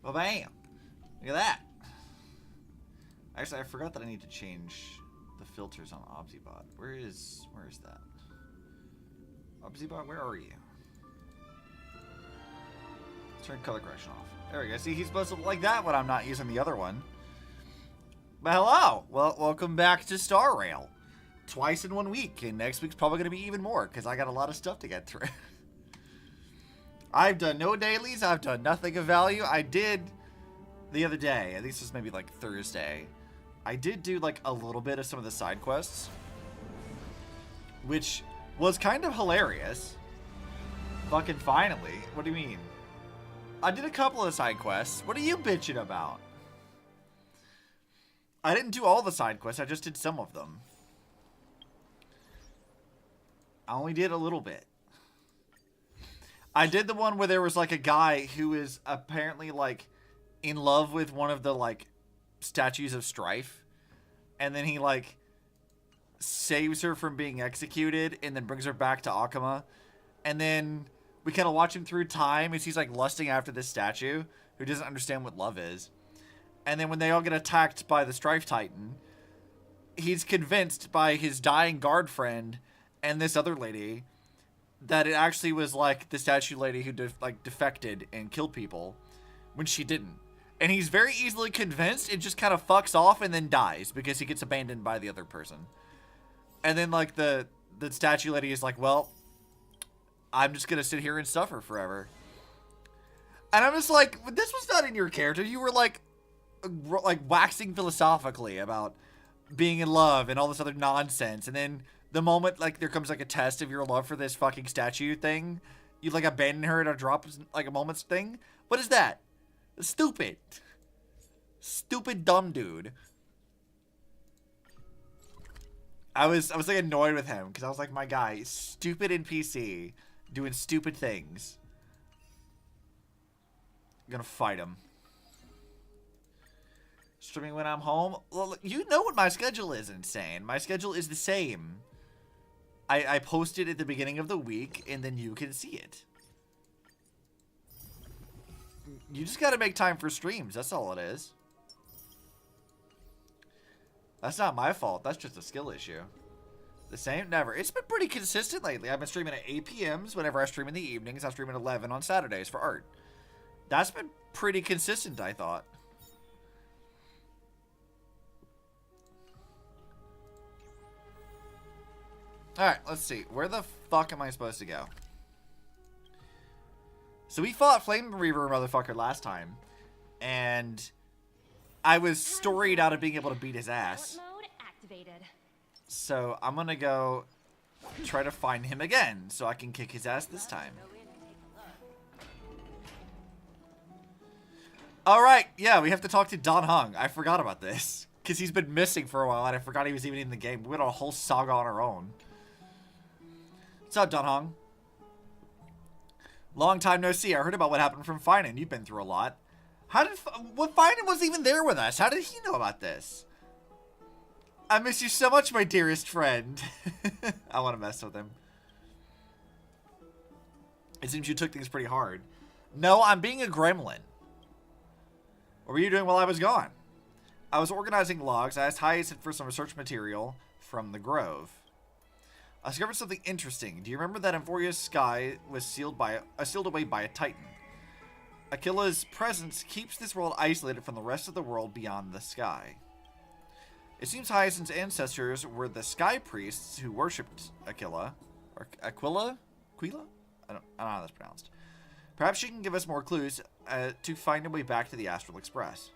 Well, bam. Look at that. Actually, I forgot that I need to change the filters on Obsibot. Where is that? Obsibot, where are you? Turn color correction off. There we go. See, he's supposed to look like that when I'm not using the other one. But hello. Well, welcome back to Star Rail. Twice in 1 week, and next week's probably going to be even more, because I got a lot of stuff to get through. I've done no dailies. I've done nothing of value. I did the other day, at least this was maybe like Thursday, I did do like a little bit of some of the side quests, which was kind of hilarious. Fucking finally. What do you mean? I did a couple of side quests. What are you bitching about? I didn't do all the side quests. I just did some of them. I only did a little bit. I did the one where there was like a guy who is apparently like in love with one of the like statues of Strife, and then he like saves her from being executed and then brings her back to Akama, and then we kind of watch him through time as he's like lusting after this statue who doesn't understand what love is. And then when they all get attacked by the Strife Titan, he's convinced by his dying guard friend and this other lady that it actually was like the statue lady who defected and killed people when she didn't. And he's very easily convinced, and just kind of fucks off and then dies because he gets abandoned by the other person. And then like the statue lady is like, well, I'm just gonna sit here and suffer forever. And I'm just like, this was not in your character. You were like waxing philosophically about being in love and all this other nonsense, and then the moment like there comes like a test of your love for this fucking statue thing, you like abandon her at a drop like a moment's thing. What is that? Stupid. Stupid dumb dude. I was like annoyed with him because I was like, my guy, stupid NPC doing stupid things. I'm gonna fight him. Streaming when I'm home. Well, you know what my schedule is, insane. My schedule is the same. I post it at the beginning of the week, and then you can see it. You just gotta make time for streams. That's all it is. That's not my fault. That's just a skill issue. The same? Never. It's been pretty consistent lately. I've been streaming at 8 p.m.s whenever I stream in the evenings. I stream at 11 on Saturdays for art. That's been pretty consistent, I thought. Alright, let's see. Where the fuck am I supposed to go? So we fought Flame Reaver motherfucker last time, and I was storied out of being able to beat his ass. So I'm gonna go try to find him again so I can kick his ass this time. Alright, yeah, we have to talk to Don Hung. I forgot about this, because he's been missing for a while, and I forgot he was even in the game. We went on a whole saga on our own. What's up, Don Hung? Long time no see. I heard about what happened from Finan. You've been through a lot. What Finan wasn't even there with us? How did he know about this? I miss you so much, my dearest friend. I want to mess with him. It seems you took things pretty hard. No, I'm being a gremlin. What were you doing while I was gone? I was organizing logs. I asked Hyacinth for some research material from the Grove. I discovered something interesting. Do you remember that Amphoreus sky was sealed away by a Titan? Aquila's presence keeps this world isolated from the rest of the world beyond the sky. It seems Hyacinth's ancestors were the sky priests who worshipped Aquila. Or Aquila? Aquila? I don't know how that's pronounced. Perhaps she can give us more clues to find a way back to the Astral Express.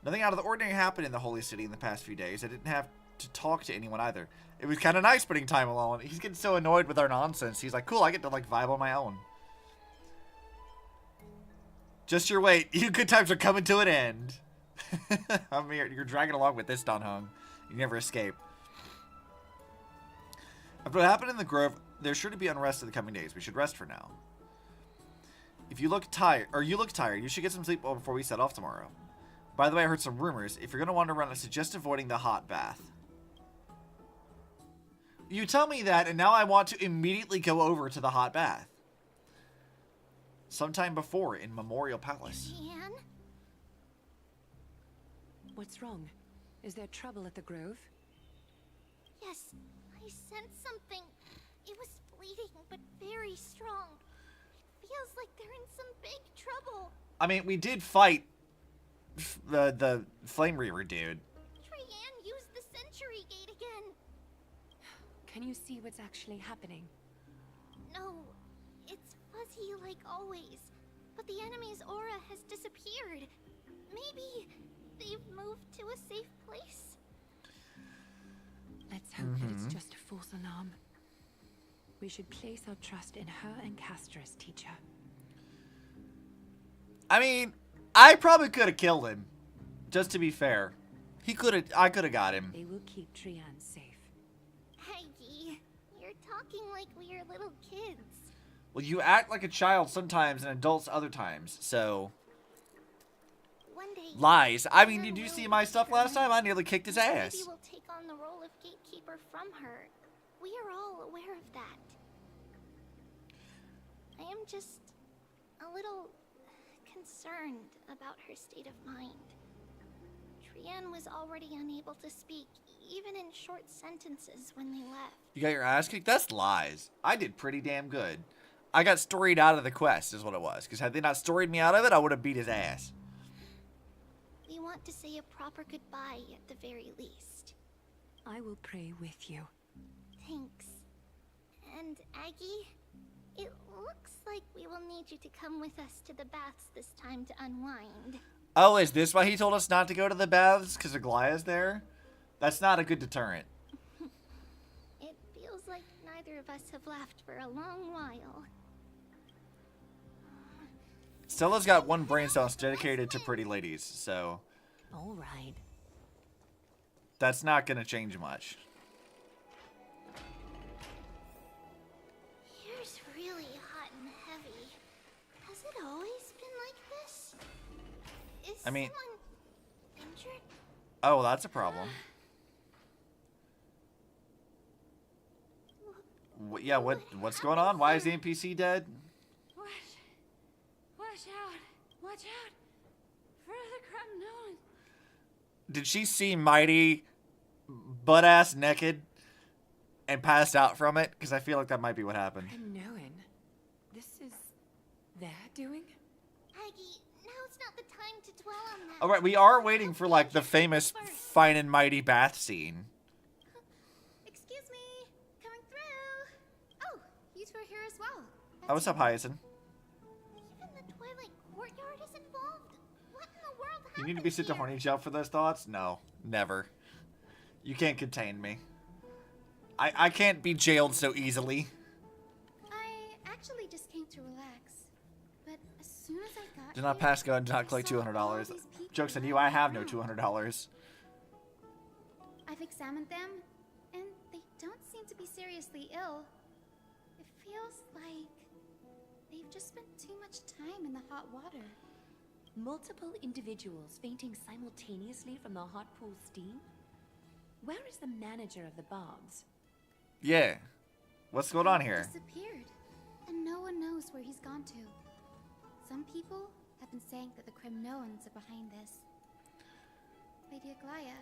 Nothing out of the ordinary happened in the Holy City in the past few days. I didn't have to talk to anyone either. It was kind of nice spending time alone. He's getting so annoyed with our nonsense. He's like, cool, I get to like vibe on my own. Just your wait. You good times are coming to an end. I'm here. You're dragging along with this, Don Hung. You never escape. After what happened in the Grove, there's sure to be unrest in the coming days. We should rest for now. If you look tired, you should get some sleep before we set off tomorrow. By the way, I heard some rumors. If you're going to wander around, I suggest avoiding the hot bath. You tell me that, and now I want to immediately go over to the hot bath. sometime before in Memorial Palace. Trian? What's wrong? Is there trouble at the Grove? Yes, I sensed something. It was bleeding, but very strong. It feels like they're in some big trouble. I mean, we did fight the Flame Reaver dude. Trian used the Century Gate again. Can you see what's actually happening? No, it's fuzzy like always. But the enemy's aura has disappeared. Maybe they've moved to a safe place. Let's hope that it's just a false alarm. We should place our trust in her and Castra's teacher. I mean, I probably could have killed him. Just to be fair. I could have got him. They will keep Trian safe. Aggie, you're talking like we are little kids. Well, you act like a child sometimes and adults other times, so... One day... Lies. I mean, did you see my stuff last time? I nearly kicked his ass. Maybe we'll take on the role of gatekeeper from her. We are all aware of that. I am just a little concerned about her state of mind. Trian was already unable to speak, even in short sentences when they left. You got your ass kicked? That's lies. I did pretty damn good. I got storied out of the quest, is what it was. Because had they not storied me out of it, I would have beat his ass. We want to say a proper goodbye at the very least. I will pray with you. Thanks. And Aggie, it looks like we will need you to come with us to the baths this time to unwind. Oh, is this why he told us not to go to the baths? Because Aglaya's there? That's not a good deterrent. It feels like neither of us have laughed for a long while. Stella's got one brain cell dedicated to pretty ladies, so All right. that's not going to change much. Here's really hot and heavy. Has it always been like this? Is I mean- someone injured? Oh, that's a problem. Yeah, what's going on? Why is the NPC dead? Watch out! Watch out! For the Kremlin! Did she see Mighty butt-ass naked and passed out from it? Because I feel like that might be what happened. Kremlin. This is their doing? Aggie, now's not the time to dwell on that. All right, we are waiting for, like, the famous Fine and Mighty bath scene. Excuse me, coming through. Oh, you two are here as well. Oh, what's up, Hyacinth? Even the Twilight Courtyard is involved. What in the world happened You need to be sent to here? horny jail for those thoughts? No, never. You can't contain me. I can't be jailed so easily. I actually just came to relax. But as soon as I got Do not here, pass go and do I not collect saw all $200. these people Joke's on you, lying I have no around. $200. I've examined them, and they don't seem to be seriously ill. It feels like they've just spent too much time in the hot water. Multiple individuals fainting simultaneously from the hot pool steam? Where is the manager of the baths? Yeah. What's going on He here? disappeared, and no one knows where he's gone to. Some people have been saying that the Kremnoans are behind this. Lady Aglaya,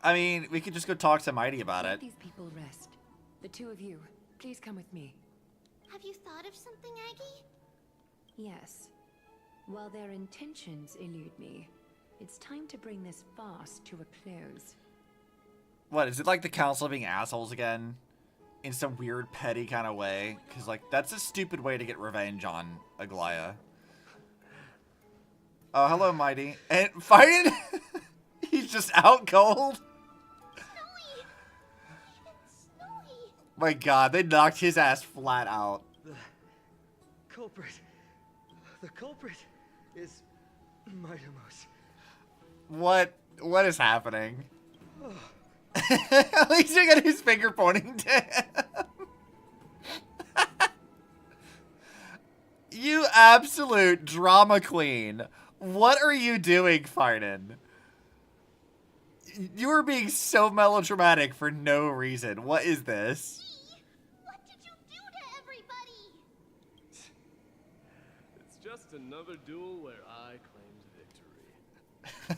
I mean, we could just go talk to Mighty about Let it. these people rest. The two of you, please come with me. have you thought of something, Aggie? Yes. While their intentions elude me, it's time to bring this farce to a close. What, is it like the council being assholes again? In some weird, petty kind of way? Because, like, that's a stupid way to get revenge on Aglaya. Oh, hello, Mighty. And fighting? He's just out cold? Snowy! Even Snowy! My god, they knocked his ass flat out. The culprit is Mightimos. What is happening? At least you got his finger pointing to him. You absolute drama queen. What are you doing, Farnan? You are being so melodramatic for no reason. What is this? What did you do to everybody? just another duel where I claimed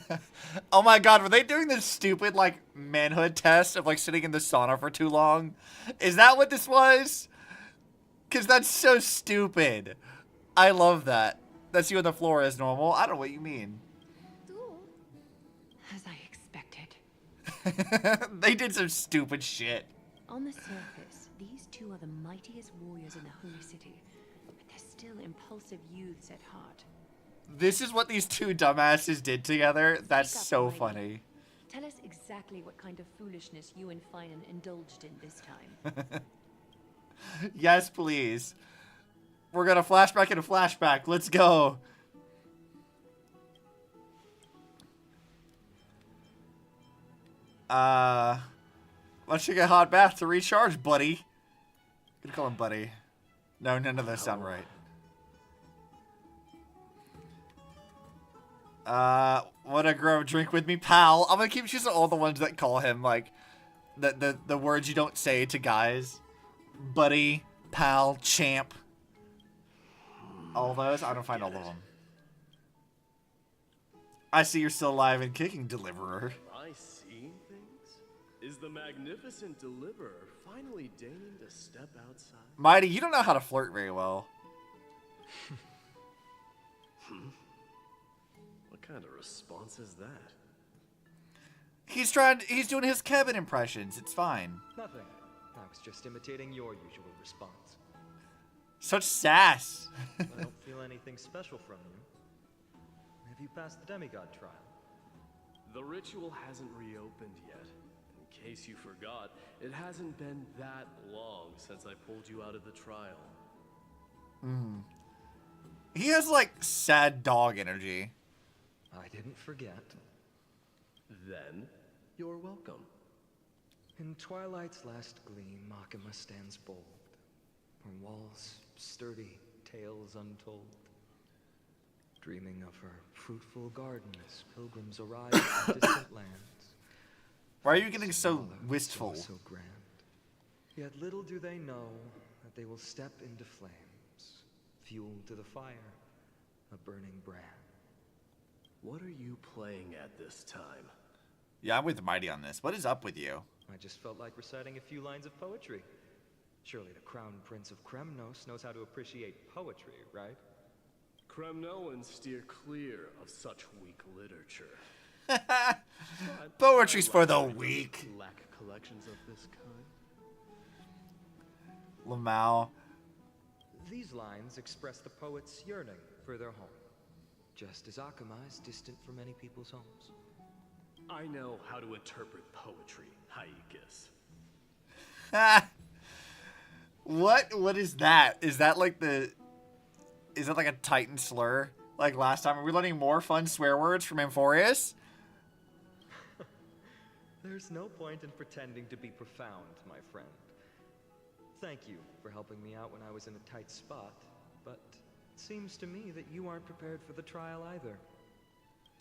victory. Oh my god, were they doing this stupid, like, manhood test of, like, sitting in the sauna for too long? Is that what this was? Because that's so stupid. I love that. That's you on the floor as normal. I don't know what you mean. As I expected. They did some stupid shit. On the surface, these two are the mightiest warriors in the Holy City, but they're still impulsive youths at heart. This is what these two dumbasses did together. That's Speak up, so Mighty. funny. Tell us exactly what kind of foolishness you and Finan indulged in this time. Yes, please. We're gonna flashback into flashback. Let's go. Let's take a hot bath to recharge, buddy. Gonna call him buddy. No, none of those sound right. Wanna grab a drink with me, pal? I'm gonna keep choosing all the ones that call him, like, the words you don't say to guys. Buddy, pal, champ. All those? I don't find all of them. I see you're still alive and kicking, Deliverer. Am I seeing things? Is the magnificent Deliverer finally deigning to step outside? Mighty, you don't know how to flirt very well. What kind of response is that? He's doing his Kevin impressions. It's fine. Nothing. I was just imitating your usual response. Such sass. I don't feel anything special from you. Have you passed the demigod trial? The ritual hasn't reopened yet. In case you forgot, it hasn't been that long since I pulled you out of the trial. He has, like, sad dog energy. I didn't forget. Then, you're welcome. In twilight's last gleam, Makima stands bold. Her walls sturdy, tales untold. Dreaming of her fruitful garden as pilgrims arrive from distant lands. Why are you getting so Smaller, wistful? So grand. Yet little do they know that they will step into flames, fuel to the fire, a burning brand. What are you playing at this time? Yeah, I'm with Mighty on this. What is up with you? I just felt like reciting a few lines of poetry. Surely the Crown Prince of Kremnos knows how to appreciate poetry, right? Kremnoans steer clear of such weak literature. Poetry's for the Library weak. doesn't lack collections of this kind. Lamau. These lines express the poet's yearning for their home, just as Akama is distant from many people's homes. I know how to interpret poetry, Haikis. What is that? Is that like a Titan slur? Like last time? Are we learning more fun swear words from Amphoreus? There's no point in pretending to be profound, my friend. Thank you for helping me out when I was in a tight spot, but it seems to me that you aren't prepared for the trial either.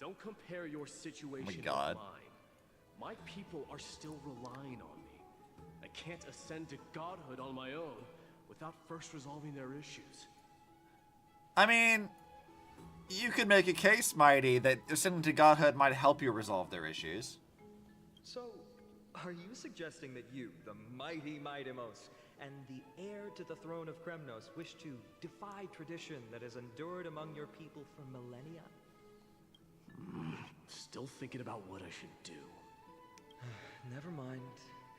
Don't compare your situation with God. mine. My people are still relying on me. I can't ascend to godhood on my own without first resolving their issues. I mean, you could make a case, Mighty, that ascending to godhood might help you resolve their issues. So, are you suggesting that you, the mighty Mightimos, and the heir to the throne of Kremnos, wish to defy tradition that has endured among your people for millennia? Still thinking about what I should do. Never mind.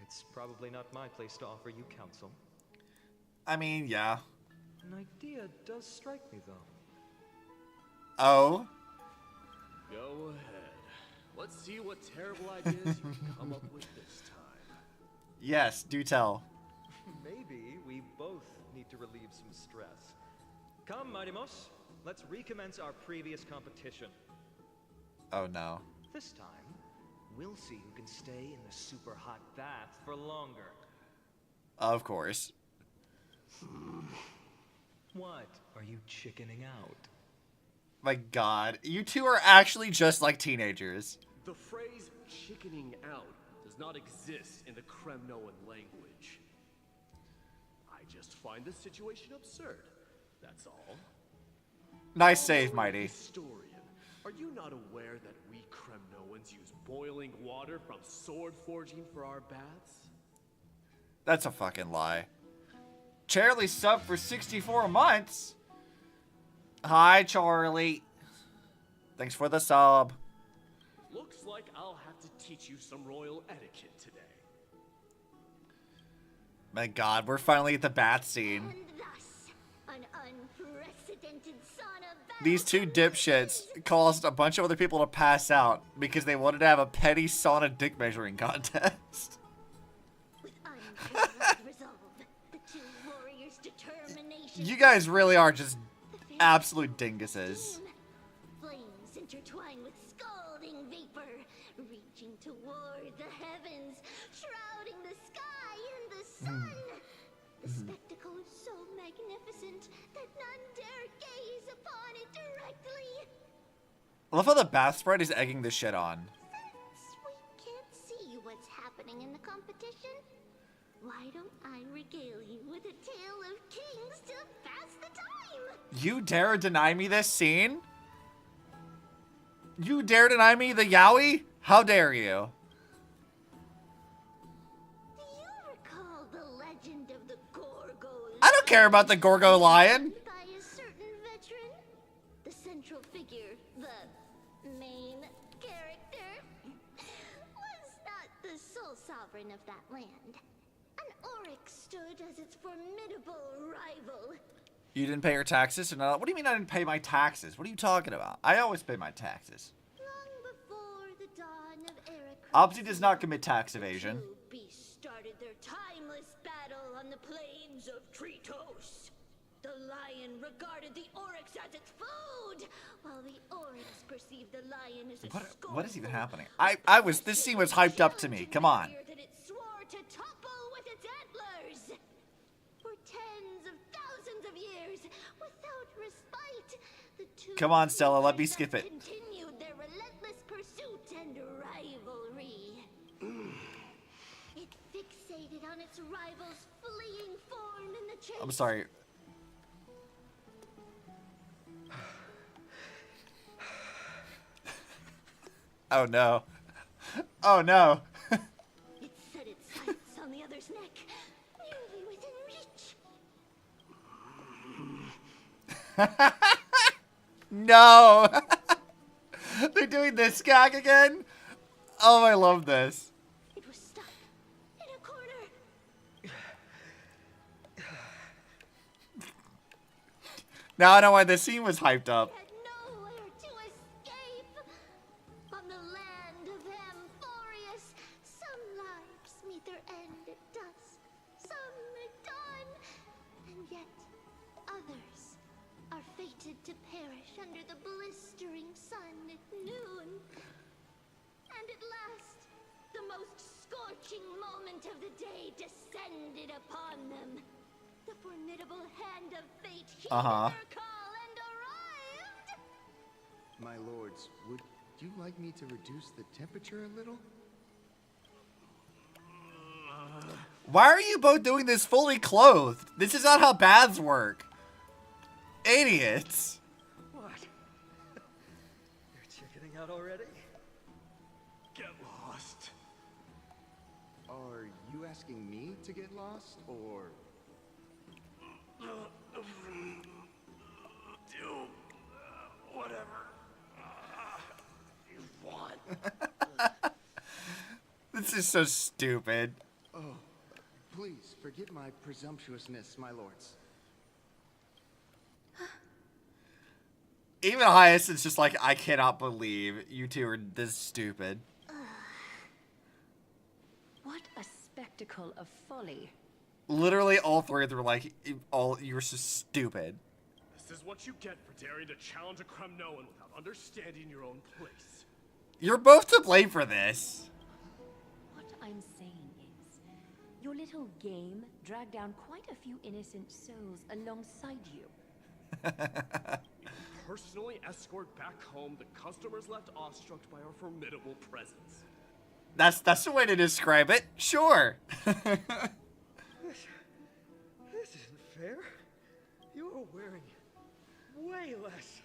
It's probably not my place to offer you counsel. I mean, yeah. An idea does strike me, though. Oh? Go ahead. Let's see what terrible ideas you can come up with this time. Yes, do tell. Maybe we both need to relieve some stress. Come, Mightimos. Let's recommence our previous competition. Oh no. This time, we'll see who can stay in the super hot bath for longer. Of course. What? Are you chickening out? My god. You two are actually just like teenagers. The phrase chickening out does not exist in the Kremnoan language. I just find this situation absurd. That's all. Nice save, Mighty. Historian, are you not aware that we Kremnoans use boiling water from sword forging for our baths? That's a fucking lie. Charlie subbed for 64 months. Hi, Charlie. Thanks for the sub. Looks like I'll have to teach you some royal etiquette today. My God, we're finally at the bath scene. And thus, an unprecedented sauna battle These two dipshits caused a bunch of other people to pass out because they wanted to have a petty sauna dick measuring contest. with unbridled resolve. The two warriors' determination. You guys really are just The very absolute dinguses. steam. Flames intertwine with scalding vapor, reaching toward the heavens, shrouding the sky and the sun. The spectacle is so magnificent that none dare gaze upon it directly. I love how the bath sprite is egging this shit on. Since we can't see what's happening in the competition, why don't I regale you with a tale of kings to pass the time? You dare deny me this scene? You dare deny me the yaoi? How dare you? Do you recall the legend of the Gorgo? I don't care about the Gorgo lion. By a certain veteran, the central figure, the main character, was not the sole sovereign of that land. An Oryx stood as its formidable rival. You didn't pay your taxes? Or not? What do you mean I didn't pay my taxes? What are you talking about? I always pay my taxes. Long before the dawn of Eric, Opti does not commit tax evasion. two beasts started their timeless battle on the plains of Tritos. The lion regarded the Oryx as its food, while the Oryx perceived the lion as a What is even scornful, happening? This scene was hyped up to me. Come on. that it swore to topple with its antlers. For tens of thousands of years, without respite, the two Come on, Stella, let me warriors skip it. continued their relentless pursuit and rivalry. It fixated on its rival's fleeing form in the chase. I'm sorry. Oh no. Oh no. It set its sights on the other's neck, nearly within reach. No. They're doing this gag again? Oh, I love this. It was stuck in a corner. Now I know why this scene was hyped up. Had nowhere to escape. On the land of Amphoreus, some lives meet their end at dusk, some at dawn, and yet others are fated to perish under the blistering sun at noon. And at last, the most scorching moment of the day descended upon them. The formidable hand of fate heeded Uh-huh. their call and arrived. My lords, would you like me to reduce the temperature a little? Why are you both doing this fully clothed? This is not how baths work. Idiots. What? You're chickening out already? Get lost. Are you asking me to get lost, or... Do whatever you want. This is so stupid. Oh, please forgive my presumptuousness, my lords. Even Hyacinth's just like, I cannot believe you two are this stupid. What a spectacle of folly. Literally all three of them were like, you're so stupid. This is what you get for daring to challenge a Kremnoan without understanding your own place. You're both to blame for this. What I'm saying is, your little game dragged down quite a few innocent souls alongside you. Personally escort back home the customers left awestruck by our formidable presence. That's the way to describe it. Sure. This isn't fair. You are wearing way less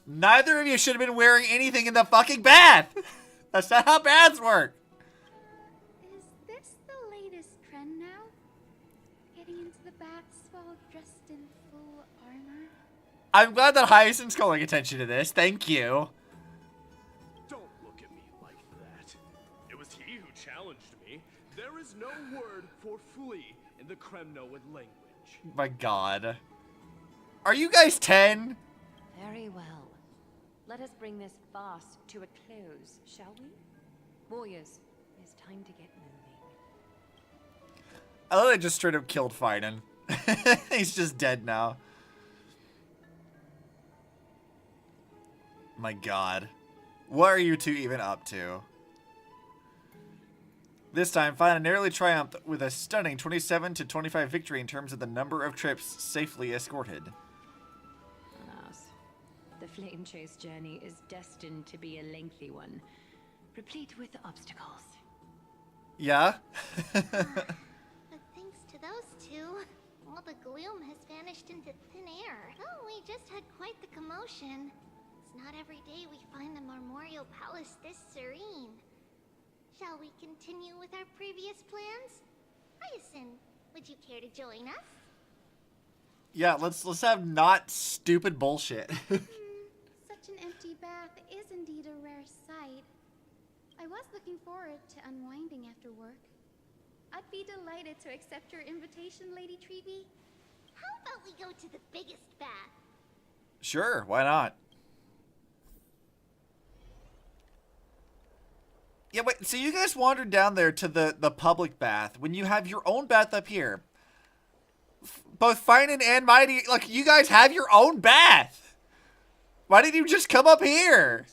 Neither of you should have been wearing anything in the fucking bath. That's not how baths work. Is this the latest trend now? Getting into the baths while dressed in full armor? I'm glad that Hyacinth's calling attention to this. Thank you. Don't look at me like that. It was he who challenged me. There is no word for flee in the Kremnoan language. My god. Are you guys 10? Very well. Let us bring this farce to a close, shall we? Warriors, it's time to get moving. I love they just straight up killed Finan. He's just dead now. My god. What are you two even up to? This time, Finan narrowly triumphed with a stunning 27 to 25 victory in terms of the number of trips safely escorted. Alas, the flame chase journey is destined to be a lengthy one, replete with obstacles. Yeah? But thanks to those two, all the gloom has vanished into thin air. Oh, we just had quite the commotion. It's not every day we find the Marmorial Palace this serene. Shall we continue with our previous plans? Hyacinth, would you care to join us? Yeah, let's have not stupid bullshit. Such an empty bath is indeed a rare sight. I was looking forward to unwinding after work. I'd be delighted to accept your invitation, Lady Treeby. How about we go to the biggest bath? Sure, why not? Yeah, wait, so you guys wandered down there to the public bath when you have your own bath up here. Both Finan and Mighty, like, you guys have your own bath. Why didn't you just come up here?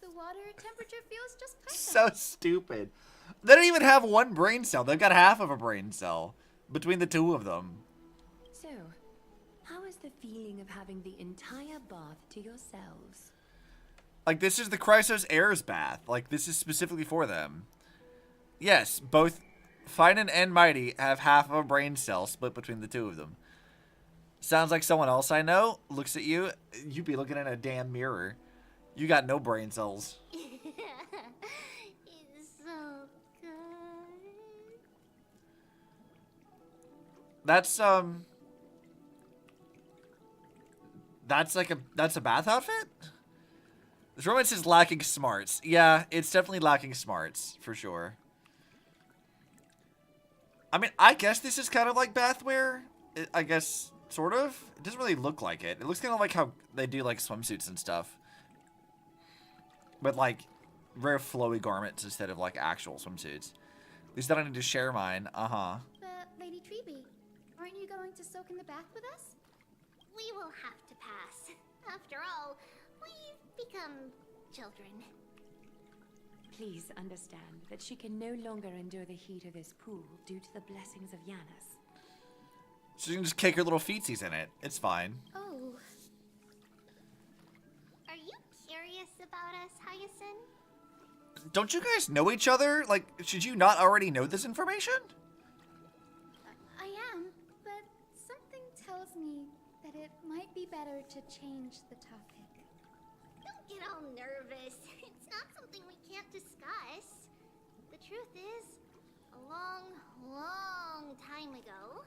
The water temperature feels just perfect. So stupid. They don't even have one brain cell. They've got half of a brain cell between the two of them. So, how is the feeling of having the entire bath to yourselves? Like, this is the Chrysos Heirs bath. Like, this is specifically for them. Yes, both Finan and Mighty have half of a brain cell split between the two of them. Sounds like someone else I know looks at you. You'd be looking in a damn mirror. You got no brain cells. It's so good. That's a bath outfit? This romance is lacking smarts. Yeah, it's definitely lacking smarts, for sure. I mean, I guess this is kind of like bathwear. I guess, sort of. It doesn't really look like it. It looks kind of like how they do, like, swimsuits and stuff. But, like, very flowy garments instead of, like, actual swimsuits. At least I don't need to share mine. Uh-huh. But, Lady Treeby, aren't you going to soak in the bath with us? We will have to pass. After all, we've become children. Please understand that she can no longer endure the heat of this pool due to the blessings of Yanis. So you can just kick her little feetsies in it. It's fine. Oh. Are you curious about us, Hyacinth? Don't you guys know each other? Like, should you not already know this information? I am, but something tells me that it might be better to change the topic. Don't get all nervous. It's not something we can't discuss. The truth is, a long, long time ago,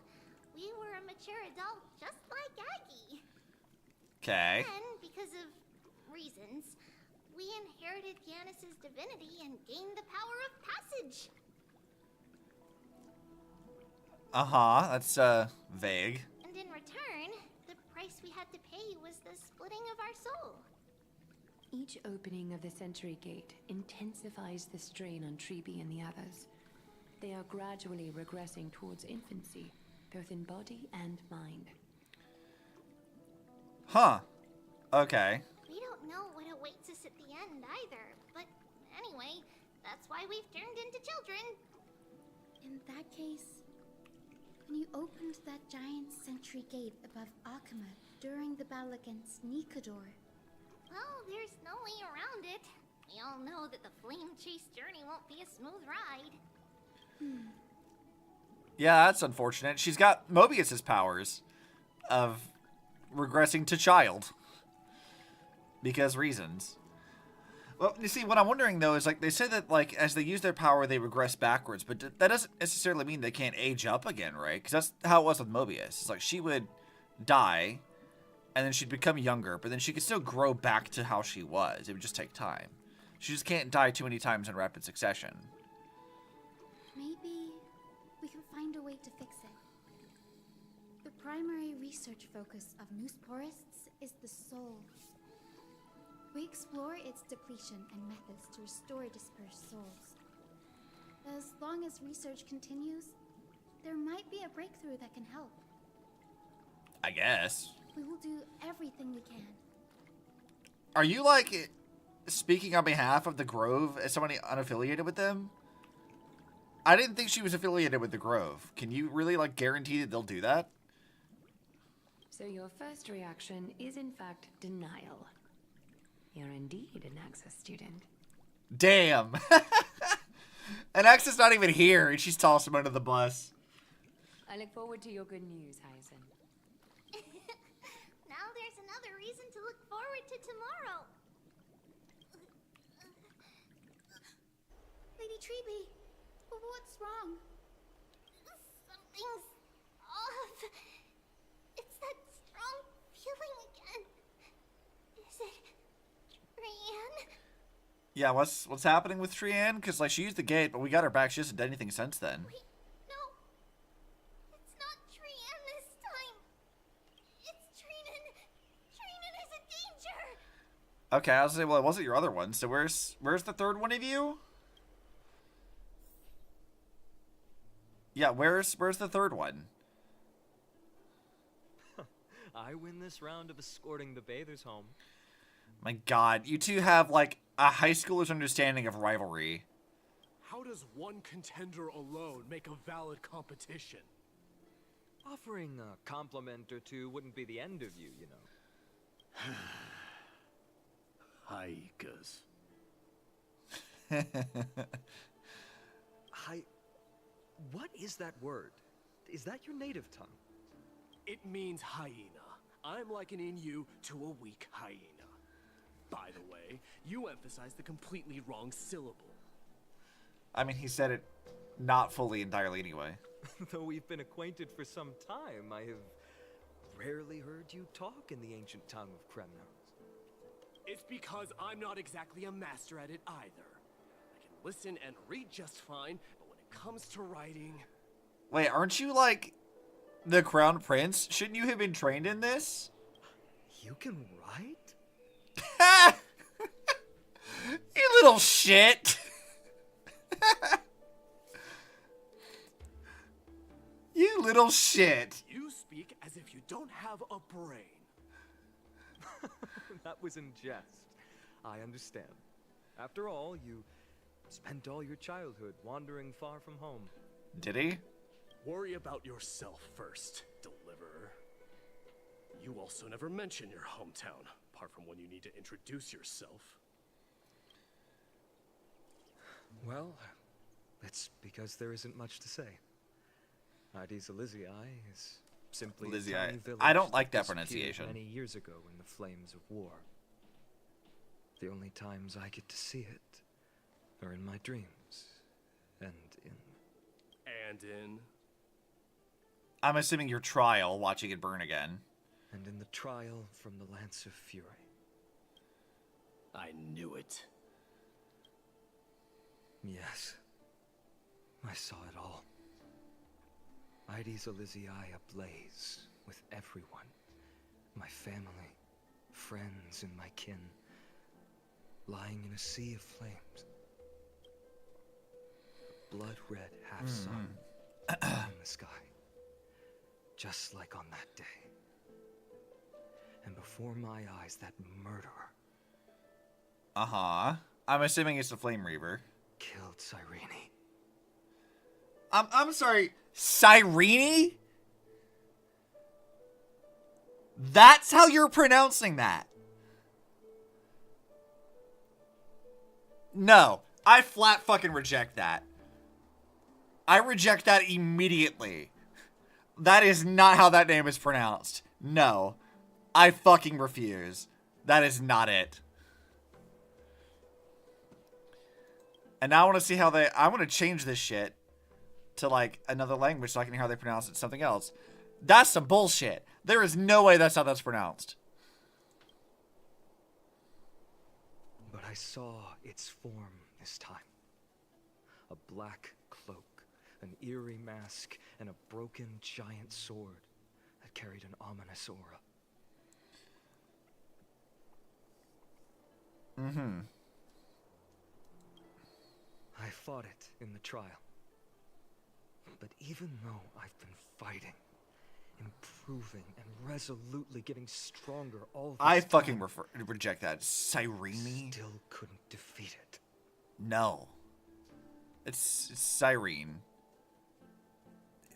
we were a mature adult just like Aggie. Okay. Then, because of reasons, we inherited Yanis's divinity and gained the power of passage. Uh-huh. That's, vague. And in return, the price we had to pay was the splitting of our soul. Each opening of the Century Gate intensifies the strain on Treeby and the others. They are gradually regressing towards infancy, both in body and mind. Huh. Okay. We don't know what awaits us at the end either, but anyway, that's why we've turned into children. In that case, when you opened that giant sentry gate above Akama during the battle against Nikador, Well, there's no way around it. We all know that the flame chase journey won't be a smooth ride. Yeah, that's unfortunate. She's got Mobius's powers of regressing to child. Because reasons. Well, you see, what I'm wondering, though, is, like, they say that, like, as they use their power, they regress backwards, but that doesn't necessarily mean they can't age up again, right? Because that's how it was with Mobius. It's like, she would die, and then she'd become younger, but then she could still grow back to how she was. It would just take time. She just can't die too many times in rapid succession. Maybe we can find a way to fix it. The primary research focus of Noosporists is the soul. We explore its depletion and methods to restore dispersed souls. As long as research continues, there might be a breakthrough that can help. I guess. We will do everything we can. Are you, like, speaking on behalf of the Grove as somebody unaffiliated with them? I didn't think she was affiliated with the Grove. Can you really, like, guarantee that they'll do that? So your first reaction is in fact denial. You're indeed an Access student. Damn. And Axe's not even here, and she's tossed him under the bus. I look forward to your good news, Hyacin. Now there's another reason to look forward to tomorrow. Lady Treeby, what's wrong? Something's off. It's that strong feeling again. Is it Trian? Yeah, what's happening with Trian? Because, like, she used the gate, but we got her back. She hasn't done anything since then. Wait, no. It's not Trian this time. It's Trinan. Trinan is in danger. Okay, I was saying, well, it wasn't your other one. So where's the third one of you? Yeah, where's the third one? I win this round of escorting the bathers home. My God, you two have, like, a high schooler's understanding of rivalry. How does one contender alone make a valid competition? Offering a compliment or two wouldn't be the end of you, you know. Haikas. What is that word? Is that your native tongue? It means hyena. I'm likening you to a weak hyena. By the way, you emphasize the completely wrong syllable. I mean, he said it not fully entirely anyway. Though we've been acquainted for some time, I have rarely heard you talk in the ancient tongue of Kremnos. It's because I'm not exactly a master at it either. I can listen and read just fine, but when it comes to writing... Wait, aren't you, like, the Crown Prince? Shouldn't you have been trained in this? You can write? You little shit. You little shit. You speak as if you don't have a brain. That was in jest. I understand. After all, you spent all your childhood wandering far from home. Did he? Worry about yourself first, Deliverer. You also never mention your hometown, apart from when you need to introduce yourself. Well, it's because there isn't much to say. Ides Elysiae is simply Elysiae. a tiny village I don't like that disappeared pronunciation. many years ago in the flames of war. The only times I get to see it are in my dreams and in... And in... I'm assuming your trial, watching it burn again. and in the trial from the Lance of Fury. I knew it. Yes, I saw it all. Ides Elysiae ablaze with everyone. My family, friends, and my kin, lying in a sea of flames. A blood-red half-sun in the sky, just like on that day. And before my eyes, that murderer Uh-huh. I'm assuming it's the Flame Reaver. killed Cyrene. I'm sorry, Cyrene? That's how you're pronouncing that. No, I flat fucking reject that. I reject that immediately. That is not how that name is pronounced. No. I fucking refuse. That is not it. And now I want to see how they... I want to change this shit to, like, another language so I can hear how they pronounce it. Something else. That's some bullshit. There is no way that's how that's pronounced. But I saw its form this time. A black cloak, an eerie mask, and a broken giant sword that carried an ominous aura. Mm-hmm. I fought it in the trial. But even though I've been fighting, improving, and resolutely getting stronger all this I fucking time, reject that. Cyrene? still couldn't defeat it. No. It's Cyrene.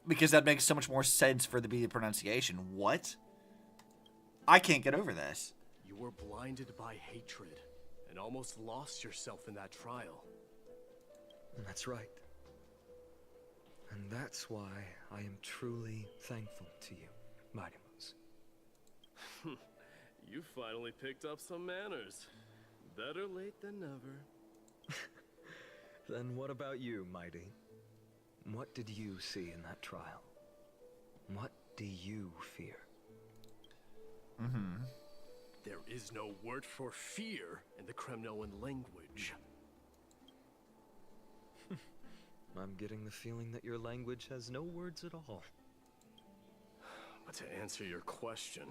Because that makes so much more sense for the B pronunciation. What? I can't get over this. You were blinded by hatred and almost lost yourself in that trial. That's right. And that's why I am truly thankful to you, Mighty Moose. You finally picked up some manners. Better late than never. Then what about you, Mighty? What did you see in that trial? What do you fear? Mm-hmm. There is no word for fear in the Kremnoan language. I'm getting the feeling that your language has no words at all. But to answer your question,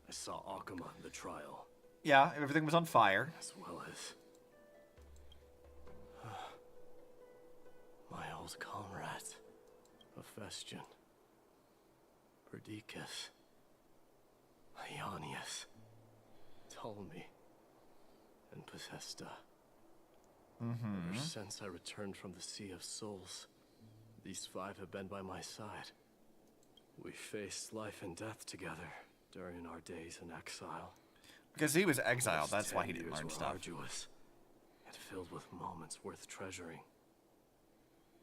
I saw Akuma in the trial, Yeah, everything was on fire. as well as my old comrades, Hephaestion, Perdiccas, Ionius, Ptolemy, and Possesta. Ever since I returned from the Sea of Souls, these five have been by my side. We faced life and death together during our days in exile. Because he was exiled, Those that's why 10 he didn't years learn were stuff. arduous, and filled with moments worth treasuring.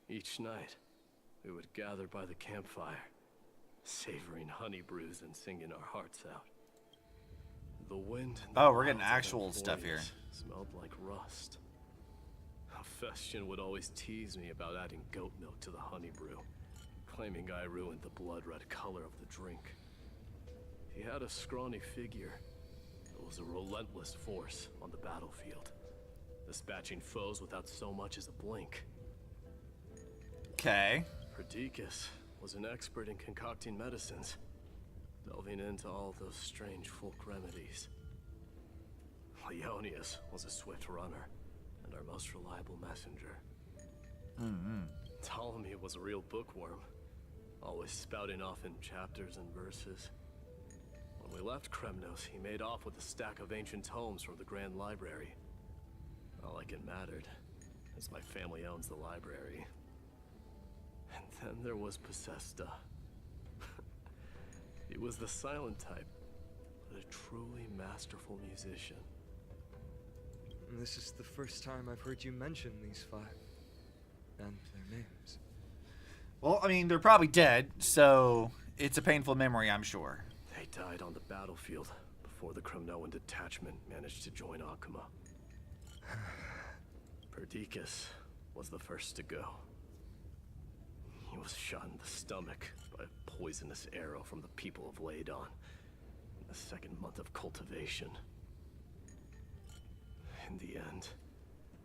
Each night, we would gather by the campfire, savoring honey brews and singing our hearts out. The wind and the Oh, we're getting wilds of actual stuff here. Amphoreus smelled like rust. Hephaestion would always tease me about adding goat milk to the honey brew, claiming I ruined the blood-red color of the drink. He had a scrawny figure, but was a relentless force on the battlefield, dispatching foes without so much as a blink. Okay. Perdiccas was an expert in concocting medicines, delving into all those strange folk remedies. Ionius was a swift runner, and our most reliable messenger. Ptolemy was a real bookworm, always spouting off in chapters and verses. When we left Kremnos, he made off with a stack of ancient tomes from the Grand Library. Not like it mattered, as my family owns the library. And then there was Possesta. He was the silent type, but a truly masterful musician. This is the first time I've heard you mention these five. And their names. Well, I mean, they're probably dead, so it's a painful memory, I'm sure. They died on the battlefield before the Kremnoan detachment managed to join Akuma. Perdiccas was the first to go. He was shot in the stomach by a poisonous arrow from the people of Ladon in the second month of cultivation. In the end,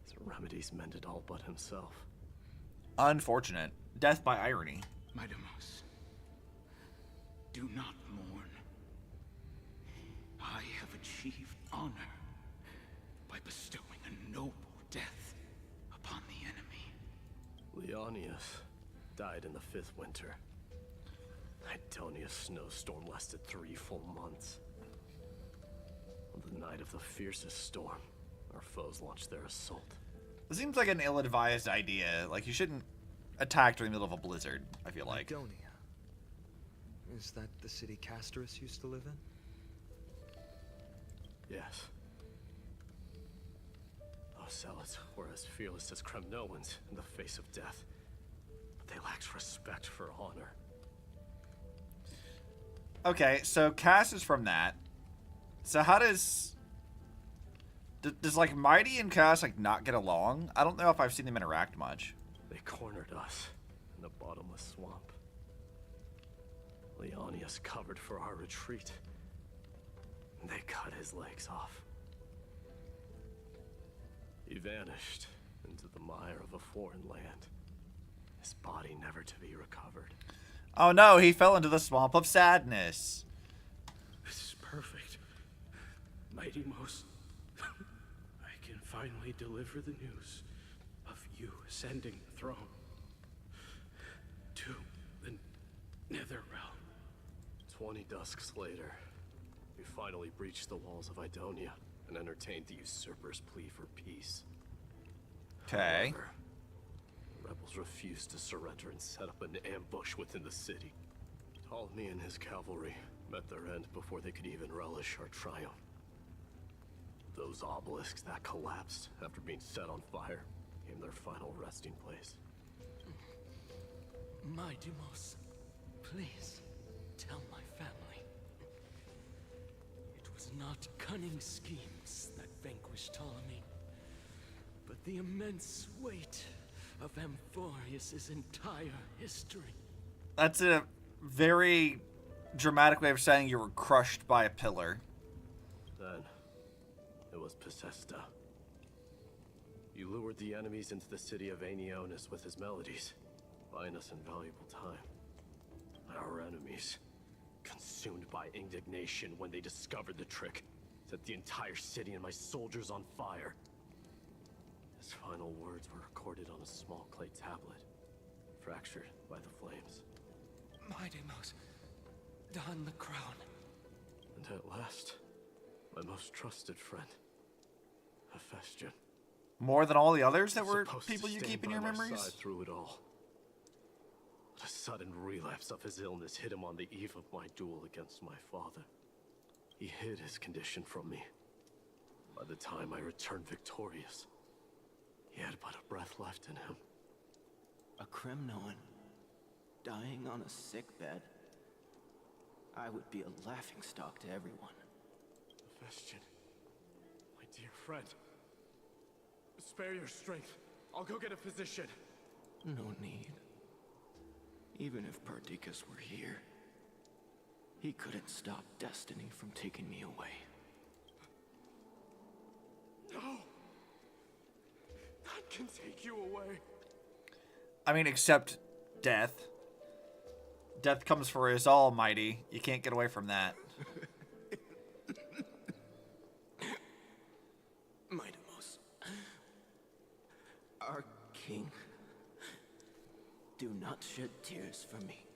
his remedies mended all but himself. Unfortunate. Death by irony. Mightymouse, do not mourn. I have achieved honor by bestowing a noble death upon the enemy. Leonius died in the 5th winter. Idonia's snowstorm lasted 3 full months. On the night of the fiercest storm, our foes launched their assault. It seems like an ill-advised idea. Like, you shouldn't attack during the middle of a blizzard, I feel like. Idonia. Is that the city Castorus used to live in? Yes. Those zealots were as fearless as Kremnoans in the face of death, but they lacked respect for honor. Okay, so Cass is from that. So how does like Mighty and Cass like not get along? I don't know if I've seen them interact much. They cornered us in the bottomless swamp. Leonius covered for our retreat. And they cut his legs off. He vanished into the mire of a foreign land. His body never to be recovered. Oh no, he fell into the swamp of sadness. This is perfect. Mighty Most, I can finally deliver the news of you ascending the throne to the Nether Realm. 20 dusks later, we finally breached the walls of Idonia and entertained the usurper's plea for peace. Okay. However, the rebels refused to surrender and set up an ambush within the city. Ptolemy and his cavalry met their end before they could even relish our triumph. Those obelisks that collapsed after being set on fire became their final resting place. Mighty Most, please tell my family. It was not cunning schemes that vanquished Ptolemy, but the immense weight of Amphoreus' entire history. That's a very dramatic way of saying you were crushed by a pillar. Then, it was Pacesta. You lured the enemies into the city of Aenionis with his melodies, buying us invaluable time. Our enemies, consumed by indignation when they discovered the trick, set the entire city and my soldiers on fire. His final words were recorded on a small clay tablet, fractured by the flames. Mighty Most, don the crown. And at last, my most trusted friend, Hephaestion. More than all the others that were Supposed to people you stand keep in by your my memories? side through it all. But a sudden relapse of his illness hit him on the eve of my duel against my father. He hid his condition from me. By the time I returned victorious, he had but a breath left in him. A Kremnoan dying on a sickbed. I would be a laughingstock to everyone. Hephaestion, my dear friend, spare your strength. I'll go get a physician. No need. Even if Perdiccas were here, he couldn't stop destiny from taking me away. No! That can take you away. I mean, except death. Death comes for us all, Mighty. You can't get away from that. Mighty Most, our king, do not shed tears for me.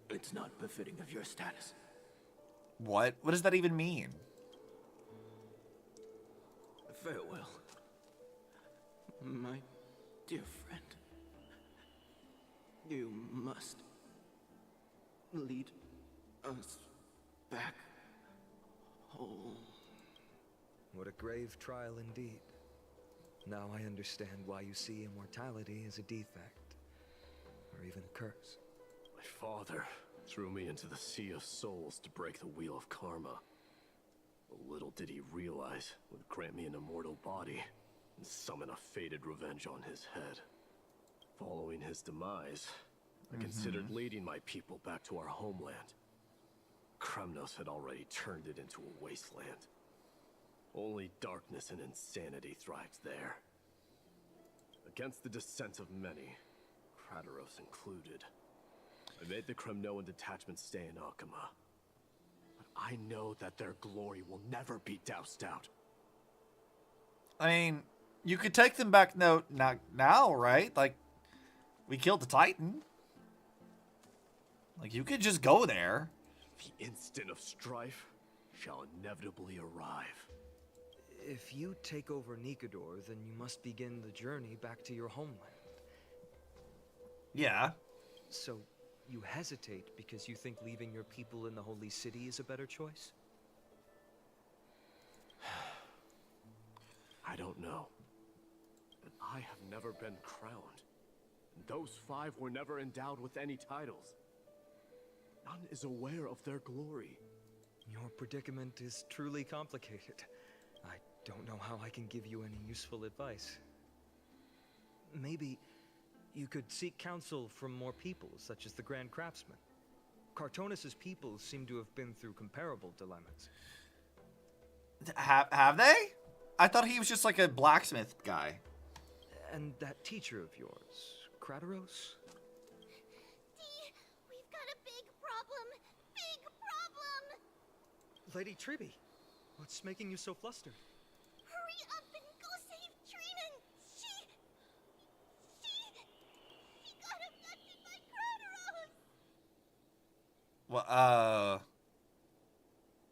It's not befitting of your status. What? What does that even mean? Farewell, my dear friend. You must lead us back home. What a grave trial indeed. Now I understand why you see immortality as a defect, or even a curse. My father threw me into the sea of souls to break the wheel of karma. But little did he realize it would grant me an immortal body and summon a fated revenge on his head. Following his demise, I considered leading my people back to our homeland. Kremnos had already turned it into a wasteland. Only darkness and insanity thrived there. Against the dissent of many, Krateros included, I made the Kremnoan detachment stay in Akama. But I know that their glory will never be doused out. I mean, you could take them back not now, right? Like, we killed the Titan. Like, you could just go there. The instant of strife shall inevitably arrive. If you take over Nikador, then you must begin the journey back to your homeland. Yeah. So, you hesitate because you think leaving your people in the Holy City is a better choice? I don't know. But I have never been crowned. And those 5 were never endowed with any titles. None is aware of their glory. Your predicament is truly complicated. I don't know how I can give you any useful advice. Maybe you could seek counsel from more people, such as the Grand Craftsman. Cartonis' people seem to have been through comparable dilemmas. Have they? I thought he was just like a blacksmith guy. And that teacher of yours, Krateros? Dee, we've got a big problem. Big problem! Lady Triby, what's making you so flustered? Hurry up and go save Trinan! She got abducted by Krateros! Well,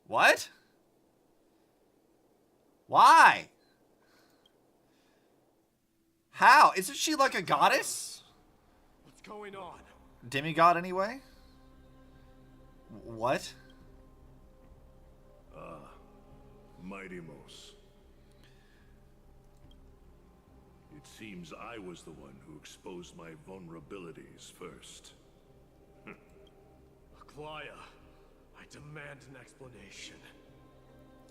what? Why? How? Isn't she like a goddess? What's going on? Demigod anyway? What? Mighty-Mos. It seems I was the one who exposed my vulnerabilities first. Aglaya, I demand an explanation.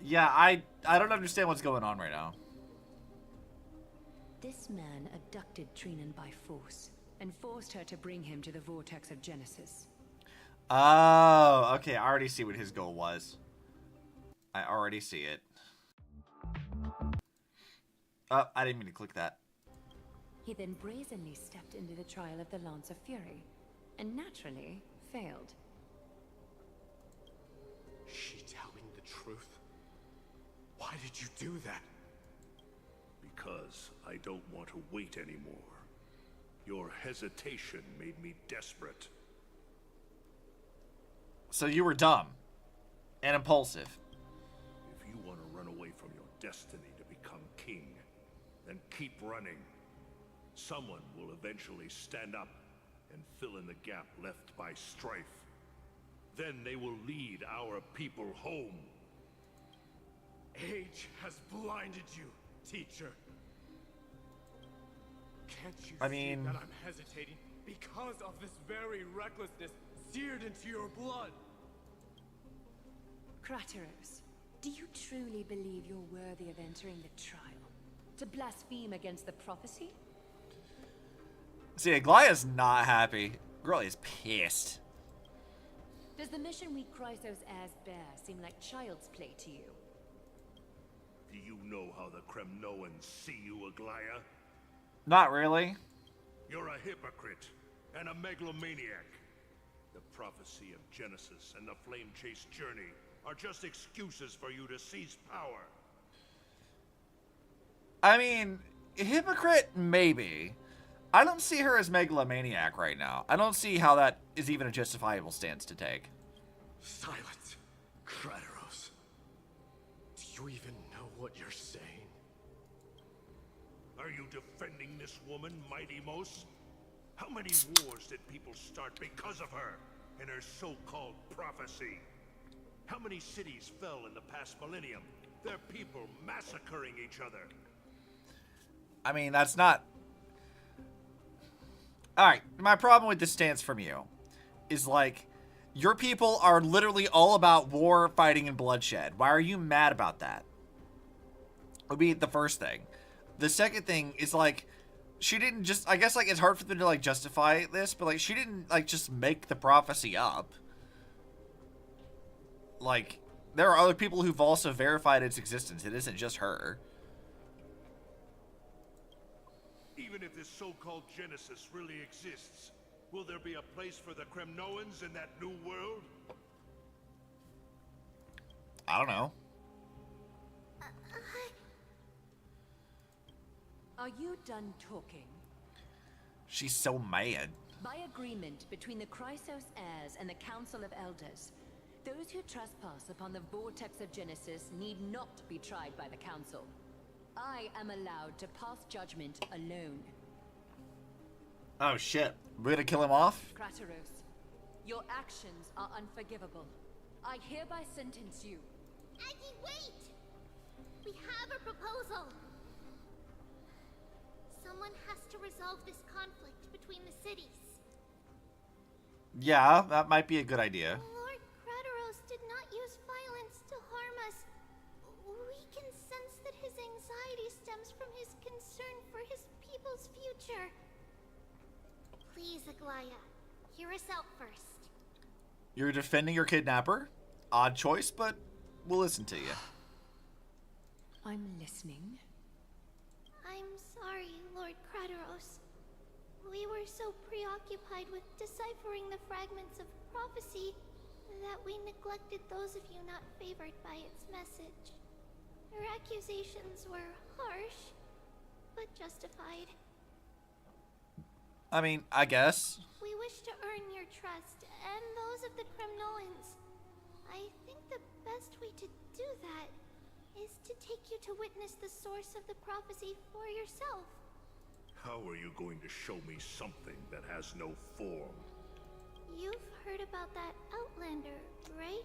Yeah, I don't understand what's going on right now. This man abducted Trinan by force and forced her to bring him to the vortex of Genesis. Oh, okay. I already see what his goal was. I already see it. Oh, I didn't mean to click that. He then brazenly stepped into the trial of the Lance of Fury, and naturally failed. She telling the truth? Why did you do that? Because I don't want to wait anymore. Your hesitation made me desperate. So you were dumb and impulsive. If you want to run away from your destiny to become king, then keep running. Someone will eventually stand up and fill in the gap left by strife. Then they will lead our people home. Age has blinded you, teacher. Can't you I see mean, that I'm hesitating because of this very recklessness seared into your blood? Krateros, do you truly believe you're worthy of entering the trial? To blaspheme against the prophecy? see, Aglaya's not happy. Girl is pissed. Does the mission we Chrysos heirs bear seem like child's play to you? Do you know how the Kremnoans see you, Aglaya? Not really. You're a hypocrite and a megalomaniac. The prophecy of Genesis and the Flame Chase journey are just excuses for you to seize power. I mean, hypocrite, maybe. I don't see her as megalomaniac right now. I don't see how that is even a justifiable stance to take. Silence, Krateros. Do you even know what you're saying? Are you defending this woman, Mighty-Mos? How many wars did people start because of her and her so-called prophecy? How many cities fell in the past millennium? Their people massacring each other. I mean, that's not... Alright, my problem with this stance from you is, like, your people are literally all about war, fighting, and bloodshed. Why are you mad about that? Would be the first thing. The second thing is, like, she didn't just... I guess, like, it's hard for them to, like, justify this, but, like, she didn't, like, just make the prophecy up. Like, there are other people who've also verified its existence. It isn't just her. Even if this so-called Genesis really exists, will there be a place for the Kremnoans in that new world? I don't know. Are you done talking? She's so mad. By agreement between the Chrysos heirs and the Council of Elders, those who trespass upon the vortex of Genesis need not be tried by the Council. I am allowed to pass judgment alone. Oh shit. We're gonna kill him off? Krateros, your actions are unforgivable. I hereby sentence you. Aggie, wait! We have a proposal. Someone has to resolve this conflict between the cities. Yeah, that might be a good idea. Lord Crateros did not use violence to harm us. We can sense that his anxiety stems from his concern for his people's future. Please, Aglaya, hear us out first. You're defending your kidnapper? Odd choice, but we'll listen to you. I'm listening. I'm sorry, Lord Crateros. We were so preoccupied with deciphering the fragments of prophecy that we neglected those of you not favored by its message. Your accusations were harsh, but justified. I mean, I guess. We wish to earn your trust and those of the Kremnoans. I think the best way to do that is to take you to witness the source of the prophecy for yourself. How are you going to show me something that has no form? You've heard about that Outlander, right?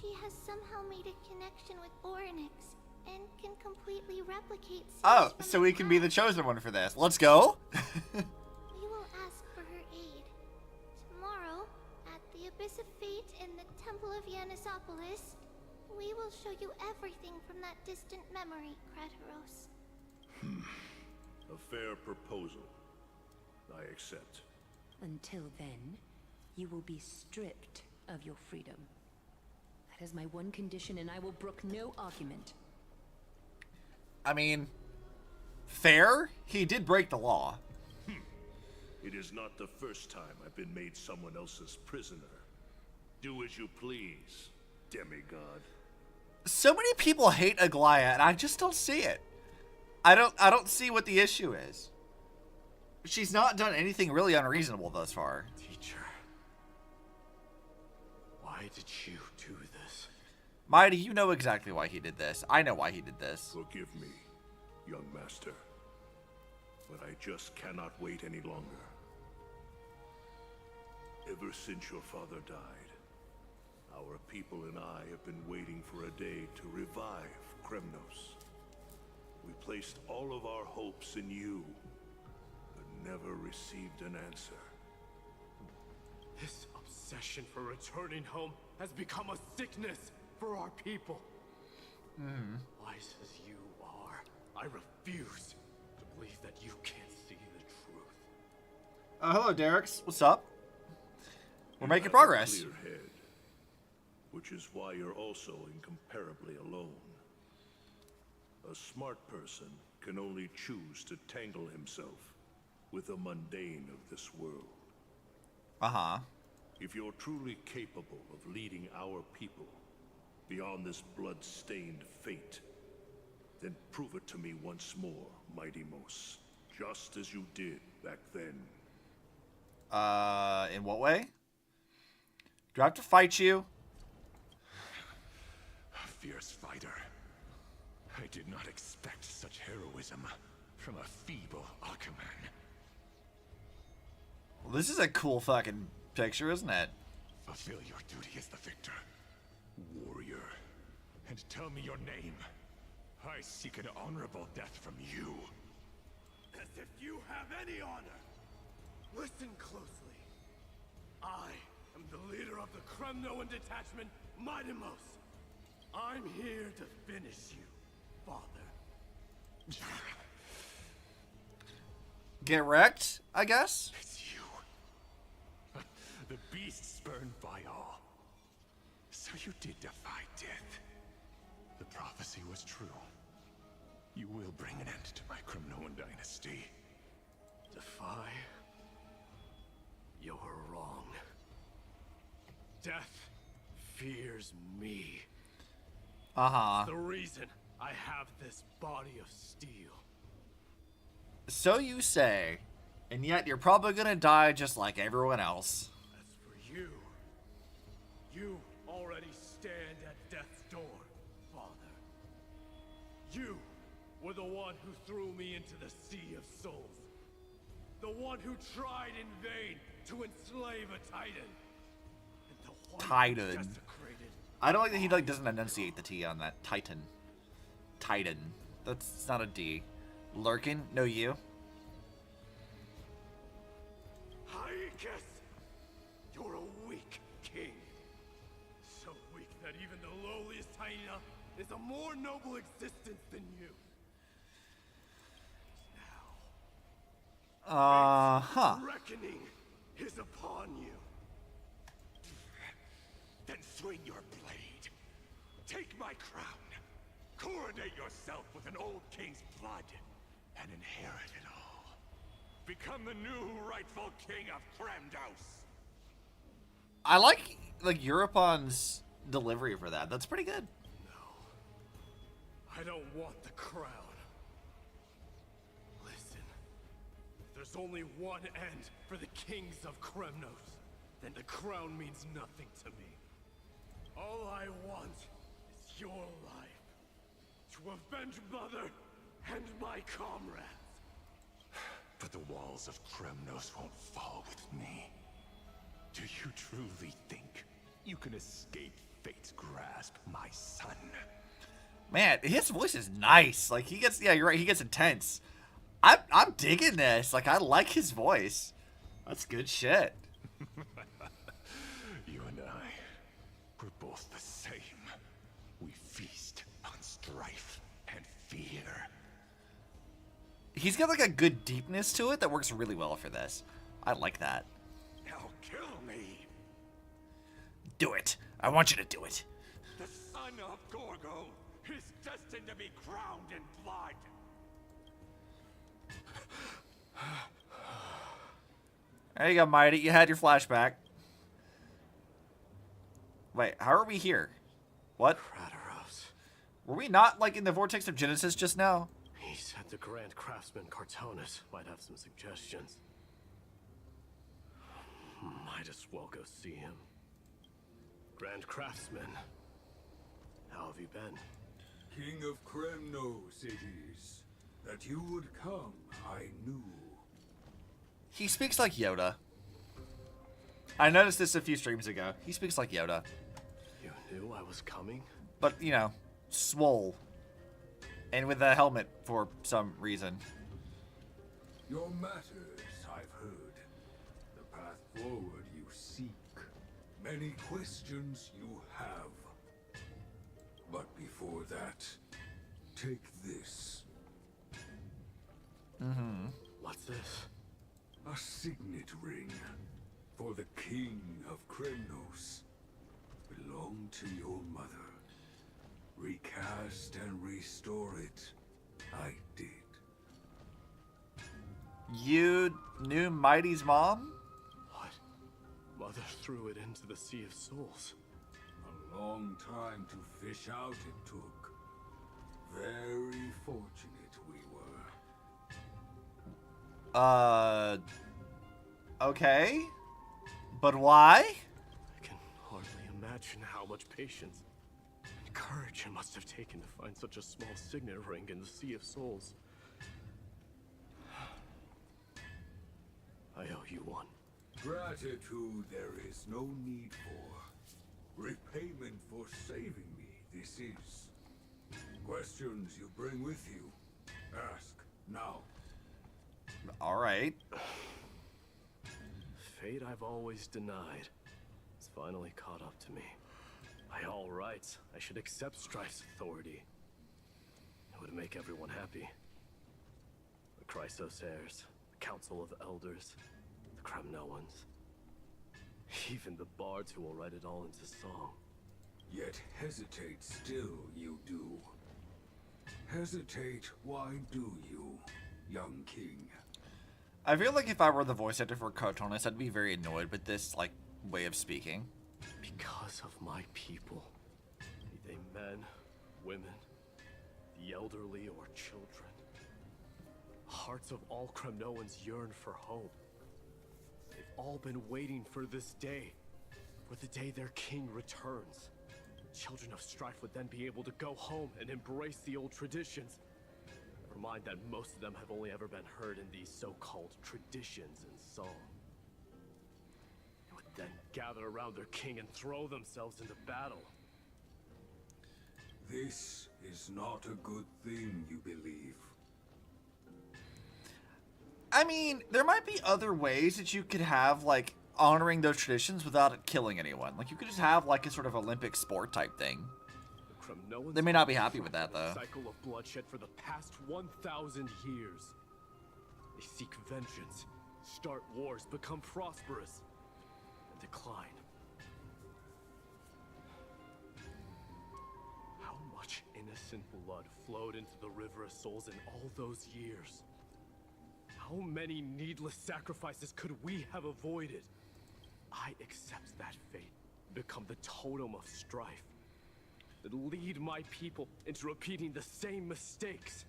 She has somehow made a connection with Orynyx and can completely replicate scenes Oh, from so the we can be the past. chosen one for this. Let's go. We will ask for her aid. Tomorrow, at the Abyss of Fate in the Temple of Yanisopolis, we will show you everything from that distant memory, Crateros. A fair proposal. I accept. Until then, you will be stripped of your freedom. That is my one condition, and I will brook no argument. I mean, fair? He did break the law. It is not the first time I've been made someone else's prisoner. Do as you please, demigod. So many people hate Aglaya, and I just don't see it. I don't see what the issue is. She's not done anything really unreasonable thus far. Teacher, why did you do this? Mighty, you know exactly why he did this. I know why he did this. Forgive me, young master, but I just cannot wait any longer. Ever since your father died, our people and I have been waiting for a day to revive Kremnos. We placed all of our hopes in you, but never received an answer. This obsession for returning home has become a sickness for our people. Wise as you are, I refuse to believe that you can't see the truth. Hello, Derek's. What's up? We're You making have progress. a clear head, which is why you're also incomparably alone. A smart person can only choose to tangle himself with the mundane of this world. Uh-huh. If you're truly capable of leading our people beyond this blood-stained fate, then prove it to me once more, Mighty Mos, just as you did back then. In what way? Do I have to fight you? A fierce fighter. I did not expect such heroism from a feeble Aquaman. Well, this is a cool fucking picture, isn't it? Fulfill your duty as the victor, warrior, and tell me your name. I seek an honorable death from you. As if you have any honor. Listen closely. I am the leader of the Kremnoan detachment, Mighty Mos. I'm here to finish you, Father. Get wrecked, I guess? It's you. The beast spurned by all. So you did defy death. The prophecy was true. You will bring an end to my Kremnoan dynasty. Defy? You're wrong. Death fears me. Uh-huh. The reason I have this body of steel. So you say, and yet you're probably gonna die just like everyone else. As for you, you already stand at death's door, Father. You were the one who threw me into the Sea of Souls. The one who tried in vain to enslave a Titan. And the one Titan. who desecrated. I don't like that he doesn't enunciate the T on that. Titan. Titan. That's not a D. Lurkin? No, you. Haikus! is a more noble existence than you. Huh. Reckoning is upon you. Then swing your blade. Take my crown. Coronate yourself with an old king's blood and inherit it all. Become the new rightful king of Kremnos. I like Europon's delivery for that. That's pretty good. No. I don't want the crown. Listen. If there's only one end for the kings of Kremnos, then the crown means nothing to me. All I want is your life. To avenge Mother and my comrades. But the walls of Kremnos won't fall with me. Do you truly think you can escape fate's grasp, my son? Man, his voice is nice. Like, he gets, yeah, you're right, he gets intense. I'm digging this. Like, I like his voice. That's good shit. You and I, we're both the same. We feast on strife and fear. He's got like a good deepness to it that works really well for this. I like that. Now kill me. Do it. I want you to do it. The son of Gorgo is destined to be crowned in blood. There you go, Mighty. You had your flashback. Wait, how are we here? What? Kratos. Were we not, like, in the Vortex of Genesis just now? He said the Grand Craftsman Cartonus might have some suggestions. Might as well go see him. Grand Craftsman, how have you been? King of Kremnos it is. That you would come, I knew. He speaks like Yoda. I noticed this a few streams ago. He speaks like Yoda. You knew I was coming? But, you know, swole. And with a helmet for some reason. Your matters, I've heard. The path forward you seek. Many questions you have. But before that, take this. Mm-hmm. What's this? A signet ring. For the king of Kremnos. Belonged to your mother. Recast and restore it. I did. You knew Mighty's mom? What? Mother threw it into the Sea of Souls. A long time to fish out it took. Very fortunate we were. Okay. But why? I can hardly imagine how much patience and courage it must have taken to find such a small signet ring in the Sea of Souls. I owe you one. Gratitude there is no need for. Repayment for saving me, this is. Questions you bring with you. Ask now. Alright. Fate I've always denied. It's finally caught up to me. By all rights, I should accept Strife's authority. It would make everyone happy. The Chrysos heirs, the Council of Elders, the Kremnoans. Even the bards who will write it all into song. Yet hesitate still you do. Hesitate, why do you, young king? I feel like if I were the voice actor for Cartonus, I'd be very annoyed with this, like, way of speaking. Because of my people. Be they men, women, the elderly, or children. Hearts of all Kremnoans yearn for home. They've all been waiting for this day. For the day their king returns. Children of Strife would then be able to go home and embrace the old traditions. Never mind that most of them have only ever been heard in these so-called traditions and song. They would then gather around their king and throw themselves into battle. This is not a good thing, you believe. I mean, there might be other ways that you could have, like, honoring those traditions without it killing anyone. Like, you could just have, like, a sort of Olympic sport type thing. The No They may not be happy with that, though. Cycle of bloodshed for the past 1,000 years. They seek vengeance, start wars, become prosperous, and decline. How much innocent blood flowed into the River of Souls in all those years? How many needless sacrifices could we have avoided? I accept that fate, become the totem of strife, that lead my people into repeating the same mistakes.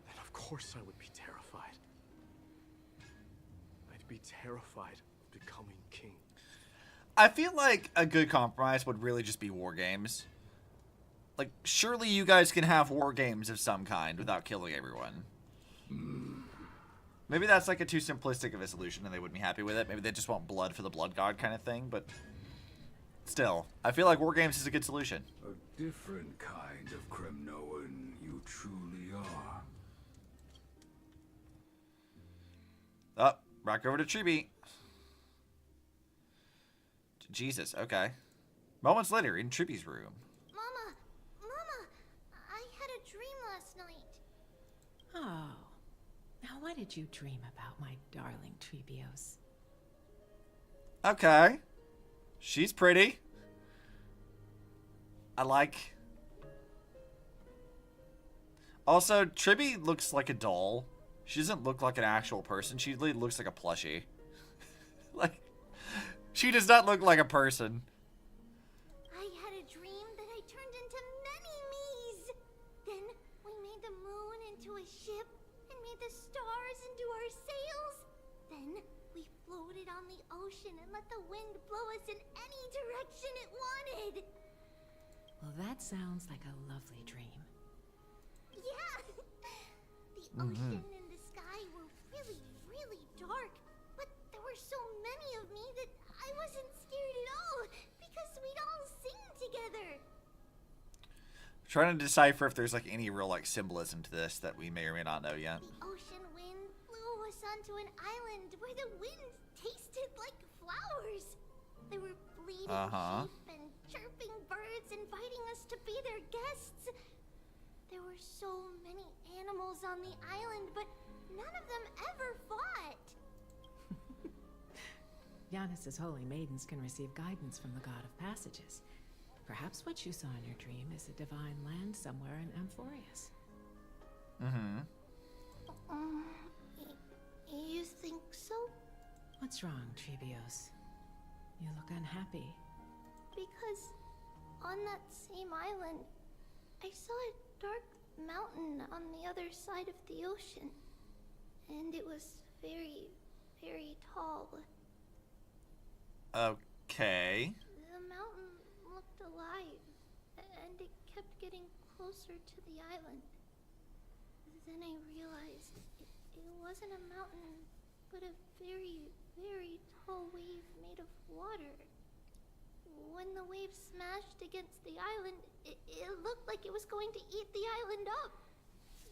Then of course I would be terrified. I'd be terrified of becoming king. I feel like a good compromise would really just be war games. Like, surely you guys can have war games of some kind without killing everyone. Maybe that's like a too simplistic of a solution and they wouldn't be happy with it. Maybe they just want blood for the blood god kind of thing, but still, I feel like war games is a good solution. A different kind of Kremnoan you truly are. Oh, back over to Treeby. Jesus, okay. Moments later, in Treeby's room. Mama! Mama! I had a dream last night. Oh. Now what did you dream about, my darling Treebios? Okay. She's pretty. I like... Also, Tribby looks like a doll. She doesn't look like an actual person. She really looks like a plushie. Like, she does not look like a person. I had a dream that I turned into many me's. Then we made the moon into a ship and made the stars into our sails. Then we floated on the ocean and let the wind blow us in any direction it wanted. Well, that sounds like a lovely dream. Yeah! The ocean and the sky were really, really dark. But there were so many of me that I wasn't scared at all because we'd all sing together. Trying to decipher if there's like any real like symbolism to this that we may or may not know yet. The ocean wind blew us onto an island where the wind tasted like flowers. There were bleeding sheep and chirping birds inviting us to be their guests. There were so many animals on the island, but none of them ever fought. Giannis's holy maidens can receive guidance from the god of passages. Perhaps what you saw in your dream is a divine land somewhere in Amphoreus. You think so? What's wrong, Treebios? You look unhappy. Because on that same island, I saw a dark mountain on the other side of the ocean. And it was very, very tall. Okay. The mountain looked alive, and it kept getting closer to the island. Then I realized it wasn't a mountain, but a very, very tall wave made of water. When the wave smashed against the island, it looked like it was going to eat the island up.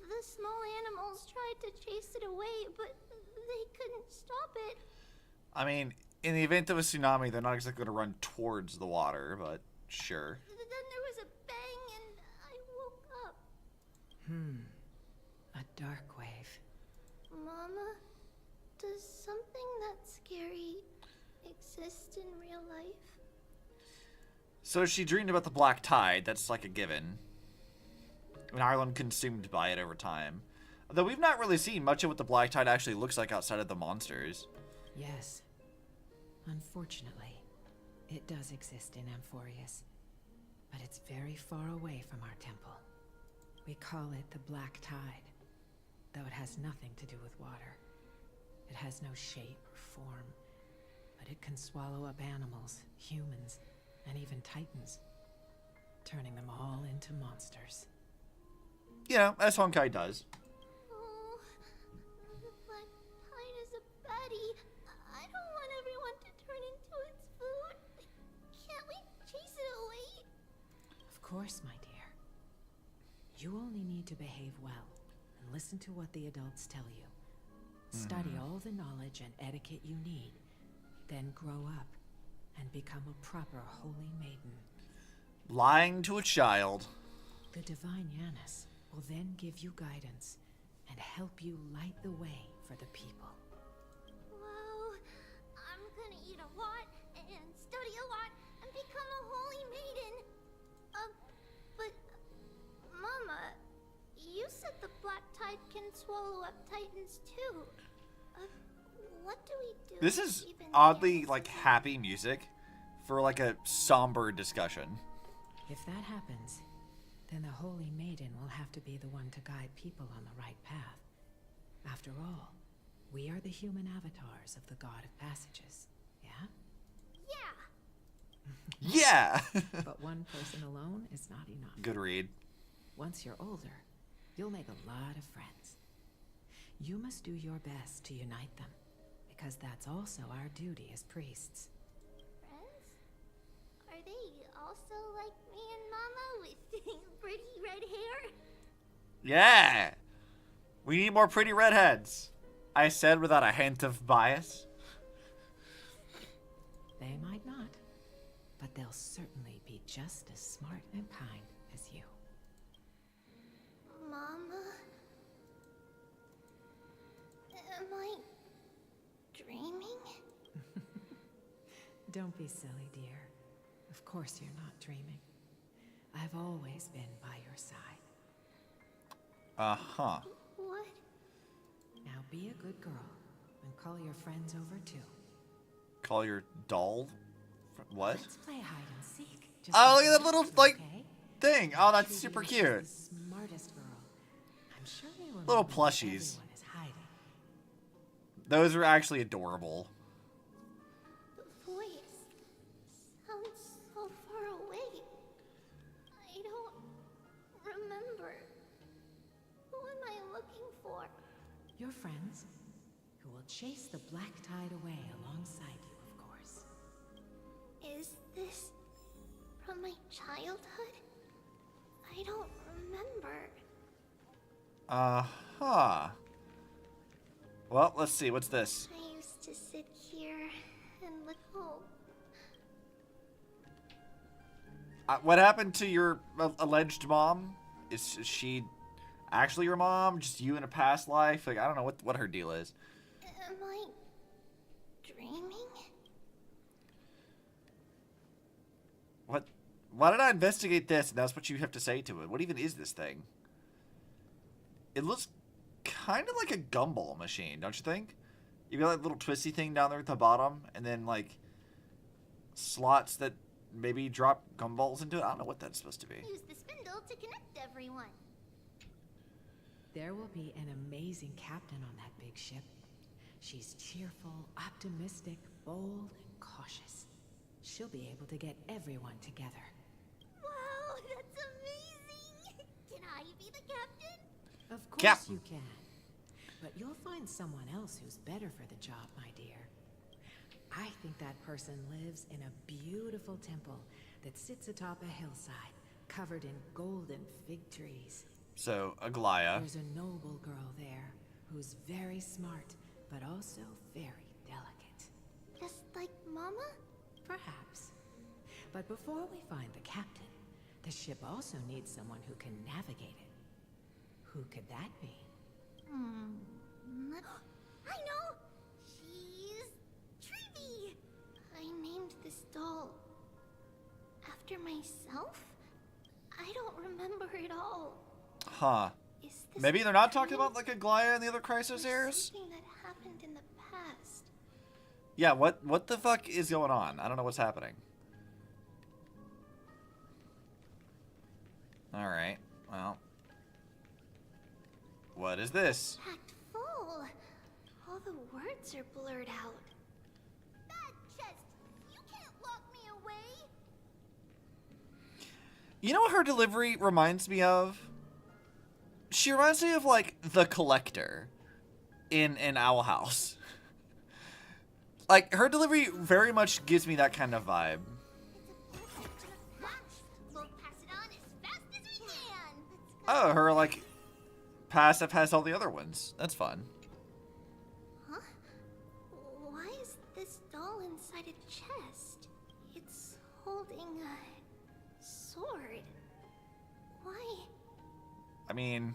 The small animals tried to chase it away, but they couldn't stop it. I mean, in the event of a tsunami, they're not exactly going to run towards the water, but sure. Then there was a bang, and I woke up. A dark wave. Mama, does something that scary exist in real life? So she dreamed about the black tide. That's like a given. An island consumed by it over time. Though we've not really seen much of what the black tide actually looks like outside of the monsters. Yes. Unfortunately, it does exist in Amphoreus, but it's very far away from our temple. We call it the Black Tide, though it has nothing to do with water. It has no shape or form, but it can swallow up animals, humans, and even titans, turning them all into monsters. Yeah, as Honkai does. Oh, the black tide is a baddie. I don't want everyone to turn into its food. Can't we chase it away? Of course, my dear. You only need to behave well and listen to what the adults tell you. Study all the knowledge and etiquette you need, then grow up and become a proper holy maiden. Lying to a child. The divine Yanis will then give you guidance and help you light the way for the people. Whoa, I'm gonna eat a lot and study a lot and become a holy maiden. But Mama, you said the black tide can swallow up titans too. What do we do? This is if even oddly Yanis like isn't- happy music for like a somber discussion. If that happens, then the Holy Maiden will have to be the one to guide people on the right path. After all, we are the human avatars of the God of Passages, yeah? Yeah. Yeah! But one person alone is not enough. Good read. Once you're older, you'll make a lot of friends. You must do your best to unite them, because that's also our duty as priests. Friends? Are they also like me and Mama with pretty red hair? Yeah! We need more pretty redheads. I said without a hint of bias. They might not, but they'll certainly be just as smart and kind as you. Mama? Am I dreaming? Don't be silly, dear. Of course you're not dreaming. I've always been by your side. Uh-huh. What? Now be a good girl and call your friends over too. Call your doll? What? Let's play hide and seek. Oh, look at that little, like, okay? thing. Oh, that's Trudy super is cute. the smartest girl. I'm sure they will Little know that plushies. everyone is hiding. Those are actually adorable. The voice sounds so far away. I don't remember. Who am I looking for? Your friends, who will chase the black tide away alongside you, of course. Is this from my childhood? I don't remember. Uh-huh. Well, let's see. What's this? I used to sit here and look home. What happened to your alleged mom? Is she actually your mom? Just you in a past life? Like, I don't know what her deal is. Am I dreaming? What? Why did I investigate this? And that's what you have to say to it. What even is this thing? It looks kind of like a gumball machine, don't you think? You got that little twisty thing down there at the bottom, and then like slots that maybe drop gumballs into it. I don't know what that's supposed to be. Use the spindle to connect everyone. There will be an amazing captain on that big ship. She's cheerful, optimistic, bold, and cautious. She'll be able to get everyone together. Wow, that's amazing! Can I be the captain? Of course Cap. you can. But you'll find someone else who's better for the job, my dear. I think that person lives in a beautiful temple that sits atop a hillside, covered in golden fig trees. So, Aglaya. There's a noble girl there who's very smart, but also very delicate. Just like Mama? Perhaps. But before we find the captain, the ship also needs someone who can navigate it. Who could that be? I know! She's Treevee! I named this doll after myself? I don't remember it all. Huh. Is this Maybe they're not dream talking about like Aglaya and the other Crisis or heirs? something that happened in the past? Yeah, what the fuck is going on? I don't know what's happening. Alright, well. What is this? Packed full. All the words are blurred out. Bad chest! You can't lock me away! You know what her delivery reminds me of? She reminds me of like the Collector in Owl House. Like her delivery very much gives me that kind of vibe. We'll pass it on as fast as we can. Oh, her like past all the other ones. That's fun. Huh? Why is this doll inside a chest? It's holding a sword. Why? I mean,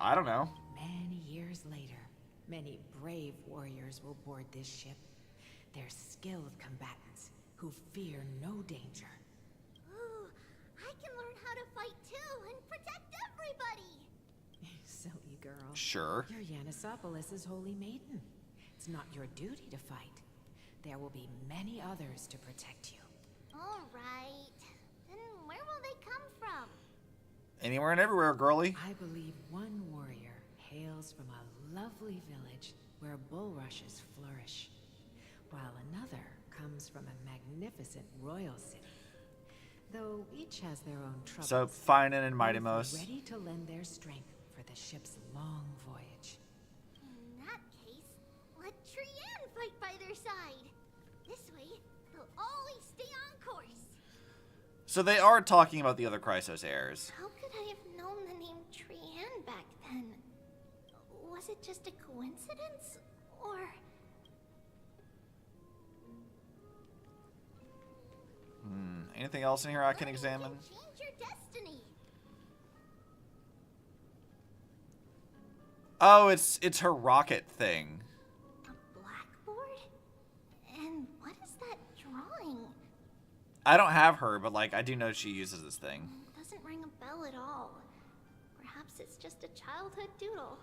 I don't know. Many years later, many brave warriors will board this ship. They're skilled combatants who fear no danger. Ooh, I can learn how to fight too and protect everybody! Silly girl. Sure. You're Yanisopoulos' holy maiden. It's not your duty to fight. There will be many others to protect you. Alright. Then where will they come from? Anywhere and everywhere, girly. I believe one warrior hails from a lovely village where bulrushes flourish, while another comes from a magnificent royal city. Though each has their own troubles. So, Finan and both Mightymost. ready to lend their strength for the ship's long voyage. In that case, let Trian fight by their side. This way, they'll always stay on course. So they are talking about the other Chrysos heirs. How could I have known the name Trian back then? Was it just a coincidence? Or... Anything else in here I can examine? Change your destiny. Oh, it's her rocket thing. A blackboard? And what is that drawing? I don't have her, but like I do know she uses this thing. Doesn't ring a bell at all. Perhaps it's just a childhood doodle.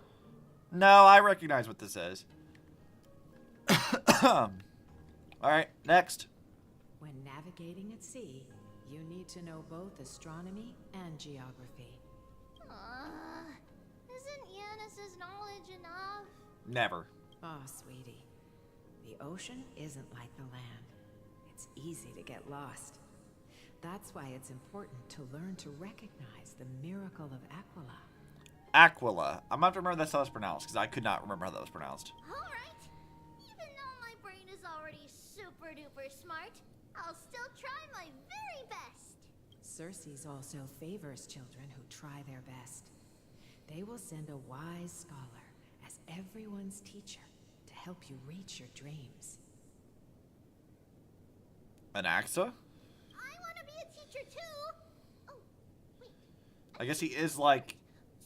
No, I recognize what this is. Alright, next. When navigating at sea, you need to know both astronomy and geography. Isn't Yanis's knowledge enough? Never. Oh, sweetie. The ocean isn't like the land. It's easy to get lost. That's why it's important to learn to recognize the miracle of Aquila. Aquila. I'm going to have to remember that's how it's pronounced, because I could not remember how that was pronounced. Alright. Even though my brain is already super duper smart, I'll still try my very best. Circe also favors children who try their best. They will send a wise scholar as everyone's teacher to help you reach your dreams. An AXA? I want to be a teacher too. Oh, wait. I guess he is like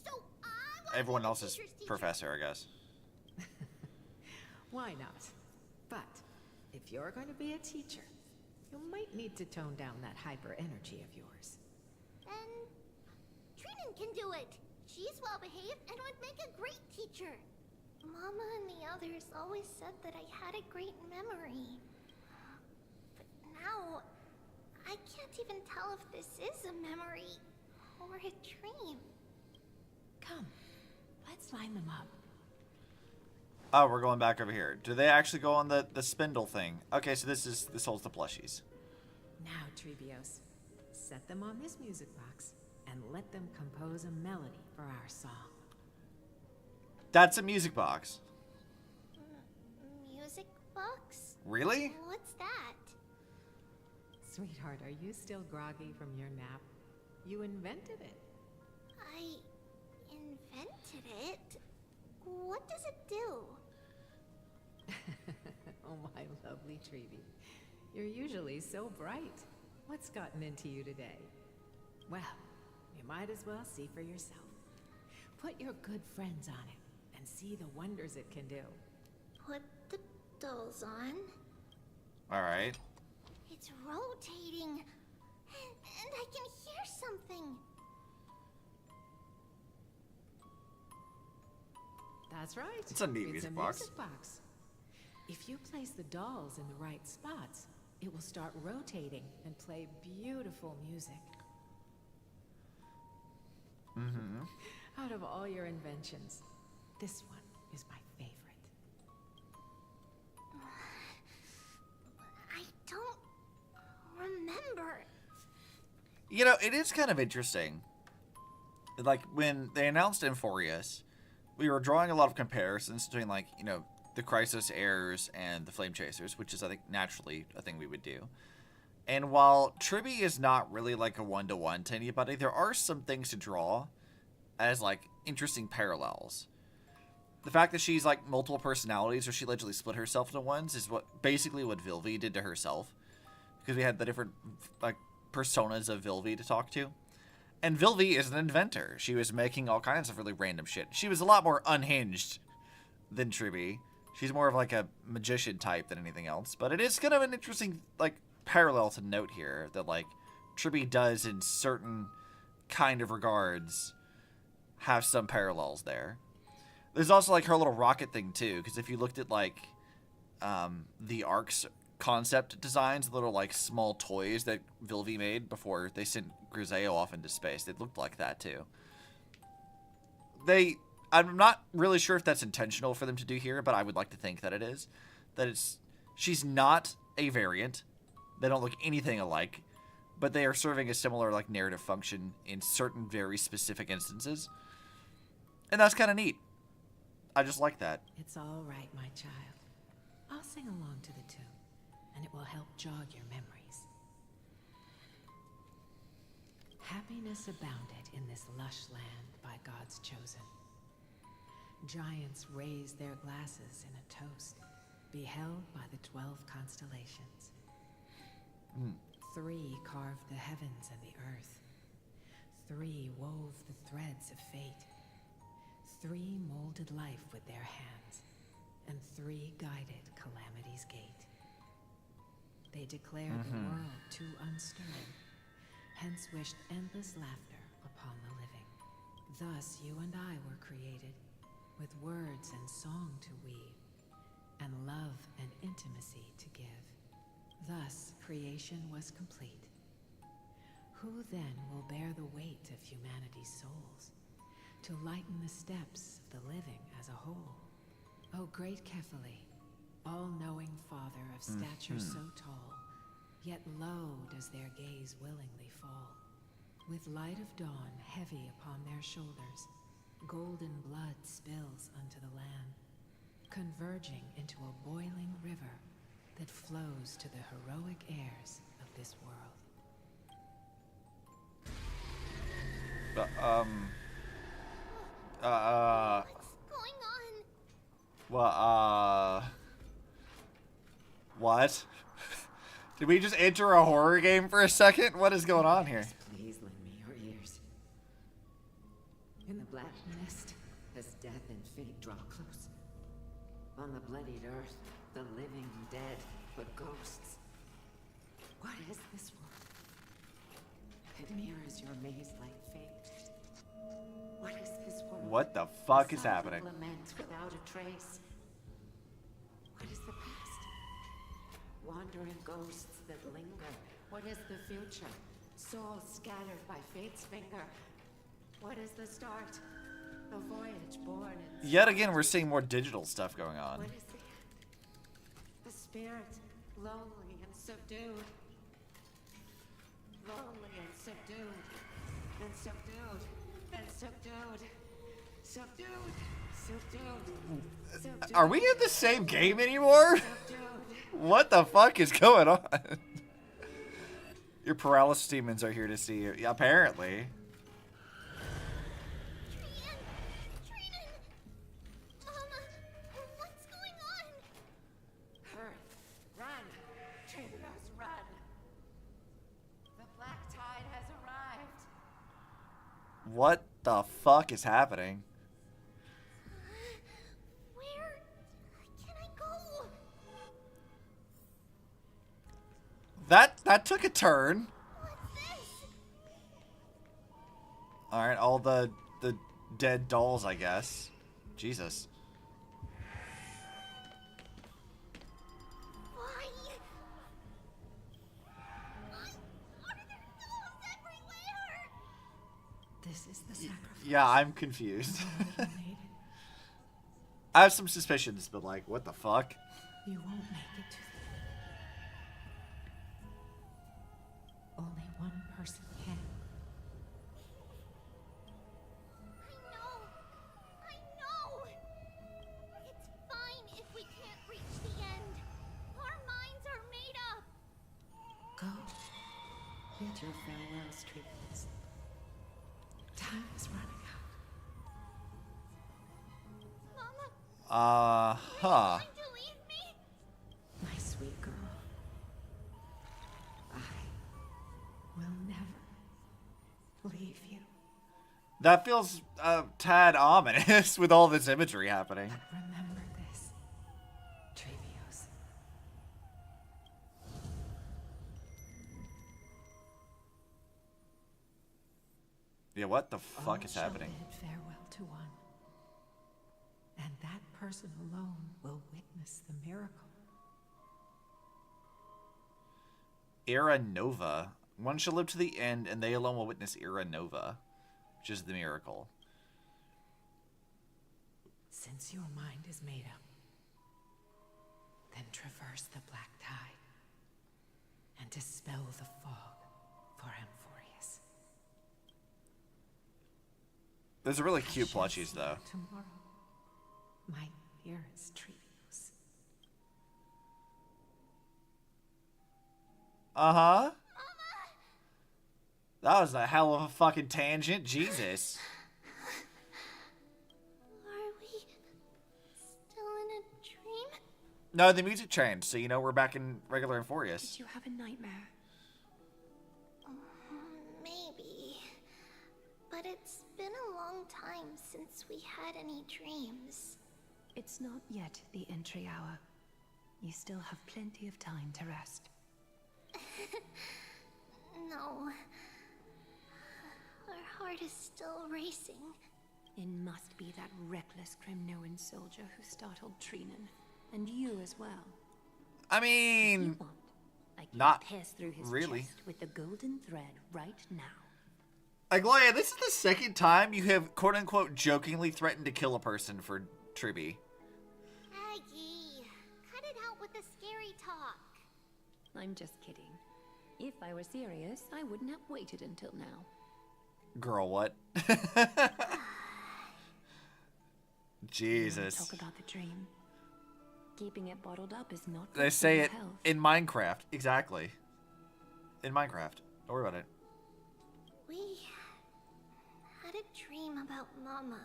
So I want everyone to be a else's teacher's teacher. professor, I guess. Why not? But if you're going to be a teacher, you might need to tone down that hyper energy of yours. Then Trinan can do it. She's well behaved and would make a great teacher. Mama and the others always said that I had a great memory. But now, I can't even tell if this is a memory or a dream. Come, let's line them up. Oh, we're going back over here. Do they actually go on the spindle thing? Okay, so this holds the plushies. Now, Trebios, set them on this music box and let them compose a melody for our song. That's a music box. Music box? Really? What's that? Sweetheart, are you still groggy from your nap? You invented it. I invented it? What does it do? Oh, my lovely Trebi. You're usually so bright. What's gotten into you today? Well, you might as well see for yourself. Put your good friends on it and see the wonders it can do. Put the dolls on. Alright. It's rotating. And I can hear something. That's right. It's a neat music box. Music box. If you place the dolls in the right spots, it will start rotating and play beautiful music. Mm-hmm. Out of all your inventions, this one is my favorite. I don't remember. You know, it is kind of interesting. Like, when they announced Amphoreus, we were drawing a lot of comparisons between, like, you know, the Chrysos heirs and the Flame Chasers, which is, I think, naturally a thing we would do. And while Tribi is not really like a one-to-one to anybody, there are some things to draw as, like, interesting parallels. The fact that she's, like, multiple personalities, or she allegedly split herself into ones, is basically what Vilvi did to herself. Because we had the different, like, personas of Vilvi to talk to. And Vilvi is an inventor. She was making all kinds of really random shit. She was a lot more unhinged than Tribi. She's more of like a magician type than anything else. But it is kind of an interesting like parallel to note here that like Tribi does in certain kind of regards have some parallels there. There's also like her little rocket thing too, because if you looked at like the Ark's concept designs, little like small toys that Vilvi made before they sent Griseo off into space, they looked like that too. I'm not really sure if that's intentional for them to do here, but I would like to think that it is. She's not a variant. They don't look anything alike, but they are serving a similar like narrative function in certain very specific instances. And that's kind of neat. I just like that. It's all right, my child. I'll sing along to the tune, and it will help jog your memories. Happiness abounded in this lush land by God's chosen. Giants raised their glasses in a toast, beheld by the 12 constellations. 3 carved the heavens and the earth. 3 wove the threads of fate. 3 molded life with their hands, and 3 guided calamity's gate. They declared the world too unstirring, hence wished endless laughter upon the living. Thus you and I were created, with words and song to weave, and love and intimacy to give. Thus creation was complete. Who then will bear the weight of humanity's souls, to lighten the steps of the living as a whole? O great Kephali, all-knowing Father of stature so tall, yet low does their gaze willingly fall. With light of dawn heavy upon their shoulders, golden blood spills unto the land, converging into a boiling river that flows to the heroic heirs of this world. What's going on? What? Did we just enter a horror game for a second? What is going on here? Please lend me your ears. In the black mist, as death and fate draw close, on the bloodied earth, the living dead, but ghosts. What is this world? It mirrors your maze-like fate. What is this world? What the fuck is happening? Lament without a trace. What is the past? Wandering ghosts that linger. What is the future? Souls scattered by fate's finger. What is the start? A voyage born in... Yet again, we're seeing more digital stuff going on. What is the end? The spirit, lonely and subdued. Lonely and subdued. And subdued. And subdued. Subdued. Subdued. Subdued. Are we in the same game anymore? Subdued. What the fuck is going on? Your paralysis demons are here to see you. Yeah, apparently. Mama, what's going on? Hurry, run. Trivios, run. The black tide has arrived. What the fuck is happening? Where can I go? That took a turn. What's this? All right, all the dead dolls, I guess. Jesus. Why? Why are there dolls everywhere? This is the sacrifice. Yeah, I'm confused. You made it. I have some suspicions, but like, what the fuck? You won't make it to the... Only one person can. I know. It's fine if we can't reach the end. Our minds are made up. Go. Bid your farewells, Trivius. Time is running out. Mama, Huh. going to leave me? My sweet girl. I will That feels a tad ominous with all this imagery happening. Remember this, Trevios. Yeah, what the fuck is All shall happening? bid farewell to one, and that person alone will witness the miracle. Era Nova. One shall live to the end, and they alone will witness Era Nova, which is the miracle. Since your mind is made up, then traverse the black tide and dispel the fog for Amphoreus. Those are really cute plushies, though. Tomorrow, my dearest Trevios. Uh-huh. That was a hell of a fucking tangent. Jesus. Are we still in a dream? No, the music changed, so you know we're back in regular Amphoreus. Did you have a nightmare? Maybe. But it's been a long time since we had any dreams. It's not yet the entry hour. You still have plenty of time to rest. No. Our heart is still racing. It must be that reckless Kremnoan soldier who startled Trinan. And you as well. I mean, If you want, I can not pierce through his really. chest with the golden thread right now. Aglaia, this is the second time you have quote-unquote jokingly threatened to kill a person for Triby. Aggie, cut it out with the scary talk. I'm just kidding. If I were serious, I wouldn't have waited until now. Girl, what? Jesus. Talk about the dream. Keeping it bottled up is not good They for say your it health. in Minecraft. Exactly. In Minecraft. Don't worry about it. We had a dream about Mama.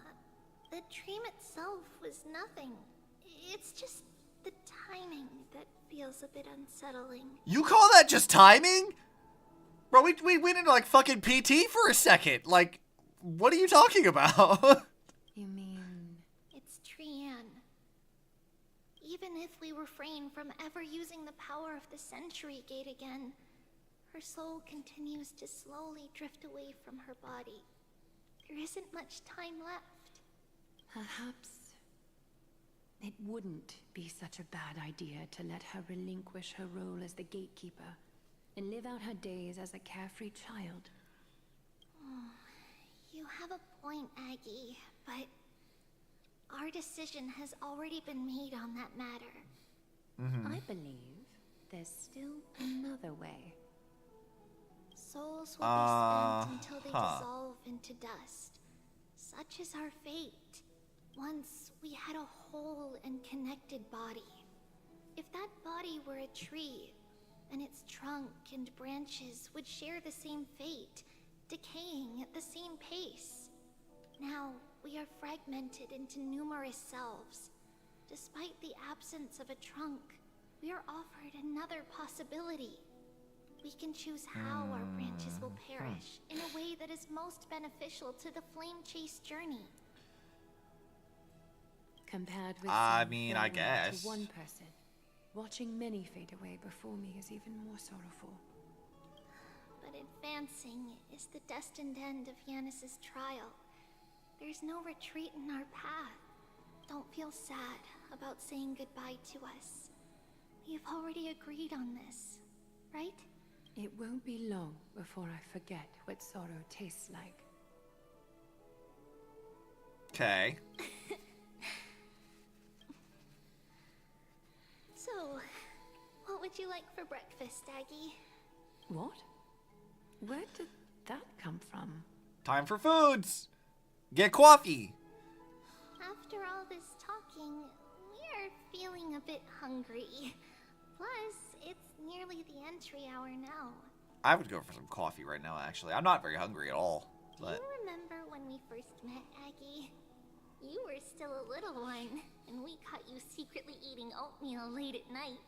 The dream itself was nothing. It's just the timing that feels a bit unsettling. You call that just timing? Bro, we went into like fucking PT for a second. Like, what are you talking about? You mean... It's Trian. Even if we refrain from ever using the power of the Century Gate again, her soul continues to slowly drift away from her body. There isn't much time left. Perhaps it wouldn't be such a bad idea to let her relinquish her role as the gatekeeper and live out her days as a carefree child. You have a point, Aggie, but our decision has already been made on that matter. I believe there's still another way. Souls will be spent until they dissolve into dust. Such is our fate. Once we had a whole and connected body. If that body were a tree, and its trunk and branches would share the same fate, decaying at the same pace. Now, we are fragmented into numerous selves. Despite the absence of a trunk, we are offered another possibility. We can choose how our branches will perish in a way that is most beneficial to the Flame Chase journey. Compared with I some mean, I farewell guess. to one person, watching many fade away before me is even more sorrowful. But advancing is the destined end of Yanis's trial. There's no retreat in our path. Don't feel sad about saying goodbye to us. You've already agreed on this, right? It won't be long before I forget what sorrow tastes like. Okay. So, what would you like for breakfast, Aggie? What? Where did that come from? Time for foods. Get coffee. After all this talking, we're feeling a bit hungry. Plus, it's nearly the entry hour now. I would go for some coffee right now, actually. I'm not very hungry at all. But Do you remember when we first met, Aggie? You were still a little one, and we caught you secretly eating oatmeal late at night.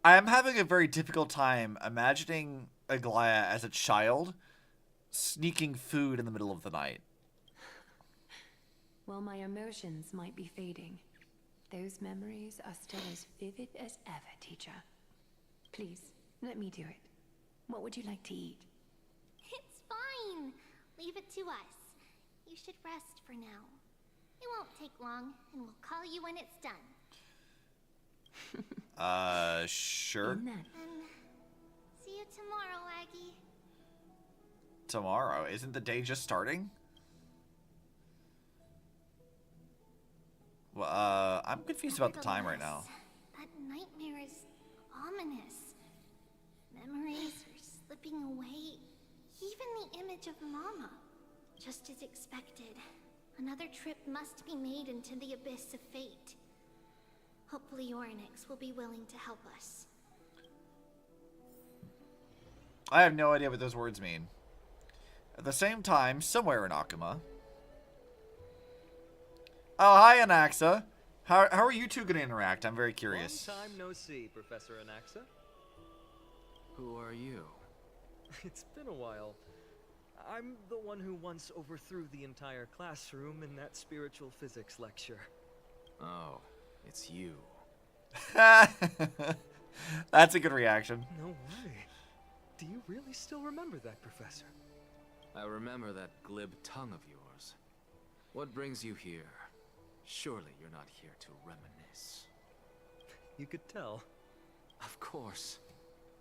I am having a very difficult time imagining Aglaia as a child sneaking food in the middle of the night. While my emotions might be fading, those memories are still as vivid as ever, teacher. Please, let me do it. What would you like to eat? It's fine. Leave it to us. You should rest for now. It won't take long, and we'll call you when it's done. Sure. See you tomorrow, Aggie. Tomorrow? Isn't the day just starting? Well, I'm confused about the time right now. That nightmare is ominous. Memories are slipping away. Even the image of Mama. Just as expected, another trip must be made into the abyss of fate. Hopefully Orynyx will be willing to help us. I have no idea what those words mean. At the same time, somewhere in Akuma. Oh, hi, Anaxa. How are you two going to interact? I'm very curious. Long time no see, Professor Anaxa. Who are you? It's been a while. I'm the one who once overthrew the entire classroom in that spiritual physics lecture. Oh, it's you. That's a good reaction. No way. Do you really still remember that, Professor? I remember that glib tongue of yours. What brings you here? Surely you're not here to reminisce. You could tell. Of course.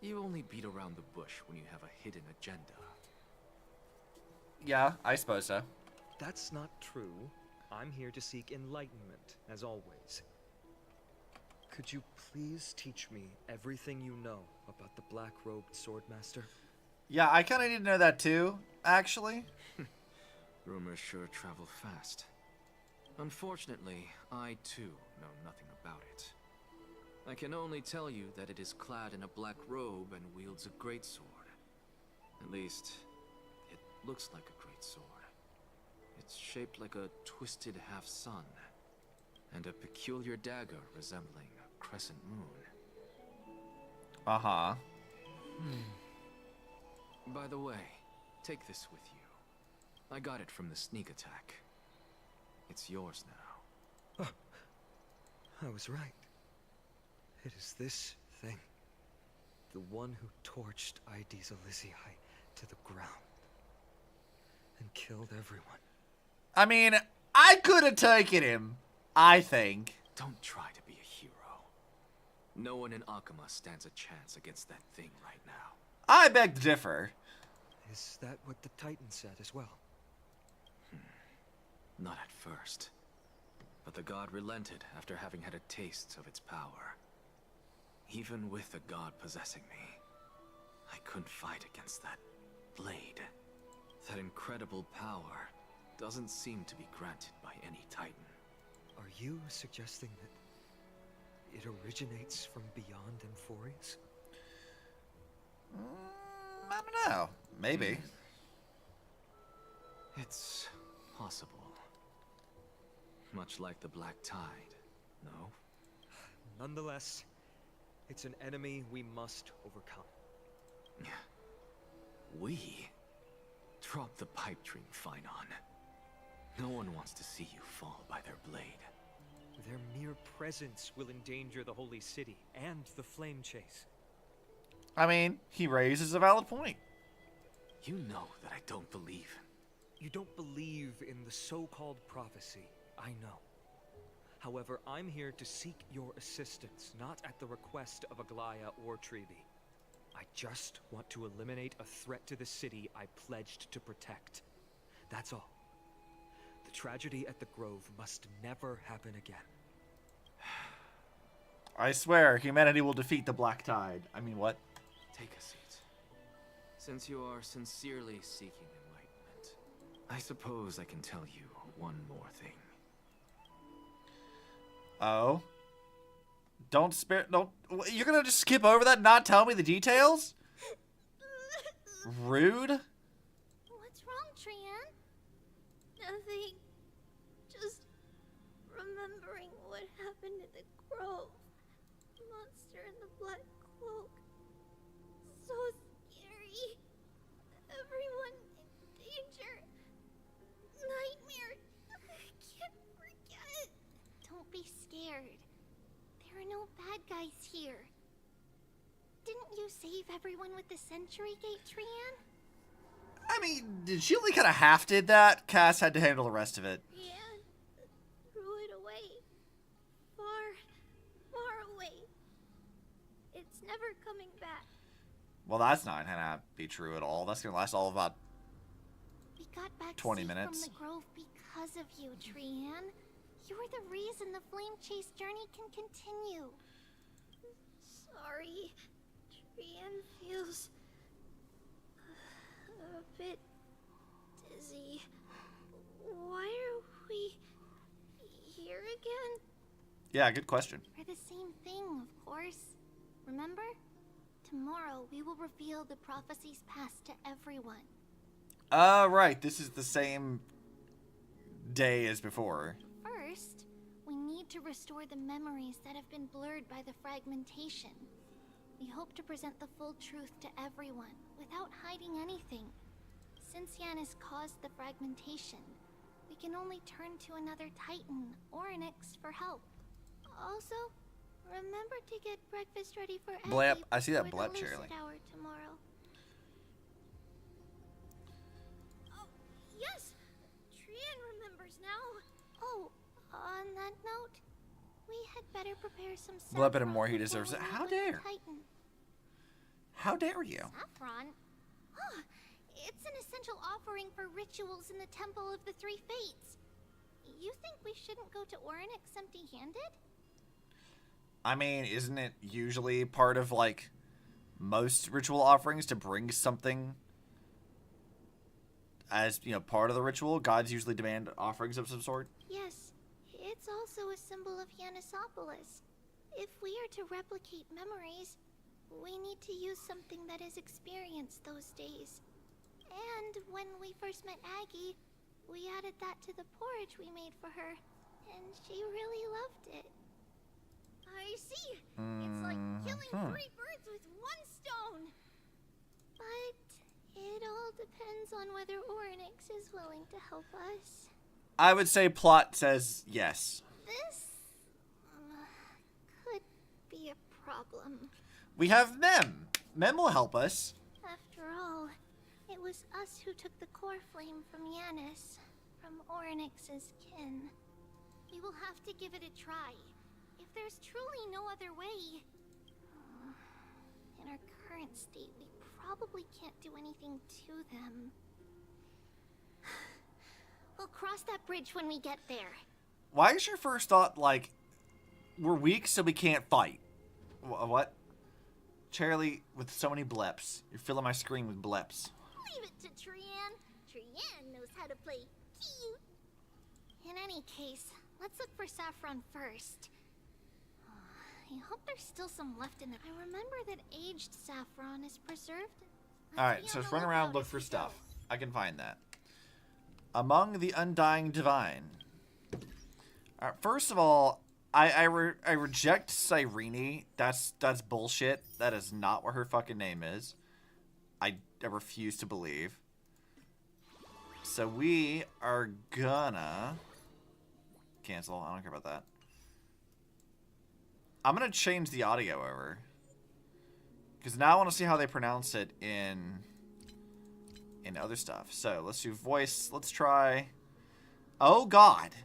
You only beat around the bush when you have a hidden agenda. Yeah, I suppose so. That's not true. I'm here to seek enlightenment, as always. Could you please teach me everything you know about the black-robed swordmaster? Yeah, I kind of need to know that too, actually. Rumors sure travel fast. Unfortunately, I too know nothing about it. I can only tell you that it is clad in a black robe and wields a greatsword. At least, it looks like a greatsword. It's shaped like a twisted half-sun, and a peculiar dagger resembling a crescent moon. Uh-huh. By the way, take this with you. I got it from the sneak attack. It's yours now. Oh, I was right. It is this thing. The one who torched Ides Elysiae to the ground. And killed everyone. I mean, I could have taken him, I think. Don't try to be a hero. No one in Akuma stands a chance against that thing right now. I beg to differ. Is that what the Titan said as well? Not at first. But the god relented after having had a taste of its power. Even with the god possessing me, I couldn't fight against that blade. That incredible power doesn't seem to be granted by any Titan. Are you suggesting that it originates from beyond Amphoreus? I don't know. Maybe. It's possible. Much like the Black Tide, no? Nonetheless, it's an enemy we must overcome. We? Drop the pipe dream, Phynon. No one wants to see you fall by their blade. Their mere presence will endanger the Holy City and the Flame Chase. I mean, he raises a valid point. You know that I don't believe. You don't believe in the so-called prophecy, I know. However, I'm here to seek your assistance, not at the request of Aglaya or Treeby. I just want to eliminate a threat to the city I pledged to protect. That's all. The tragedy at the Grove must never happen again. I swear, humanity will defeat the Black Tide. I mean, what? Take a seat. Since you are sincerely seeking enlightenment, I suppose I can tell you one more thing. Oh? Don't spare... Don't... You're gonna just skip over that and not tell me the details? Rude? What's wrong, Trian? Nothing. Just remembering what happened at the Grove. Monster in the black cloak. So scary. Everyone be scared. There are no bad guys here. Didn't you save everyone with the Sentry Gate, Trian? I mean, she only kind of half did that. Cass had to handle the rest of it. Trian threw it away. Far, far away. It's never coming back. Well, that's not gonna be true at all. That's gonna last all about We got back 20 safe minutes. from the grove because of you, Trian. You're the reason the flame chase journey can continue. Sorry. Trian feels a bit dizzy. Why are we here again? Yeah, good question. For the same thing, of course. Remember? Tomorrow we will reveal the prophecies past to everyone. Right. This is the same day as before. First, we need to restore the memories that have been blurred by the fragmentation. We hope to present the full truth to everyone, without hiding anything. Since Yanis caused the fragmentation, we can only turn to another Titan, or Onyx, for help. Also, remember to get breakfast ready for Blep. Abby I see that before blep, the Shirley. lucid hour tomorrow. Oh, yes! Trian remembers now. Oh, on that note, we had better prepare some Blep it saffron more, he before deserves we it. meet How with the dare? Titan. How dare you? Saffron? It's an essential offering for rituals in the Temple of the Three Fates. You think we shouldn't go to Orynyx empty-handed? I mean, isn't it usually part of, like, most ritual offerings to bring something as, you know, part of the ritual? Gods usually demand offerings of some sort. Yes, it's also a symbol of Yanisopolis. If we are to replicate memories, we need to use something that has experienced those days. And when we first met Aggie, we added that to the porridge we made for her, and she really loved it. I see. It's like killing 3 birds with 1 stone. But it all depends on whether Orynyx is willing to help us. I would say plot says yes. This could be a problem. We have Mem. Mem will help us. After all, it was us who took the core flame from Yanis, from Orynyx's kin. We will have to give it a try. If there's truly no other way... in our current state, we probably can't do anything to them. We'll cross that bridge when we get there. Why is your first thought, like, we're weak so we can't fight? What? Charlie, with so many bleps. You're filling my screen with bleps. Leave it to Trian. Trian knows how to play cute. In any case, let's look for saffron first. I hope there's still some left in there. I remember that aged saffron is preserved. Alright, so let's run around, look for stuff. I can find that. Among the Undying Divine. Alright, first of all, I reject Cyrene. That's bullshit. That is not what her fucking name is. I refuse to believe. So we are gonna cancel. I don't care about that. I'm gonna change the audio over, because now I want to see how they pronounce it in other stuff. So let's do voice. Let's try. Oh God.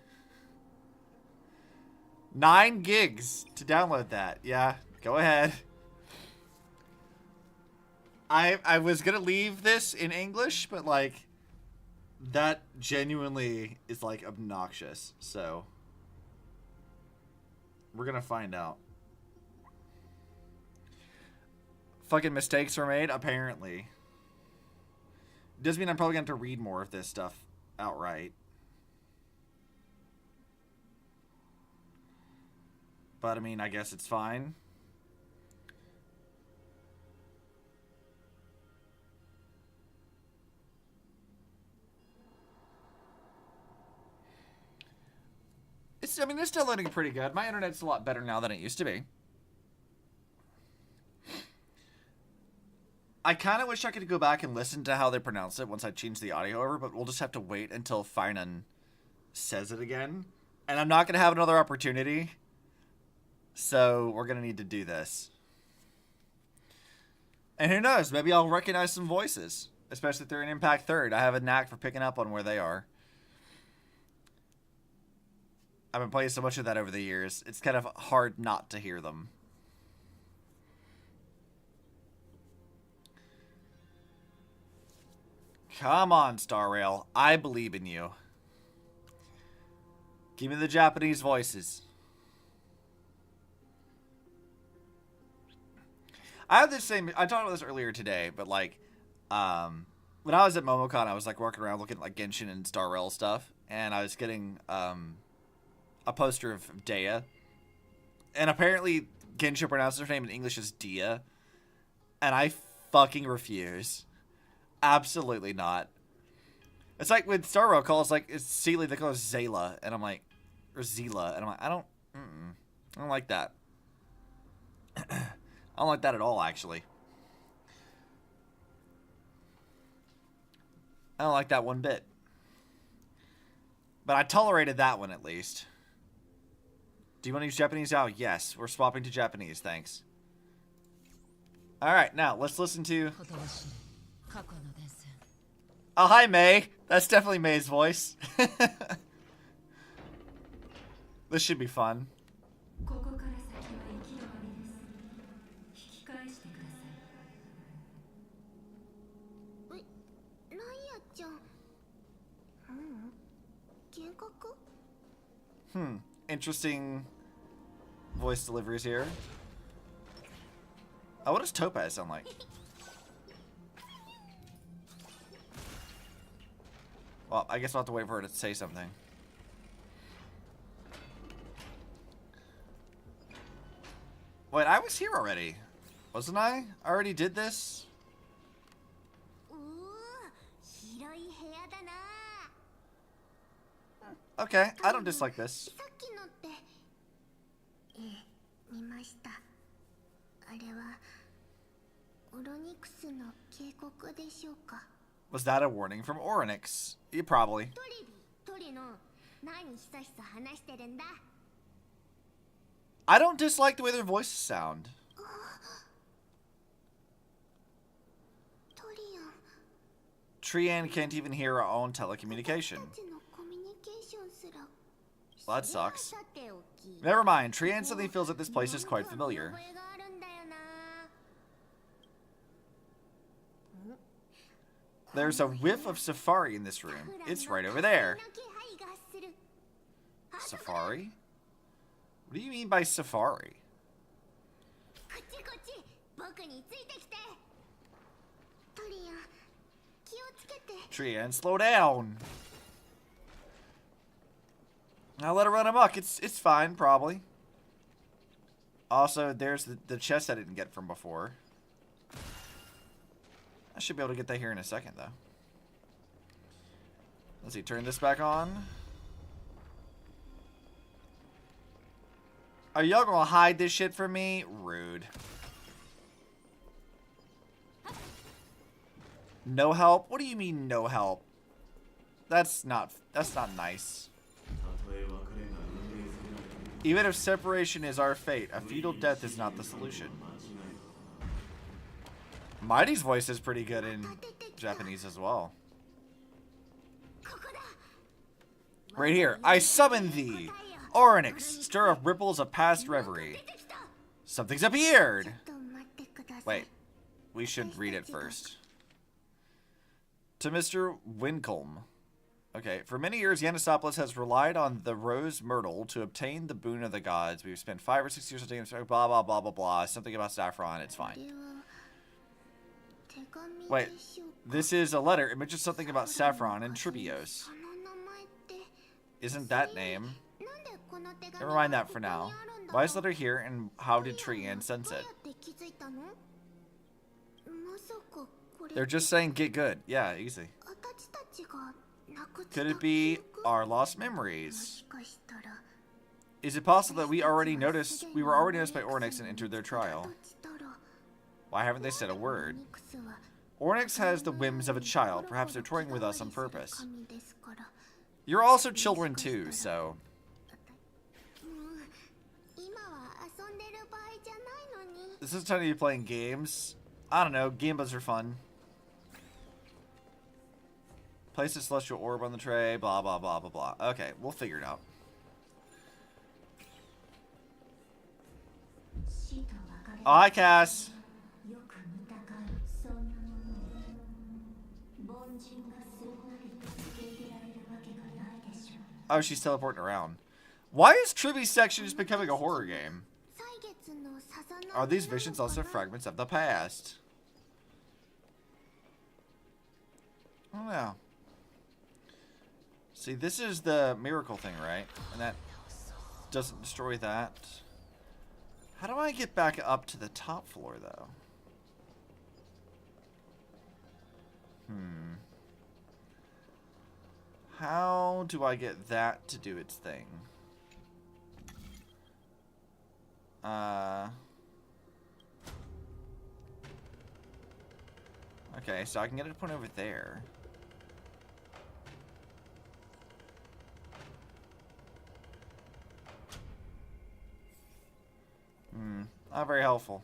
9 gigs to download that. Yeah, go ahead. I was gonna leave this in English, but like that genuinely is like obnoxious. So we're gonna find out. Fucking mistakes were made, apparently. Does mean I'm probably going to have to read more of this stuff outright. But, I mean, I guess it's fine. It's still looking pretty good. My internet's a lot better now than it used to be. I kind of wish I could go back and listen to how they pronounce it once I change the audio over, but we'll just have to wait until Finan says it again. And I'm not going to have another opportunity. So we're going to need to do this. And who knows? Maybe I'll recognize some voices. Especially if they're in Impact 3rd. I have a knack for picking up on where they are. I've been playing so much of that over the years. It's kind of hard not to hear them. Come on, Star Rail. I believe in you. Give me the Japanese voices. I have this same... I talked about this earlier today, but like... when I was at MomoCon, I was like walking around looking at like Genshin and Star Rail stuff. And I was getting a poster of Dea. And apparently Genshin pronounces her name in English as Dia. And I fucking refuse. Absolutely not. It's like with Star Rail calls, like, it's Sealy, they call it Zayla. And I'm like, or Zila. And I'm like, I don't like that. I don't like that at all, actually. I don't like that one bit. But I tolerated that one, at least. Do you want to use Japanese now? Yes. We're swapping to Japanese, thanks. Alright, now, let's listen to... Oh, hi, May. That's definitely May's voice. This should be fun. Interesting voice deliveries here. Oh, what does Topaz sound like? Well, I guess I'll have to wait for her to say something. Wait, I was here already. Wasn't I? I already did this? Okay, I don't dislike this. Was that a warning from Oryx? You probably. I don't dislike the way their voices sound. Trian can't even hear her own telecommunication. Well, that sucks. Never mind, Trian suddenly feels that this place is quite familiar. There's a whiff of Safari in this room. It's right over there. Safari? What do you mean by Safari? Trian, slow down. Now let her run amok. It's fine, probably. Also, there's the chest I didn't get from before. I should be able to get that here in a second, though. Let's see, turn this back on. Are y'all gonna hide this shit from me? Rude. No help? What do you mean, no help? That's not nice. Even if separation is our fate, a fetal death is not the solution. Mighty's voice is pretty good in Japanese as well. Right here. I summon thee, Oryx, stir up ripples of past reverie. Something's appeared. Wait, we should read it first. To Mr. Wincombe. Okay, for many years, Yanisopoulos has relied on the rose myrtle to obtain the boon of the gods. We've spent 5 or 6 years studying blah, blah, blah, blah, blah. Something about saffron, it's fine. Wait, this is a letter. It mentions something about saffron and Tribios. Isn't that name? Never mind that for now. Why is the letter here, and how did Trian sense it? They're just saying get good. Yeah, easy. Could it be our lost memories? Is it possible that we were already noticed by Ornyx and entered their trial? Why haven't they said a word? Ornyx has the whims of a child. Perhaps they're toying with us on purpose. You're also children too, so... This is time to be playing games. I don't know. Gambas are fun. Place a celestial orb on the tray. Blah, blah, blah, blah, blah. Okay, we'll figure it out. Oh, hi, Cass. Oh, she's teleporting around. Why is Trivi's section just becoming a horror game? Are these visions also fragments of the past? I don't know. See, this is the miracle thing, right? And that doesn't destroy that. How do I get back up to the top floor, though? How do I get that to do its thing? Okay, so I can get it to point over there. Not very helpful.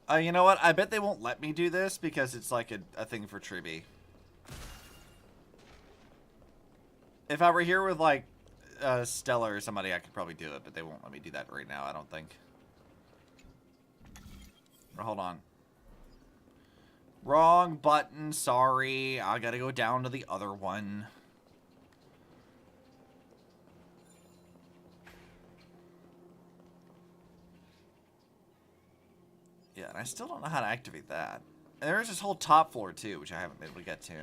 You know what? I bet they won't let me do this because it's like a thing for Tribi. If I were here with like Stella or somebody, I could probably do it, but they won't let me do that right now, I don't think. Or hold on. Wrong button, sorry. I gotta go down to the other one. Yeah, and I still don't know how to activate that. And there's this whole top floor, too, which I haven't been able to get to.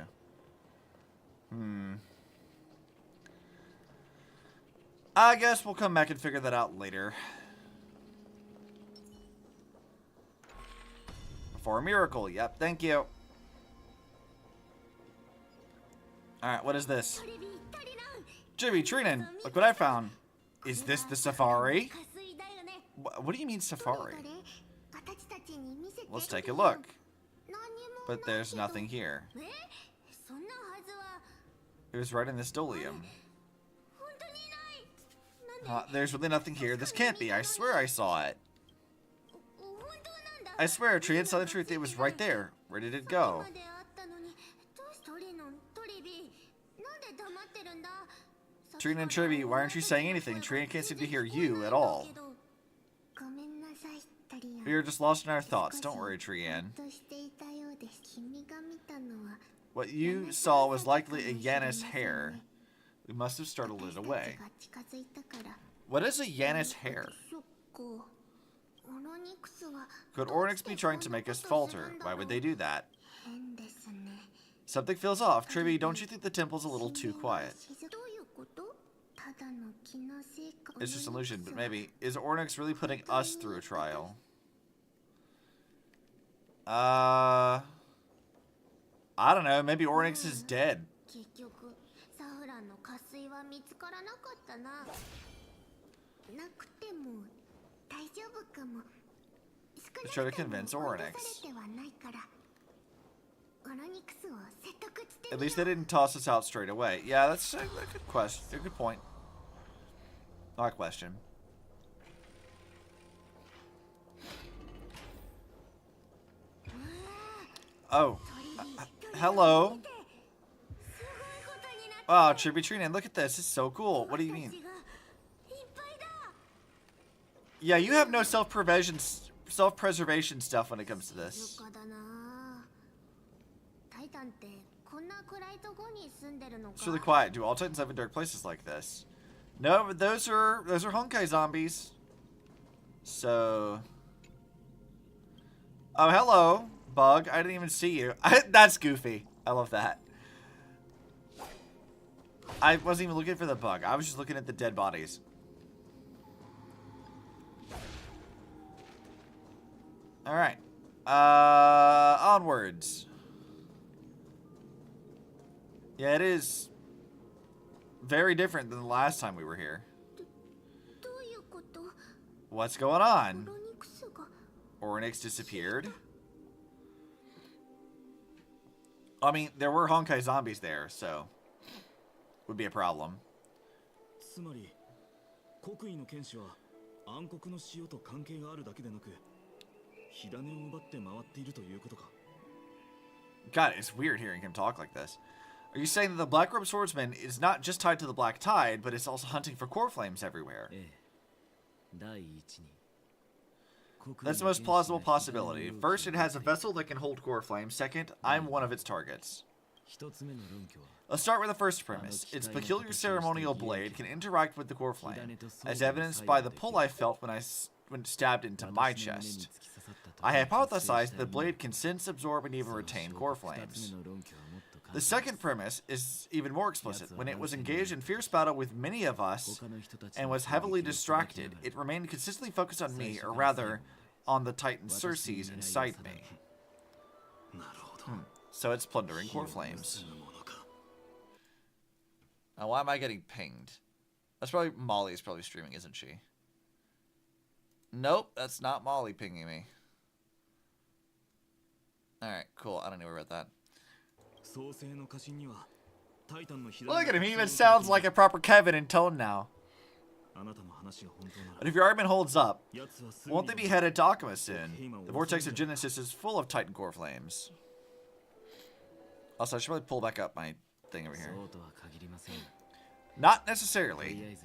I guess we'll come back and figure that out later. For a miracle. Yep, thank you. Alright, what is this? Jibby, Trinan, look what I found. Is this the safari? What do you mean safari? Let's take a look. But there's nothing here. It was right in this dolium. There's really nothing here. This can't be. I swear I saw it. I swear, Trian saw the truth. It was right there. Where did it go? Trian and Tribi, why aren't you saying anything? Trian can't seem to hear you at all. We are just lost in our thoughts. Don't worry, Trian. What you saw was likely a Yanis hair. We must have startled it away. What is a Yanis hair? Could Ornyx be trying to make us falter? Why would they do that? Something feels off. Tribi, don't you think the temple's a little too quiet? It's just an illusion, but maybe. Is Ornyx really putting us through a trial? I don't know. Maybe Ornyx is dead. Let's try to convince Ornyx. At least they didn't toss us out straight away. Yeah, that's a good question. A good point. Not a question. Oh. Hello. Wow, Tribi Trinan, look at this. It's so cool. What do you mean? Yeah, you have no self-preservation stuff when it comes to this. It's really quiet. Do all Titans live in dark places like this? No, but those are Honkai zombies. So. Oh, hello, Bug. I didn't even see you. That's goofy. I love that. I wasn't even looking for the bug. I was just looking at the dead bodies. Alright. Onwards. Yeah, it is very different than the last time we were here. What's going on? Ornyx disappeared? I mean, there were Honkai zombies there, so would be a problem. つまり国威の剣士は暗黒の塩と関係があるだけでなく火種を奪って回っているということか。 God, it's weird hearing him talk like this. Are you saying that the Black Robe Swordsman is not just tied to the Black Tide, but is also hunting for core flames everywhere? That's the most plausible possibility. First, it has a vessel that can hold core flames. Second, I'm one of its targets. Let's start with the first premise. Its peculiar ceremonial blade can interact with the core flame, as evidenced by the pull I felt when it stabbed into my chest. I hypothesized that the blade can sense, absorb, and even retain core flames. The second premise is even more explicit. When it was engaged in fierce battle with many of us and was heavily distracted, it remained consistently focused on me, or rather, on the Titan Circes inside me. So it's plundering core flames. Now, why am I getting pinged? That's probably Molly's probably streaming, isn't she? Nope, that's not Molly pinging me. Alright, cool. I don't know about that. Look at him, he even sounds like a proper Kevin in tone now. But if your argument holds up, won't they be headed to Akuma soon? The Vortex of Genesis is full of Titan core flames. Also, I should probably pull back up my thing over here. Not necessarily.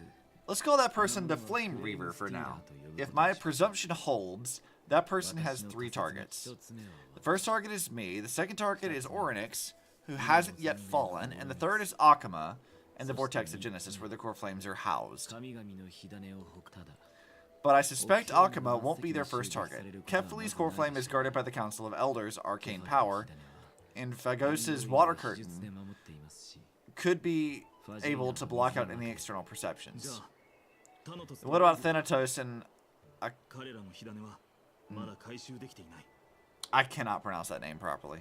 Let's call that person the Flame Reaver for now. If my presumption holds, that person has 3 targets. The first target is me, the second target is Orynyx, who hasn't yet fallen, and the third is Akuma, and the Vortex of Genesis, where the core flames are housed. But I suspect Akuma won't be their first target. Kefali's core flame is guarded by the Council of Elders' arcane power, and Phagos's water curtain could be able to block out any external perceptions. What about Thanatos and... I cannot pronounce that name properly.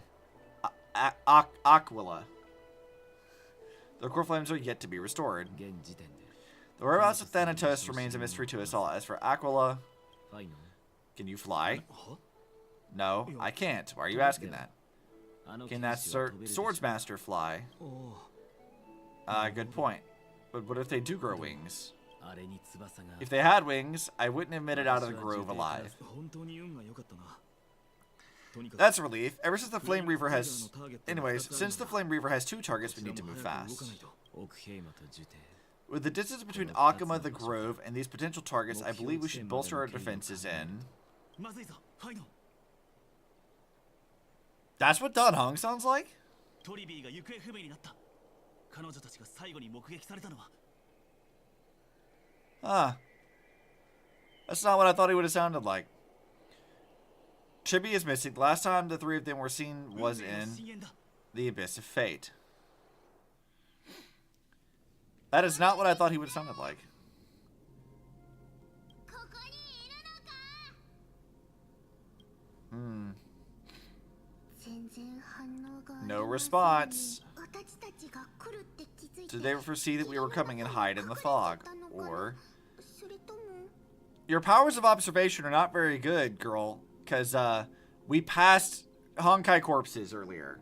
Aquila. Their core flames are yet to be restored. The whereabouts of Thanatos remains a mystery to us all. As for Aquila... Can you fly? No, I can't. Why are you asking that? Can that Swordsmaster fly? Good point. But what if they do grow wings? If they had wings, I wouldn't have made it out of the grove alive. That's a relief. Ever since the Flame Reaver has... Anyways, since the Flame Reaver has 2 targets, we need to move fast. With the distance between Akuma, the grove, and these potential targets, I believe we should bolster our defenses in... That's what Dan Hong sounds like? Huh. That's not what I thought he would have sounded like. Chibi is missing. Last time the 3 of them were seen was in the Abyss of Fate. That is not what I thought he would have sounded like. No response. Did they foresee that we were coming and hide in the fog? Or... Your powers of observation are not very good, girl. Because, we passed Honkai corpses earlier.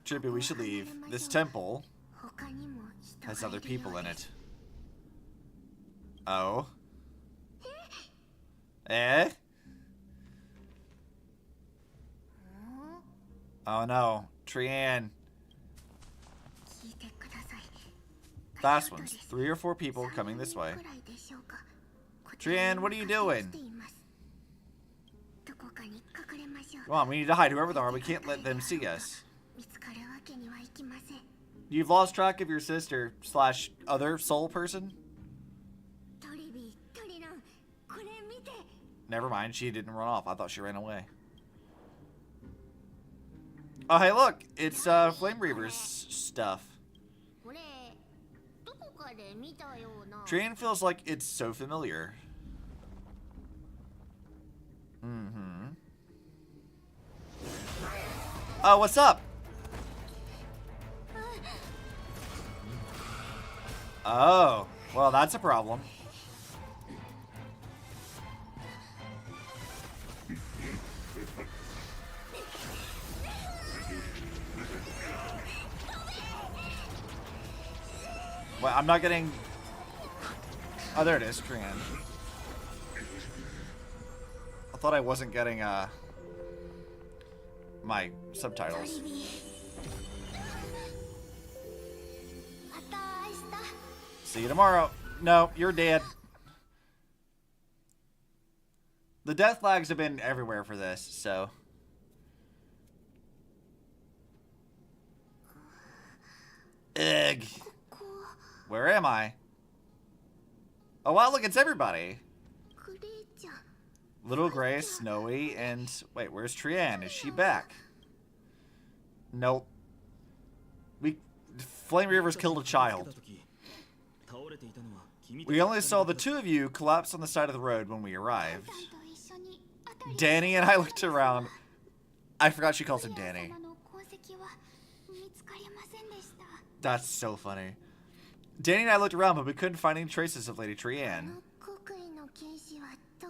Chibi, we should leave. This temple has other people in it. Oh? Eh? Oh no, Trian. Fast ones. 3 or 4 people coming this way. Trian, what are you doing? Come on, we need to hide whoever they are. We can't let them see us. You've lost track of your sister / other soul person? Never mind, she didn't run off. I thought she ran away. Oh, hey, look. It's Flame Reaver's stuff. Train feels like it's so familiar. Oh, what's up? Oh, well, that's a problem. Well, I'm not getting... Oh, there it is, Trian. I thought I wasn't getting, my subtitles. See you tomorrow. No, you're dead. The death flags have been everywhere for this, so... Ugh. Where am I? Oh wow, look, it's everybody. Little Gray, Snowy, and... Wait, where's Trian? Is she back? Nope. Flame Reaver's killed a child. We only saw the two of you collapse on the side of the road when we arrived. Danny and I looked around. I forgot she calls him Danny. That's so funny. Danny and I looked around, but we couldn't find any traces of Lady Trian.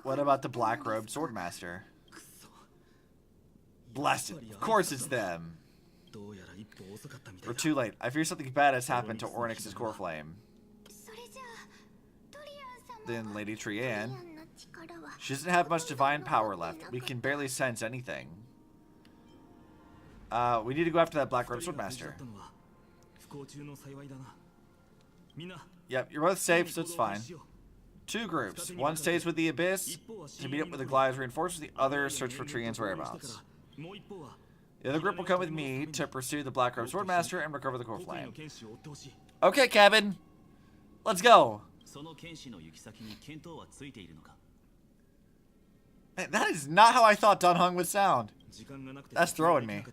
What about the black-robed swordmaster? Blast it. Of course it's them. We're too late. I fear something bad has happened to Ornyx's core flame. Then Lady Trian. She doesn't have much divine power left. We can barely sense anything. We need to go after that black-robed swordmaster. Yep, you're both safe, so it's fine. Two groups. One stays with the Abyss to meet up with the Goliath's reinforcements. The other search for Trian's whereabouts. The other group will come with me to pursue the black-robed swordmaster and recover the core flame. Okay, Cabin. Let's go. Man, that is not how I thought Dan Heng would sound. That's throwing me.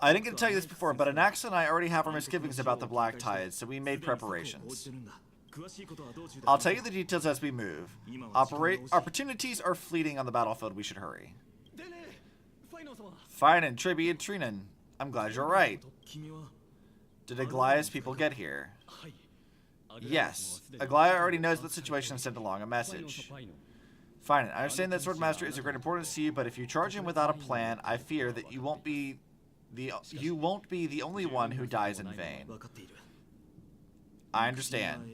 I didn't get to tell you this before, but Anaxa and I already have our misgivings about the Black Tide, so we made preparations. I'll tell you the details as we move. Opportunities are fleeting on the battlefield. We should hurry. Fine and Triby and Trinan. I'm glad you're right. Did Aglaya's people get here? Yes. Aglaya already knows the situation and sent along a message. Fine. I understand that Swordmaster is of great importance to you, but if you charge him without a plan, I fear that you won't be the only one who dies in vain. I understand.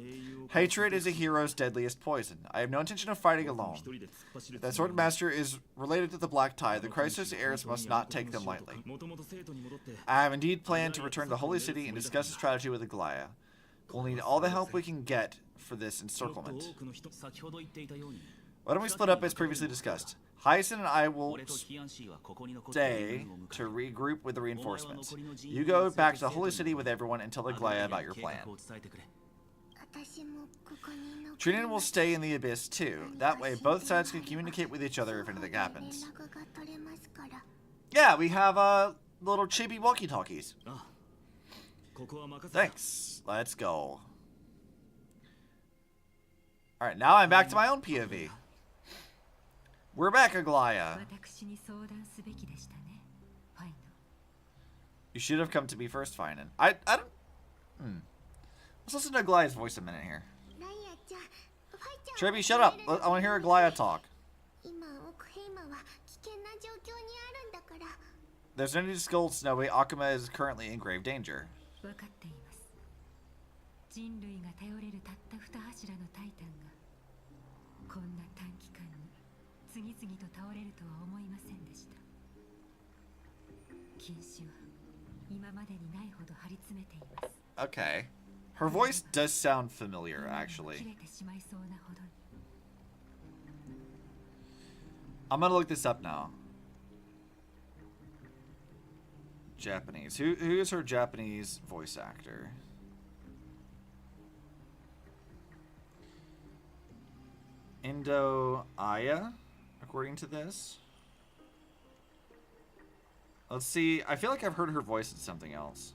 Hatred is a hero's deadliest poison. I have no intention of fighting alone. If that Swordmaster is related to the Black Tide, the Crisis heirs must not take them lightly. I have indeed planned to return to the Holy City and discuss a strategy with Aglaya. We'll need all the help we can get for this encirclement. Why don't we split up as previously discussed? Hyacinth and I will stay to regroup with the reinforcements. You go back to the Holy City with everyone and tell Aglaya about your plan. Trinan will stay in the Abyss too. That way both sides can communicate with each other if anything happens. Yeah, we have little chibi walkie-talkies. Thanks. Let's go. Alright, now I'm back to my own POV. We're back, Aglaya. You should have come to me first, Finan. I don't... Let's listen to Aglaya's voice a minute here. Trebi, shut up. I want to hear Aglaya talk. There's no need to scold, Snowy. Akuma is currently in grave danger. Okay. Her voice does sound familiar, actually. I'm gonna look this up now. Japanese. Who is her Japanese voice actor? Indo Aya, according to this. Let's see. I feel like I've heard her voice in something else.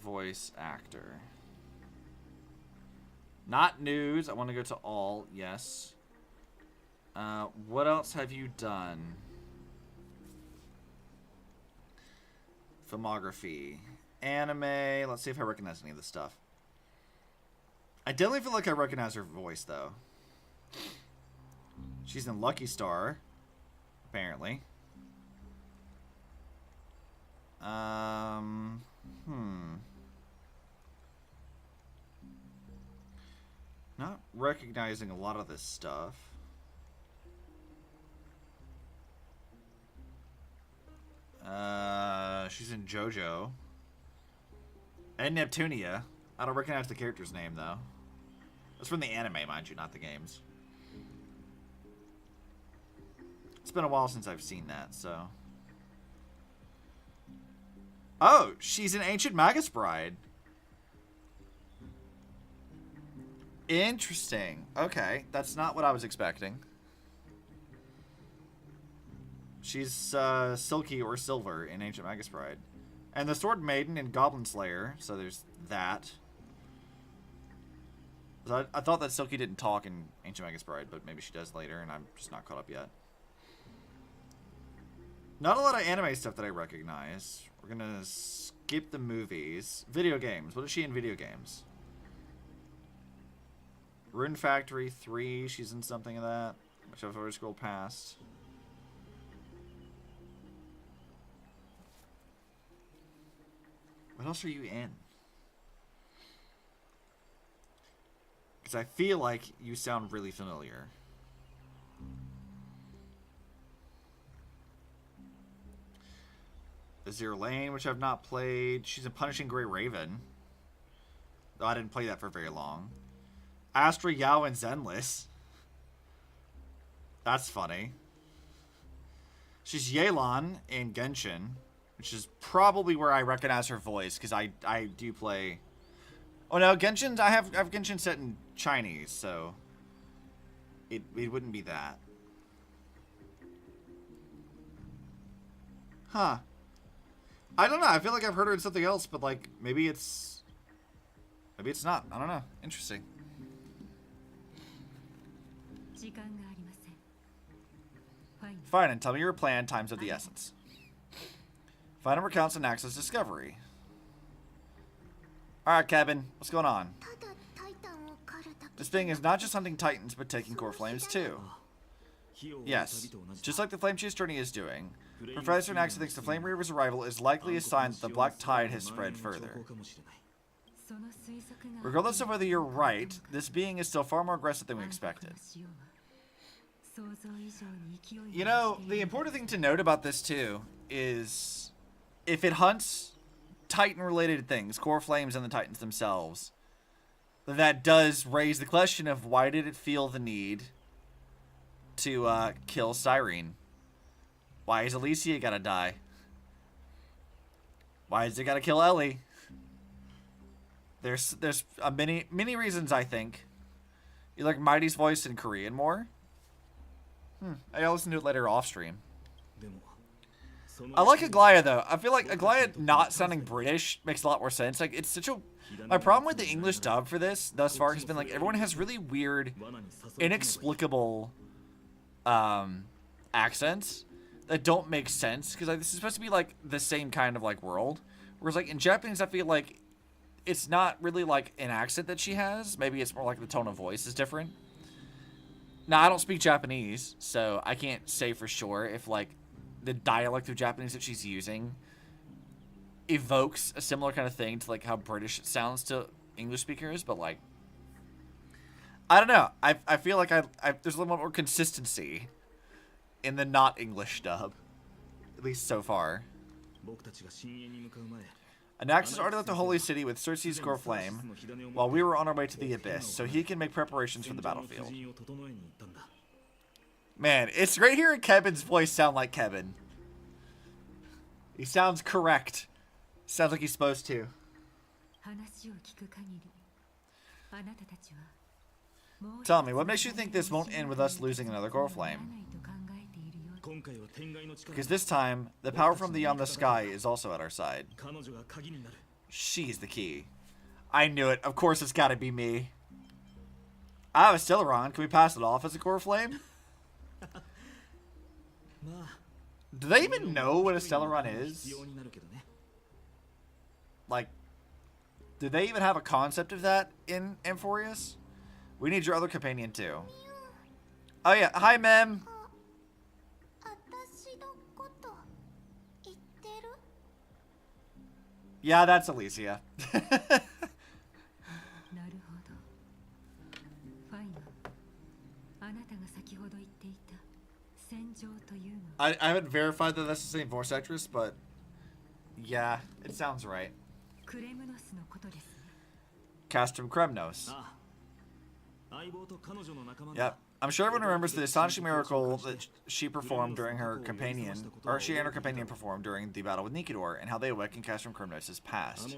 Voice actor. Not news. I want to go to all. Yes. What else have you done? Filmography. Anime. Let's see if I recognize any of this stuff. I definitely feel like I recognize her voice, though. She's in Lucky Star, apparently. Not recognizing a lot of this stuff. She's in JoJo. And Neptunia. I don't recognize the character's name, though. That's from the anime, mind you, not the games. It's been a while since I've seen that, so... Oh, she's an Ancient Magus Bride. Interesting. Okay, that's not what I was expecting. She's Silky or Silver in Ancient Magus Bride. And the Sword Maiden in Goblin Slayer, so there's that. So I thought that Silky didn't talk in Ancient Magus Bride, but maybe she does later, and I'm just not caught up yet. Not a lot of anime stuff that I recognize. We're gonna skip the movies. Video games. What is she in video games? Rune Factory 3, she's in something of that, which I've already scrolled past. What else are you in? Because I feel like you sound really familiar. Azure Lane, which I've not played. She's in Punishing Grey Raven. Though I didn't play that for very long. Astra, Yao, and Zenless. That's funny. She's Yelan in Genshin, which is probably where I recognize her voice, because I do play... Oh no, Genshin, I have Genshin set in Chinese, so it wouldn't be that. Huh. I don't know, I feel like I've heard her in something else, but like, maybe it's not. I don't know. Interesting. Fine, and tell me your plan. Time's of the essence. Find and recounts an access discovery. Alright, Kevin. What's going on? This thing is not just hunting titans, but taking core flames too. Yes, just like the Flame Chase journey is doing. Professor Naxa thinks the Flame Reaver's arrival is likely a sign that the Black Tide has spread further. Regardless of whether you're right, this being is still far more aggressive than we expected. You know, the important thing to note about this too is if it hunts Titan-related things, core flames and the Titans themselves, that does raise the question of why did it feel the need to kill Cyrene? Why is Alicia gotta die? Why is it gotta kill Ellie? There's many reasons, I think. You like Mighty's voice in Korean more? I'll listen to it later off stream. I like Aglaia though. I feel like Aglaia not sounding British makes a lot more sense. Like it's such a... My problem with the English dub for this thus far has been like everyone has really weird, inexplicable accents that don't make sense. Because like, this is supposed to be like the same kind of like world. Whereas like in Japanese I feel like it's not really like an accent that she has. Maybe it's more like the tone of voice is different. Now, I don't speak Japanese, so I can't say for sure if, like, the dialect of Japanese that she's using evokes a similar kind of thing to, like, how British it sounds to English speakers, but, like, I don't know. I feel like there's a little more consistency in the not English dub, at least so far. Anaxis already left the Holy City with Cersei's core flame while we were on our way to the Abyss, so he can make preparations for the battlefield. Man, it's great hearing Kevin's voice sound like Kevin. He sounds correct. Sounds like he's supposed to. Tell me, what makes you think this won't end with us losing another core flame? Because this time, the power from beyond the sky is also at our side. She's the key. I knew it. Of course it's gotta be me. I have a Stellaron. Can we pass it off as a core flame? Do they even know what a Stellaron is? Like, do they even have a concept of that in Amphoreus? We need your other companion too. Oh yeah, hi Mem. Yeah, that's Alicia. I haven't verified that that's the same voice actress, but yeah, it sounds right. Castrum Kremnos. Yep. I'm sure everyone remembers the astonishing miracle that she performed during her companion, or she and her companion performed during the battle with Nikidor, and how they awakened Castrum Kremnos' past.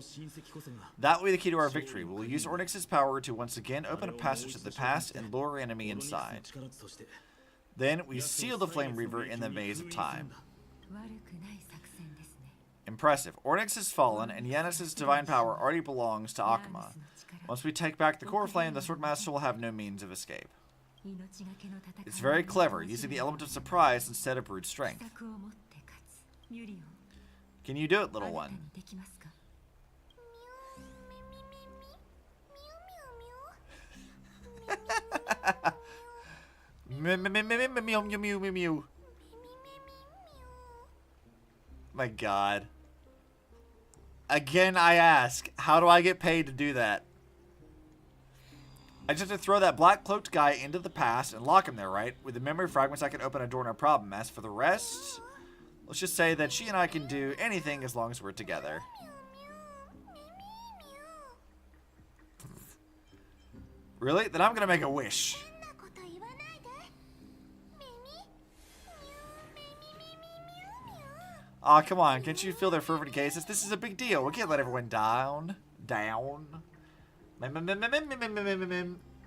That will be the key to our victory. We'll use Ornyx's power to once again open a passage to the past and lure our enemy inside. Then we seal the Flame Reaver in the maze of time. Impressive. Ornyx has fallen, and Yanis' divine power already belongs to Akuma. Once we take back the core flame, the Swordmaster will have no means of escape. It's very clever, using the element of surprise instead of brute strength. Can you do it, little one? My God. Again, I ask, how do I get paid to do that? I just have to throw that black-cloaked guy into the past and lock him there, right? With the memory fragments, I can open a door, no problem. As for the rest, let's just say that she and I can do anything as long as we're together. Really? Then I'm gonna make a wish. Aw, come on. Can't you feel their fervent gazes? This is a big deal. We can't let everyone down.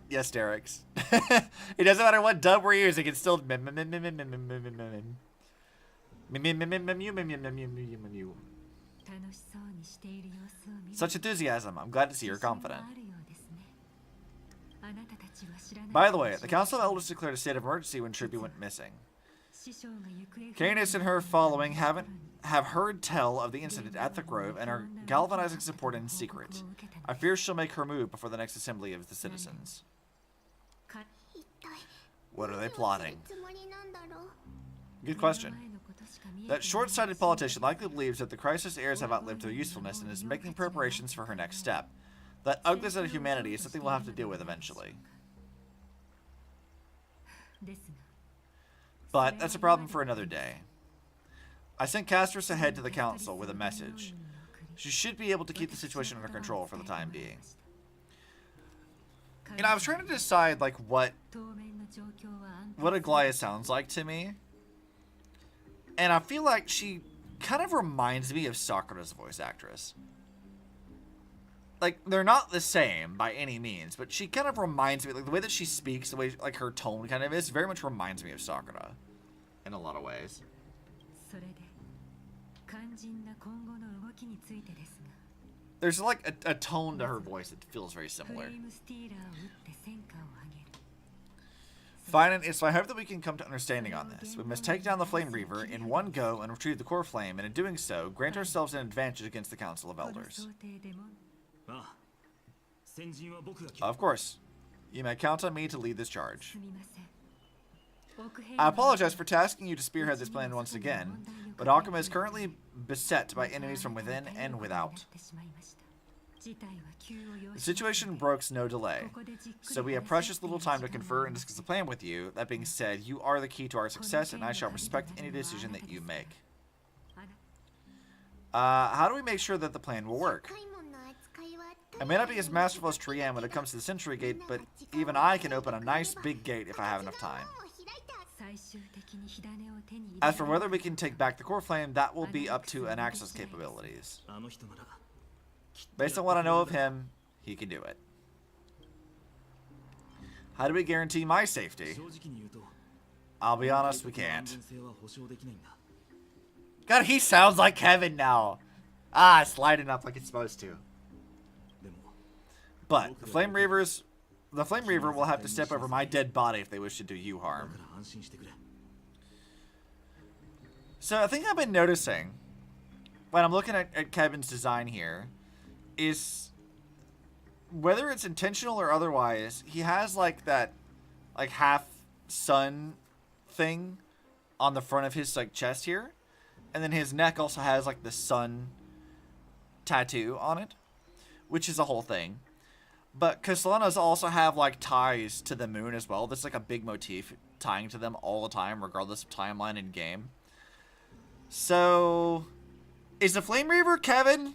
Yes, Derek's. It doesn't matter what dub we're using, it's still such enthusiasm. I'm glad to see you're confident. By the way, the Council of Elders declared a state of emergency when Tribute went missing. Canis and her following have heard tell of the incident at the Grove and are galvanizing support in secret. I fear she'll make her move before the next assembly of the citizens. What are they plotting? Good question. That short-sighted politician likely believes that the crisis heirs have outlived their usefulness and is making preparations for her next step. That ugly side of humanity is something we'll have to deal with eventually. But that's a problem for another day. I sent Castris ahead to the council with a message. She should be able to keep the situation under control for the time being. You know, I was trying to decide, like, what Aglaia sounds like to me. And I feel like she kind of reminds me of Sakura's voice actress. Like, they're not the same by any means, but she kind of reminds me, like, the way that she speaks, the way, like, her tone kind of is, very much reminds me of Sakura. In a lot of ways. There's, like, a tone to her voice that feels very similar. Fine, so I hope that we can come to understanding on this. We must take down the Flame Reaver in one go and retrieve the core flame, and in doing so, grant ourselves an advantage against the Council of Elders. Of course. You may count on me to lead this charge. I apologize for tasking you to spearhead this plan once again, but Akuma is currently beset by enemies from within and without. The situation brooks no delay, so we have precious little time to confer and discuss the plan with you. That being said, you are the key to our success, and I shall respect any decision that you make. How do we make sure that the plan will work? I may not be as masterful as Trien when it comes to the Sentry Gate, but even I can open a nice big gate if I have enough time. As for whether we can take back the core flame, that will be up to Anaxa's capabilities. Based on what I know of him, he can do it. How do we guarantee my safety? I'll be honest, we can't. God, he sounds like Kevin now. Ah, it's lighting up like it's supposed to. But the Flame Reaver will have to step over my dead body if they wish to do you harm. So I think I've been noticing, when I'm looking at Kevin's design here, is whether it's intentional or otherwise, he has like that like half sun thing on the front of his like chest here, and then his neck also has like the sun tattoo on it, which is a whole thing. But Castellanos also have, like, ties to the moon as well. There's, like, a big motif tying to them all the time, regardless of timeline in game. So, is the Flame Reaver Kevin?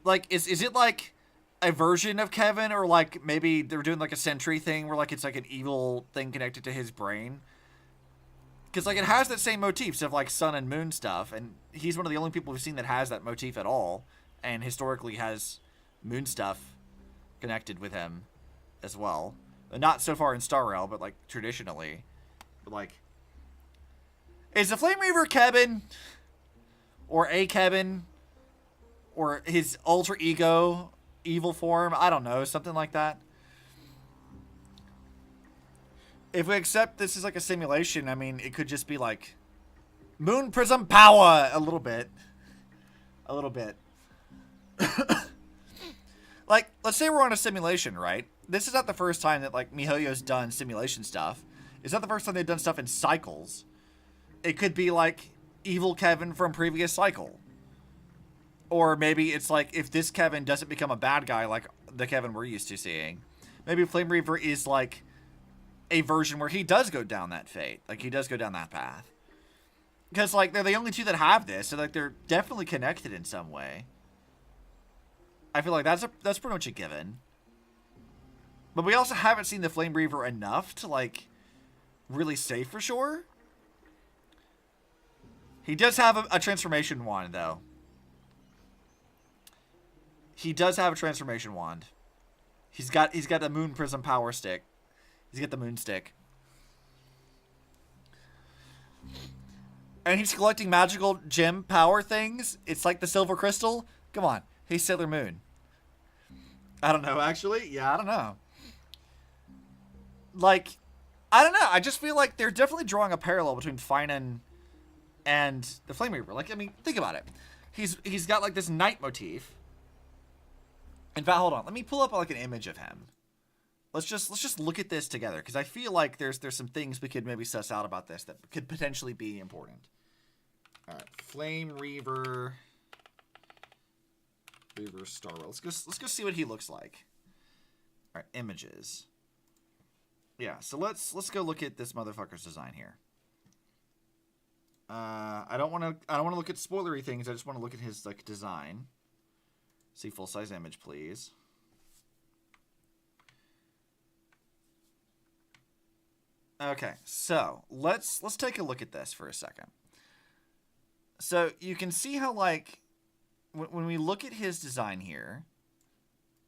Like, is it, like, a version of Kevin? Or, like, maybe they're doing, like, a sentry thing where, like, it's, like, an evil thing connected to his brain? Because, like, it has that same motifs of, like, sun and moon stuff. And he's one of the only people we've seen that has that motif at all. And historically has moon stuff connected with him as well. Not so far in Star Rail, but, like, traditionally. But, like, is the Flame Reaver Kevin? Or a Kevin? Or his alter ego, evil form? I don't know, something like that. If we accept this is like a simulation, I mean, it could just be like Moon Prism Power a little bit. A little bit. Like, let's say we're on a simulation, right? This is not the first time that, like, MiHoYo's done simulation stuff. It's not the first time they've done stuff in cycles. It could be, like, evil Kevin from previous cycle. Or maybe it's, like, if this Kevin doesn't become a bad guy like the Kevin we're used to seeing. Maybe Flame Reaver is, like, a version where he does go down that fate. Like, he does go down that path. Because, like, they're the only two that have this, so, like, they're definitely connected in some way. I feel like that's pretty much a given. But we also haven't seen the Flame Reaver enough to, like, really say for sure. He does have a transformation wand, though. He does have a transformation wand. He's got the Moon Prism Power Stick. He's got the Moon Stick. And he's collecting magical gem power things. It's like the Silver Crystal. Come on. He's Sailor Moon. I don't know, actually. Yeah, I don't know. Like, I don't know. I just feel like they're definitely drawing a parallel between Finan and the Flame Reaver. Like, I mean, think about it. He's got, like, this night motif. In fact, hold on. Let me pull up, like, an image of him. Let's just look at this together, because I feel like there's some things we could maybe suss out about this that could potentially be important. All right, Flame Reaver Star Rail. Let's go see what he looks like. All right, images. Yeah, so let's go look at this motherfucker's design here. I don't want to look at spoilery things. I just want to look at his, like, design. See full size image, please. Okay, so let's take a look at this for a second. So you can see how, like, when we look at his design here,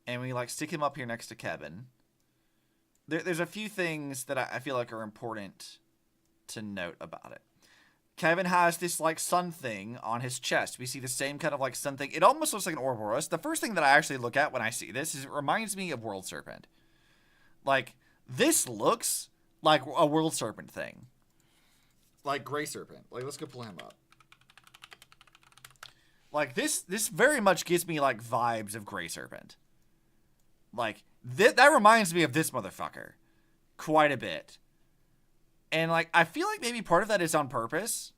and we, like, stick him up here next to Kevin, there's a few things that I feel like are important to note about it. Kevin has this, like, sun thing on his chest. We see the same kind of, like, sun thing. It almost looks like an Ouroboros. The first thing that I actually look at when I see this is it reminds me of World Serpent. Like, this looks like a World Serpent thing. Like Gray Serpent. Like, let's go pull him up. Like, this very much gives me, like, vibes of Gray Serpent. Like, that reminds me of this motherfucker. Quite a bit. And, like, I feel like maybe part of that is on purpose.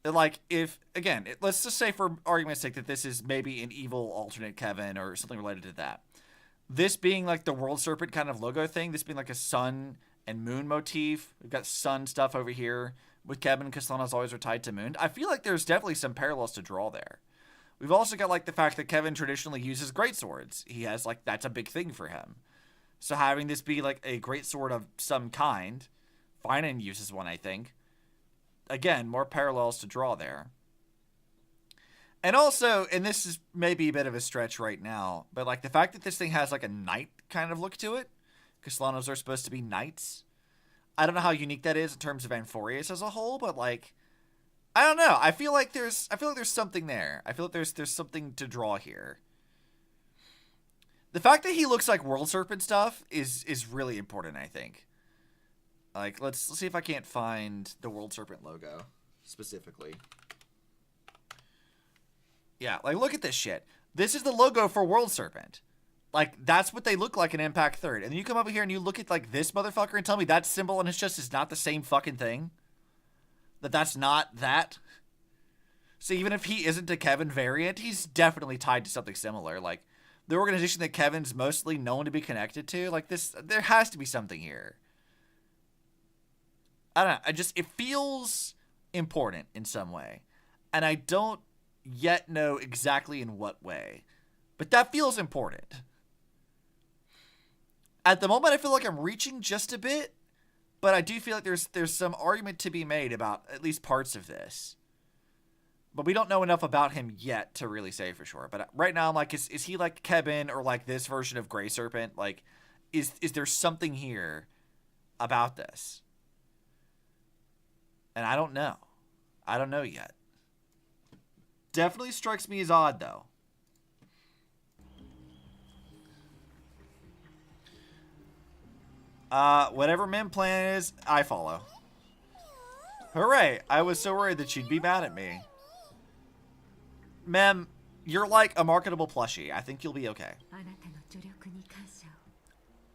Like, if, again, let's just say for argument's sake that this is maybe an evil alternate Kevin or something related to that. This being, like, the World Serpent kind of logo thing. This being, like, a sun and moon motif. We've got sun stuff over here. With Kevin and Castellanos always are tied to moon. I feel like there's definitely some parallels to draw there. We've also got, like, the fact that Kevin traditionally uses greatswords. He has, like, that's a big thing for him. So having this be, like, a greatsword of some kind... Finan uses one, I think. Again, more parallels to draw there. And also, and this is maybe a bit of a stretch right now, but, like, the fact that this thing has, like, a knight kind of look to it. Castellanos are supposed to be knights. I don't know how unique that is in terms of Amphoreus as a whole, but, like, I don't know. I feel like there's something there. I feel like there's something to draw here. The fact that he looks like World Serpent stuff is really important, I think. Like, let's see if I can't find the World Serpent logo, specifically. Yeah, like, look at this shit. This is the logo for World Serpent. Like, that's what they look like in Impact 3rd. And then you come over here and you look at, like, this motherfucker and tell me that symbol on his chest is not the same fucking thing? That's not that? So even if he isn't a Kevin variant, he's definitely tied to something similar. Like, the organization that Kevin's mostly known to be connected to, like this, there has to be something here. I don't know. It feels important in some way. And I don't yet know exactly in what way. But that feels important. At the moment, I feel like I'm reaching just a bit. But I do feel like there's some argument to be made about at least parts of this. But we don't know enough about him yet to really say for sure. But right now, I'm like, is he like Kevin or like this version of Grey Serpent? Like, is there something here about this? And I don't know. I don't know yet. Definitely strikes me as odd, though. Whatever Mim plan is, I follow. Hooray! I was so worried that she'd be mad at me. Mem, you're like a marketable plushie. I think you'll be okay.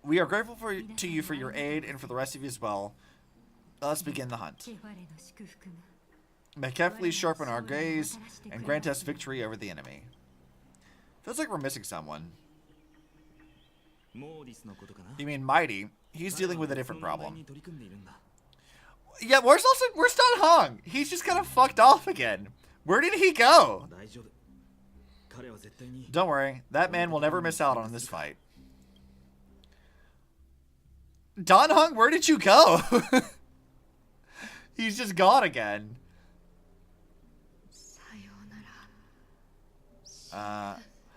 We are grateful to you for your aid and for the rest of you as well. Let's begin the hunt. May carefully sharpen our gaze and grant us victory over the enemy. Feels like we're missing someone. You mean Mighty? He's dealing with a different problem. Yeah, where's Stan Hong? He's just kind of fucked off again. Where did he go? Don't worry, that man will never miss out on this fight. Don Hung, where did you go? He's just gone again.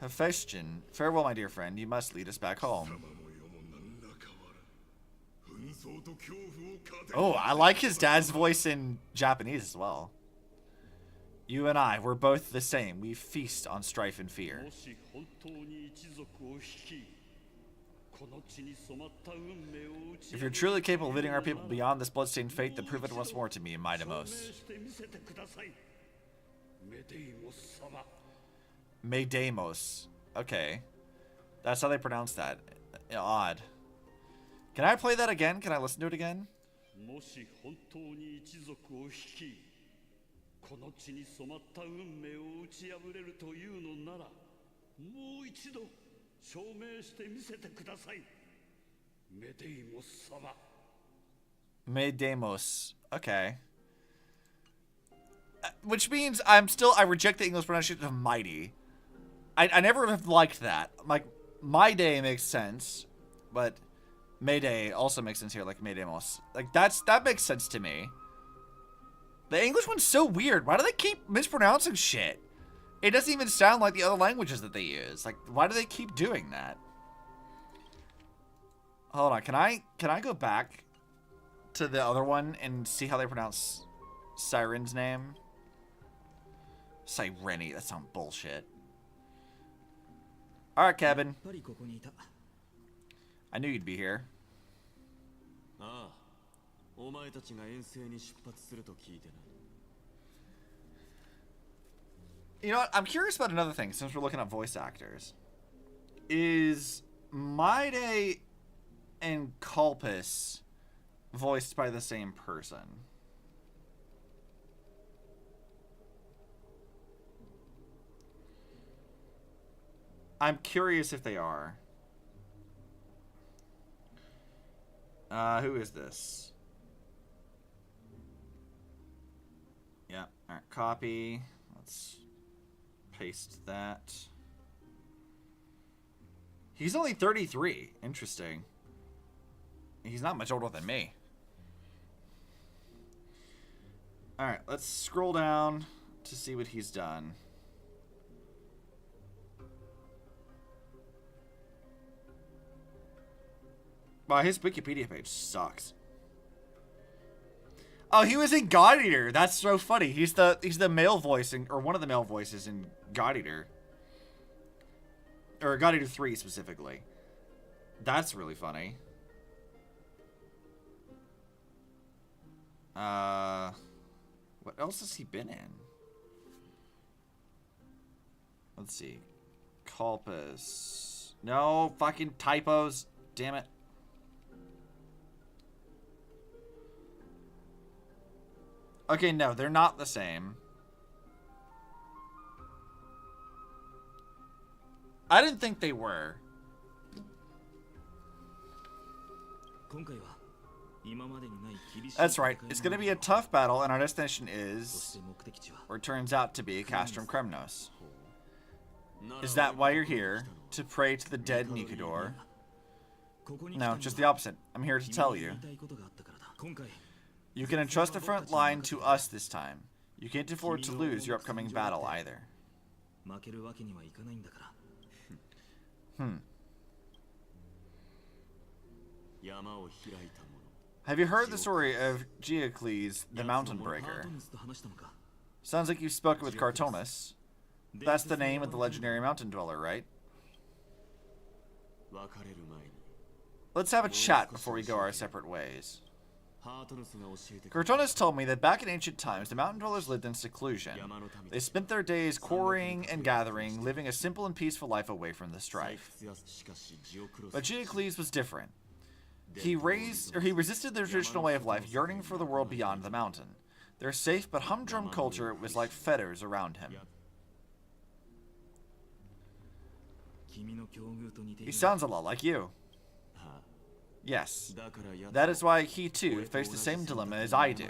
Hephaestion, farewell, my dear friend. You must lead us back home. Oh, I like his dad's voice in Japanese as well. You and I, we're both the same. We feast on strife and fear. If you're truly capable of leading our people beyond this bloodstained fate, then prove it once more to me, Maidamos. Maidamos. Okay. That's how they pronounce that. Odd. Can I play that again? Can I listen to it again? Maidamos. Okay. Which means I reject the English pronunciation of mighty. I never have liked that. Like, my day makes sense, but Mayday also makes sense here, like Maidamos. Like, that makes sense to me. The English one's so weird. Why do they keep mispronouncing shit? It doesn't even sound like the other languages that they use. Like, why do they keep doing that? Hold on, can I go back to the other one and see how they pronounce Siren's name? Sireni, that sounds bullshit. Alright, Kevin. I knew you'd be here. You know what? I'm curious about another thing since we're looking at voice actors. Is Maide and Culpus voiced by the same person? I'm curious if they are. Who is this? Yeah, alright, copy. Let's paste that. He's only 33. Interesting. He's not much older than me. Alright, let's scroll down to see what he's done. Wow, his Wikipedia page sucks. Oh, he was in God Eater. That's so funny. He's the male voice or one of the male voices in God Eater. Or God Eater 3 specifically. That's really funny. What else has he been in? Let's see. Culpus. No fucking typos. Damn it. Okay, no, they're not the same. I didn't think they were. That's right. It's going to be a tough battle, and our destination is, or turns out to be, Castrum Kremnos. Is that why you're here? To pray to the dead Nikador? No, just the opposite. I'm here to tell you. You can entrust the front line to us this time. You can't afford to lose your upcoming battle either. Have you heard the story of Geocles, the Mountain Breaker? Sounds like you've spoken with Cartonus. That's the name of the legendary mountain dweller, right? Let's have a chat before we go our separate ways. Cartonus told me that back in ancient times, the mountain dwellers lived in seclusion. They spent their days quarrying and gathering, living a simple and peaceful life away from the strife. But Geocles was different. He resisted their traditional way of life, yearning for the world beyond the mountain. Their safe but humdrum culture was like fetters around him. He sounds a lot like you. Yes. That is why he too faced the same dilemma as I do.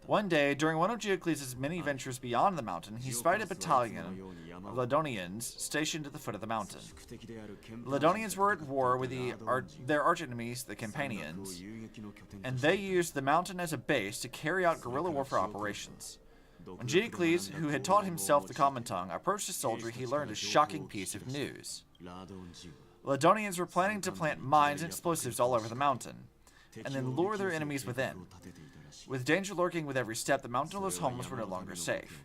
One day, during one of Geocles' many ventures beyond the mountain, he spied a battalion of Ladonians stationed at the foot of the mountain. The Ladonians were at war with their arch-enemies, the Campanians, and they used the mountain as a base to carry out guerrilla warfare operations. When Geocles, who had taught himself the common tongue, approached the soldiery, he learned a shocking piece of news. Ladonians were planning to plant mines and explosives all over the mountain, and then lure their enemies within. With danger lurking with every step, the mountain dwellers' homes were no longer safe.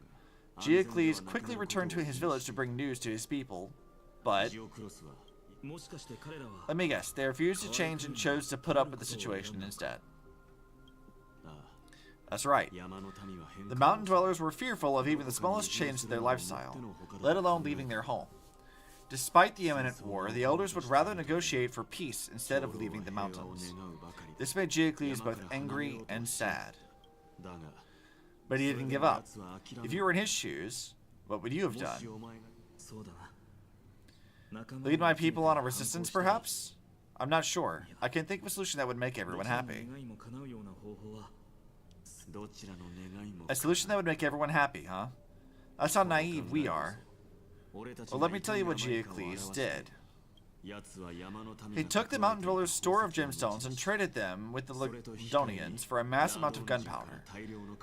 Geocles quickly returned to his village to bring news to his people, but... let me guess, they refused to change and chose to put up with the situation instead. That's right. The mountain dwellers were fearful of even the smallest change to their lifestyle, let alone leaving their home. Despite the imminent war, the elders would rather negotiate for peace instead of leaving the mountains. This made Geocles both angry and sad. But he didn't give up. If you were in his shoes, what would you have done? Lead my people on a resistance, perhaps? I'm not sure. I can think of a solution that would make everyone happy. A solution that would make everyone happy, huh? That's how naive we are. Well, let me tell you what Geocles did. He took the mountain dwellers' store of gemstones and traded them with the Ladonians for a mass amount of gunpowder.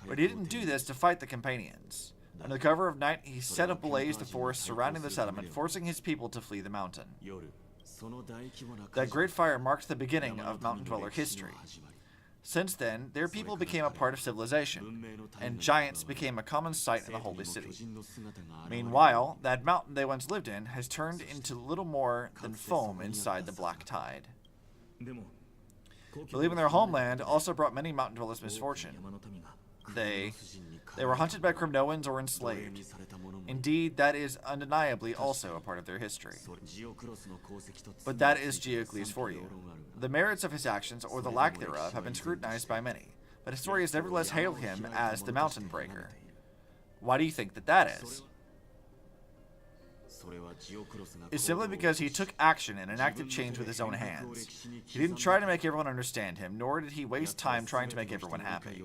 But he didn't do this to fight the Campanians. Under the cover of night, he set ablaze the forest surrounding the settlement, forcing his people to flee the mountain. That great fire marked the beginning of mountain dweller history. Since then, their people became a part of civilization, and giants became a common sight in the holy city. Meanwhile, that mountain they once lived in has turned into little more than foam inside the black tide. But leaving their homeland also brought many mountain dwellers misfortune. They were hunted by Kremnoans or enslaved. Indeed, that is undeniably also a part of their history. But that is Geocles for you. The merits of his actions, or the lack thereof, have been scrutinized by many, but historians nevertheless hail him as the Mountain Breaker. Why do you think that is? It's simply because he took action and enacted change with his own hands. He didn't try to make everyone understand him, nor did he waste time trying to make everyone happy.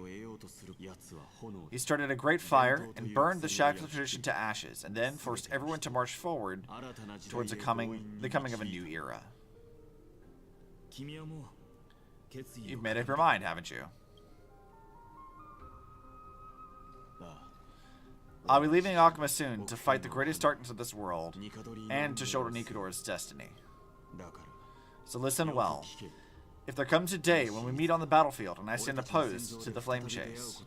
He started a great fire and burned the shackles of tradition to ashes, and then forced everyone to march forward towards the coming of a new era. You've made up your mind, haven't you? I'll be leaving Akuma soon to fight the greatest darkness of this world, and to shoulder Nikador's destiny. So listen well. If there comes a day when we meet on the battlefield and I stand opposed to the flame chase,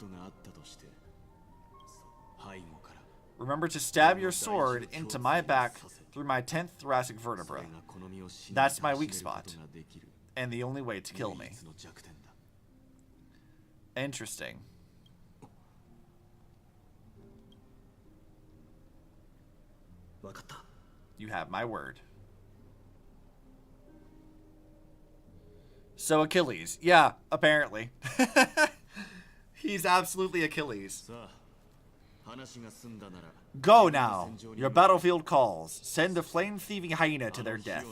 remember to stab your sword into my back through my 10th thoracic vertebra. That's my weak spot, and the only way to kill me. Interesting. You have my word. So Achilles. Yeah, apparently. He's absolutely Achilles. Go now. Your battlefield calls. Send the flame-thieving hyena to their death.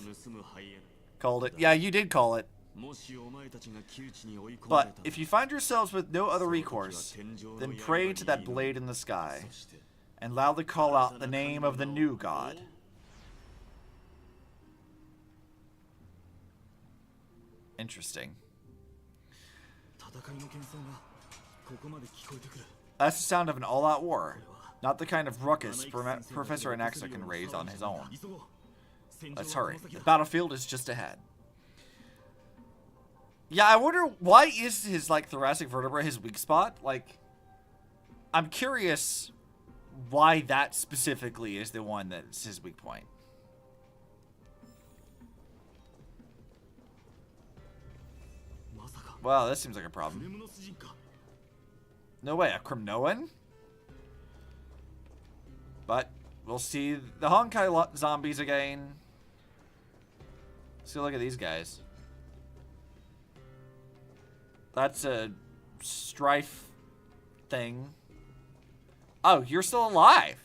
Called it. Yeah, you did call it. But if you find yourselves with no other recourse, then pray to that blade in the sky, and loudly call out the name of the new god. Interesting. That's the sound of an all-out war, not the kind of ruckus Professor Anaxa can raise on his own. Let's hurry. The battlefield is just ahead. Yeah, I wonder, why is his, like, thoracic vertebra his weak spot? Like, I'm curious why that specifically is the one that's his weak point. Wow, that seems like a problem. No way, a Crimnoan? But we'll see the Honkai zombies again. Let's go look at these guys. That's a strife thing. Oh, you're still alive.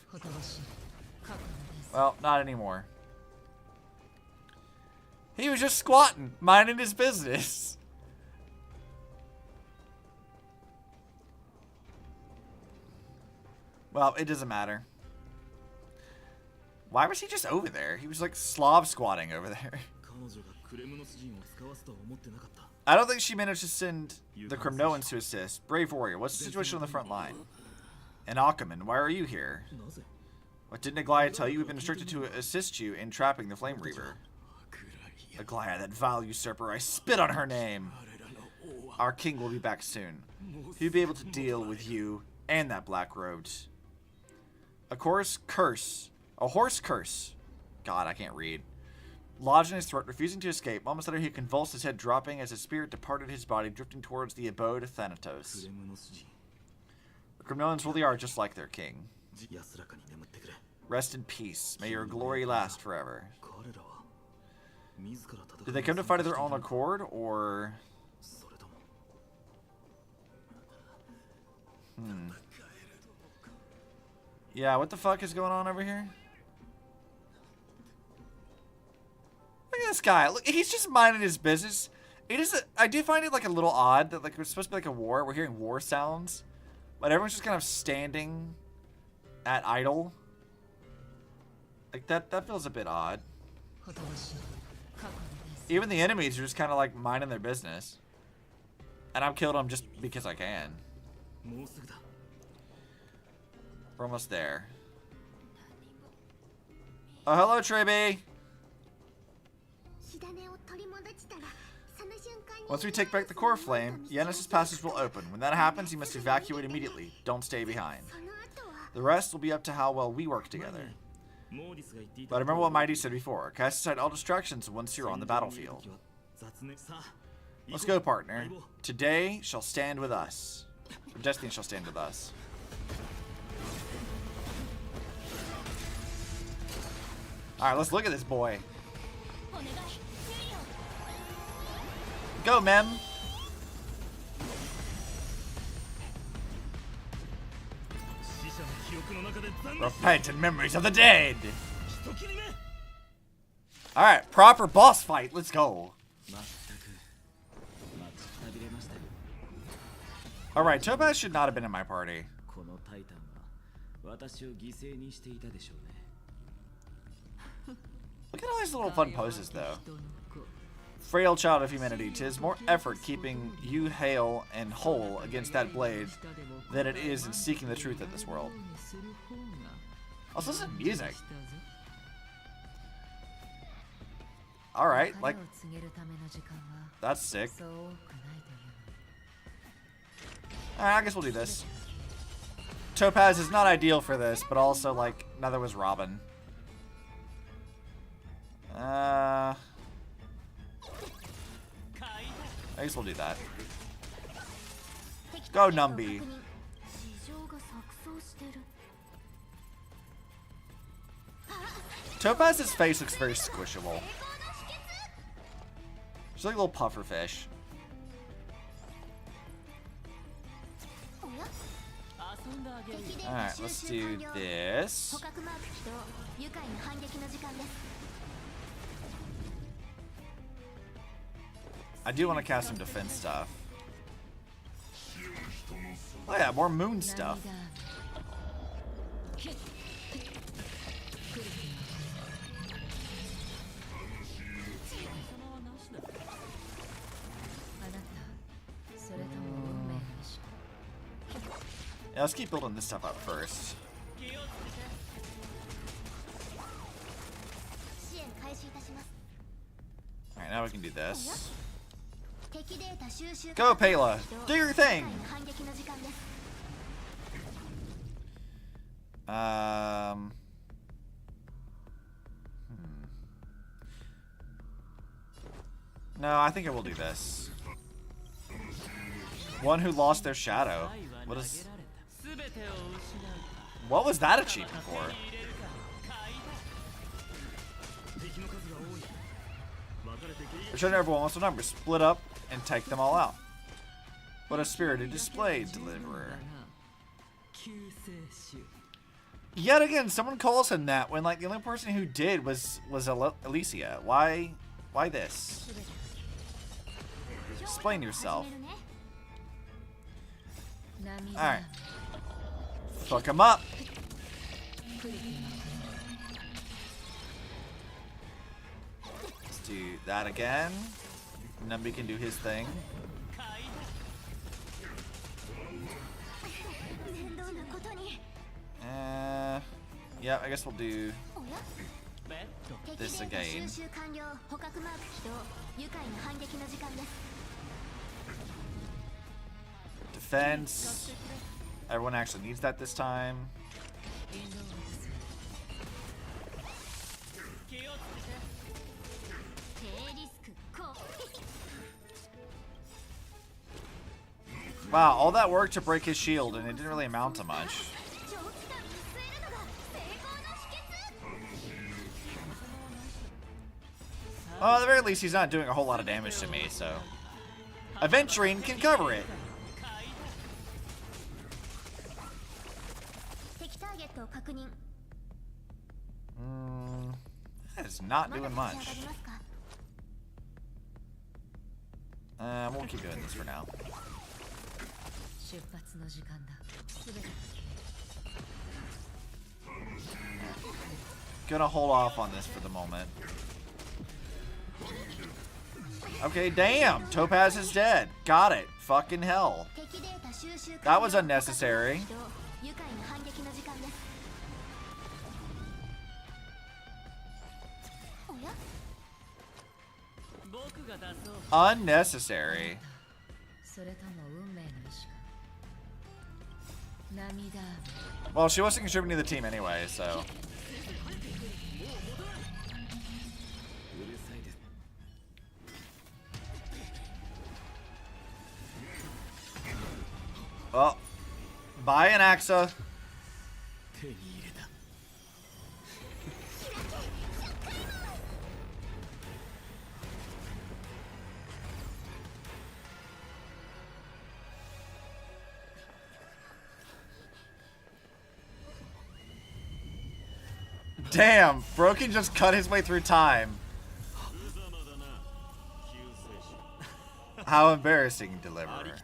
Well, not anymore. He was just squatting, minding his business. Well, it doesn't matter. Why was he just over there? He was like slob squatting over there. I don't think she managed to send the Crimnoans to assist. Brave warrior, what's the situation on the front line? And Achaman, why are you here? What did Naglaya tell you? We've been instructed to assist you in trapping the Flame Reaver. Naglaya, that vile usurper, I spit on her name. Our king will be back soon. He'll be able to deal with you and that black-robed. A horse curse. God, I can't read. Lodged in his throat, refusing to escape. Moments later, he convulsed his head, dropping as his spirit departed his body, drifting towards the abode of Thanatos. The Crimnoans really are just like their king. Rest in peace. May your glory last forever. Did they come to fight of their own accord, or... Yeah, what the fuck is going on over here? Look at this guy. Look, he's just minding his business. It is. I do find it like a little odd that like it's supposed to be like a war. We're hearing war sounds, but everyone's just kind of standing at idle. Like that feels a bit odd. Even the enemies are just kind of like minding their business, and I'm killing them just because I can. We're almost there. Oh, hello, Triby. Once we take back the core flame, Yanis' passage will open. When that happens, you must evacuate immediately. Don't stay behind. The rest will be up to how well we work together. But remember what Mighty said before. Cast aside all distractions once you're on the battlefield. Let's go, partner. Today shall stand with us. Or Destiny shall stand with us. Alright, let's look at this boy. Go, Mem. Repent in memories of the dead. Alright, proper boss fight. Let's go. Alright, Topaz should not have been in my party. Look at all these little fun poses, though. Frail child of humanity, 'tis more effort keeping you hale and whole against that blade than it is in seeking the truth of this world. Also, listen to music. Alright, like, that's sick. Alright, I guess we'll do this. Topaz is not ideal for this, but also, like, neither was Robin. I guess we'll do that. Go, Numby. Topaz's face looks very squishable. She's like a little puffer fish. Alright, let's do this. I do want to cast some defense stuff. Oh yeah, more moon stuff. Yeah, let's keep building this stuff up first. Alright, now we can do this. Go, Pela! Do your thing! No, I think I will do this. One who lost their shadow. What was that achievement for? Return everyone wants a number. Split up and take them all out. What a spirited display, Deliverer. Yet again, someone calls him that when like the only person who did was Alicia. Why this? Explain yourself. Alright. Fuck him up. Let's do that again. And then we can do his thing. Yeah, I guess we'll do this again. Defense. Everyone actually needs that this time. Wow, all that work to break his shield and it didn't really amount to much. Well, at the very least, he's not doing a whole lot of damage to me, so... Aventurine can cover it! That is not doing much. We'll keep doing this for now. Gonna hold off on this for the moment. Okay, damn! Topaz is dead. Got it. Fucking hell. That was unnecessary. Unnecessary. Well, she wasn't contributing to the team anyway, so... Well, bye an Axa. Damn, Broken just cut his way through time. How embarrassing, Deliverer.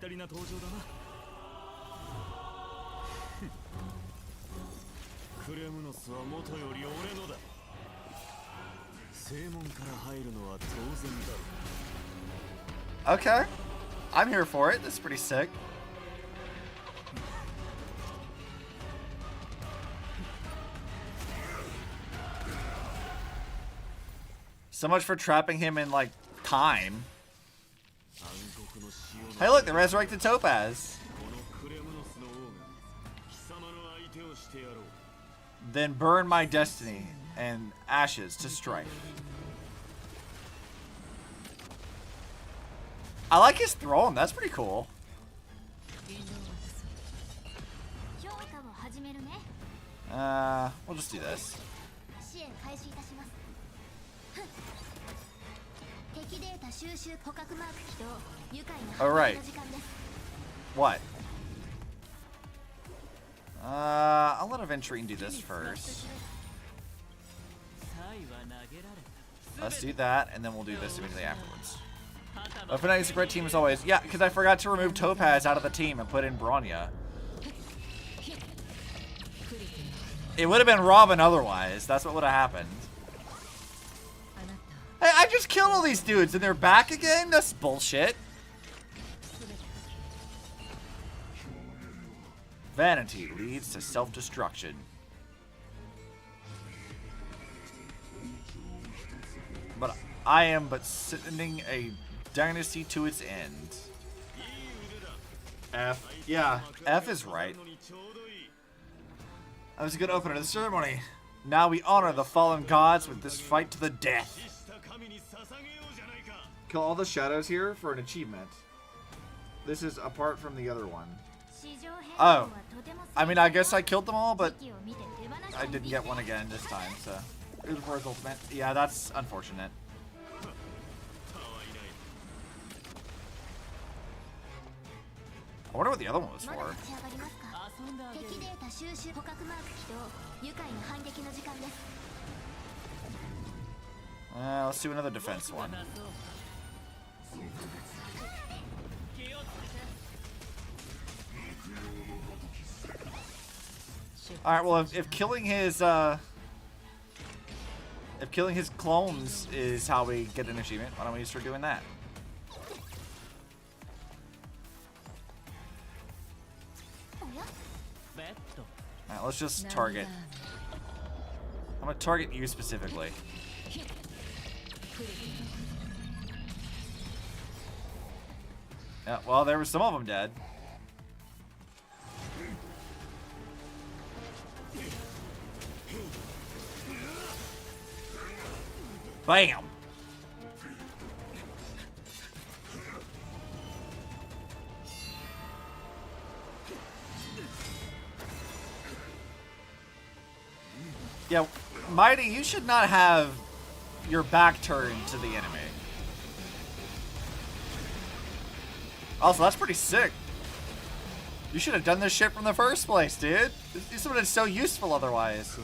Okay, I'm here for it. This is pretty sick. So much for trapping him in, like, time. Hey, look, they resurrected Topaz. Then burn my destiny and ashes to strife. I like his throne. That's pretty cool. We'll just do this. All right. What? I'll let Aventurine do this first. Let's do that, and then we'll do this immediately afterwards. But Fnatic's red team as always. Yeah, because I forgot to remove Topaz out of the team and put in Bronya. It would have been Robin otherwise. That's what would have happened. Hey, I just killed all these dudes and they're back again? That's bullshit. Vanity leads to self-destruction. But I am but sending a dynasty to its end. F. Yeah, F is right. That was a good opener to the ceremony. Now we honor the fallen gods with this fight to the death. Kill all the shadows here for an achievement. This is apart from the other one. Oh. I mean, I guess I killed them all, but I didn't get one again this time, so. It was worth ultimate. Yeah, that's unfortunate. I wonder what the other one was for. Let's do another defense one. Alright, well, if killing his clones is how we get an achievement, why don't we start doing that? Alright, let's just target. I'm gonna target you specifically. Yeah, well, there were some of them dead. Bam! Yeah, Mighty, you should not have your back turned to the enemy. Also, that's pretty sick. You should have done this shit from the first place, dude. This would have been so useful otherwise.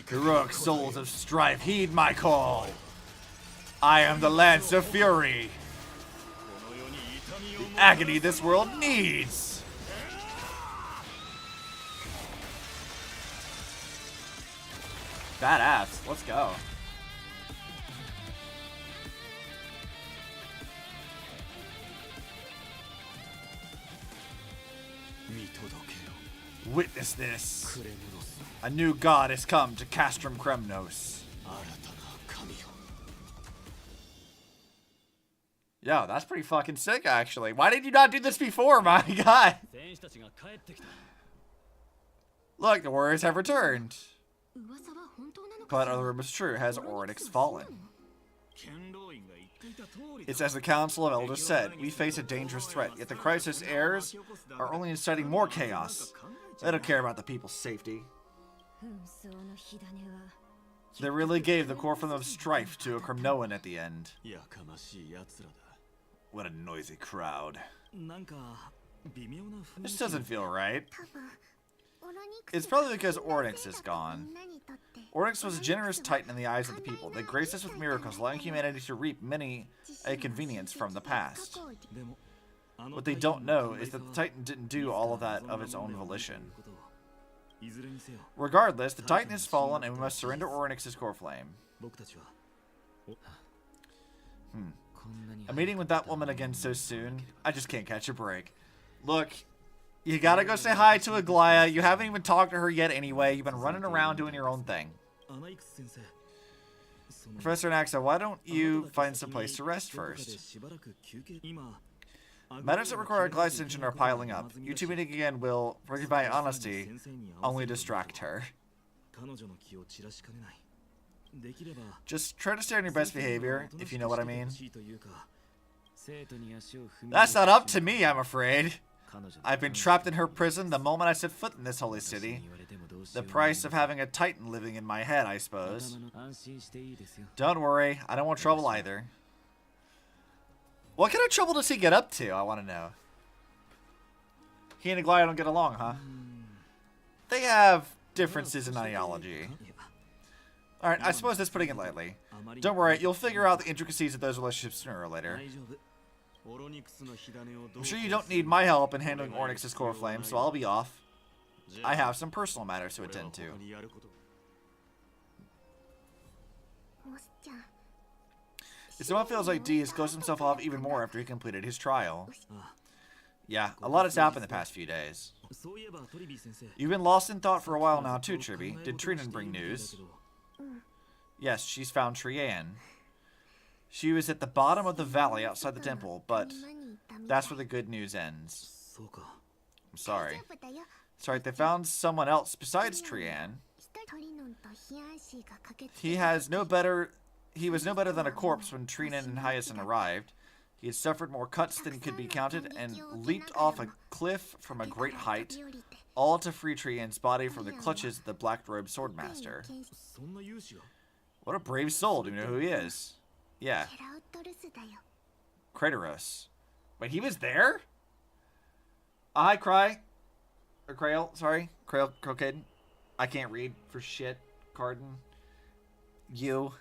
Heroic souls of strife, heed my call. I am the Lance of Fury. The agony this world needs. Badass. Let's go. Witness this. A new god has come to Castrum Kremnos. Yo, that's pretty fucking sick, actually. Why did you not do this before, my god? Look, the warriors have returned. But are the rumors true? Has Oryx fallen? It's as the Council of Elders said, we face a dangerous threat, yet the crisis heirs are only inciting more chaos. They don't care about the people's safety. They really gave the core from of strife to a Kremnoan at the end. What a noisy crowd. This doesn't feel right. It's probably because Ornyx is gone. Ornyx was a generous titan in the eyes of the people. They graced us with miracles, allowing humanity to reap many a convenience from the past. What they don't know is that the titan didn't do all of that of its own volition. Regardless, the titan has fallen and we must surrender Ornyx's core flame. A meeting with that woman again so soon? I just can't catch a break. Look, you gotta go say hi to Aglaya. You haven't even talked to her yet anyway. You've been running around doing your own thing. Professor Naxa, why don't you find some place to rest first? Matters that require Aglaya's attention are piling up. You two meeting again will, forgive my honesty, only distract her. Just try to stay on your best behavior, if you know what I mean. That's not up to me, I'm afraid. I've been trapped in her prison the moment I set foot in this holy city. The price of having a titan living in my head, I suppose. Don't worry, I don't want trouble either. What kind of trouble does he get up to, I want to know. He and Aglaia don't get along, huh? They have differences in ideology. Alright, I suppose that's putting it lightly. Don't worry, you'll figure out the intricacies of those relationships sooner or later. I'm sure you don't need my help in handling Ornyx's core flame, so I'll be off. I have some personal matters to attend to. It somehow feels like D has closed himself off even more after he completed his trial. Yeah, a lot has happened the past few days. You've been lost in thought for a while now too, Triby. Did Trinan bring news? Yes, she's found Trian. She was at the bottom of the valley outside the temple, but that's where the good news ends. I'm sorry. Sorry, they found someone else besides Trian. He was no better than a corpse when Trinan and Hyacinth arrived. He had suffered more cuts than could be counted and leaped off a cliff from a great height, all to free Trian's body from the clutches of the black-robed swordmaster. What a brave soul. Do you know who he is? Yeah. Kratos. Wait, he was there? Hi, Krail, sorry. Crocaden. I can't read for shit. Carden. You.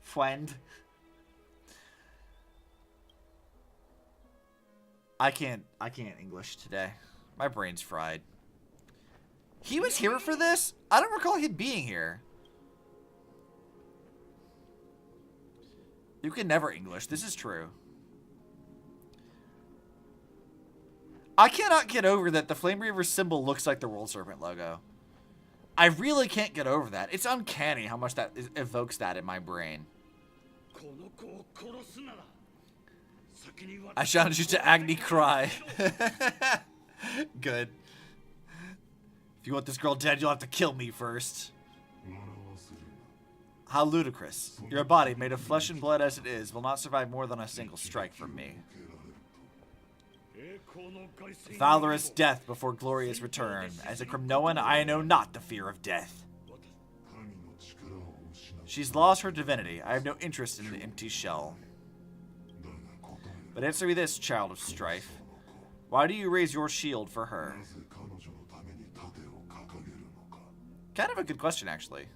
Friend. I can't English today. My brain's fried. He was here for this? I don't recall him being here. You can never English. This is true. I cannot get over that the Flame Reaver symbol looks like the World Serpent logo. I really can't get over that. It's uncanny how much that evokes that in my brain. I challenge you to Agni Cry. Good. If you want this girl dead, you'll have to kill me first. How ludicrous. Your body, made of flesh and blood as it is, will not survive more than a single strike from me. Valorous death before glorious return. As a Cremnoan, I know not the fear of death. She's lost her divinity. I have no interest in the empty shell. But answer me this, child of strife. Why do you raise your shield for her? Kind of a good question, actually.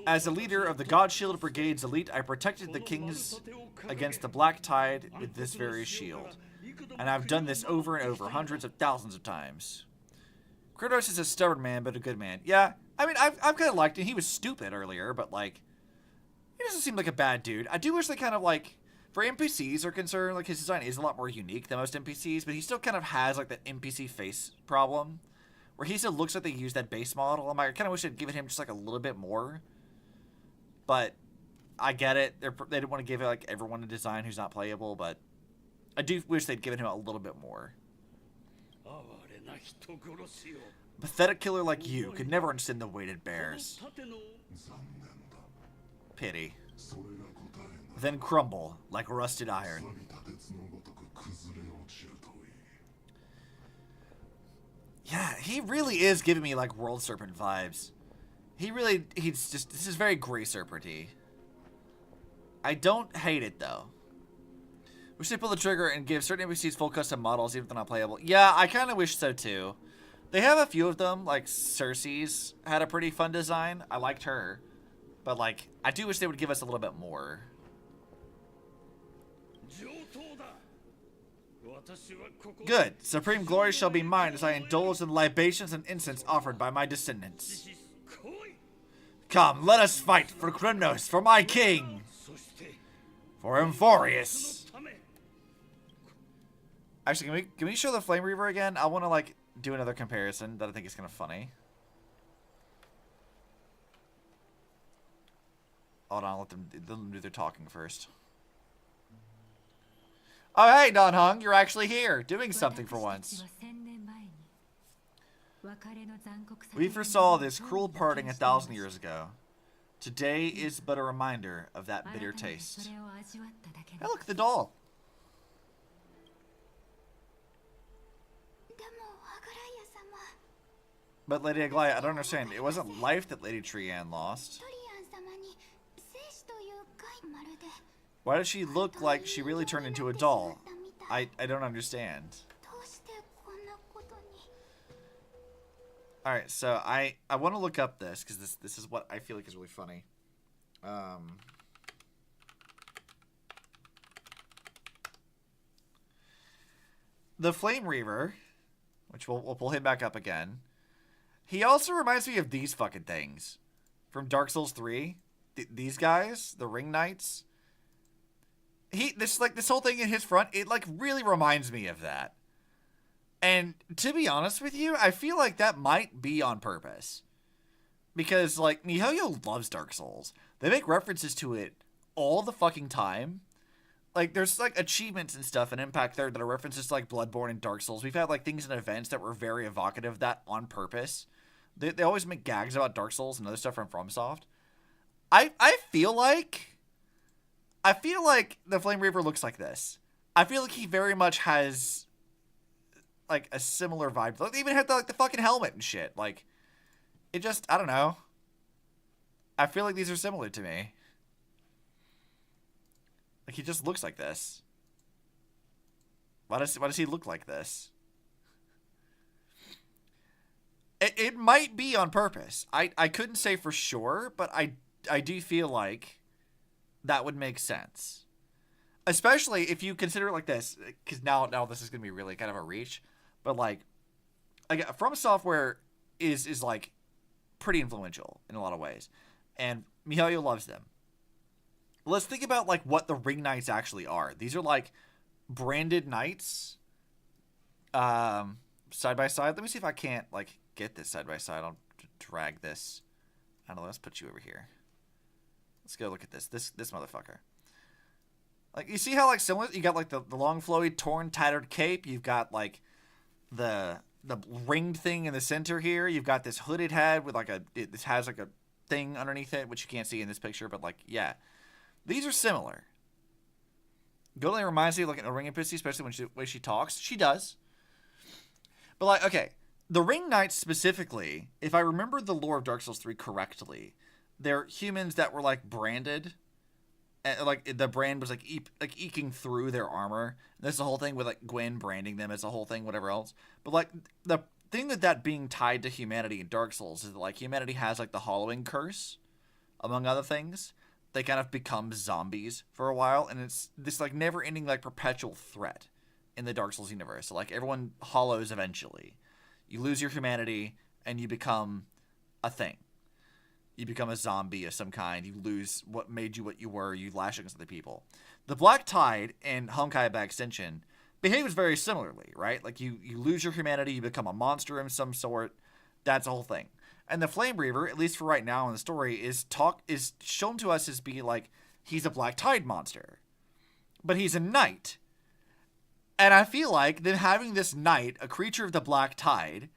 As a leader of the God Shield Brigade's elite, I protected the kings against the Black Tide with this very shield. And I've done this over and over, hundreds of thousands of times. Kratos is a stubborn man, but a good man. Yeah, I mean, I've kind of liked him. He was stupid earlier, but, like, he doesn't seem like a bad dude. I do wish they kind of, like, for NPCs are concerned, like, his design is a lot more unique than most NPCs, but he still kind of has, like, that NPC face problem. Where he still looks like they used that base model. I'm like, I kind of wish they'd given him just like a little bit more. But I get it. They didn't want to give like everyone a design who's not playable, but I do wish they'd given him a little bit more. Pathetic killer like you could never understand the weight it bears. Pity. Then crumble like rusted iron. Yeah, he really is giving me, like, World Serpent vibes. This is very Grey Serpent-y. I don't hate it, though. Wish they pull the trigger and give certain NPCs full custom models, even if they're not playable. Yeah, I kind of wish so, too. They have a few of them, like, Cersei's had a pretty fun design. I liked her. But, like, I do wish they would give us a little bit more. Good. Supreme glory shall be mine as I indulge in libations and incense offered by my descendants. Come, let us fight for Kronos, for my king, for Amphoreus. Actually, can we show the Flame Reaver again? I want to, like, do another comparison that I think is kind of funny. Hold on, let them do their talking first. Oh, hey, Don Hung, you're actually here, doing something for once. We foresaw this cruel parting 1,000 years ago. Today is but a reminder of that bitter taste. Hey, look, the doll. But Lady Aglaia, I don't understand. It wasn't life that Lady Trian lost. Why does she look like she really turned into a doll? I don't understand. Alright, so I want to look up this, because this is what I feel like is really funny. The Flame Reaver, which we'll pull him back up again. He also reminds me of these fucking things from Dark Souls 3. These guys, the Ring Knights. This whole thing in his front, it like really reminds me of that. And to be honest with you, I feel like that might be on purpose. Because like MiHoYo loves Dark Souls. They make references to it all the fucking time. Like, there's, like, achievements and stuff in Impact 3 that are references to, like, Bloodborne and Dark Souls. We've had, like, things and events that were very evocative of that on purpose. They always make gags about Dark Souls and other stuff from FromSoft. I feel like the Flame Reaver looks like this. I feel like he very much has, like, a similar vibe. They even had, the fucking helmet and shit. Like, it just, I don't know. I feel like these are similar to me. Like, he just looks like this. Why does he look like this? It might be on purpose. I couldn't say for sure, but I do feel like that would make sense. Especially if you consider it like this, because now this is going to be really kind of a reach. But, like From Software is like, pretty influential in a lot of ways. And MiHoYo loves them. Let's think about, like, what the Ring Knights actually are. These are, like, branded knights. Side by side. Let me see if I can't, like, get this side by side. I'll drag this. I don't know. Let's put you over here. Let's go look at this. This motherfucker. Like, you see how, like, similar? You got, like, the long, flowy, torn, tattered cape. You've got, like, the ringed thing in the center here. You've got this hooded head with, like, this has, like, a thing underneath it, which you can't see in this picture. But, like, yeah. These are similar. Goldie reminds me of, like, a ring pussy, especially when she talks. She does. But, like, okay. The Ring Knights specifically, if I remember the lore of Dark Souls 3 correctly, they're humans that were, like, branded. And, like, the brand was, like, eking through their armor. There's the whole thing with, like, Gwen branding them as the whole thing, whatever else. But, like, the thing that being tied to humanity in Dark Souls is that, like, humanity has, like, the Hollowing Curse, among other things. They kind of become zombies for a while, and it's this, like, never-ending, like, perpetual threat in the Dark Souls universe. So, like, everyone hollows eventually. You lose your humanity, and you become a thing. You become a zombie of some kind. You lose what made you what you were. You lash against other people. The Black Tide and Honkai by extension behaves very similarly, right? Like, you lose your humanity, you become a monster of some sort. That's the whole thing. And the Flame Reaver, at least for right now in the story, is shown to us as being like he's a Black Tide monster. But he's a knight. And I feel like them having this knight, a creature of the Black Tide,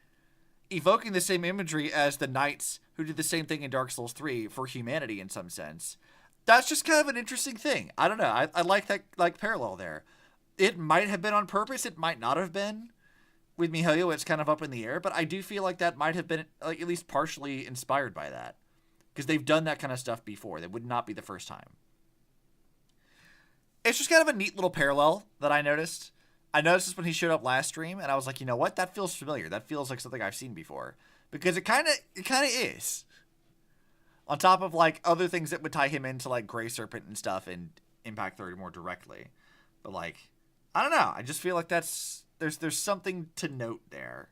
evoking the same imagery as the knights who did the same thing in Dark Souls 3 for humanity in some sense. That's just kind of an interesting thing. I don't know. I like that, like, parallel there. It might have been on purpose. It might not have been. With MiHoYo, it's kind of up in the air, but I do feel like that might have been, like, at least partially inspired by that. Because they've done that kind of stuff before. That would not be the first time. It's just kind of a neat little parallel that I noticed. I noticed this when he showed up last stream, and I was like, you know what? That feels familiar. That feels like something I've seen before. Because it kind of is. On top of, like, other things that would tie him into, like, Grey Serpent and stuff in Impact 3 more directly. But, like, I don't know. I just feel like there's something to note there.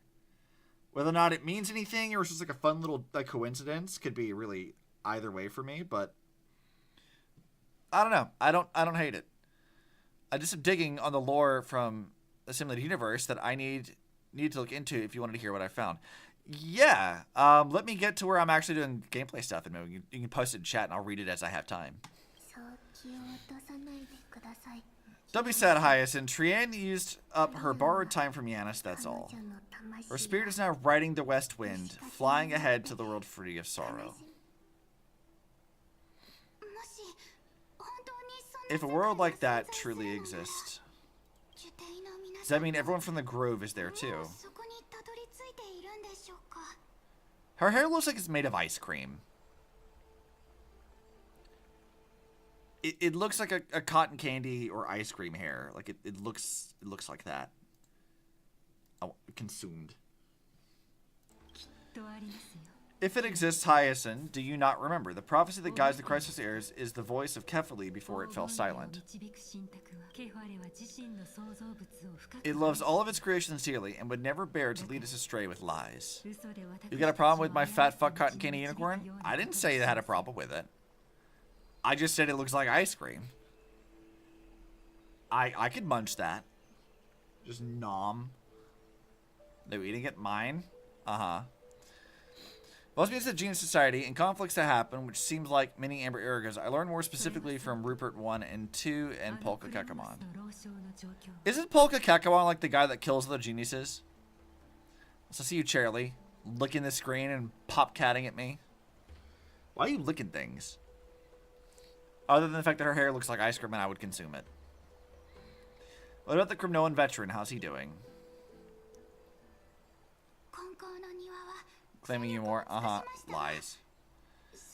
Whether or not it means anything or it's just like a fun little, like, coincidence could be really either way for me, but I don't know. I don't hate it. I did some digging on the lore from the Simulated Universe that I need to look into if you wanted to hear what I found. Yeah. Let me get to where I'm actually doing gameplay stuff, and maybe you can post it in chat and I'll read it as I have time. Don't be sad, Hyacinth. Trienne used up her borrowed time from Yanis, that's all. Her spirit is now riding the west wind, flying ahead to the world free of sorrow. If a world like that truly exists, does that mean everyone from the Grove is there too? Her hair looks like it's made of ice cream. It looks like a cotton candy or ice cream hair. Like it looks like that. Oh, consumed. If it exists, Hyacinth, do you not remember? The prophecy that guides the crisis heirs is the voice of Kefali before it fell silent. It loves all of its creation sincerely and would never bear to lead us astray with lies. You got a problem with my fat fuck cotton candy unicorn? I didn't say I had a problem with it. I just said it looks like ice cream. I could munch that. Just nom. They're eating it mine? Uh-huh. Most means the Genius Society and conflicts that happen, which seems like many Amber Eragas. I learned more specifically from Rupert 1 and 2 and Polka Kekamon. Isn't Polka Kekamon like the guy that kills the geniuses? So I see you, Charlie, licking the screen and pop-catting at me. Why are you licking things? Other than the fact that her hair looks like ice cream and I would consume it. What about the Crimnoan veteran? How's he doing? Claiming you more? Uh-huh. Lies.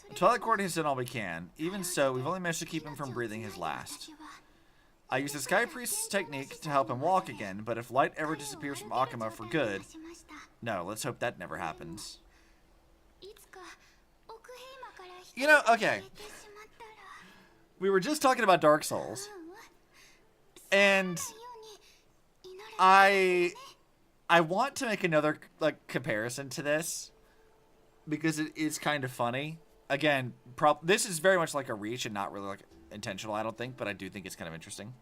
The Twilight Court has done all we can. Even so, we've only managed to keep him from breathing his last. I used the Sky Priest's technique to help him walk again, but if light ever disappears from Akuma for good... No, let's hope that never happens. You know, okay. We were just talking about Dark Souls. And... I want to make another, like, comparison to this. Because it is kind of funny. Again, this is very much like a reach and not really like intentional, I don't think, but I do think it's kind of interesting.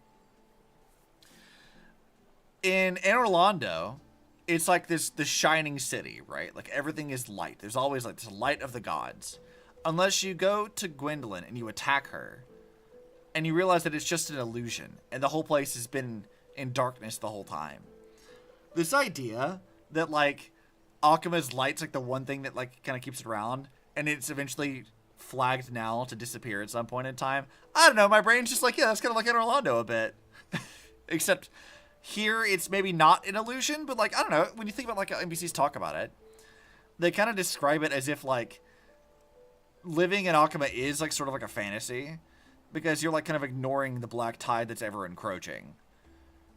In Anor Londo, it's like the shining city, right? Like everything is light. There's always like this light of the gods. Unless you go to Gwendolyn and you attack her, and you realize that it's just an illusion, and the whole place has been in darkness the whole time. This idea that like Akuma's light's like the one thing that like kind of keeps it around, and it's eventually flagged now to disappear at some point in time. I don't know, my brain's just like, yeah, that's kind of like Anor Londo a bit. Except here it's maybe not an illusion, but like, I don't know, when you think about like how NPCs talk about it, they kind of describe it as if like living in Akuma is like sort of like a fantasy, because you're like kind of ignoring the black tide that's ever encroaching.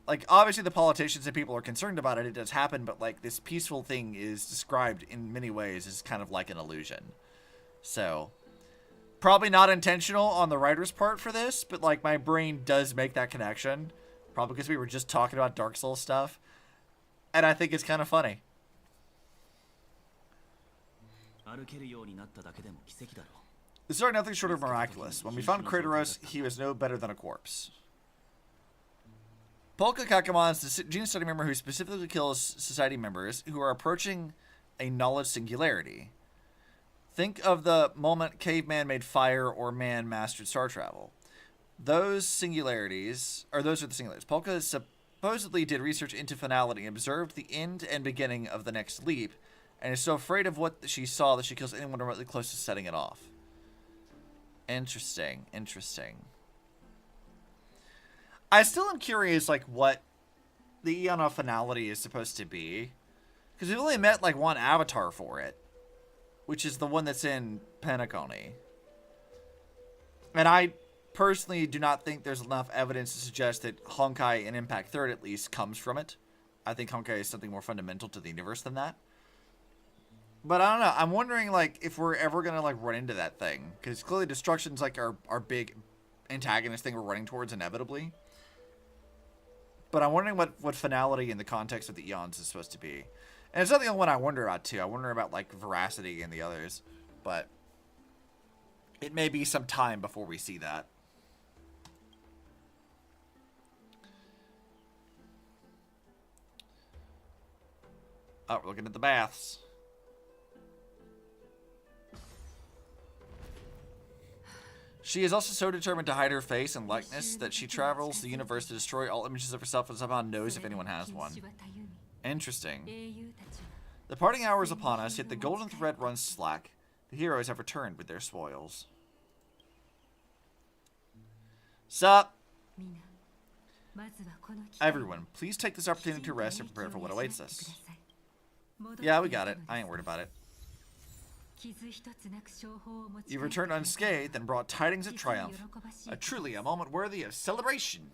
Like, obviously the politicians and people are concerned about it. It does happen, but, like, this peaceful thing is described in many ways as kind of like an illusion. So, probably not intentional on the writer's part for this, but, like, my brain does make that connection. Probably because we were just talking about Dark Souls stuff. And I think it's kind of funny. This is nothing short of miraculous. When we found Kratos, he was no better than a corpse. Polka Kekamon is the Genius Study member who specifically kills society members who are approaching a knowledge singularity. Think of the moment caveman made fire or man mastered star travel. Those are the singularities. Polka supposedly did research into finality and observed the end and beginning of the next leap, and is so afraid of what she saw that she kills anyone remotely close to setting it off. Interesting. I still am curious, like, what the Eon of Finality is supposed to be. Because we've only met, like, one avatar for it. Which is the one that's in Penacony. And I personally do not think there's enough evidence to suggest that Honkai and Impact 3rd, at least, comes from it. I think Honkai is something more fundamental to the universe than that. But I don't know. I'm wondering, like, if we're ever going to, like, run into that thing. Because clearly Destruction's, like, our big antagonist thing we're running towards inevitably. But I'm wondering what finality in the context of the Eons is supposed to be. And it's not the only one I wonder about, too. I wonder about, like, Veracity and the others. But it may be some time before we see that. Oh, we're looking at the baths. She is also so determined to hide her face and likeness that she travels the universe to destroy all images of herself and somehow knows if anyone has one. Interesting. The parting hour is upon us, yet the golden thread runs slack. The heroes have returned with their spoils. Sup? Everyone, please take this opportunity to rest and prepare for what awaits us. Yeah, we got it. I ain't worried about it. You returned unscathed and brought tidings of triumph. Truly a moment worthy of celebration.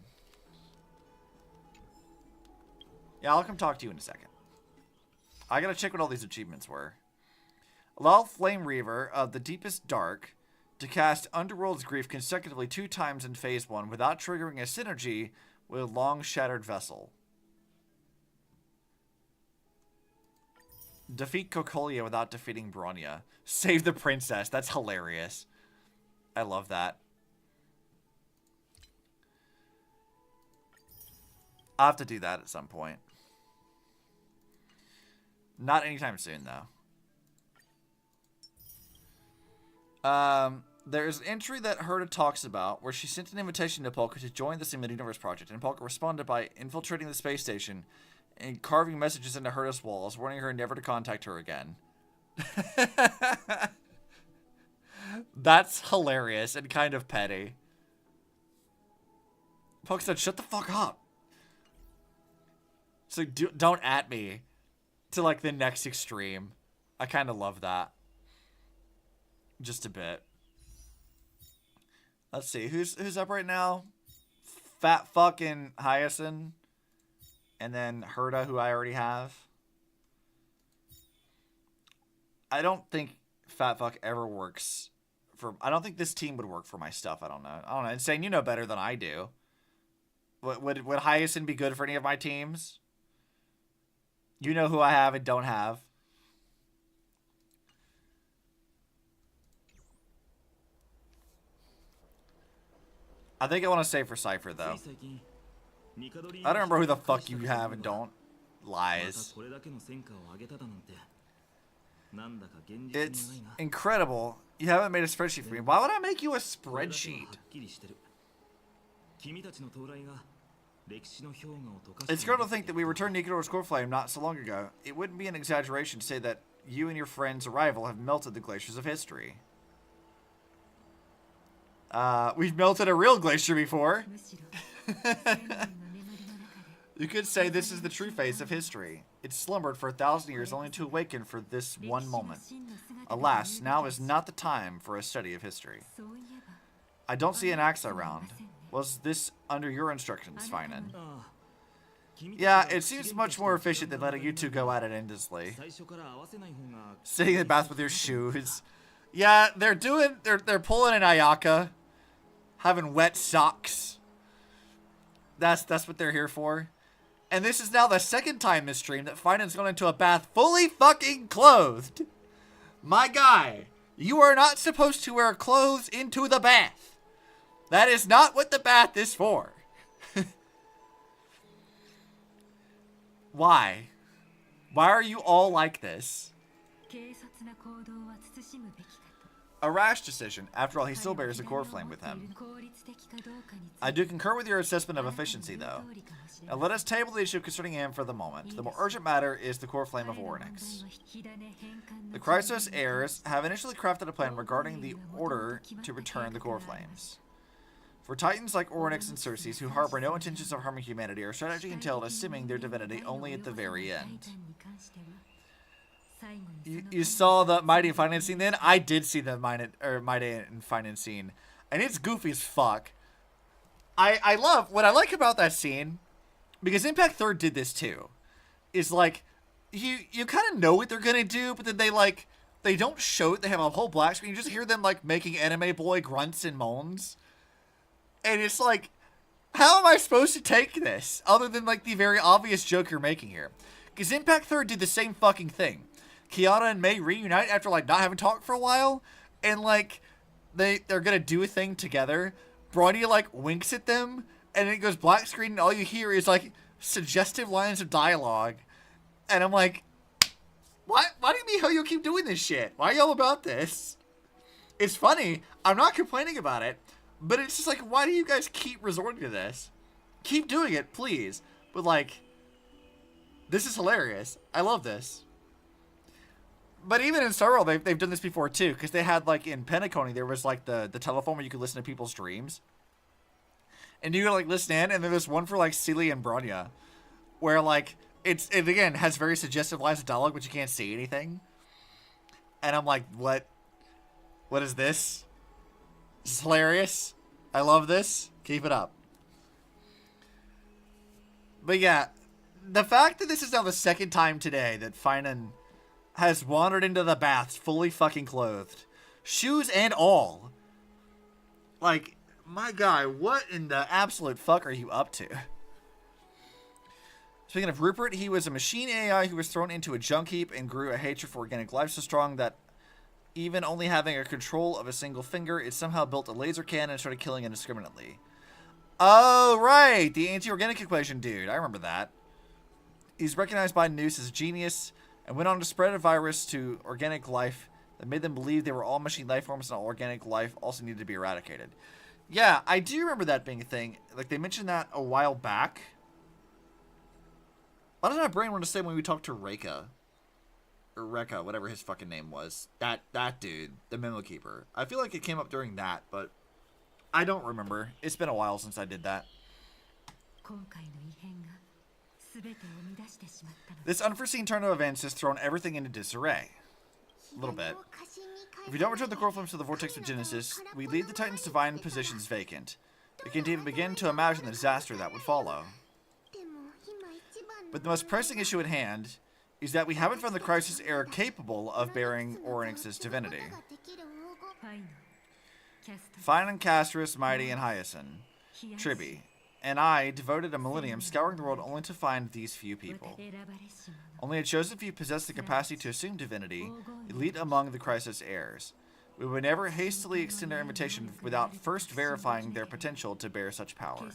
Yeah, I'll come talk to you in a second. I gotta check what all these achievements were. Allow Flame Reaver of the Deepest Dark to cast Underworld's Grief consecutively 2 times in Phase 1 without triggering a synergy with Long Shattered Vessel. Defeat Kokolia without defeating Bronya. Save the princess. That's hilarious. I love that. I'll have to do that at some point. Not anytime soon, though. There's an entry that Herta talks about where she sent an invitation to Polka to join the Sim Universe project, and Polka responded by infiltrating the space station and carving messages into Herta's walls, warning her never to contact her again. That's hilarious and kind of petty. Polka said, shut the fuck up. So don't at me to like the next extreme. I kind of love that. Just a bit. Let's see. Who's up right now? Fat fucking Hyacinth. And then Herta, who I already have. I don't think Fat Fuck ever works for... I don't think this team would work for my stuff. I don't know. Insane, you know better than I do. Would Hyacinth be good for any of my teams? You know who I have and don't have. I think I want to say for Cypher, though. I don't remember who the fuck you have and don't. Lies. It's incredible. You haven't made a spreadsheet for me. Why would I make you a spreadsheet? It's good to think that we returned Nikodor's core flame not so long ago. It wouldn't be an exaggeration to say that you and your friend's arrival have melted the glaciers of history. We've melted a real glacier before. You could say this is the true face of history. It slumbered for 1,000 years only to awaken for this one moment. Alas, now is not the time for a study of history. I don't see an axe around. Was this under your instructions, Finan? Yeah, it seems much more efficient than letting you two go at it endlessly. Sitting in the bath with your shoes. Yeah, they're pulling an Ayaka. Having wet socks. That's what they're here for. And this is now the second time this stream that Finan's gone into a bath fully fucking clothed. My guy, you are not supposed to wear clothes into the bath. That is not what the bath is for. Why? Why are you all like this? A rash decision. After all, he still bears a core flame with him. I do concur with your assessment of efficiency, though. Now let us table the issue concerning him for the moment. The more urgent matter is the core flame of Oryx. The Chrysos heirs have initially crafted a plan regarding the order to return the core flames. For titans like Oryx and Circes, who harbor no intentions of harming humanity, our strategy entailed assuming their divinity only at the very end. You saw the Mighty and Finance scene then? I did see the Mighty and Finance scene. And it's goofy as fuck. I love, what I like about that scene, because Impact 3rd did this too, is like, you kind of know what they're going to do, but then they don't show it. They have a whole black screen. You just hear them like making anime boy grunts and moans. And it's like, how am I supposed to take this? Other than like the very obvious joke you're making here. Because Impact 3rd did the same fucking thing. Kiana and Mei reunite after like not having talked for a while, and like they're gonna do a thing together. Bronya like winks at them, and it goes black screen, and all you hear is like suggestive lines of dialogue, and I'm like, why do Mihoyo keep doing this shit? Why are y'all about this? It's funny. I'm not complaining about it, but it's just like, why do you guys keep resorting to this? Keep doing it, please. But like, this is hilarious. I love this. But even in Sorrow, they've done this before too, because they had like in Penacony, there was like the telephone where you could listen to people's dreams, and you could like listen in, and there was one for like Celia and Bronya, where like it again has very suggestive lines of dialogue, but you can't see anything. And I'm like, what? What is this? This is hilarious. I love this. Keep it up. But yeah, the fact that this is now the second time today that Finan has wandered into the baths fully fucking clothed, shoes and all. Like, my guy, what in the absolute fuck are you up to? Speaking of Rupert, he was a machine AI who was thrown into a junk heap and grew a hatred for organic life so strong that even only having a control of a single finger, it somehow built a laser cannon and started killing indiscriminately. Oh, right! The anti-organic equation dude. I remember that. He's recognized by Noose as a genius and went on to spread a virus to organic life that made them believe they were all machine life forms and all organic life also needed to be eradicated. Yeah, I do remember that being a thing. Like, they mentioned that a while back. Why does my brain want to say when we talked to Reka? Or Rekka, whatever his fucking name was. That dude, the Memo Keeper. I feel like it came up during that, but I don't remember. It's been a while since I did that. This unforeseen turn of events has thrown everything into disarray. A little bit. If we don't return the core flames to the vortex of Genesis, we leave the Titan's divine positions vacant. We can't even begin to imagine the disaster that would follow. But the most pressing issue at hand is that we haven't found the Crisis Era capable of bearing Oryx's divinity. Finan, Castris, Mighty, and Hyacinth, Tribby, and I devoted a millennium scouring the world only to find these few people. Only a chosen few possess the capacity to assume divinity, elite among the Crisis heirs. We would never hastily extend our invitation without first verifying their potential to bear such power.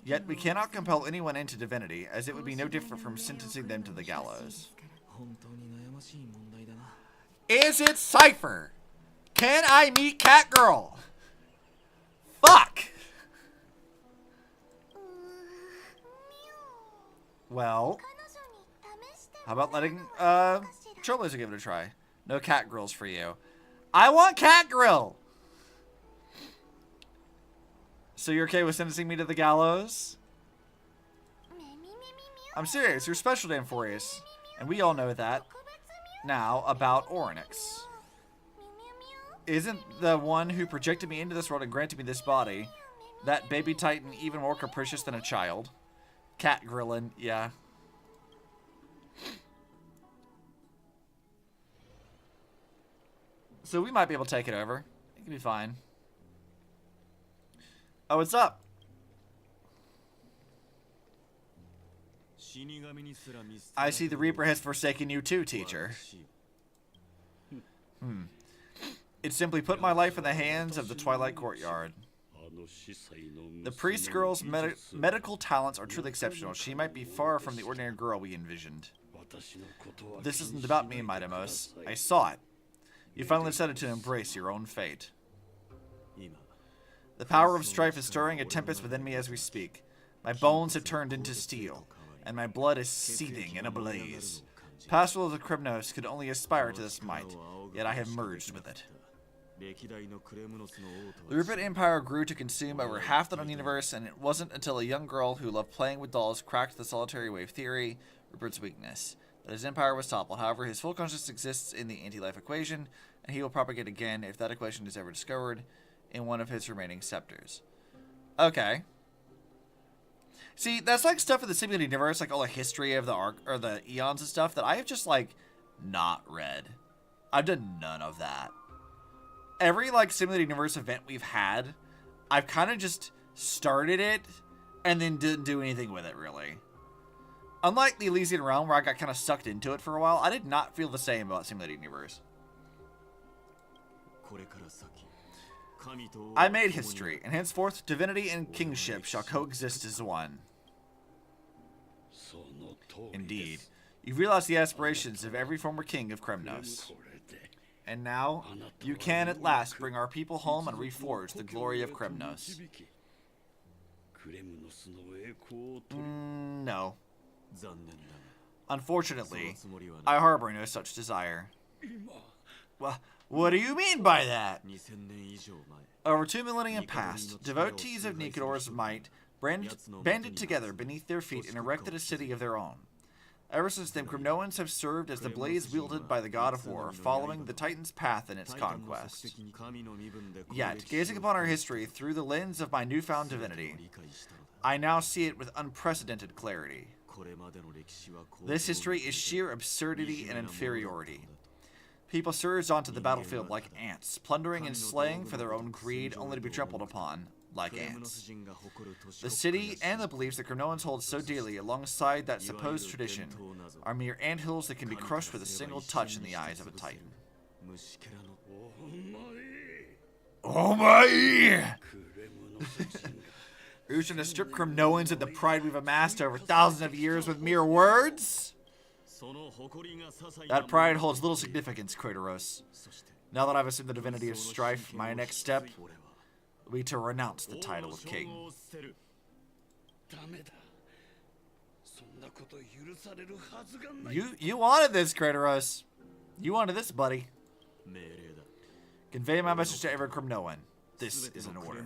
Yet we cannot compel anyone into divinity, as it would be no different from sentencing them to the gallows. Is it Cypher? Can I meet Catgirl? Fuck! Well, how about letting Trailblazer give it a try? No cat grills for you. I want cat grill! So you're okay with sentencing me to the gallows? I'm serious, you're special to Amphoreus. And we all know that. Now, about Oryx. Isn't the one who projected me into this world and granted me this body, that baby titan, even more capricious than a child? Cat grillin', yeah. So we might be able to take it over. It can be fine. Oh, what's up? I see the Reaper has forsaken you too, teacher. It simply put my life in the hands of the Twilight Courtyard. The priest girl's medical talents are truly exceptional. She might be far from the ordinary girl we envisioned. This isn't about me, Midamos. I saw it. You finally decided to embrace your own fate. The power of strife is stirring a tempest within me as we speak. My bones have turned into steel, and my blood is seething in a blaze. Past rulers of Kremnos could only aspire to this might, yet I have merged with it. The Rupert Empire grew to consume over half the known universe, and it wasn't until a young girl who loved playing with dolls cracked the solitary wave theory, Rupert's weakness, that his empire was toppled. However, his full consciousness exists in the anti-life equation, and he will propagate again if that equation is ever discovered in one of his remaining scepters. Okay. See, that's like stuff in the simulated universe, like all the history of the arc or the eons and stuff that I have just like not read. I've done none of that. Every like simulated universe event we've had, I've kind of just started it and then didn't do anything with it really. Unlike the Elysian Realm, where I got kind of sucked into it for a while, I did not feel the same about simulated universe. I made history, and henceforth divinity and kingship shall coexist as one. Indeed, you've realized the aspirations of every former king of Kremnos. And now, you can at last bring our people home and reforge the glory of Kremnos. No. Unfortunately, I harbor no such desire. Well, what do you mean by that? Over 2 millennia past, devotees of Nikodor's might banded together beneath their feet and erected a city of their own. Ever since then, Crimnoans have served as the blades wielded by the god of war, following the Titan's path in its conquest. Yet, gazing upon our history through the lens of my newfound divinity, I now see it with unprecedented clarity. This history is sheer absurdity and inferiority. People surged onto the battlefield like ants, plundering and slaying for their own greed, only to be trampled upon like ants. The city and the beliefs that Crimnoans hold so dearly alongside that supposed tradition are mere anthills that can be crushed with a single touch in the eyes of a Titan. Oh my! Are you trying to strip Crimnoans of the pride we've amassed over thousands of years with mere words? That pride holds little significance, Kratos. Now that I've assumed the divinity of strife, my next step will be to renounce the title of king. You wanted this, Kratos. You wanted this, buddy. Convey my message to every Crimnoan. This is an order.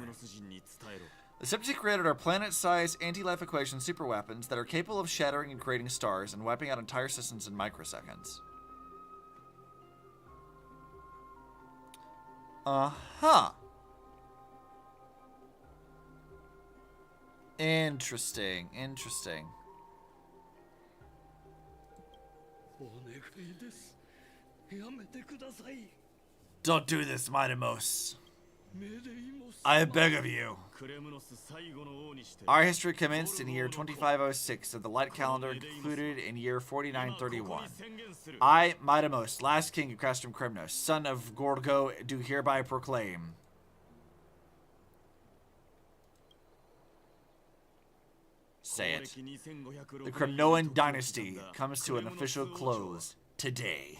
The Septi created our planet-sized anti-life equation superweapons that are capable of shattering and creating stars and wiping out entire systems in microseconds. Uh-huh. Interesting, interesting. Don't do this, Midamos. I beg of you. Our history commenced in year 2506 of the light calendar and concluded in year 4931. I, Midamos, last king of Castrum Kremnos, son of Gorgo, do hereby proclaim. Say it. The Kremnoan dynasty comes to an official close today.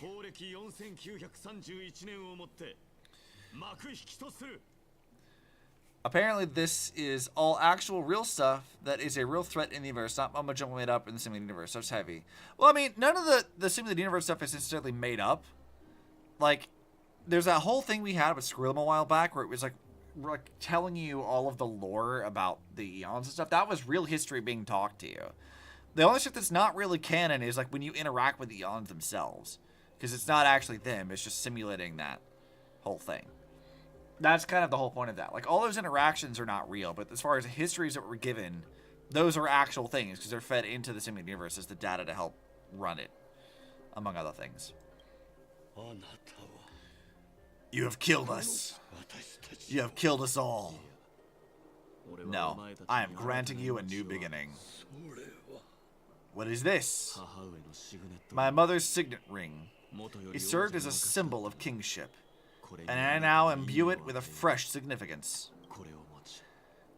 Apparently this is all actual real stuff that is a real threat in the universe, not mumbo jumbo made up in the simulated universe. So it's heavy. Well, I mean, none of the simulated universe stuff is necessarily made up. Like, there's that whole thing we had with Skrillum a while back where it was like telling you all of the lore about the eons and stuff. That was real history being talked to you. The only shit that's not really canon is like when you interact with the eons themselves. Because it's not actually them, it's just simulating that whole thing. That's kind of the whole point of that. Like, all those interactions are not real, but as far as the histories that were given, those are actual things, because they're fed into the simulated universe as the data to help run it, among other things. You have killed us. You have killed us all. No, I am granting you a new beginning. What is this? My mother's signet ring. It served as a symbol of kingship, and I now imbue it with a fresh significance.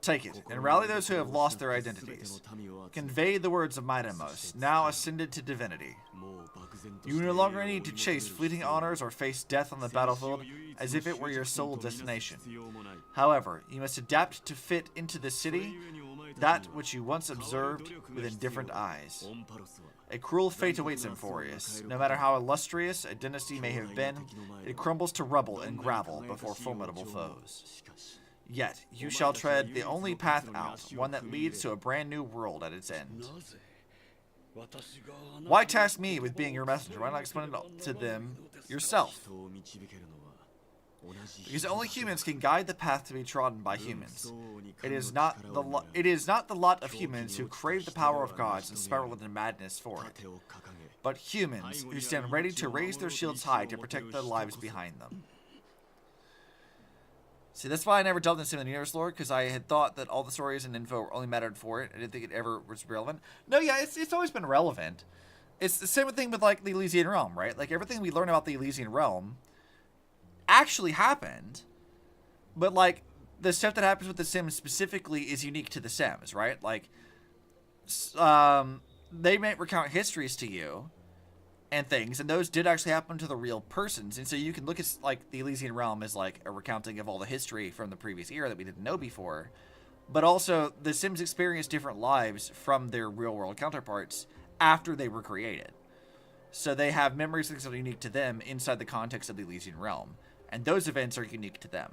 Take it, and rally those who have lost their identities. Convey the words of Midamos, now ascended to divinity. You no longer need to chase fleeting honors or face death on the battlefield as if it were your sole destination. However, you must adapt to fit into the city that which you once observed with indifferent eyes. A cruel fate awaits Amphoreus. No matter how illustrious a dynasty may have been, it crumbles to rubble and gravel before formidable foes. Yet, you shall tread the only path out, one that leads to a brand new world at its end. Why task me with being your messenger? Why not explain it to them yourself? Because only humans can guide the path to be trodden by humans. It is not the lot of humans who crave the power of gods and spiral into madness for it, but humans who stand ready to raise their shields high to protect the lives behind them. See, that's why I never delved into the universe lore, because I had thought that all the stories and info only mattered for it. I didn't think it ever was relevant. No, yeah, it's always been relevant. It's the same thing with, like, the Elysian Realm, right? Like, everything we learn about the Elysian Realm actually happened, but, like, the stuff that happens with the Sims specifically is unique to the Sims, right? Like, they may recount histories to you and things, and those did actually happen to the real persons, and so you can look at, like, the Elysian Realm as, like, a recounting of all the history from the previous era that we didn't know before, but also the Sims experienced different lives from their real-world counterparts after they were created. So they have memories that are unique to them inside the context of the Elysian Realm, and those events are unique to them.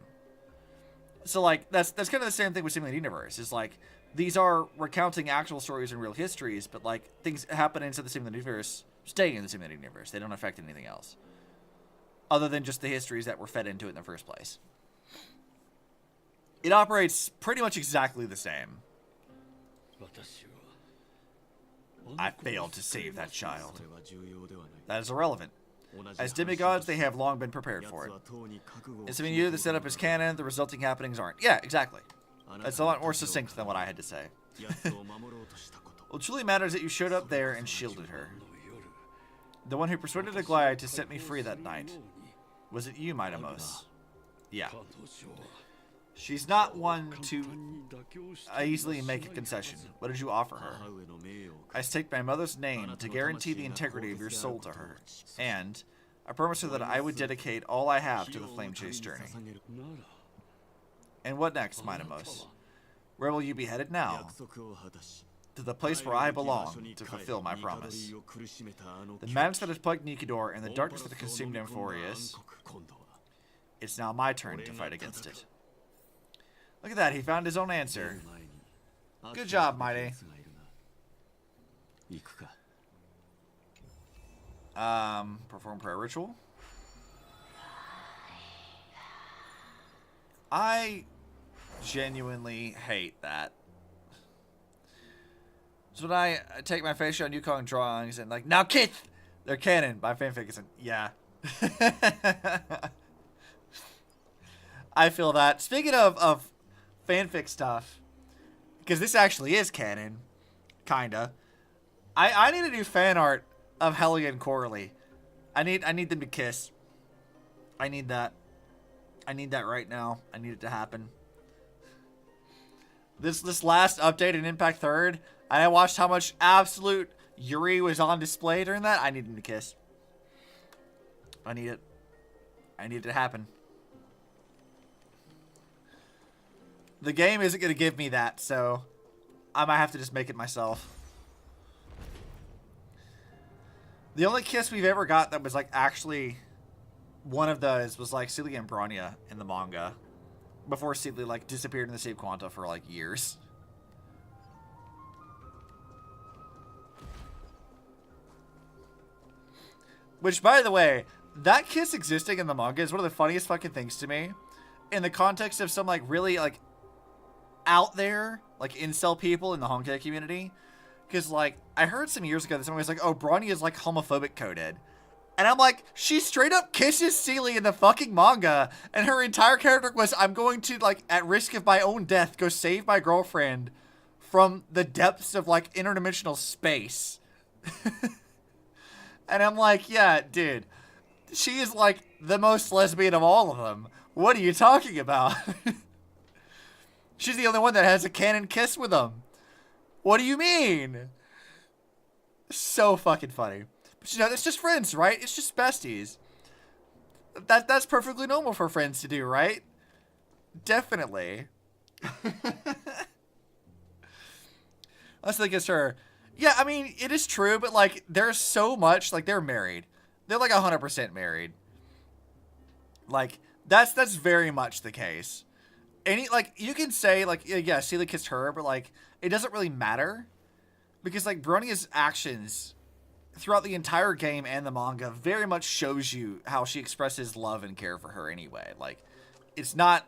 So, like, that's kind of the same thing with Simulated Universe. Is like, these are recounting actual stories and real histories, but, like, things happen inside the Simulated Universe stay in the Simulated Universe. They don't affect anything else. Other than just the histories that were fed into it in the first place. It operates pretty much exactly the same. I failed to save that child. That is irrelevant. As demigods, they have long been prepared for it. In Simulated, the setup is canon, the resulting happenings aren't. Yeah, exactly. That's a lot more succinct than what I had to say. What truly matters is that you showed up there and shielded her. The one who persuaded Aglaya to set me free that night. Was it you, Minamos? Yeah. She's not one to easily make a concession. What did you offer her? I staked my mother's name to guarantee the integrity of your soul to her. And I promised her that I would dedicate all I have to the Flame Chase journey. And what next, Minamos? Where will you be headed now? To the place where I belong, to fulfill my promise. The madness that has plagued Nikidor and the darkness that has consumed Amphoreus. It's now my turn to fight against it. Look at that, he found his own answer. Good job, Mighty. Perform prayer ritual. I genuinely hate that. So when I take my facial on Yukong drawings and like, now kids, they're canon by fanfic, it's like, yeah. I feel that. Speaking of fanfic stuff, because this actually is canon, kinda. I need to do fan art of Helga and Coralie. I need them to kiss. I need that. I need that right now. I need it to happen. This last update in Impact 3rd, and I watched how much absolute Yuri was on display during that. I need him to kiss. I need it. I need it to happen. The game isn't going to give me that, so I might have to just make it myself. The only kiss we've ever got that was like actually one of those was like Celia and Bronya in the manga. Before Celia like disappeared in the Save Quanta for like years. Which, by the way, that kiss existing in the manga is one of the funniest fucking things to me. In the context of some like really like out there, like incel people in the Honkai community. Because like, I heard some years ago that someone was like, oh, Bronya is like homophobic coded. And I'm like, she straight up kisses Celia in the fucking manga. And her entire character was, I'm going to like, at risk of my own death, go save my girlfriend from the depths of like interdimensional space. And I'm like, yeah, dude, she is like the most lesbian of all of them. What are you talking about? She's the only one that has a canon kiss with him. What do you mean? So fucking funny. But you know, it's just friends, right? It's just besties. That's perfectly normal for friends to do, right? Definitely. Let's think it's her. Yeah, I mean, it is true, but like, there's so much, like, they're married. They're like 100% married. Like, that's very much the case. Any, like, you can say, like, yeah, Celia kissed her, but like, it doesn't really matter. Because, like, Bronia's actions throughout the entire game and the manga very much shows you how she expresses love and care for her anyway. Like, it's not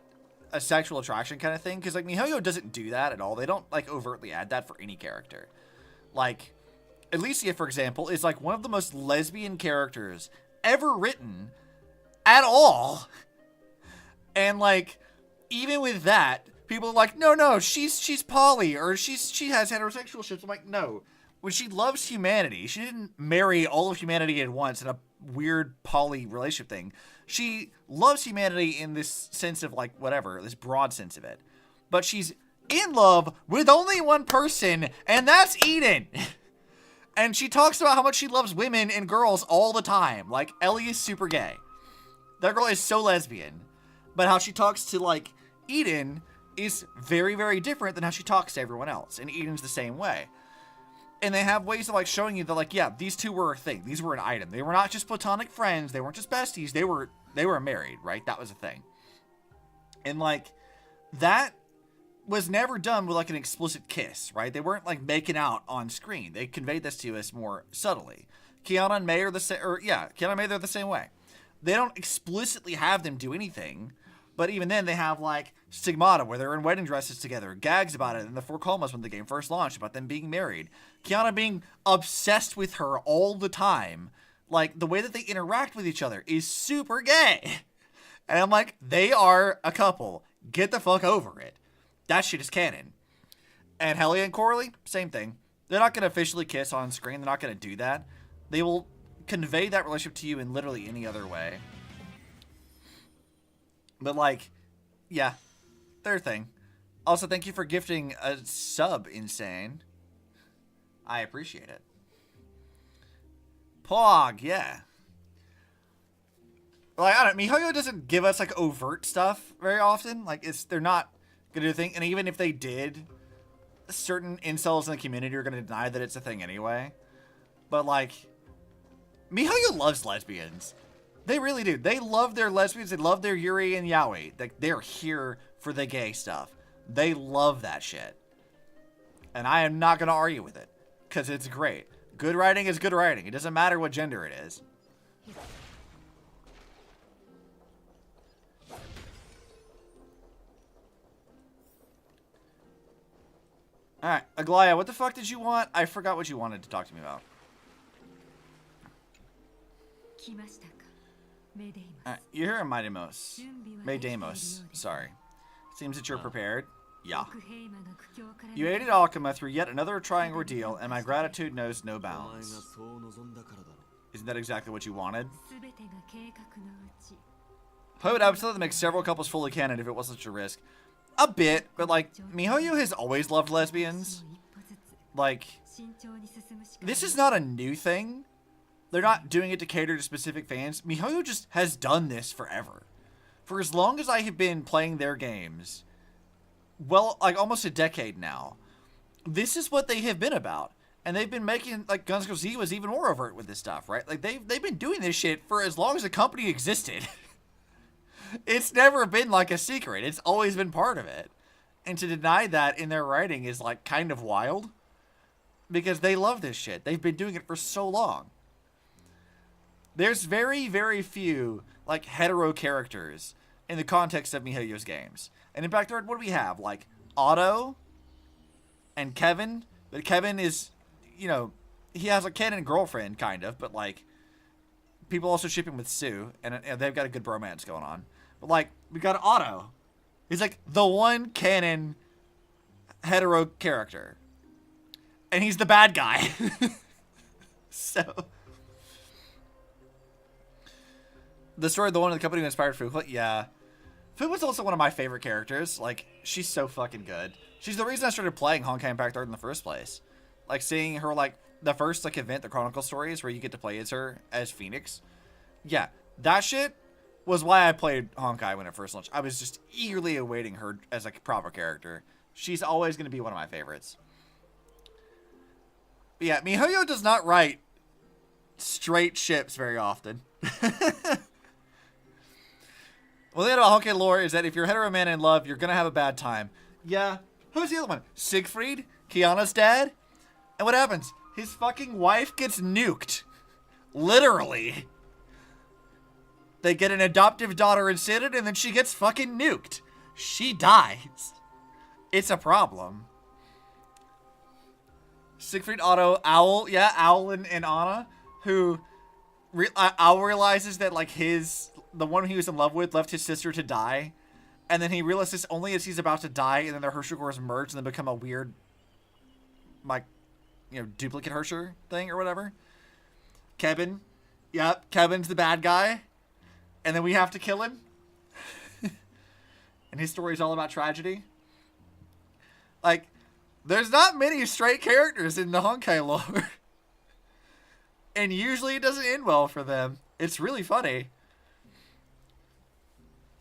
a sexual attraction kind of thing. Because, like, Mihoyo doesn't do that at all. They don't, like, overtly add that for any character. Like, Alicia, for example, is, like, one of the most lesbian characters ever written at all. And, like, even with that, people are like, no, she's poly, or she has heterosexual ships. I'm like, no. When she loves humanity, she didn't marry all of humanity at once in a weird poly relationship thing. She loves humanity in this sense of, like, whatever, this broad sense of it. But she's in love with only one person, and that's Eden. And she talks about how much she loves women and girls all the time. Like, Ellie is super gay. That girl is so lesbian. But how she talks to, like, Eden is very, very different than how she talks to everyone else. And Eden's the same way. And they have ways of, like, showing you that, like, yeah, these two were a thing. These were an item. They were not just platonic friends. They weren't just besties. They were married, right? That was a thing. And, like, that was never done with like an explicit kiss, right? They weren't like making out on screen. They conveyed this to us more subtly. Kiana and May are the same, Kiana and May, they're the same way. They don't explicitly have them do anything, but even then they have like Stigmata where they're in wedding dresses together, gags about it in the 4 Comas when the game first launched about them being married. Kiana being obsessed with her all the time. Like the way that they interact with each other is super gay. And I'm like, they are a couple. Get the fuck over it. That shit is canon. And Helia and Coralie, same thing. They're not going to officially kiss on screen. They're not going to do that. They will convey that relationship to you in literally any other way. But like, yeah, their thing. Also, thank you for gifting a sub, Insane. I appreciate it. Pog, yeah. Like, I don't know, MiHoYo doesn't give us like overt stuff very often. Like, they're not gonna do a thing. And even if they did, certain incels in the community are gonna deny that it's a thing anyway. But like, MiHoYo loves lesbians. They really do. They love their lesbians. They love their Yuri and Yaoi. Like, they're here for the gay stuff. They love that shit. And I am not gonna argue with it. Because it's great. Good writing is good writing. It doesn't matter what gender it is. Alright, Aglaya, what the fuck did you want? I forgot what you wanted to talk to me about. Alright, you're here in Maidemos. Maidemos, sorry. Seems that you're prepared. Yeah. You aided Alchema through yet another trying ordeal, and my gratitude knows no bounds. Isn't that exactly what you wanted? I would absolutely make several couples fully canon if it wasn't such a risk. A bit, but like, MiHoYo has always loved lesbians. Like, this is not a new thing. They're not doing it to cater to specific fans. MiHoYo just has done this forever. For as long as I have been playing their games, well, like almost a decade now, this is what they have been about. And they've been making, like, Gunsko Z was even more overt with this stuff, right? Like, they've been doing this shit for as long as the company existed. It's never been, like, a secret. It's always been part of it. And to deny that in their writing is, like, kind of wild. Because they love this shit. They've been doing it for so long. There's very, very few, like, hetero characters in the context of MiHoYo's games. And in fact, what do we have? Like, Otto and Kevin. But Kevin is, you know, he has a canon girlfriend, kind of. But, like, people also ship him with Sue. And they've got a good bromance going on. But, like, we got Otto. He's, like, the one canon hetero character. And he's the bad guy. So... the story of the one in the company who inspired Fu. Yeah. Fu was also one of my favorite characters. Like, she's so fucking good. She's the reason I started playing Honkai Impact Art in the first place. Like, seeing her, like, the first, like, event, the Chronicle stories, where you get to play as her as Phoenix. Yeah. That shit was why I played Honkai when it first launched. I was just eagerly awaiting her as, like, a proper character. She's always going to be one of my favorites. But yeah, MiHoYo does not write straight ships very often. Well, the thing about Honkai lore is that if you're a hetero man in love, you're going to have a bad time. Yeah. Who's the other one? Siegfried? Kiana's dad? And what happens? His fucking wife gets nuked. Literally. They get an adoptive daughter instead, and then she gets fucking nuked. She dies. It's a problem. Siegfried, Otto, Owl. Yeah, Owl and Anna. Who... Owl realizes that, like, the one he was in love with left his sister to die. And then he realizes only as he's about to die, and then their Hershey cores merge and then become a weird, like, you know, duplicate Hershey thing or whatever. Kevin. Yep, Kevin's the bad guy. And then we have to kill him. And his story is all about tragedy. Like, there's not many straight characters in the Honkai lore. And usually it doesn't end well for them. It's really funny.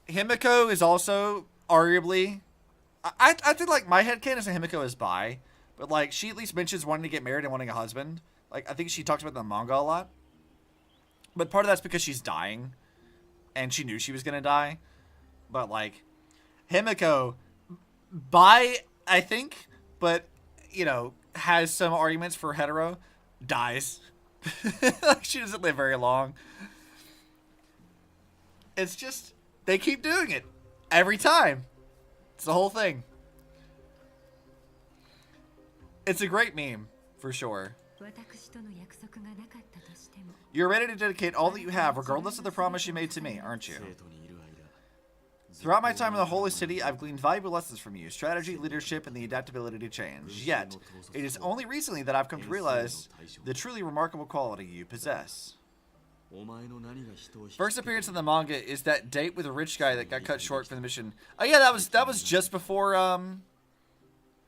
Himiko is also arguably... I think, like, my headcanon is that Himiko is bi. But, like, she at least mentions wanting to get married and wanting a husband. Like, I think she talks about the manga a lot. But part of that's because she's dying. And she knew she was going to die. But, like, Himiko bi, I think, but, you know, has some arguments for hetero, dies. She doesn't live very long. It's just, they keep doing it every time. It's the whole thing. It's a great meme, for sure. You're ready to dedicate all that you have, regardless of the promise you made to me, aren't you? Throughout my time in the Holy City, I've gleaned valuable lessons from you, strategy, leadership, and the adaptability to change. Yet, it is only recently that I've come to realize the truly remarkable quality you possess. First appearance in the manga is that date with a rich guy that got cut short for the mission. Oh yeah, that was just before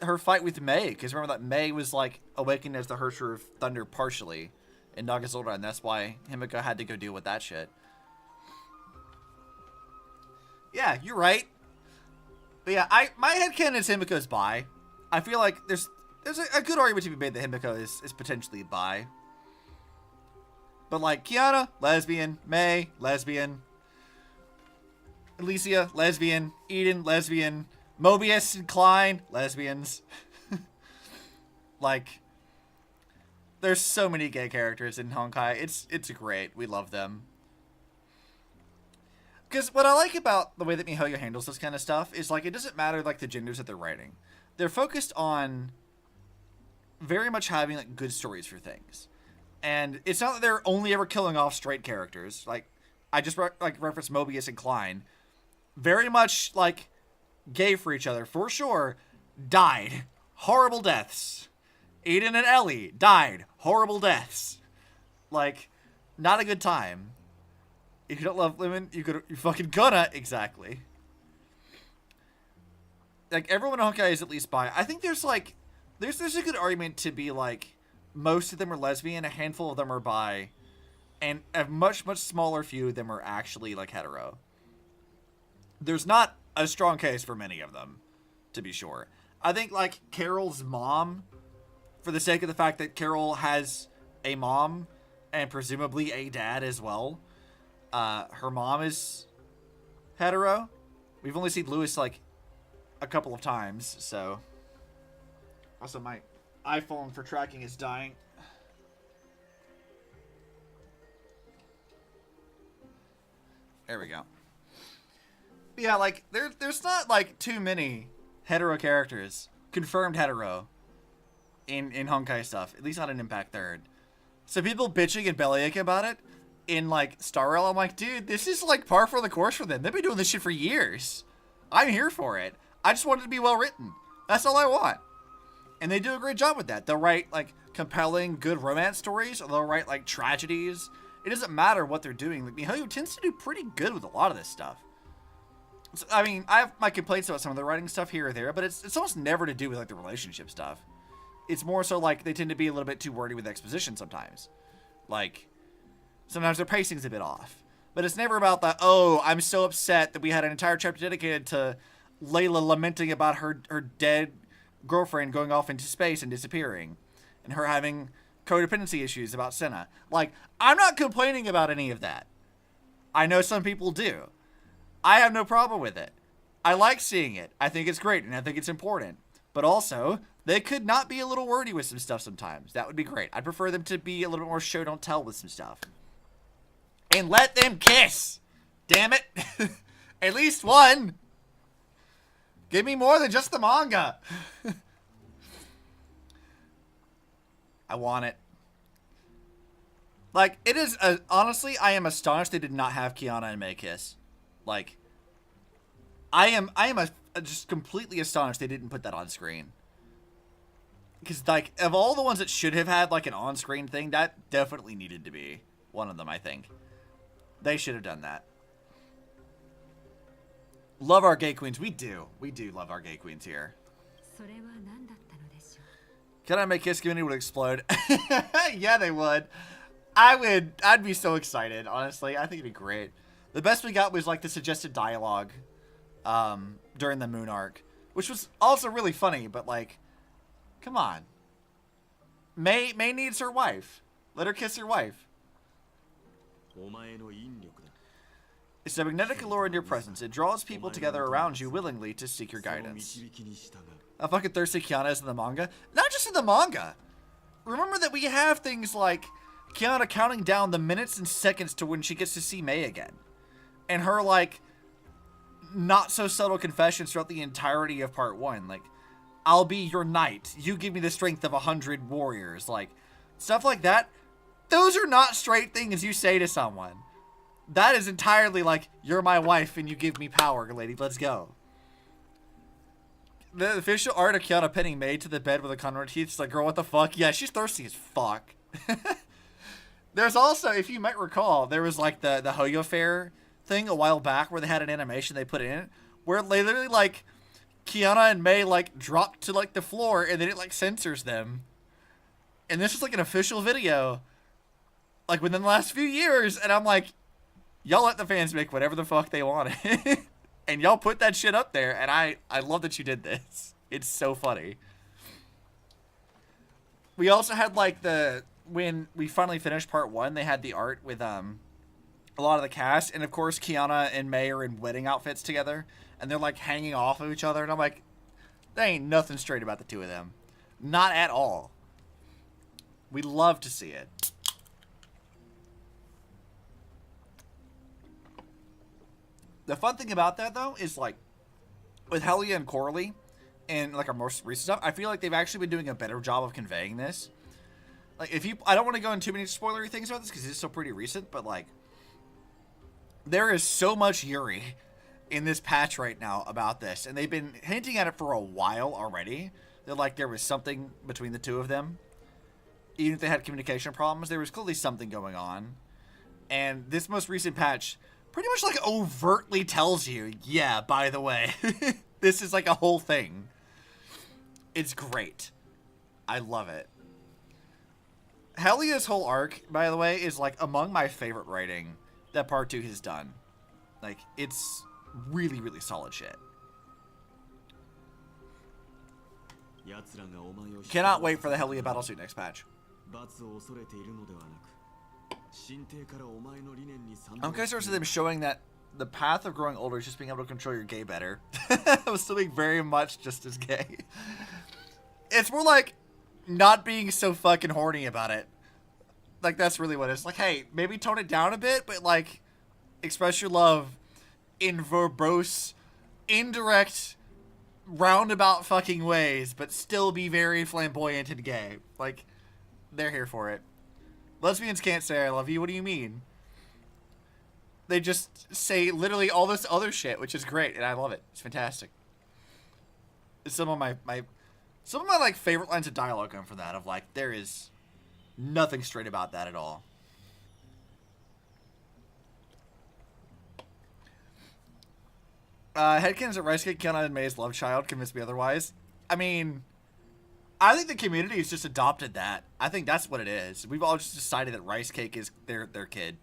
her fight with Mei, because remember that Mei was like awakened as the Hersher of Thunder partially in Nagazola, and that's why Himiko had to go deal with that shit. Yeah, you're right. But yeah, my headcanon is Himiko's bi. I feel like there's a good argument to be made that Himiko is potentially bi. But like Kiana, lesbian, Mei, lesbian, Alicia, lesbian, Eden, lesbian, Mobius and Klein, lesbians. Like, there's so many gay characters in Honkai. It's great. We love them. Because what I like about the way that miHoYo handles this kind of stuff is, like, it doesn't matter, like, the genders that they're writing. They're focused on very much having, like, good stories for things. And it's not that they're only ever killing off straight characters. Like, I just, referenced Mobius and Klein. Very much, like, gay for each other, for sure. Died. Horrible deaths. Aiden and Ellie died. Horrible deaths. Like, not a good time. If you don't love women, you're fucking gonna. Exactly. Like, everyone in Honkai is at least bi. I think there's, like, there's a good argument to be, like, most of them are lesbian, a handful of them are bi, and a much, much smaller few of them are actually, like, hetero. There's not a strong case for many of them, to be sure. I think, like, Carol's mom, for the sake of the fact that Carol has a mom, and presumably a dad as well, her mom is hetero. We've only seen Lewis, like, a couple of times, so. Also, my iPhone for tracking is dying. There we go. But yeah, like, there's not, like, too many hetero characters, confirmed hetero, in Honkai stuff. At least not in Impact Third. So people bitching and bellyaching about it in, like, Star Rail, I'm like, dude, this is, like, par for the course for them. They've been doing this shit for years. I'm here for it. I just want it to be well written. That's all I want. And they do a great job with that. They'll write, like, compelling, good romance stories, or they'll write, like, tragedies. It doesn't matter what they're doing. Like, miHoYo tends to do pretty good with a lot of this stuff. So, I mean, I have my complaints about some of the writing stuff here or there, but it's almost never to do with, like, the relationship stuff. It's more so, like, they tend to be a little bit too wordy with exposition sometimes. Like, sometimes their pacing's a bit off. But it's never about that, oh, I'm so upset that we had an entire chapter dedicated to Layla lamenting about her dead girlfriend going off into space and disappearing. And her having codependency issues about Senna. Like, I'm not complaining about any of that. I know some people do. I have no problem with it. I like seeing it. I think it's great, and I think it's important. But also, they could not be a little wordy with some stuff sometimes. That would be great. I'd prefer them to be a little bit more show don't tell with some stuff. And let them kiss! Damn it! At least one! Give me more than just the manga! I want it. Like, it is, honestly, I am astonished they did not have Kiana and Mei kiss. Like, I am just completely astonished they didn't put that on screen. Because, like, of all the ones that should have had, like, an on-screen thing, that definitely needed to be one of them, I think. They should have done that. Love our gay queens. We do. We do love our gay queens here. Can I make Kiss Community would explode? Yeah, they would. I'd be so excited, honestly. I think it'd be great. The best we got was, like, the suggested dialogue during the Moon arc, which was also really funny, but, like, come on. Mei needs her wife. Let her kiss her wife. It's a magnetic allure in your presence. It draws people together around you willingly to seek your guidance. How fucking thirsty Kiana is in the manga. Not just in the manga. Remember that we have things like Kiana counting down the minutes and seconds to when she gets to see Mei again. And her, like, not so subtle confessions throughout the entirety of part 1. Like, I'll be your knight. You give me the strength of 100 warriors. Like, stuff like that. Those are not straight things you say to someone. That is entirely like, you're my wife and you give me power, lady. Let's go. The official art of Kiana pinning Mei to the bed with a condom in her teeth. She's like, girl, what the fuck? Yeah, she's thirsty as fuck. There's also, if you might recall, there was like the Hoyo Fair thing a while back where they had an animation they put in where they literally like Kiana and Mei like drop to like the floor and then it like censors them. And this is like an official video like within the last few years, and I'm like, y'all let the fans make whatever the fuck they want. And y'all put that shit up there, and I love that you did this. It's so funny. We also had like when we finally finished part 1, they had the art with a lot of the cast, and of course Kiana and Mei are in wedding outfits together, and they're like hanging off of each other, and I'm like, there ain't nothing straight about the two of them. Not at all. We love to see it. The fun thing about that, though, is, like, with Helia and Coralie, and, like, our most recent stuff, I feel like they've actually been doing a better job of conveying this. Like, I don't want to go into too many spoilery things about this, because it's still pretty recent, but, like, there is so much Yuri in this patch right now about this, and they've been hinting at it for a while already, that, like, there was something between the two of them. Even if they had communication problems, there was clearly something going on. And this most recent patch pretty much like overtly tells you, yeah, by the way, this is like a whole thing. It's great. I love it. Helia's whole arc, by the way, is like among my favorite writing that part 2 has done. Like, it's really, really solid shit. Cannot wait for the Helia battlesuit next patch. I'm curious to them showing that the path of growing older is just being able to control your gay better. I was still being very much just as gay. It's more like not being so fucking horny about it. Like, that's really what it is. Like, hey, maybe tone it down a bit, but like, express your love in verbose, indirect, roundabout fucking ways, but still be very flamboyant and gay. Like, they're here for it. Lesbians can't say I love you. What do you mean? They just say literally all this other shit, which is great, and I love it. It's fantastic. It's some of my like favorite lines of dialogue come from that. Of like, there is nothing straight about that at all. Headcanons at Rice Cake, Kiana and Mei's love child convinced me otherwise. I mean, I think the community has just adopted that. I think that's what it is. We've all just decided that Rice Cake is their kid.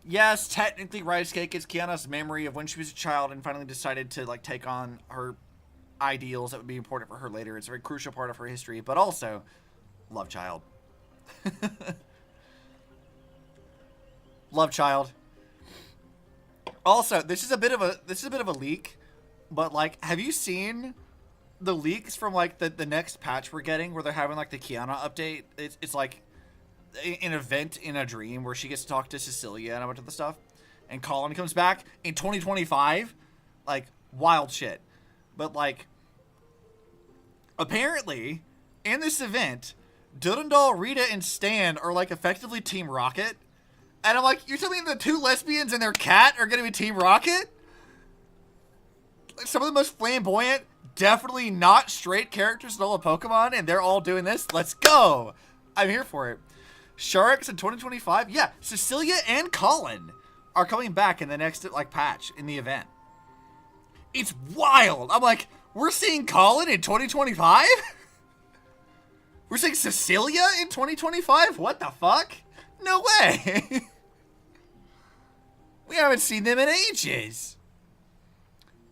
Yes, technically Rice Cake is Kiana's memory of when she was a child and finally decided to like take on her ideals that would be important for her later. It's a very crucial part of her history, but also love child. Love child. Also, this is a bit of a leak, but like, have you seen the leaks from like the next patch we're getting where they're having like the Kiana update? It's like an event in a dream where she gets to talk to Cecilia and a bunch of the stuff, and Colin comes back in 2025. Like, wild shit. But like, apparently in this event, Durandal, Rita, and Stan are like effectively Team Rocket. And I'm like, you're telling me the two lesbians and their cat are going to be Team Rocket? Like, some of the most flamboyant, definitely not straight characters in all of Pokemon, and they're all doing this? Let's go! I'm here for it. Sharks in 2025? Yeah, Cecilia and Colin are coming back in the next, like, patch in the event. It's wild! I'm like, we're seeing Colin in 2025? We're seeing Cecilia in 2025? What the fuck? No way! We haven't seen them in ages.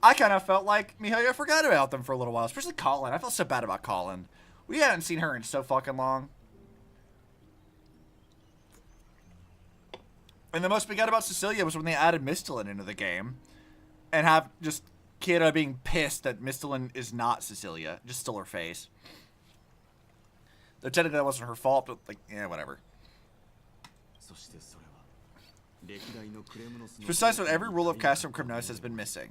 I kind of felt like Mihoyo forgot about them for a little while, especially Colin. I felt so bad about Colin. We haven't seen her in so fucking long. And the most we got about Cecilia was when they added Mistalin into the game. And have just Kira being pissed that Mistalin is not Cecilia. Just stole her face. Though technically that wasn't her fault, but like, yeah, whatever. It's precisely what every rule of Castrum Crimnos has been missing.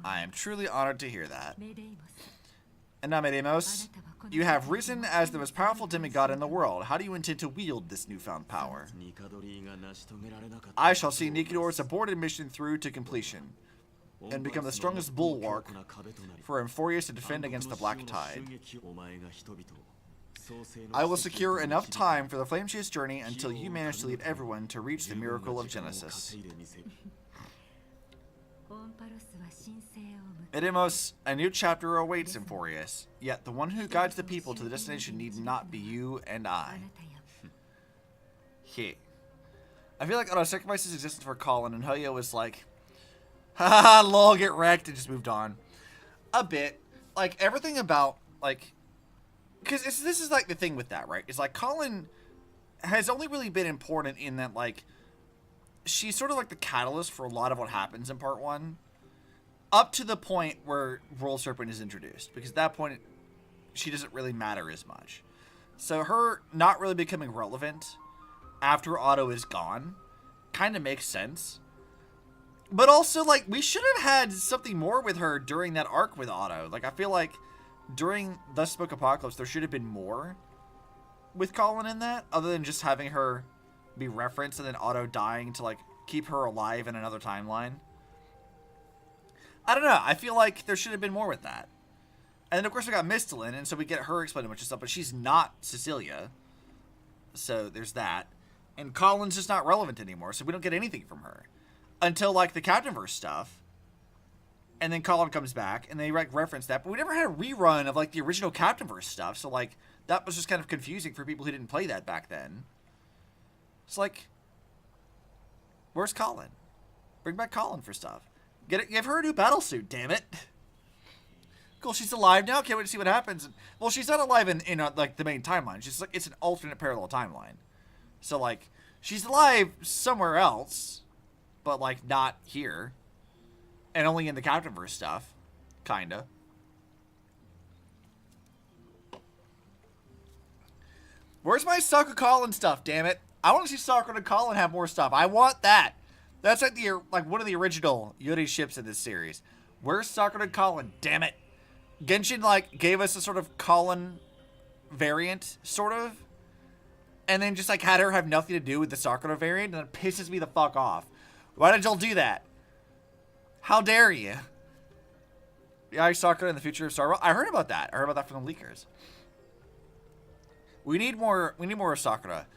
I am truly honored to hear that. And now, Medemos, you have risen as the most powerful demigod in the world. How do you intend to wield this newfound power? I shall see Nikidor's aborted mission through to completion, and become the strongest bulwark for Amphoreus to defend against the Black Tide. I will secure enough time for the Flame Chase journey until you manage to lead everyone to reach the miracle of Genesis. Medemos, a new chapter awaits Amphoreus, yet the one who guides the people to the destination need not be you and I. I feel like Otto sacrificed his existence for Colin, and Hoyo was like, haha, lol, get wrecked, and just moved on. A bit. Like, everything about, like, because this is, like, the thing with that, right? It's like, Colin has only really been important in that, like, she's sort of like the catalyst for a lot of what happens in Part 1. Up to the point where Royal Serpent is introduced. Because at that point, she doesn't really matter as much. So her not really becoming relevant after Otto is gone kind of makes sense. But also, like, we should have had something more with her during that arc with Otto. Like, I feel like during Thus Spoke Apocalypse, there should have been more with Colin in that, other than just having her be referenced and then Otto dying to, like, keep her alive in another timeline. I don't know. I feel like there should have been more with that. And then, of course, we got Mistalin, and so we get her explaining a bunch of stuff, but she's not Cecilia. So there's that. And Colin's just not relevant anymore, so we don't get anything from her. Until, like, the Captainverse stuff. And then Colin comes back, and they, like, reference that. But we never had a rerun of, like, the original Captainverse stuff, so, like, that was just kind of confusing for people who didn't play that back then. It's like, where's Colin? Bring back Colin for stuff. Give her a new battle suit, damn it. Cool, she's alive now. Can't wait to see what happens. Well, she's not alive in like the main timeline. She's like, it's an alternate parallel timeline. So like, she's alive somewhere else, but like not here, and only in the Captainverse stuff, kinda. Where's my Sakura Colin stuff? Damn it! I want to see Sakura and Colin have more stuff. I want that. That's like one of the original Yuri ships in this series. Where's Sakura and Colin? Damn it. Genshin, like, gave us a sort of Colin variant, sort of. And then just, like, had her have nothing to do with the Sakura variant. And it pisses me the fuck off. Why did y'all do that? How dare you? Yeah, Sakura in the future of Star Wars. I heard about that. I heard about that from the leakers. We need more of Sakura.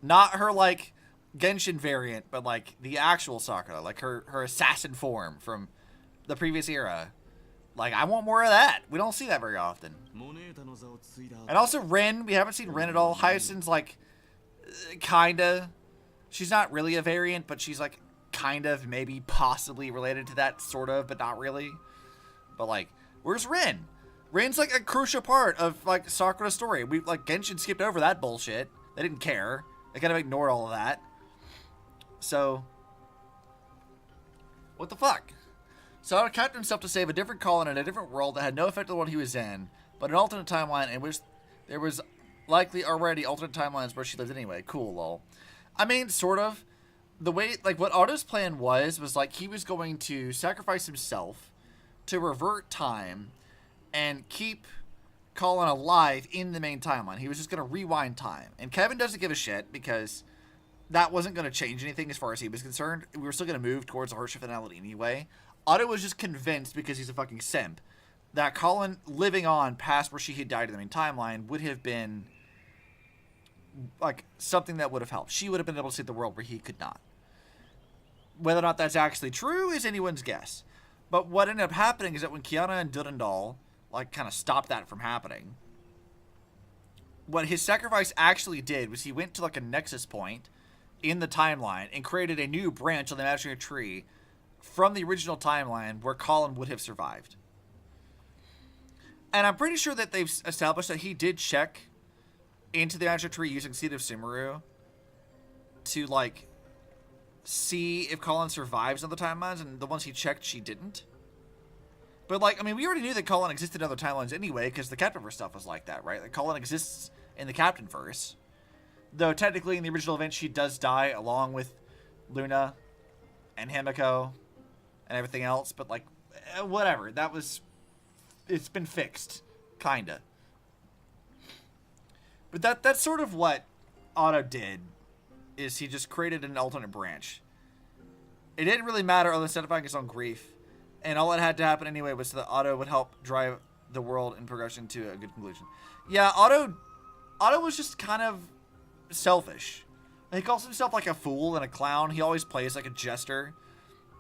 Not her, like, Genshin variant, but like the actual Sakura, like her assassin form from the previous era. Like, I want more of that. We don't see that very often. And also Ren, we haven't seen Ren at all. Hyacinth's like kinda, she's not really a variant, but she's like kind of maybe possibly related to that, sort of, but not really. But like, where's Ren? Ren's like a crucial part of like Sakura's story. We like Genshin skipped over that bullshit. They didn't care. They kind of ignored all of that. So, what the fuck? So Otto captured himself to save a different Colin in a different world that had no effect on the one he was in, but an alternate timeline in which there was likely already alternate timelines where she lived anyway. Cool, lol. I mean, sort of. The way, like, what Otto's plan was like, he was going to sacrifice himself to revert time and keep Colin alive in the main timeline. He was just going to rewind time. And Kevin doesn't give a shit because that wasn't going to change anything as far as he was concerned. We were still going to move towards a harsher finality anyway. Otto was just convinced, because he's a fucking simp, that Colin living on past where she had died in the main timeline would have been like something that would have helped. She would have been able to see the world where he could not. Whether or not that's actually true is anyone's guess. But what ended up happening is that when Kiana and Durandal like kind of stopped that from happening, what his sacrifice actually did was he went to like a nexus point in the timeline and created a new branch on the imaginary tree from the original timeline where Colin would have survived. And I'm pretty sure that they've established that he did check into the imaginary tree using Seed of Sumeru to, like, see if Colin survives other timelines, and the ones he checked, she didn't. But, like, I mean, we already knew that Colin existed in other timelines anyway, because the Captainverse stuff was like that, right? Like, Colin exists in the Captainverse. Though, technically, in the original event, she does die along with Luna and Himiko and everything else. But, like, whatever. That was... It's been fixed. Kinda. But that's sort of what Otto did, is he just created an alternate branch. It didn't really matter other than satisfying his own grief. And all that had to happen anyway was so that Otto would help drive the world in progression to a good conclusion. Yeah, Otto was just kind of selfish. He calls himself like a fool and a clown. He always plays like a jester.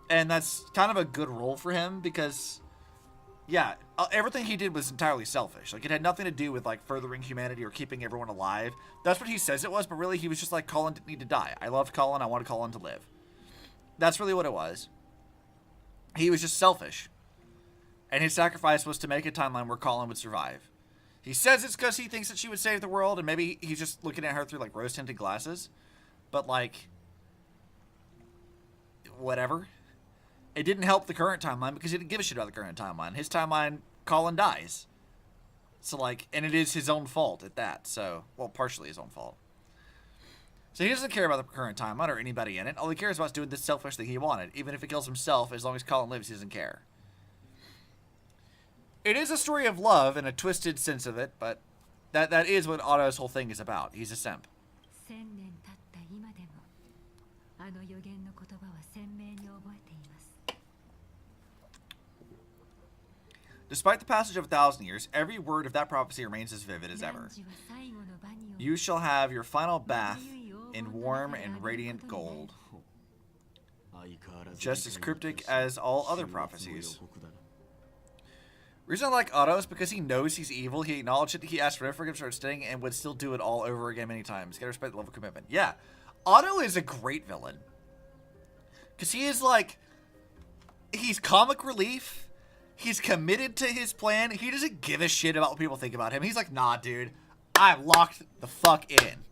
And that's kind of a good role for him because, yeah, everything he did was entirely selfish. Like, it had nothing to do with, like, furthering humanity or keeping everyone alive. That's what he says it was, but really he was just like, Colin didn't need to die. I loved Colin. I wanted Colin to live. That's really what it was. He was just selfish. And his sacrifice was to make a timeline where Colin would survive. He says it's because he thinks that she would save the world, and maybe he's just looking at her through, like, rose-tinted glasses. But, like, whatever. It didn't help the current timeline because he didn't give a shit about the current timeline. His timeline, Colin dies. So, like, and it is his own fault at that. So, well, partially his own fault. So he doesn't care about the current timeline or anybody in it. All he cares about is doing this selfish thing he wanted. Even if it kills himself, as long as Colin lives, he doesn't care. It is a story of love in a twisted sense of it, but that is what Otto's whole thing is about. He's a simp. Despite the passage of 1,000 years, every word of that prophecy remains as vivid as ever. You shall have your final bath in warm and radiant gold. Just as cryptic as all other prophecies. The reason I like Otto is because he knows he's evil, he acknowledged it, he asked for it, started studying, and would still do it all over again many times. Gotta respect the level of commitment. Yeah, Otto is a great villain. Because he is like, he's comic relief, he's committed to his plan, he doesn't give a shit about what people think about him. He's like, nah, dude, I'm locked the fuck in.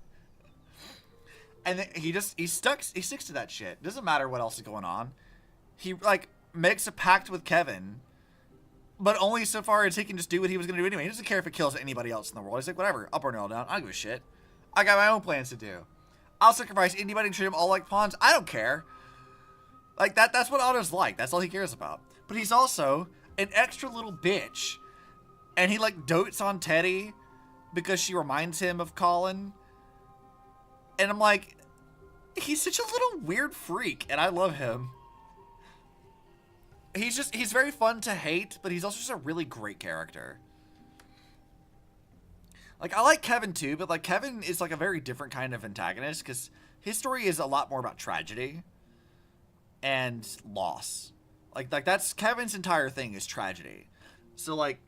And then he sticks to that shit. Doesn't matter what else is going on. He, like, makes a pact with Kevin, but only so far as he can just do what he was going to do anyway. He doesn't care if it kills anybody else in the world. He's like, whatever, I'll burn it all down. I don't give a shit. I got my own plans to do. I'll sacrifice anybody and treat them all like pawns. I don't care. Like, that's what Otto's like. That's all he cares about. But he's also an extra little bitch. And he, like, dotes on Teddy because she reminds him of Colin. And I'm like, he's such a little weird freak, and I love him. He's very fun to hate, but he's also just a really great character. Like, I like Kevin too, but, like, Kevin is, like, a very different kind of antagonist, because his story is a lot more about tragedy and loss. Like that's Kevin's entire thing is tragedy. So, like,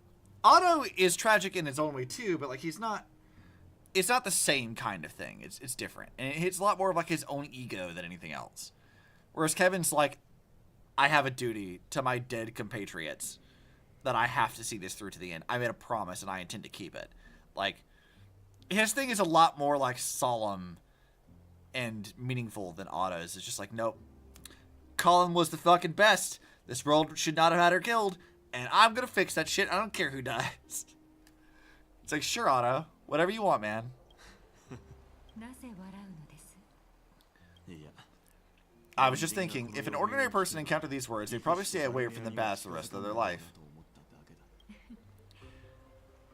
Otto is tragic in his own way too, but, like, it's not the same kind of thing. It's different. And it's a lot more of, like, his own ego than anything else. Whereas Kevin's like, I have a duty to my dead compatriots that I have to see this through to the end. I made a promise and I intend to keep it. Like, his thing is a lot more, like, solemn and meaningful than Otto's. It's just like, nope. Colin was the fucking best. This world should not have had her killed. And I'm gonna fix that shit. I don't care who dies. It's like, sure, Otto. Whatever you want, man. I was just thinking, if an ordinary person encountered these words, they'd probably stay away from the baths the rest of their life.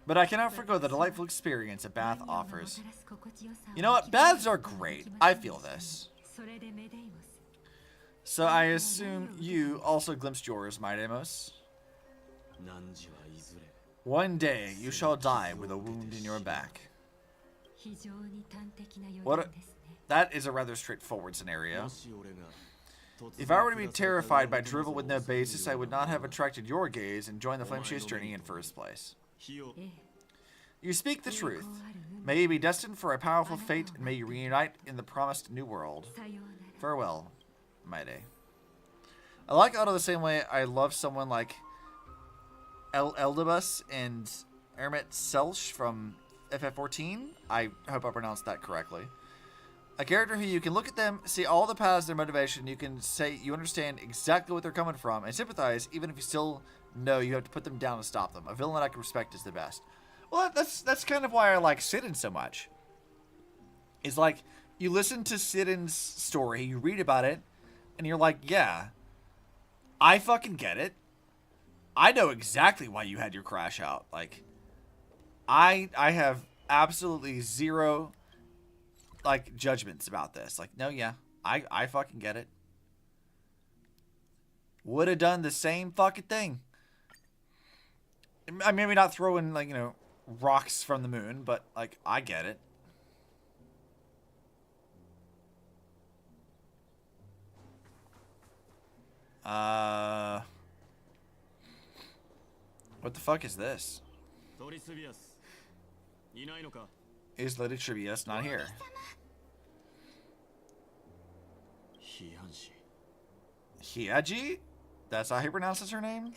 But I cannot forgo the delightful experience a bath offers. You know what? Baths are great. I feel this. So I assume you also glimpsed yours, my Deimos. One day you shall die with a wound in your back. That is a rather straightforward scenario. If I were to be terrified by drivel with no basis, I would not have attracted your gaze and joined the Flame Chase journey in first place. You speak the truth. May you be destined for a powerful fate, and may you reunite in the promised new world. Farewell, my day. I like Otto the same way I love someone like Eldibus and Ermit Selch from FF14. I hope I pronounced that correctly. A character who you can look at them, see all the paths of their motivation, you can say you understand exactly what they're coming from, and sympathize, even if you still know you have to put them down to stop them. A villain I can respect is the best. Well, that's kind of why I like Sidon so much. It's like, you listen to Sidon's story, you read about it, and you're like, yeah, I fucking get it. I know exactly why you had your crash out. Like, I have absolutely zero, like, judgments about this. Like, no, yeah, I fucking get it. Would have done the same fucking thing. I mean, maybe not throwing, like, you know, rocks from the moon, but, like, I get it. What the fuck is this? Is Lady Trivius not here? Hiaji? That's how he pronounces her name?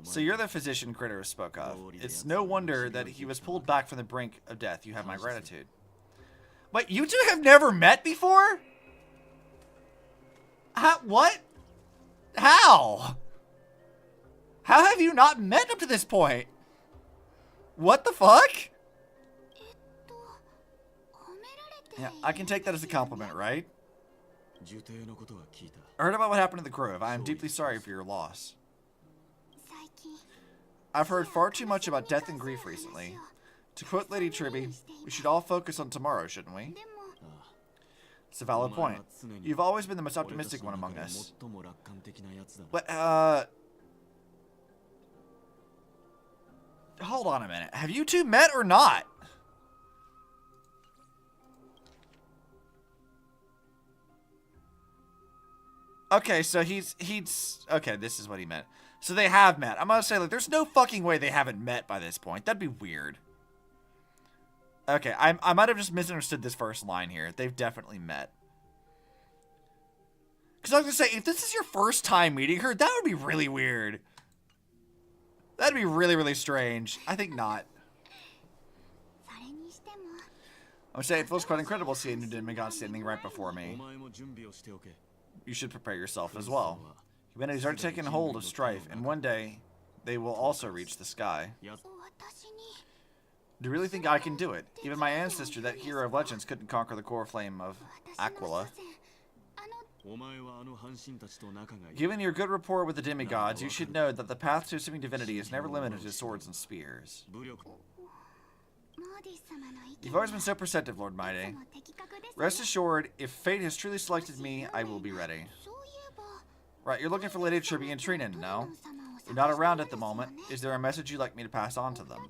So you're the physician Critter spoke of. It's no wonder that he was pulled back from the brink of death. You have my gratitude. Wait, you two have never met before? What? How? How have you not met up to this point? What the fuck? Yeah, I can take that as a compliment, right? I heard about what happened in the Grove. I am deeply sorry for your loss. I've heard far too much about death and grief recently. To quote Lady Tribby, we should all focus on tomorrow, shouldn't we? It's a valid point. You've always been the most optimistic one among us. But, hold on a minute. Have you two met or not? Okay, so he's okay, this is what he meant. So they have met. I'm gonna say, like, there's no fucking way they haven't met by this point. That'd be weird. Okay, I might have just misunderstood this first line here. They've definitely met. Because I was gonna say, if this is your first time meeting her, that would be really weird. That'd be really, really strange. I think not. I would say it feels quite incredible seeing a demigod standing right before me. You should prepare yourself as well. Humanities are taking hold of strife, and one day, they will also reach the sky. Do you really think I can do it? Even my ancestor, that hero of legends, couldn't conquer the core flame of Aquila. Given your good rapport with the demigods, you should know that the path to assuming divinity is never limited to swords and spears. You've always been so perceptive, Lord Maide. Rest assured, if fate has truly selected me, I will be ready. Right, you're looking for Lady Tribby and Trinan, no? You're not around at the moment. Is there a message you'd like me to pass on to them?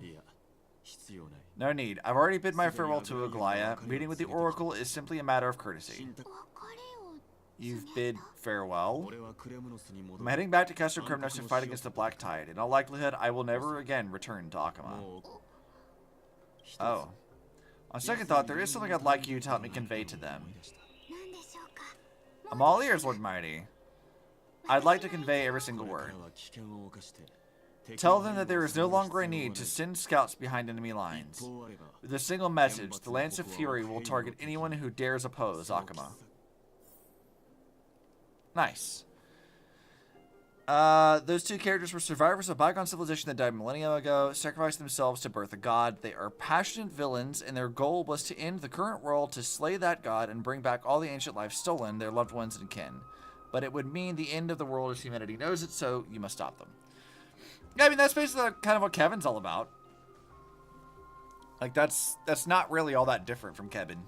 No need. I've already bid my farewell to Aglaya. Meeting with the Oracle is simply a matter of courtesy. You've bid farewell? I'm heading back to Castle Kremnos to fight against the Black Tide. In all likelihood, I will never again return to Akama. Oh. On second thought, there is something I'd like you to help me convey to them. I'm all ears, Lord Mighty. I'd like to convey every single word. Tell them that there is no longer a need to send scouts behind enemy lines. With a single message, the Lance of Fury will target anyone who dares oppose Akama. Nice. Those two characters were survivors of a bygone civilization that died millennia ago, sacrificed themselves to birth a god. They are passionate villains, and their goal was to end the current world, to slay that god, and bring back all the ancient life stolen, their loved ones and kin. But it would mean the end of the world as humanity knows it, so you must stop them. Yeah, I mean, that's basically kind of what Kevin's all about. Like, that's not really all that different from Kevin.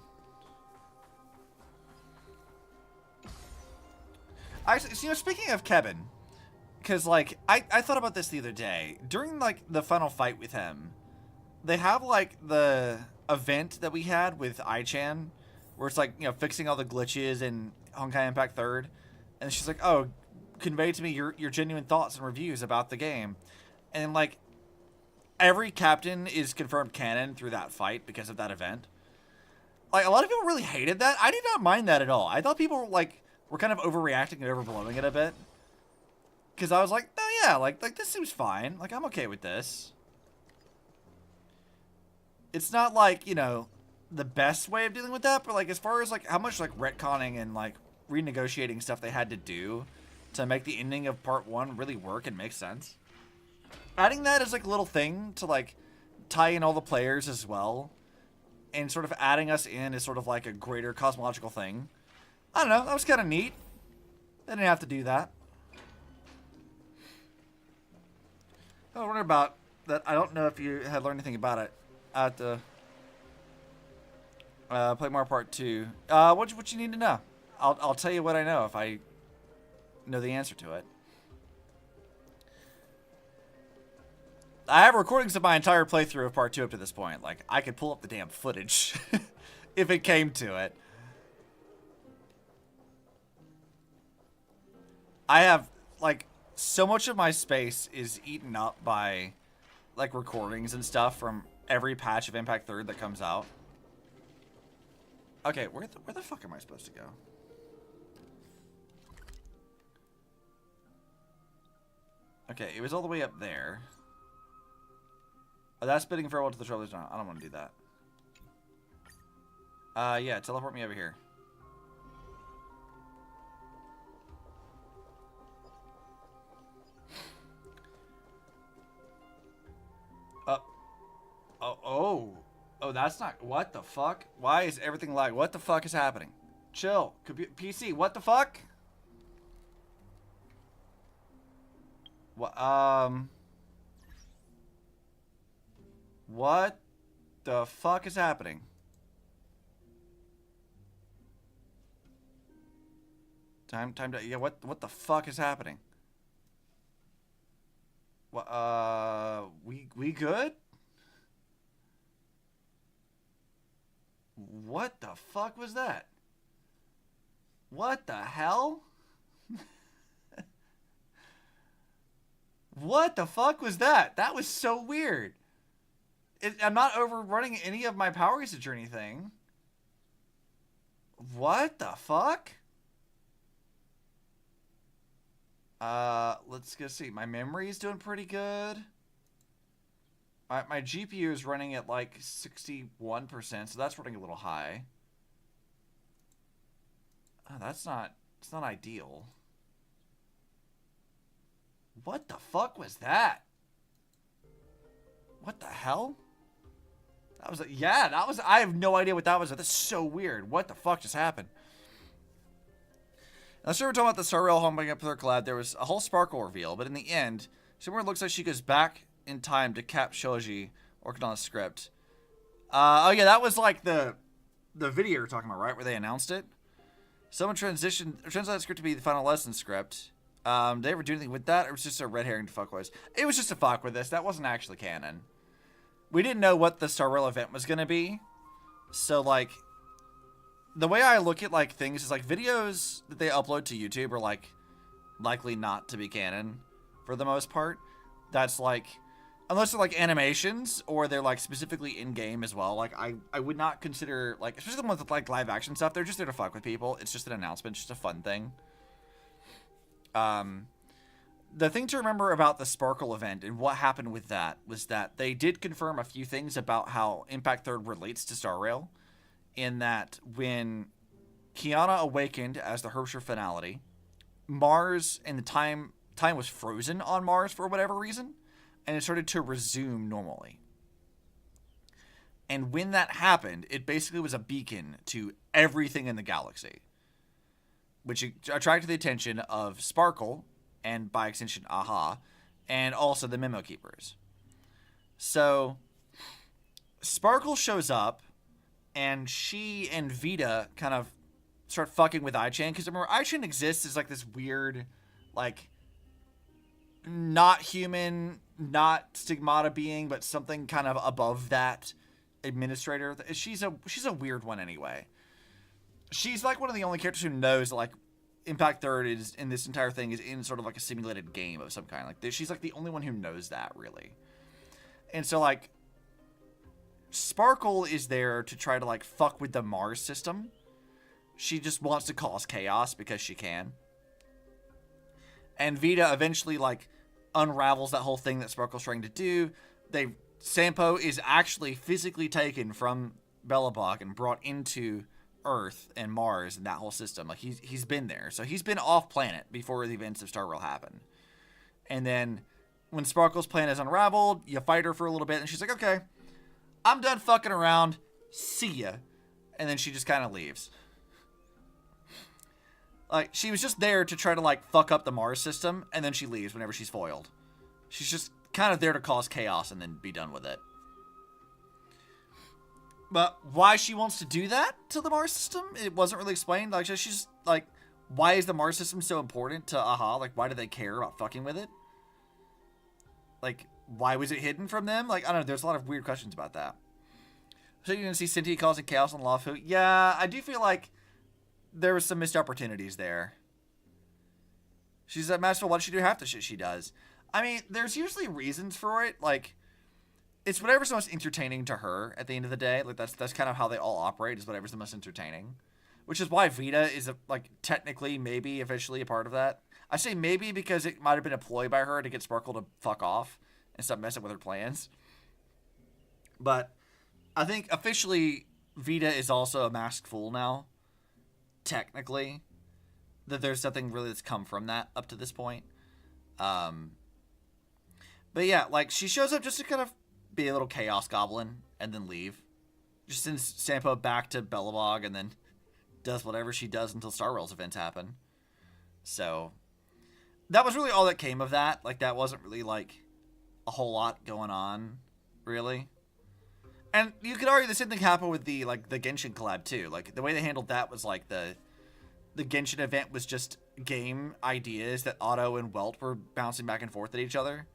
Actually, you know, speaking of Kevin, because, like, I thought about this the other day. During, like, the final fight with him, they have, like, the event that we had with Ai-chan, where it's, like, you know, fixing all the glitches in Honkai Impact 3rd. And she's like, oh, convey to me your genuine thoughts and reviews about the game. And, like, every captain is confirmed canon through that fight because of that event. Like, a lot of people really hated that. I did not mind that at all. I thought people, like, were kind of overreacting and overblowing it a bit. Because I was like, oh yeah, like this seems fine. Like, I'm okay with this. It's not like, you know, the best way of dealing with that, but like as far as like how much like retconning and like renegotiating stuff they had to do to make the ending of part 1 really work and make sense. Adding that as like a little thing to like tie in all the players as well, and sort of adding us in as sort of like a greater cosmological thing. I don't know, that was kind of neat. They didn't have to do that. I wonder about that. I don't know if you had learned anything about it at the Play More Part 2. What you need to know? I'll tell you what I know if I know the answer to it. I have recordings of my entire playthrough of Part 2 up to this point. Like, I could pull up the damn footage if it came to it. I have, like, so much of my space is eaten up by, like, recordings and stuff from every patch of Impact 3rd that comes out. Okay, where the fuck am I supposed to go? Okay, it was all the way up there. Oh, that's bidding farewell to the Traveler's Dawn. I don't want to do that. Yeah, teleport me over here. Oh, that's not... What the fuck? Why is everything lag? What the fuck is happening? Chill. PC, what the fuck? What, what the fuck is happening? Time to... Yeah, what the fuck is happening? What, we good? What the fuck was that? What the hell? What the fuck was that? That was so weird. I'm not overrunning any of my power usage or anything. What the fuck? Let's go see. My memory is doing pretty good. My GPU is running at like 61%, so that's running a little high. Oh, it's not ideal. What the fuck was that? What the hell? That was, yeah, that was, I have no idea what that was. That's so weird. What the fuck just happened? Now, sure, we're talking about the Star Rail homing up with her collab. There was a whole Sparkle reveal, but in the end, somewhere it looks like she goes back in time to cap Shoji working on the script. Oh yeah, that was like the video you're talking about, right? Where they announced it. Someone translated the script to be the final lesson script. Did they ever do anything with that, or was it just a red herring to fuck with? It was just a fuck with this. That wasn't actually canon. We didn't know what the Star Rail event was gonna be, so like, the way I look at like things is like videos that they upload to YouTube are like likely not to be canon for the most part. That's like, unless they're like animations or they're like specifically in game as well. Like I would not consider, like, especially the ones with like live action stuff, they're just there to fuck with people. It's just an announcement, just a fun thing. The thing to remember about the Sparkle event and what happened with that was that they did confirm a few things about how Impact 3rd relates to Star Rail, in that when Kiana awakened as the Herbster finality, Mars and the time was frozen on Mars for whatever reason, and it started to resume normally. And when that happened, it basically was a beacon to everything in the galaxy, which attracted the attention of Sparkle, and by extension, Aha, and also the Memo Keepers. So, Sparkle shows up, and she and Vita kind of start fucking with I-Chain, because remember, I-Chain exists as like this weird, like, not human, not Stigmata being, but something kind of above that administrator. She's a weird one anyway. She's like one of the only characters who knows like Impact 3rd is in this entire thing is in sort of like a simulated game of some kind. Like she's like the only one who knows that really. And so like Sparkle is there to try to like fuck with the Mars system. She just wants to cause chaos because she can. And Vita eventually like unravels that whole thing that Sparkle's trying to do. Sampo is actually physically taken from Belobog and brought into Earth and Mars and that whole system. Like he's been there, so he's been off planet before the events of Star Rail happen. And then when Sparkle's plan is unraveled, you fight her for a little bit, and she's like, "Okay, I'm done fucking around. See ya." And then she just kind of leaves. Like she was just there to try to like fuck up the Mars system, and then she leaves whenever she's foiled. She's just kind of there to cause chaos and then be done with it. But why she wants to do that to the Mars system, it wasn't really explained. Like, she's like, why is the Mars system so important to AHA? Like, why do they care about fucking with it? Like, why was it hidden from them? Like, I don't know. There's a lot of weird questions about that. So you're going to see Cynthia causing chaos on Lafu. Yeah, I do feel like there was some missed opportunities there. She's a masterful. Why does she do half the shit she does? I mean, there's usually reasons for it. Like, it's whatever's the most entertaining to her at the end of the day. Like, that's kind of how they all operate, is whatever's the most entertaining. Which is why Vita is, like, technically, maybe, officially a part of that. I say maybe because it might have been a ploy by her to get Sparkle to fuck off and stop messing with her plans. But I think officially Vita is also a masked fool now. Technically. That there's nothing really that's come from that up to this point. But yeah, like, she shows up just to kind of be a little chaos goblin and then leave. Just sends Sampo back to Belobog and then does whatever she does until Star Rail's events happen. So that was really all that came of that. Like, that wasn't really like a whole lot going on, really. And you could argue the same thing happened with the Genshin collab too. Like, the way they handled that was like the Genshin event was just game ideas that Otto and Welt were bouncing back and forth at each other.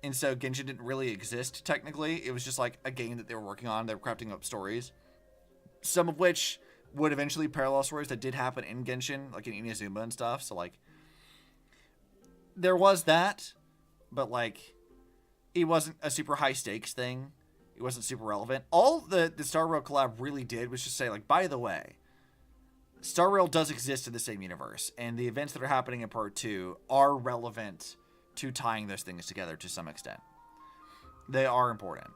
And so Genshin didn't really exist, technically. It was just like a game that they were working on. They were crafting up stories. Some of which would eventually parallel stories that did happen in Genshin, like in Inazuma and stuff. So, like, there was that. But, like, it wasn't a super high stakes thing. It wasn't super relevant. All the Star Rail collab really did was just say, like, by the way, Star Rail does exist in the same universe. And the events that are happening in Part 2 are relevant to tying those things together to some extent. They are important.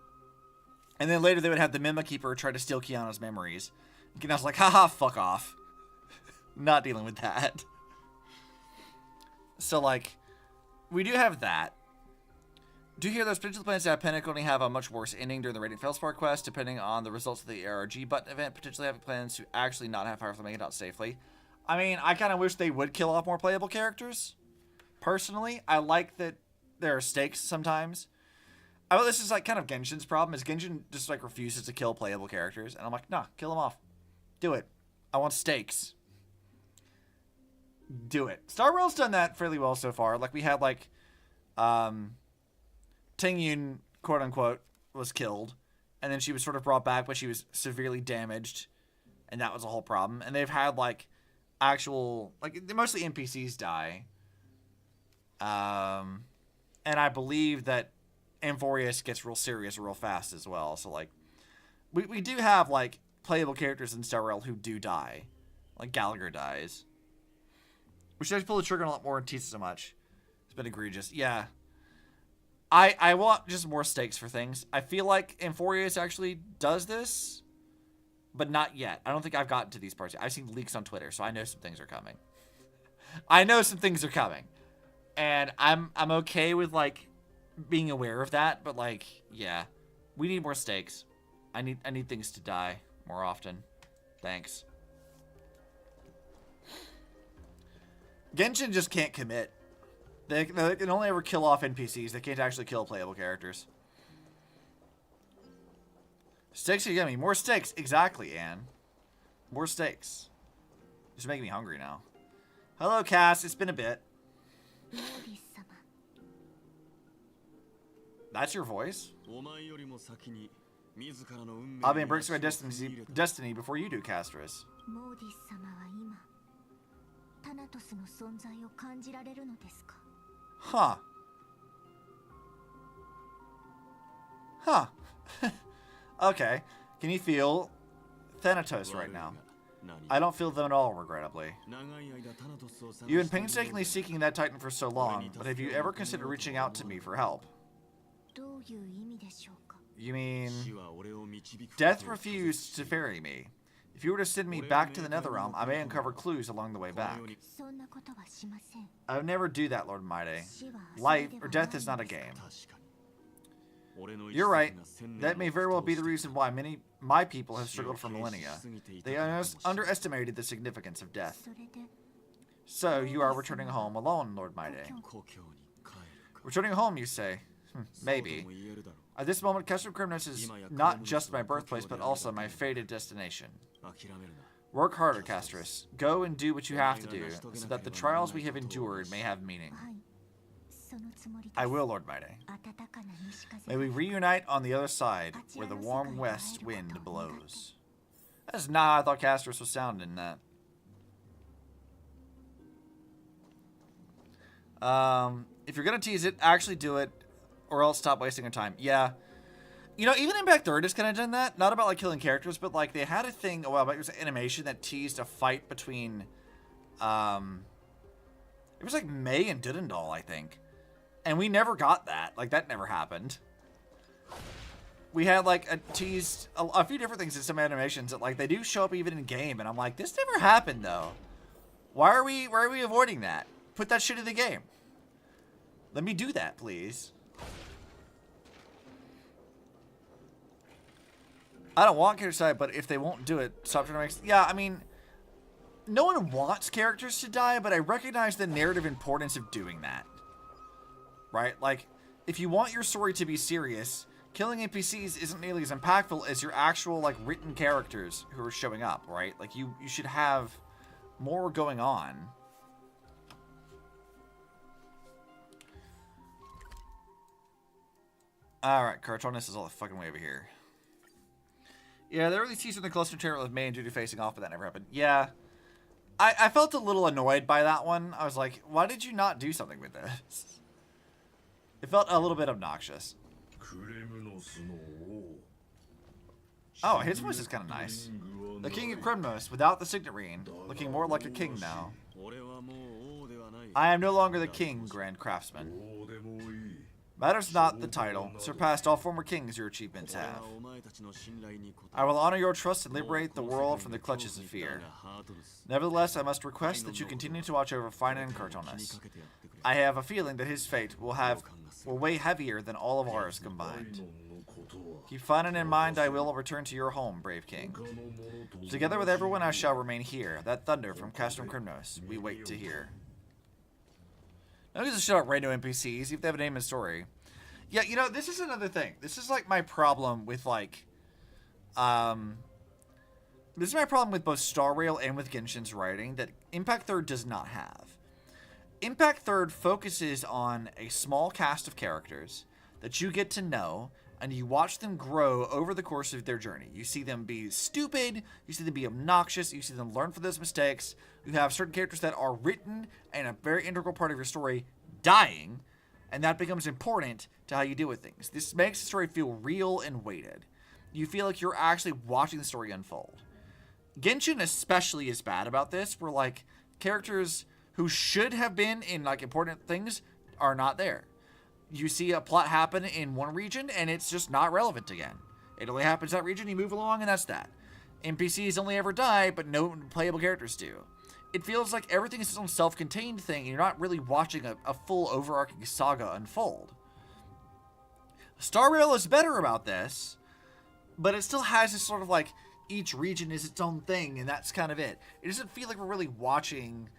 And then later they would have the Mima Keeper try to steal Kiana's memories. And Kiana's like, haha, fuck off. Not dealing with that. So, like, we do have that. Do hear those potential plans to have Pinnacle only have a much worse ending during the Radiant Felspar quest, depending on the results of the ARG button event, potentially having plans to actually not have Firefly make it out safely. I mean, I kind of wish they would kill off more playable characters. Personally, I like that there are stakes sometimes. I know this is like kind of Genshin's problem, is Genshin just like refuses to kill playable characters. And I'm like, nah, kill them off. Do it. I want stakes. Do it. Star Rail's done that fairly well so far. Like, we had like Tingyun, quote unquote, was killed. And then she was sort of brought back, but she was severely damaged. And that was a whole problem. And they've had like actual, like, mostly NPCs die. And I believe that Amphoreus gets real serious real fast as well. So, like, we do have, like, playable characters in Star Rail who do die. Like, Gallagher dies. We should actually pull the trigger on a lot more and tease it so much. It's been egregious. Yeah. I want just more stakes for things. I feel like Amphoreus actually does this, but not yet. I don't think I've gotten to these parts yet. I've seen leaks on Twitter, so I know some things are coming. I know some things are coming. And I'm okay with, like, being aware of that, but, like, yeah. We need more stakes. I need things to die more often. Thanks. Genshin just can't commit. They can only ever kill off NPCs. They can't actually kill playable characters. Stakes are yummy. More stakes. Exactly, Anne. More stakes. Just making me hungry now. Hello, Cass. It's been a bit. That's your voice? I'll be embracing my destiny before you do, Castris. Huh. Huh. Okay. Can you feel Thanatos right now? I don't feel them at all, regrettably. You've been painstakingly seeking that Titan for so long, but have you ever considered reaching out to me for help? You mean... Death refused to ferry me. If you were to send me back to the Netherrealm, I may uncover clues along the way back. I would never do that, Lord Maide. Life or death is not a game. You're right. That may very well be the reason why my people have struggled for millennia. They underestimated the significance of death. So, you are returning home alone, Lord Maide. Returning home, you say? Maybe. At this moment, Custom Criminus is not just my birthplace, but also my fated destination. Work harder, Castris. Go and do what you have to do, so that the trials we have endured may have meaning. I will, Lord Maide. May we reunite on the other side, where the warm west wind blows. That's not how I thought Castris was sounding that. If you're gonna tease it, actually do it, or else stop wasting your time. Yeah. You know, even Impact 3rd has kind of done that. Not about, like, killing characters, but, like, they had a thing a while back. It was an animation that teased a fight between, it was, like, May and Dudendal, I think. And we never got that. Like, that never happened. We had, like, a few different things in some animations that, like, they do show up even in game. And I'm like, this never happened, though. Why are we avoiding that? Put that shit in the game. Let me do that, please. I don't want characters to die, but if they won't do it, stop trying to make... Yeah, I mean, no one wants characters to die, but I recognize the narrative importance of doing that. Right? Like, if you want your story to be serious, killing NPCs isn't nearly as impactful as your actual, like, written characters who are showing up, right? Like, you should have more going on. Alright, Cartonis is all the fucking way over here. Yeah, they really teased in the cluster channel with May and Judy facing off, but that never happened. Yeah. I felt a little annoyed by that one. I was like, why did you not do something with this? It felt a little bit obnoxious. Oh, his voice is kind of nice. The King of Kremnos, without the signet ring, looking more like a king now. I am no longer the king, Grand Craftsman. Matters not the title. Surpassed all former kings your achievements have. I will honor your trust and liberate the world from the clutches of fear. Nevertheless, I must request that you continue to watch over Fina and Cartonis. I have a feeling that his fate will weigh heavier than all of ours combined. Keep Fina in mind. I will return to your home, brave king. Together with everyone, I shall remain here. That thunder from Castrum Krymnos, we wait to hear. Now gives a shit about random NPCs, if they have a name and story. Yeah, you know, this is another thing. This is, like, my problem with, like, this is my problem with both Star Rail and with Genshin's writing that Impact 3rd does not have. Impact 3rd focuses on a small cast of characters that you get to know, and you watch them grow over the course of their journey. You see them be stupid, you see them be obnoxious, you see them learn from those mistakes. You have certain characters that are written and a very integral part of your story dying, and that becomes important to how you deal with things. This makes the story feel real and weighted. You feel like you're actually watching the story unfold. Genshin especially is bad about this, where, like, characters who should have been in, like, important things are not there. You see a plot happen in one region, and it's just not relevant again. It only happens in that region, you move along, and that's that. NPCs only ever die, but no playable characters do. It feels like everything is its own self-contained thing, and you're not really watching a full overarching saga unfold. Star Rail is better about this, but it still has this sort of, like, each region is its own thing, and that's kind of it. It doesn't feel like we're really watching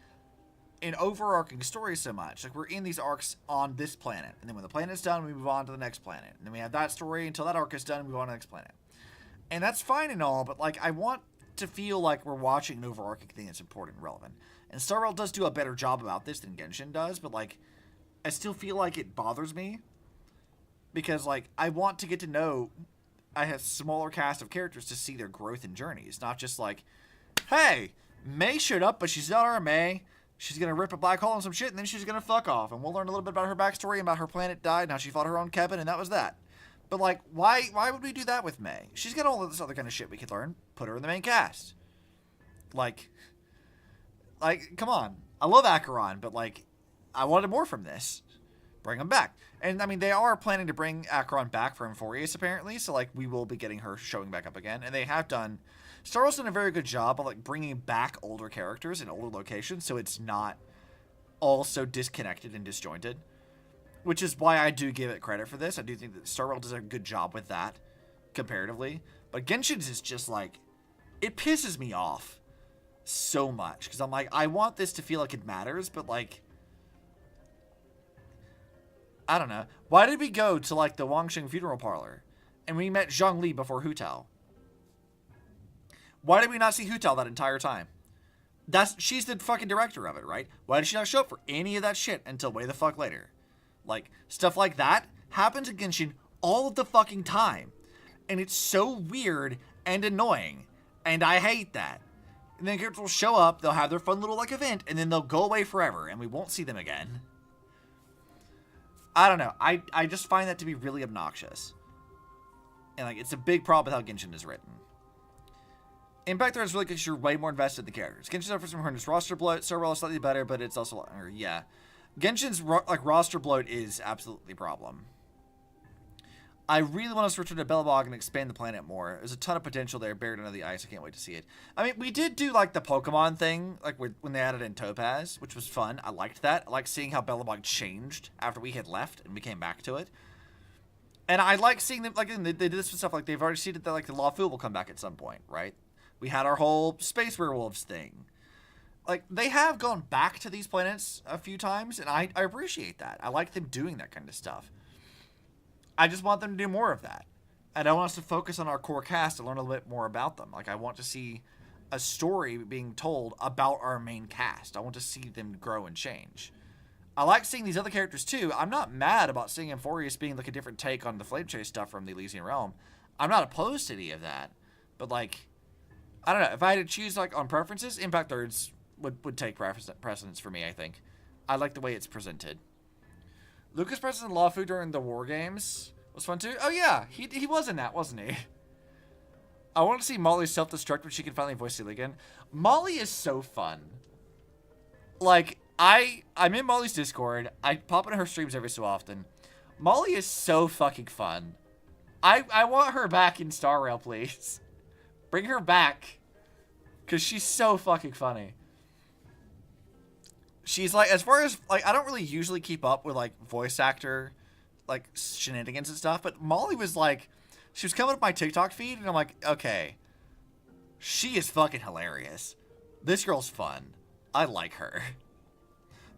an overarching story so much. Like, we're in these arcs on this planet, and then when the planet's done, we move on to the next planet. And then we have that story until that arc is done, and we move on to the next planet. And that's fine and all, but, like, I want to feel like we're watching an overarching thing that's important and relevant. And Star Rail does do a better job about this than Genshin does, but, like, I still feel like it bothers me. Because, like, I want to get to know I have smaller cast of characters to see their growth and journeys. Not just like, hey, May showed up, but she's not our May. She's going to rip a black hole and some shit, and then she's going to fuck off. And we'll learn a little bit about her backstory and about her planet died and how she fought her own Kevin, and that was that. But, like, why would we do that with May? She's got all of this other kind of shit we could learn. Put her in the main cast. Like, come on. I love Acheron, but, like, I wanted more from this. bring him back. And I mean, they are planning to bring Acheron back for Amphoreus apparently, so like we will be getting her showing back up again. And they have done, Star Wars done a very good job of like bringing back older characters in older locations, so it's not all so disconnected and disjointed. Which is why I do give it credit for this. I do think that Star Wars does a good job with that, comparatively. But Genshin's is just like, it pisses me off so much. Because I'm like, I want this to feel like it matters, but like, I don't know. Why did we go to like the Wangsheng funeral parlor and we met Zhang Li before Hu Tao? Why did we not see Hu Tao that entire time? She's the fucking director of it, right? Why did she not show up for any of that shit until way the fuck later? Like, stuff like that happens in Genshin all the fucking time. And it's so weird and annoying. And I hate that. And then characters will show up, they'll have their fun little, like, event, and then they'll go away forever, and we won't see them again. I don't know. I just find that to be really obnoxious. And, like, it's a big problem with how Genshin is written. Impact Thread is really because you're way more invested in the characters. Genshin suffers from horrendous roster bloat. Server is slightly better, but it's also longer. Yeah. Genshin's roster bloat is absolutely a problem. I really want us to return to Belobog and expand the planet more. There's a ton of potential there buried under the ice. I can't wait to see it. I mean, we did do like the Pokemon thing, like when they added in Topaz, which was fun. I liked that. I liked seeing how Belobog changed after we had left and we came back to it. And I like seeing them, like they did this with stuff like they've already seeded that like the Lawful will come back at some point, right? We had our whole Space Werewolves thing. Like, they have gone back to these planets a few times, and I appreciate that. I like them doing that kind of stuff. I just want them to do more of that. And I want us to focus on our core cast and learn a little bit more about them. Like, I want to see a story being told about our main cast. I want to see them grow and change. I like seeing these other characters, too. I'm not mad about seeing Amphoreus being, like, a different take on the Flame Chase stuff from the Elysian Realm. I'm not opposed to any of that. But, like, I don't know. If I had to choose, like, on preferences, Impact Thirds would take precedence for me, I think. I like the way it's presented. Lucas present Lawfu during the War Games was fun too. Oh yeah, he was in that, wasn't he? I want to see Molly self-destruct when she can finally voice Celia again. Molly is so fun. Like, I'm in Molly's Discord. I pop in her streams every so often. Molly is so fucking fun. I want her back in Star Rail, please. Bring her back. Because she's so fucking funny. She's like, as far as, like, I don't really usually keep up with, like, voice actor, like, shenanigans and stuff, but Molly was, like, she was coming up my TikTok feed, and I'm like, okay, she is fucking hilarious. This girl's fun. I like her.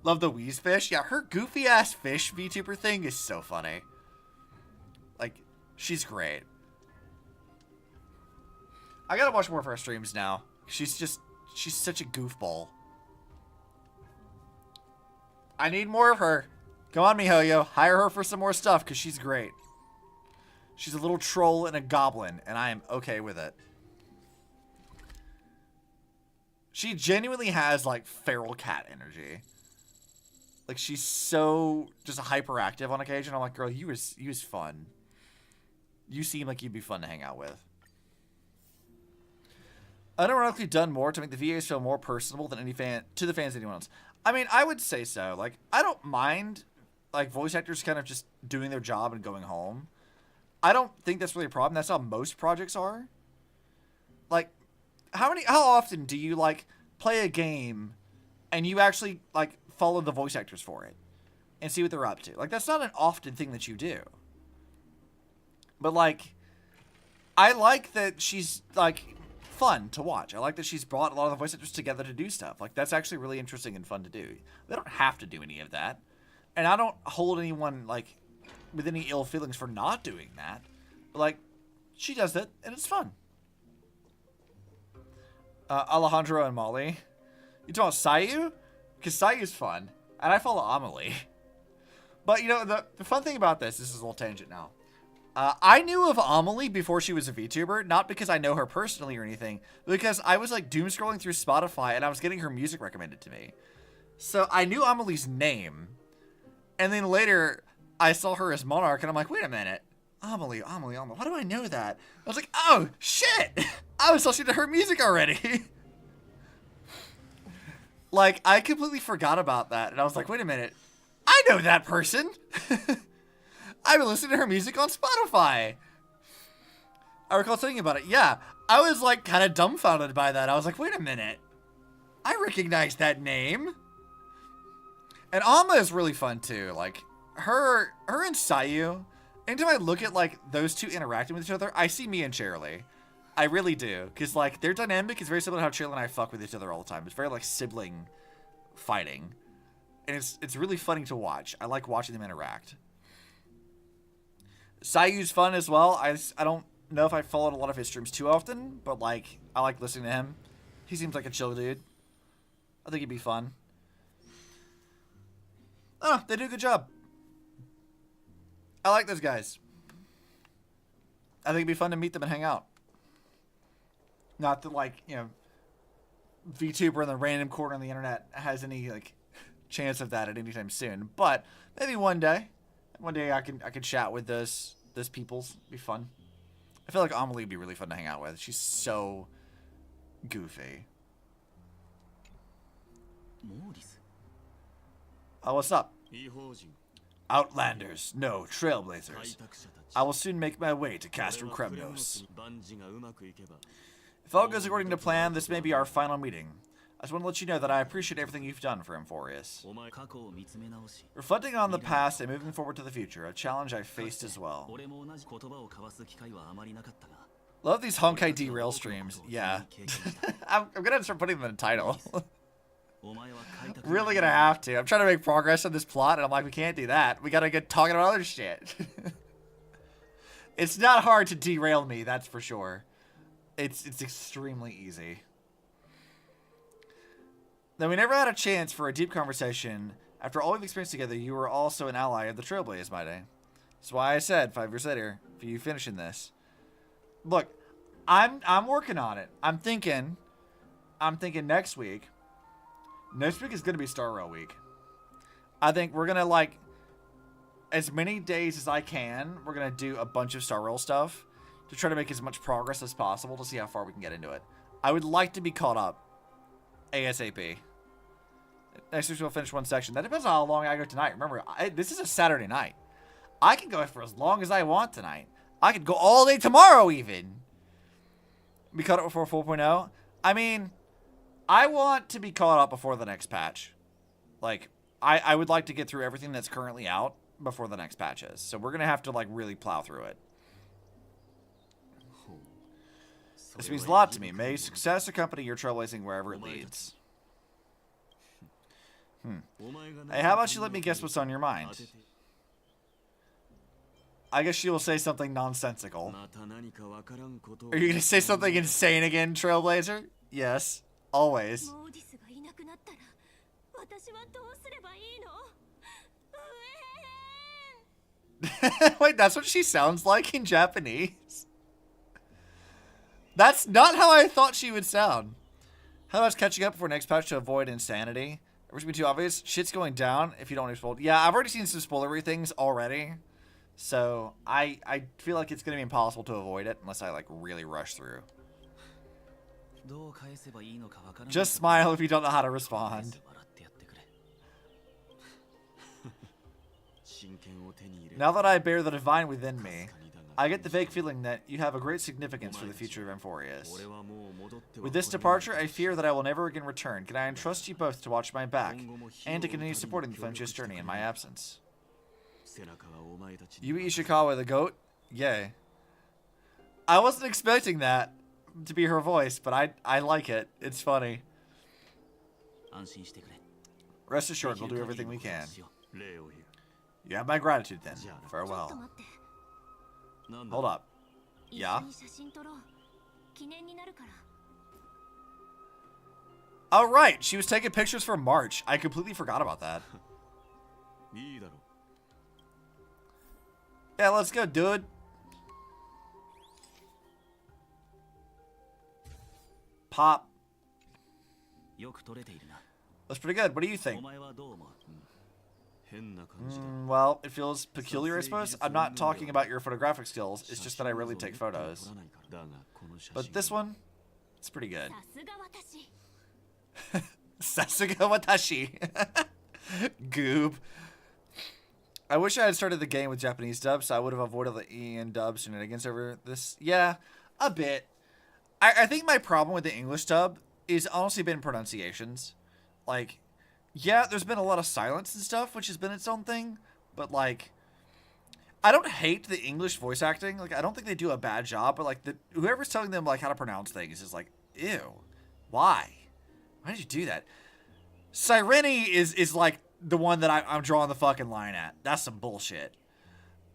Love the Wheeze Fish. Yeah, her goofy-ass fish VTuber thing is so funny. Like, she's great. I gotta watch more of her streams now. She's such a goofball. I need more of her. Come on, MiHoYo. Hire her for some more stuff, because she's great. She's a little troll and a goblin, and I am okay with it. She genuinely has, like, feral cat energy. Like, she's so just hyperactive on occasion. I'm like, girl, you was fun. You seem like you'd be fun to hang out with. Unironically done more to make the VAs feel more personable than any fan to the fans than anyone else. I mean, I would say so. Like, I don't mind, like, voice actors kind of just doing their job and going home. I don't think that's really a problem. That's how most projects are. Like, how often do you, like, play a game and you actually, like, follow the voice actors for it and see what they're up to? Like, that's not an often thing that you do. But, like, I like that she's, like, fun to watch. I like that she's brought a lot of the voice actors together to do stuff. Like, that's actually really interesting and fun to do. They don't have to do any of that. And I don't hold anyone, like, with any ill feelings for not doing that. But, like, she does it, and it's fun. Alejandro and Molly. You talking about Sayu? Because Sayu's fun. And I follow Amelie. But, you know, the fun thing about this is a little tangent now. I knew of Amelie before she was a VTuber, not because I know her personally or anything, but because I was, like, doom scrolling through Spotify and I was getting her music recommended to me. So I knew Amelie's name. And then later, I saw her as Monarch, and I'm like, wait a minute. Amelie. Why do I know that? I was like, oh, shit! I was listening to her music already. Like, I completely forgot about that, and I was like, wait a minute. I know that person. I've been listening to her music on Spotify. I recall thinking about it. Yeah, I was like kind of dumbfounded by that. I was like, wait a minute. I recognize that name. And Alma is really fun too. Like her and Sayu. Anytime I look at like those two interacting with each other, I see me and Shirley. I really do. Because like their dynamic is very similar to how Shirley and I fuck with each other all the time. It's very like sibling fighting. And it's really funny to watch. I like watching them interact. Sayu's fun as well. I don't know if I followed a lot of his streams too often, but like I like listening to him. He seems like a chill dude. I think he'd be fun. Oh, they do a good job. I like those guys. I think it'd be fun to meet them and hang out. Not that like, you know, VTuber in the random corner on the internet has any like chance of that at any time soon. But maybe one day. One day I can chat with those peoples. It'd be fun. I feel like Amelie would be really fun to hang out with. She's so goofy. Oh, what's up? Outlanders, no, trailblazers. I will soon make my way to Castrum Kremnos. If all goes according to plan, this may be our final meeting. I just want to let you know that I appreciate everything you've done for Amphoreus. Reflecting on the past and moving forward to the future, a challenge I faced as well. Love these Honkai derail streams. Yeah. I'm gonna start putting them in the title. Really gonna have to. I'm trying to make progress on this plot, and I'm like, we can't do that. We gotta get talking about other shit. It's not hard to derail me, that's for sure. It's extremely easy. Though we never had a chance for a deep conversation, after all we've experienced together, you were also an ally of the Trailblaze, my day. That's why I said 5 years later, for you finishing this. Look, I'm working on it. I'm thinking next week. Next week is gonna be Star Rail week. I think we're gonna like as many days as I can. We're gonna do a bunch of Star Rail stuff to try to make as much progress as possible to see how far we can get into it. I would like to be caught up ASAP. Next week we'll finish one section. That depends on how long I go tonight. Remember, this is a Saturday night. I can go for as long as I want tonight. I could go all day tomorrow even. Be caught up before 4.0. I mean, I want to be caught up before the next patch. Like, I would like to get through everything that's currently out before the next patch is. So we're going to have to, like, really plow through it. This means a lot to me. May success accompany your trailblazing wherever it leads. Hey, how about you let me guess what's on your mind? I guess she will say something nonsensical. Are you going to say something insane again, Trailblazer? Yes, always. Wait, that's what she sounds like in Japanese? That's not how I thought she would sound. How about catching up before next patch to avoid insanity? Everything's been too obvious. Shit's going down if you don't exploit. Yeah, I've already seen some spoilery things already. So, I feel like it's going to be impossible to avoid it unless I, like, really rush through. Just smile if you don't know how to respond. Now that I bear the divine within me, I get the vague feeling that you have a great significance for the future of Amphoreus. With this departure, I fear that I will never again return. Can I entrust you both to watch my back, and to continue supporting the Flame's journey in my absence? Yui Ishikawa the goat? Yay. I wasn't expecting that to be her voice, but I like it. It's funny. Rest assured, we'll do everything we can. You have my gratitude then. Farewell. Hold up. Yeah? Oh, right. She was taking pictures for March. I completely forgot about that. Yeah, let's go, dude. Pop. That's pretty good. What do you think? Well, it feels peculiar, I suppose. I'm not talking about your photographic skills. It's just that I really take photos. But this one, it's pretty good. Sasuga watashi. Goob. I wish I had started the game with Japanese dubs, so I would have avoided the EN dubs shenanigans over this. Yeah, a bit. I think my problem with the English dub is honestly been pronunciations. Like, yeah, there's been a lot of silence and stuff, which has been its own thing. But, like, I don't hate the English voice acting. Like, I don't think they do a bad job. But, like, whoever's telling them, like, how to pronounce things is like, ew. Why? Why did you do that? Sireni is like, the one that I'm drawing the fucking line at. That's some bullshit.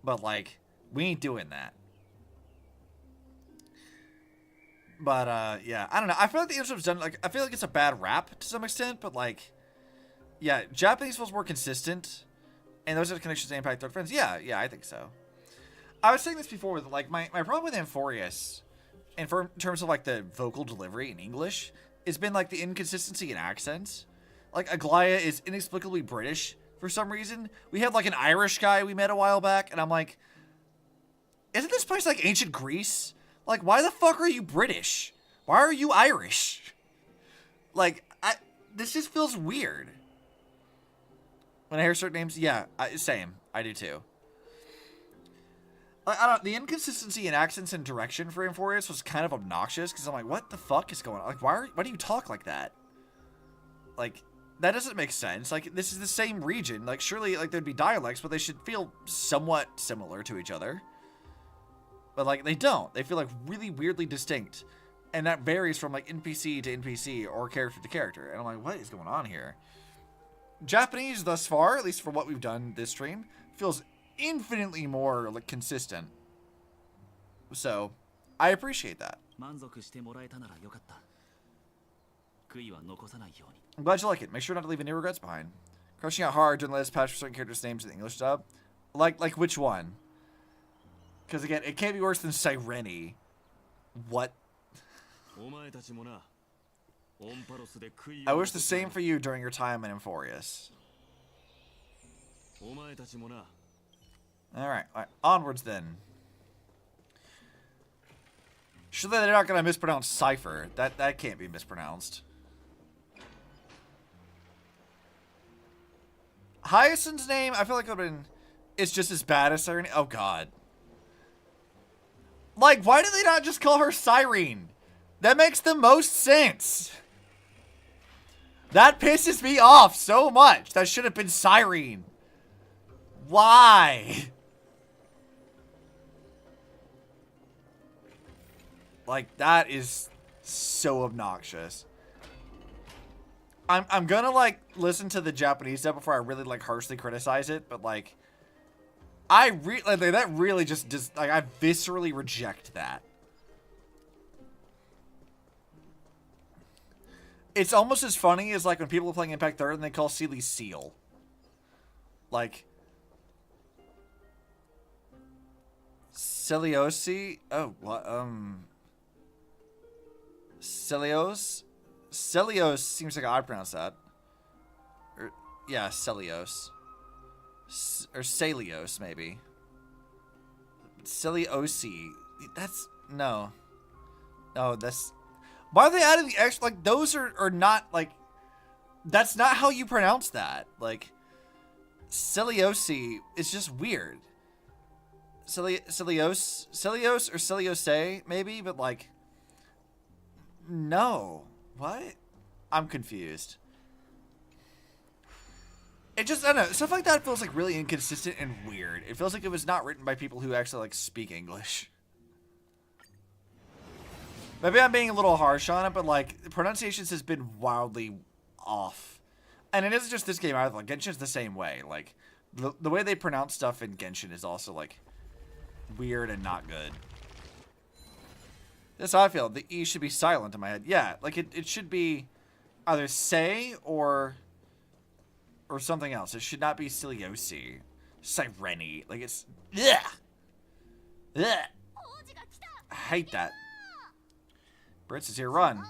But, like, we ain't doing that. But, yeah, I don't know. I feel like the English dub's done, like, I feel like it's a bad rap to some extent, but, like, yeah, Japanese feels more consistent, and those are the connections to impact their friends. Yeah, I think so. I was saying this before with, like, my problem with Amphoreus, and in terms of, like, the vocal delivery in English, has been, like, the inconsistency in accents. Like, Aglaya is inexplicably British for some reason. We had, like, an Irish guy we met a while back, and I'm like, isn't this place, like, ancient Greece? Like, why the fuck are you British? Why are you Irish? Like, this just feels weird. When I hear certain names, yeah, same. I do too. I don't. The inconsistency in accents and direction for Amphoreus was kind of obnoxious because I'm like, what the fuck is going on? Like, why do you talk like that? Like, that doesn't make sense. Like, this is the same region. Like, surely, like, there'd be dialects, but they should feel somewhat similar to each other. But, like, they don't. They feel, like, really weirdly distinct. And that varies from, like, NPC to NPC or character to character. And I'm like, what is going on here? Japanese, thus far, at least for what we've done this stream, feels infinitely more, like, consistent. So, I appreciate that. I'm glad you like it. Make sure not to leave any regrets behind. Crushing out hard doing the latest patch for certain characters' names in the English dub. Like which one? Because, again, it can't be worse than Sireni. What? I wish the same for you during your time in Amphoreus. Alright, onwards then. Surely they're not going to mispronounce Cypher. That can't be mispronounced. Hyacinth's name, I feel like it would have been... It's just as bad as Sirene. Oh, God. Like, why did they not just call her Cyrene? That makes the most sense. That pisses me off so much. That should have been Cyrene. Why? Like, that is so obnoxious. I'm gonna, like, listen to the Japanese dub before I really, like, harshly criticize it, but, like, that really just, like, I viscerally reject that. It's almost as funny as, like, when people are playing Impact 3rd and they call Sealy Seal. Like, Celiosi? Oh, what, Celios? Celios seems like I'd pronounce that. Yeah, Celios. Or Celios, maybe. Celiosi. That's... No. No, that's... Why are they adding the extra... Like, those are not, like... That's not how you pronounce that. Like, Celiosi is just weird. Celios or Celiose, maybe? But, like... No. What? I'm confused. It just, I don't know, stuff like that feels like really inconsistent and weird. It feels like it was not written by people who actually, like, speak English. Maybe I'm being a little harsh on it, but, like, pronunciations has been wildly off. And it isn't just this game either. Like, Genshin's the same way. Like, the way they pronounce stuff in Genshin is also, like, weird and not good. That's how I feel. The E should be silent in my head. Yeah, like, it should be either say or something else. It should not be Ciliosi. Sireni. Like, it's... Ugh! Ugh! I hate that. Brits is here. Run.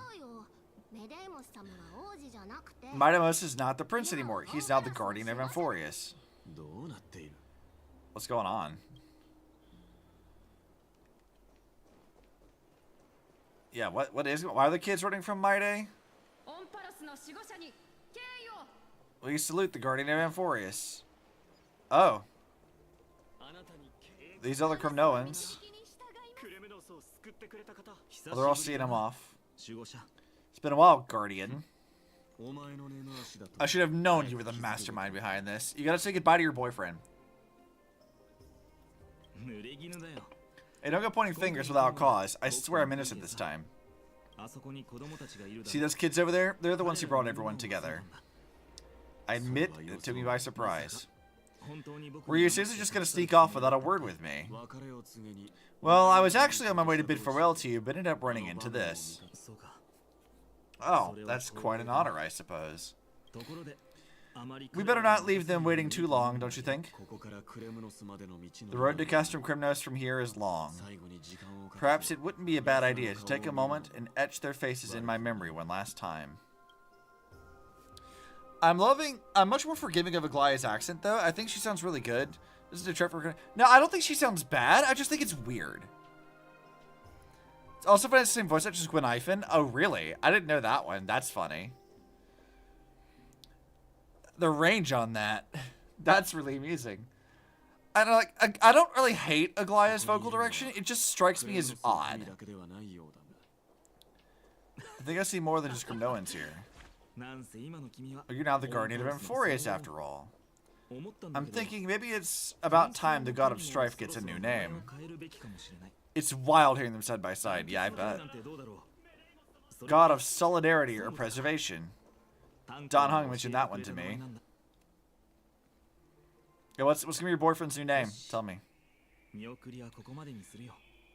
Midamos is not the prince anymore. He's now the guardian of Amphoreus. What's going on? Yeah, what is... Why are the kids running from Maide? Will you salute the guardian of Amphoreus? Oh. these other Kremnoans. Oh, they're all seeing him off. It's been a while, Guardian. I should have known you were the mastermind behind this. You gotta say goodbye to your boyfriend. Hey, don't go pointing fingers without cause. I swear I'm innocent this time. See those kids over there? They're the ones who brought everyone together. I admit it took me by surprise. Were you seriously just gonna sneak off without a word with me? Well, I was actually on my way to bid farewell to you, but ended up running into this. Oh, that's quite an honor, I suppose. We better not leave them waiting too long, don't you think? The road to Castrum Kremnos from here is long. Perhaps it wouldn't be a bad idea to take a moment and etch their faces in my memory one last time. I'm much more forgiving of Aglaya's accent, though. I think she sounds really good. This is a trip for... No, I don't think she sounds bad. I just think it's weird. It's also funny it's the same voice actor as Gwen Ifen. Oh, really? I didn't know that one. That's funny. The range on that. That's really amusing. I don't really hate Aglaya's vocal direction. It just strikes me as odd. I think I see more than just Kremnoans here. Oh, you're now the guardian of Amphoreus, after all. I'm thinking maybe it's about time the god of strife gets a new name. It's wild hearing them side by side. Yeah, I bet. God of solidarity or preservation. Don Hung mentioned that one to me. Yeah, what's gonna be your boyfriend's new name? Tell me.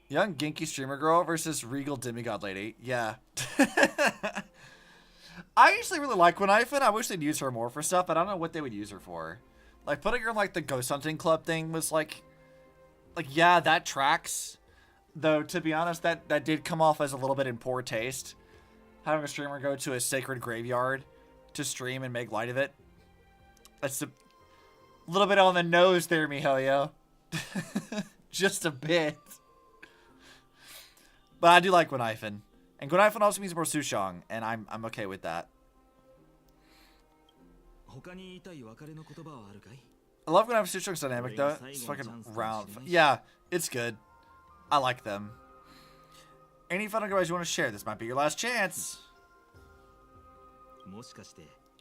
Young ginky streamer girl versus regal demigod lady. Yeah. I actually really like Gwen Ifen. I wish they'd use her more for stuff, but I don't know what they would use her for. Like, putting her in, like, the ghost hunting club thing was, like, yeah, that tracks. Though, to be honest, that did come off as a little bit in poor taste. Having a streamer go to a sacred graveyard to stream and make light of it. That's a little bit on the nose there, Mihoyo. Just a bit. But I do like Gwen Ifen. And Gwen Ifen also means more Sushong, and I'm okay with that. I love Gwen Ifen's Sushong's dynamic, though. It's fucking round. Yeah, it's good. I like them. Any fun guys you want to share? This might be your last chance.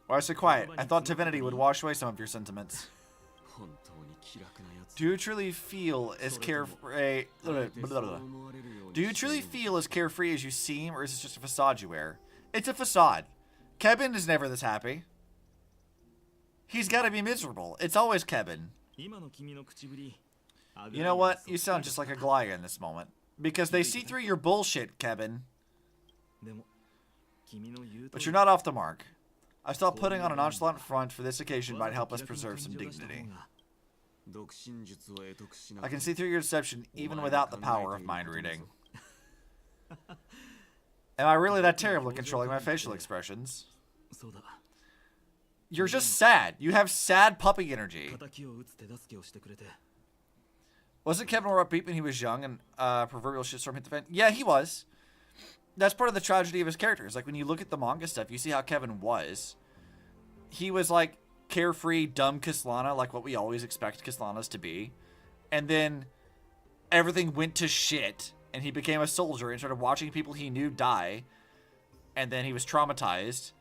Why so quiet? I thought divinity would wash away some of your sentiments. Do you truly feel as carefree? Do you truly feel as carefree as you seem, or is it just a facade you wear? It's a facade. Kevin is never this happy. He's got to be miserable. It's always Kevin. You know what? You sound just like Aglaya in this moment. Because they see through your bullshit, Kevin. But you're not off the mark. I thought putting on a nonchalant front for this occasion might help us preserve some dignity. I can see through your deception even without the power of mind reading. Am I really that terrible at controlling my facial expressions? You're just sad. You have sad puppy energy. Wasn't Kevin more upbeat when he was young and proverbial shitstorm hit the fan? Yeah, he was. That's part of the tragedy of his characters. Like, when you look at the manga stuff, you see how Kevin was. He was, like, carefree, dumb Kislana, like what we always expect Kislanas to be. And then everything went to shit, and he became a soldier and started watching people he knew die. And then he was traumatized,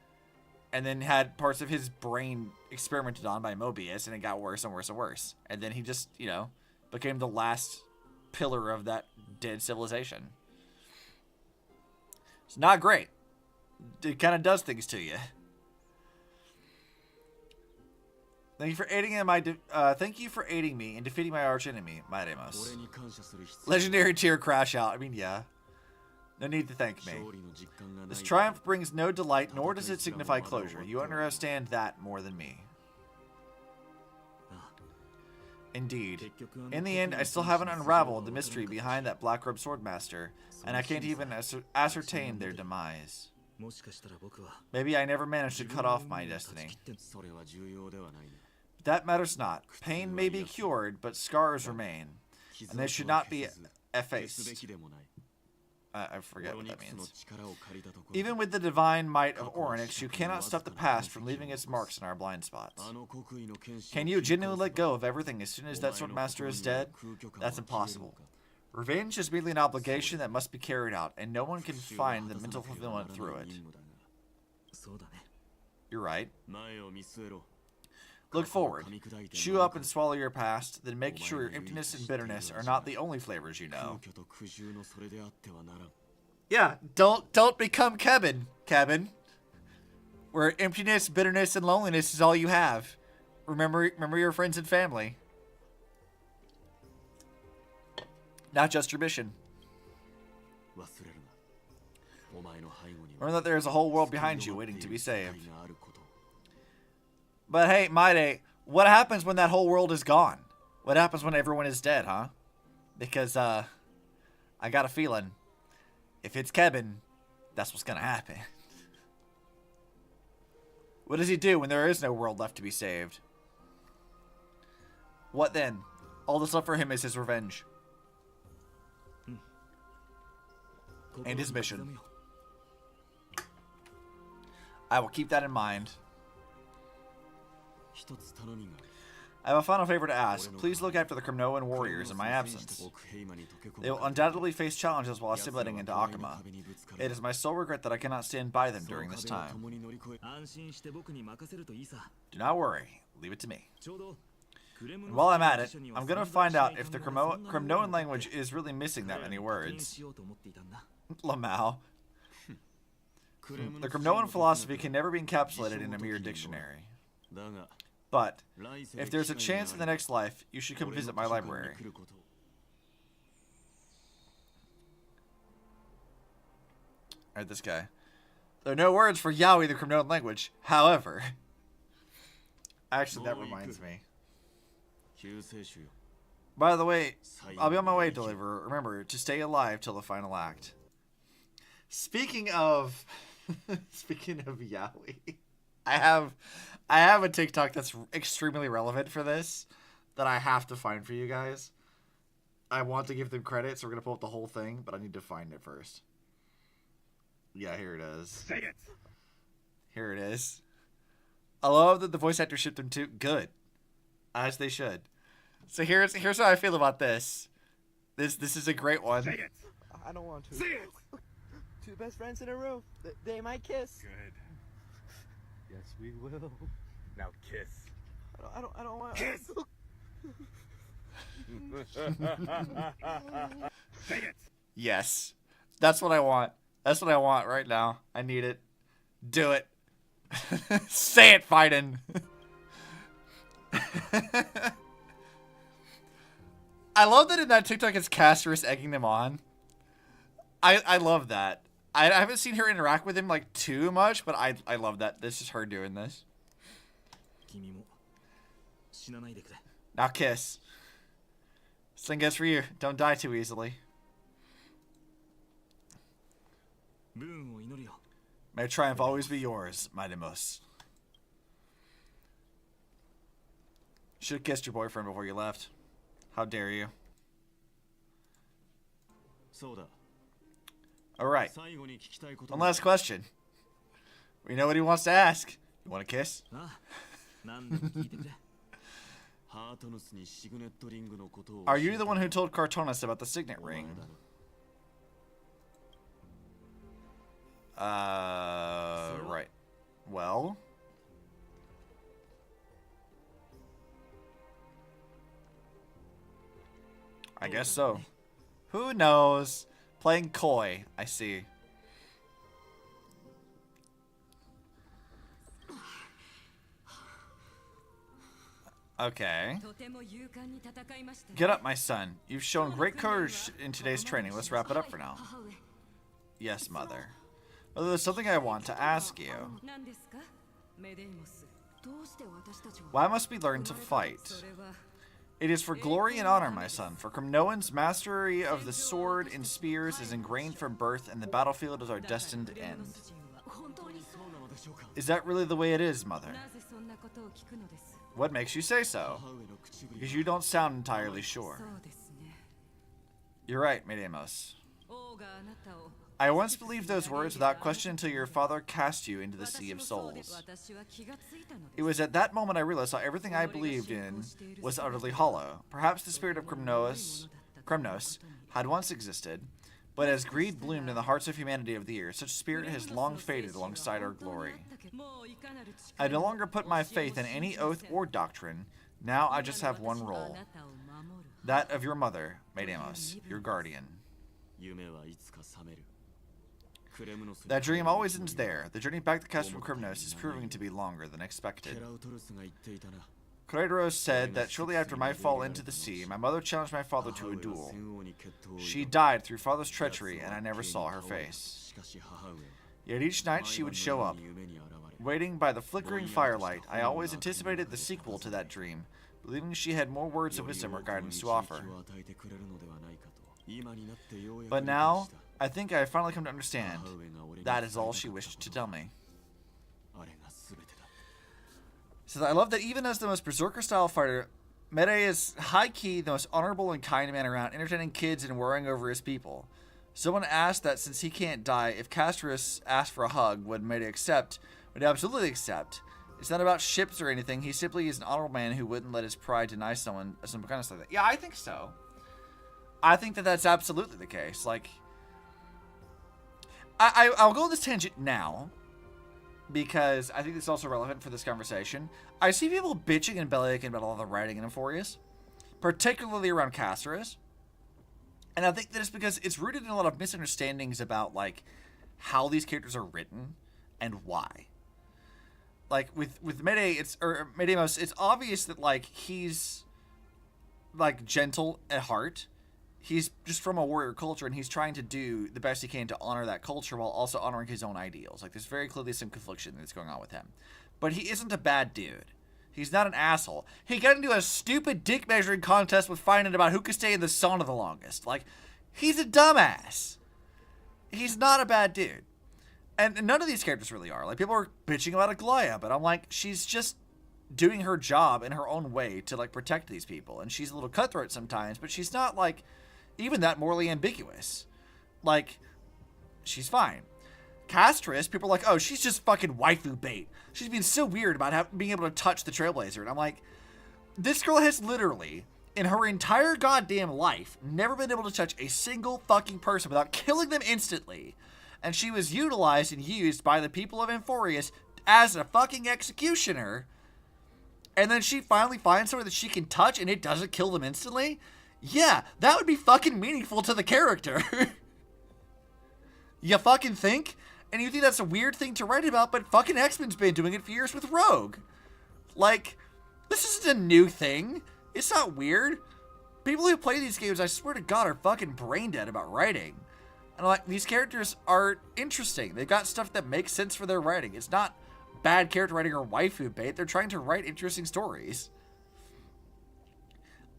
and then had parts of his brain experimented on by Mobius, and it got worse and worse and worse. And then he just, you know, became the last pillar of that dead civilization. It's not great. It kind of does things to you. Thank you for aiding me in defeating my archenemy, Mairemos. Legendary tier crash out. I mean, yeah. No need to thank me. This triumph brings no delight, nor does it signify closure. You understand that more than me. Indeed. In the end, I still haven't unraveled the mystery behind that black-robed swordmaster, and I can't even ascertain their demise. Maybe I never managed to cut off my destiny. That matters not. Pain may be cured, but scars remain, and they should not be effaced. I forget what that means. Even with the divine might of Oryx, you cannot stop the past from leaving its marks in our blind spots. Can you genuinely let go of everything as soon as that Swordmaster is dead? That's impossible. Revenge is merely an obligation that must be carried out, and no one can find the mental fulfillment through it. You're right. Look forward. Chew up and swallow your past, then make sure your emptiness and bitterness are not the only flavors you know. Yeah, don't become Kevin. Where emptiness, bitterness, and loneliness is all you have. Remember your friends and family. Not just your mission. Remember that there is a whole world behind you waiting to be saved. But hey, Maide, what happens when that whole world is gone? What happens when everyone is dead, huh? Because, I got a feeling, if it's Kevin, that's what's gonna happen. What does he do when there is no world left to be saved? What then? All that's left for him is his revenge. And his mission. I will keep that in mind. I have a final favor to ask. Please look after the Kremnoan warriors in my absence. They will undoubtedly face challenges while assimilating into Akuma. It is my sole regret that I cannot stand by them during this time. Do not worry. Leave it to me. And while I'm at it, I'm going to find out if the Kremnoan language is really missing that many words. Lamau. The Kremnoan philosophy can never be encapsulated in a mere dictionary. But, if there's a chance in the next life, you should come visit my library. Alright, this guy. There are no words for yaoi, the Kremnoan language. However... Actually, that reminds me. By the way, I'll be on my way, Deliverer. Remember, to stay alive till the final act. Speaking of... Speaking of yaoi... I have a TikTok that's extremely relevant for this that I have to find for you guys. I want to give them credit, so we're going to pull up the whole thing, but I need to find it first. Yeah, here it is. Say it! Here it is. I love that the voice actor shipped them too. Good. As they should. So here's how I feel about this. This is a great one. Say it! I don't want to. Say it! Two best friends in a room. They might kiss. Good. Yes, we will. Now kiss. I don't want. Kiss. Say it. Yes, that's what I want. That's what I want right now. I need it. Do it. Say it, Fiden. I love that in that TikTok it's Castorus egging them on. I love that. I haven't seen her interact with him like too much, but I love that. This is her doing this. Now kiss. This thing goes for you. Don't die too easily. May triumph always be yours, my Demos. Should have kissed your boyfriend before you left. How dare you? Alright. One last question. We know what he wants to ask. You want a kiss? Are you the one who told Cartonis about the signet ring? Right. Well... I guess so. Who knows? Playing coy, I see. Okay. Get up, my son. You've shown great courage in today's training. Let's wrap it up for now. Yes, mother. Well, there's something I want to ask you. Why must we learn to fight? It is for glory and honor, my son, for Kremnoan's mastery of the sword and spears is ingrained from birth, and the battlefield is our destined end. Is that really the way it is, mother? What makes you say so? Because you don't sound entirely sure. You're right, Medemos. I once believed those words without question until your father cast you into the Sea of Souls. It was at that moment I realized how everything I believed in was utterly hollow. Perhaps the spirit of Kremnos had once existed, but as greed bloomed in the hearts of humanity of the years, such spirit has long faded alongside our glory. I no longer put my faith in any oath or doctrine. Now I just have one role. That of your mother, Medemos, your guardian. That dream always ends there. The journey back to Castle from Kremnos is proving to be longer than expected. Kratos said that shortly after my fall into the sea, my mother challenged my father to a duel. She died through father's treachery, and I never saw her face. Yet each night she would show up. Waiting by the flickering firelight, I always anticipated the sequel to that dream, believing she had more words of wisdom or guidance to offer. But now, I think I have finally come to understand. That is all she wished to tell me. So I love that even as the most berserker-style fighter, Mede is high-key the most honorable and kind man around, entertaining kids and worrying over his people. Someone asked that since he can't die, if Casterus asked for a hug, would Mede accept? Would absolutely accept. It's not about ships or anything. He simply is an honorable man who wouldn't let his pride deny someone some kind of stuff like that. Yeah, I think so. I think that that's absolutely the case. Like, I'll go on this tangent now, because I think it's also relevant for this conversation. I see people bitching and bellyaching about all the writing in Amphoreus, particularly around Casterus. And I think that it's because it's rooted in a lot of misunderstandings about, like, how these characters are written and why. Like, with Medemos, it's obvious that, like, he's, like, gentle at heart. He's just from a warrior culture, and he's trying to do the best he can to honor that culture while also honoring his own ideals. Like, there's very clearly some confliction that's going on with him. But he isn't a bad dude. He's not an asshole. He got into a stupid dick measuring contest with fighting about who could stay in the sauna the longest. Like, he's a dumbass. He's not a bad dude. And none of these characters really are. Like, people are bitching about Aglaia, but I'm like, she's just doing her job in her own way to, like, protect these people. And she's a little cutthroat sometimes, but she's not, like, even that morally ambiguous. Like, she's fine. Casterus, people are like, oh, she's just fucking waifu bait. She's being so weird about being able to touch the Trailblazer. And I'm like, this girl has literally, in her entire goddamn life, never been able to touch a single fucking person without killing them instantly. And she was utilized and used by the people of Amphoreus as a fucking executioner. And then she finally finds someone that she can touch and it doesn't kill them instantly? Yeah, that would be fucking meaningful to the character. You fucking think? And you think that's a weird thing to write about, but fucking X-Men's been doing it for years with Rogue. Like, this isn't a new thing. It's not weird. People who play these games, I swear to God, are fucking brain dead about writing. And like, these characters are interesting. They've got stuff that makes sense for their writing. It's not bad character writing or waifu bait. They're trying to write interesting stories.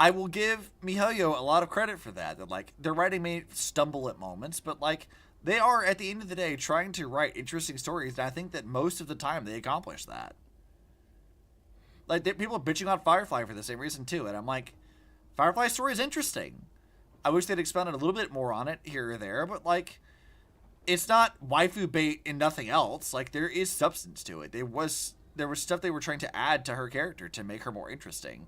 I will give miHoYo a lot of credit for that. That, like, their writing may stumble at moments, but, like, they are, at the end of the day, trying to write interesting stories, and I think that most of the time they accomplish that. Like, people are bitching about Firefly for the same reason, too, and I'm like, Firefly's story is interesting. I wish they'd expounded a little bit more on it here or there, but, like, it's not waifu bait and nothing else. Like, there is substance to it. There was stuff they were trying to add to her character to make her more interesting.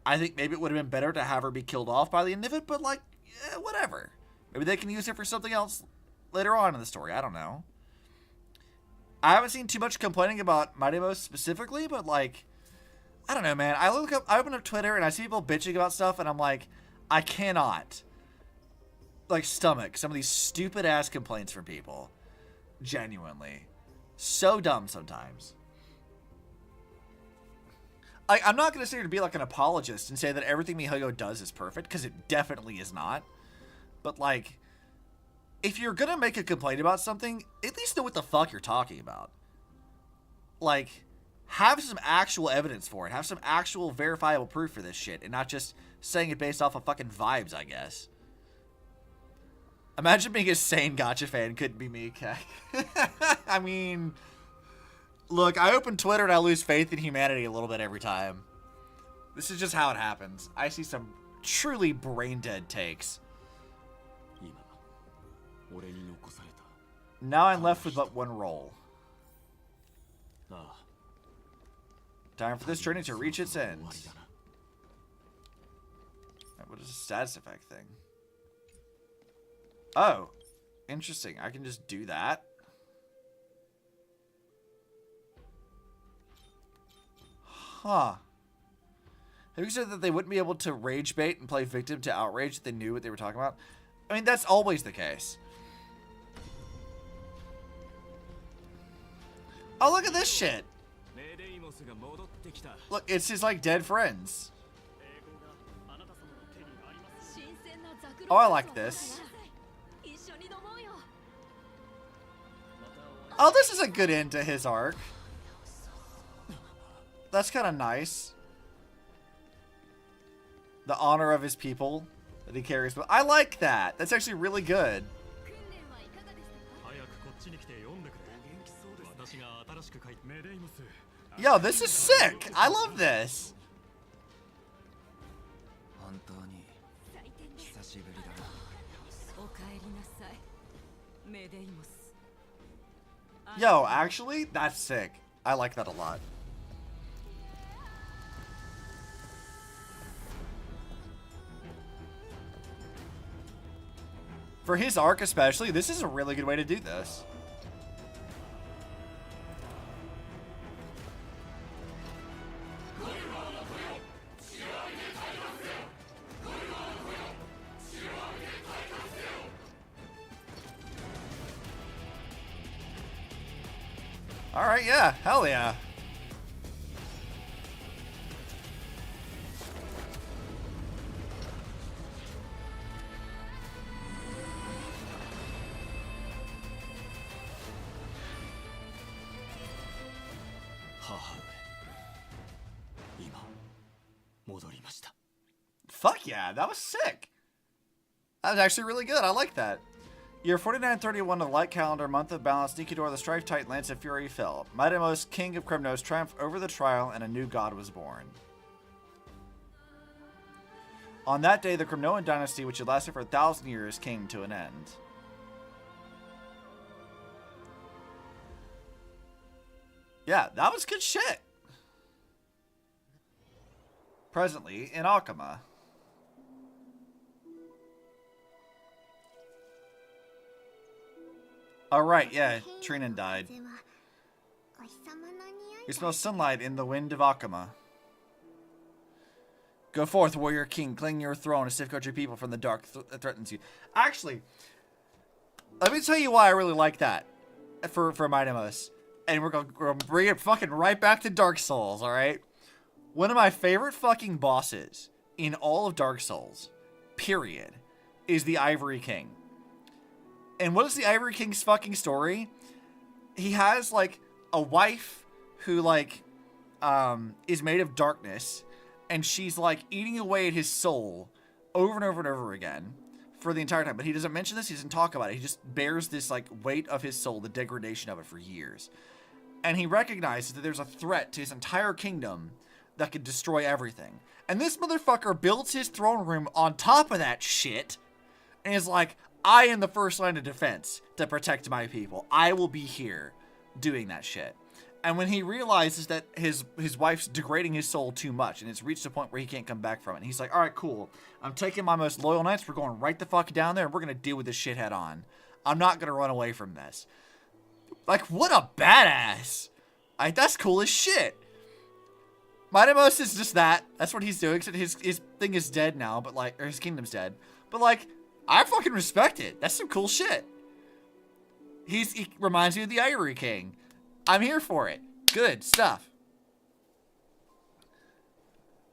I think maybe it would have been better to have her be killed off by the end of it, but, like, yeah, whatever. Maybe they can use it for something else later on in the story. I don't know. I haven't seen too much complaining about Medemos specifically, but, like, I don't know, man. I open up Twitter and I see people bitching about stuff, and I'm like, I cannot, like, stomach some of these stupid-ass complaints from people. Genuinely. So dumb sometimes. I'm not going to sit here to be like an apologist and say that everything miHoYo does is perfect, because it definitely is not. But, like, if you're going to make a complaint about something, at least know what the fuck you're talking about. Like, have some actual evidence for it. Have some actual verifiable proof for this shit, and not just saying it based off of fucking vibes, I guess. Imagine being a sane gacha fan. Couldn't be me, okay? I mean, look, I open Twitter and I lose faith in humanity a little bit every time. This is just how it happens. I see some truly brain-dead takes. Now I'm left with but one role. Time for this journey to reach its end. What is a status effect thing? Oh, interesting. I can just do that. Huh. Have you said that they wouldn't be able to rage bait and play victim to outrage if they knew what they were talking about? I mean, that's always the case. Oh, look at this shit. Look, it's his, like, dead friends. Oh, I like this. Oh, this is a good end to his arc. That's kind of nice. The honor of his people that he carries. But I like that. That's actually really good. Yo, this is sick. I love this. Yo, actually, that's sick. I like that a lot. For his arc especially, this is a really good way to do this. Alright, yeah. Hell yeah. Fuck yeah, that was sick. That was actually really good. I like that. Year 4931 of the Light Calendar, month of balance, Nikidor, the Strife Titan, Lance of Fury, fell. Midamos, king of Kremnos, triumphed over the trial, and a new god was born. On that day, the Kremnoan dynasty, which had lasted for 1,000 years, came to an end. Yeah, that was good shit. Presently, in Akama. Alright, yeah, Trinan died. You smell sunlight in the wind of Akama. Go forth, warrior king, cling your throne to safeguard your people from the dark that threatens you. Actually, let me tell you why I really like that for Midamos. And we're gonna bring it fucking right back to Dark Souls, alright? One of my favorite fucking bosses in all of Dark Souls, period, is the Ivory King. And what is the Ivory King's fucking story? He has, like, a wife who, like, is made of darkness, and she's, like, eating away at his soul over and over and over again for the entire time. But he doesn't mention this, he doesn't talk about it. He just bears this, like, weight of his soul, the degradation of it for years. And he recognizes that there's a threat to his entire kingdom that could destroy everything. And this motherfucker builds his throne room on top of that shit, and is like, I am the first line of defense to protect my people. I will be here doing that shit. And when he realizes that his wife's degrading his soul too much, and it's reached a point where he can't come back from it, he's like, all right, cool. I'm taking my most loyal knights. We're going right the fuck down there, and we're going to deal with this shit head on. I'm not going to run away from this. Like, what a badass. Like, that's cool as shit. Midamos is just that. That's what he's doing. Except his thing is dead now, but like, or his kingdom's dead. But like, I fucking respect it. That's some cool shit. He reminds me of the Ivory King. I'm here for it. Good stuff.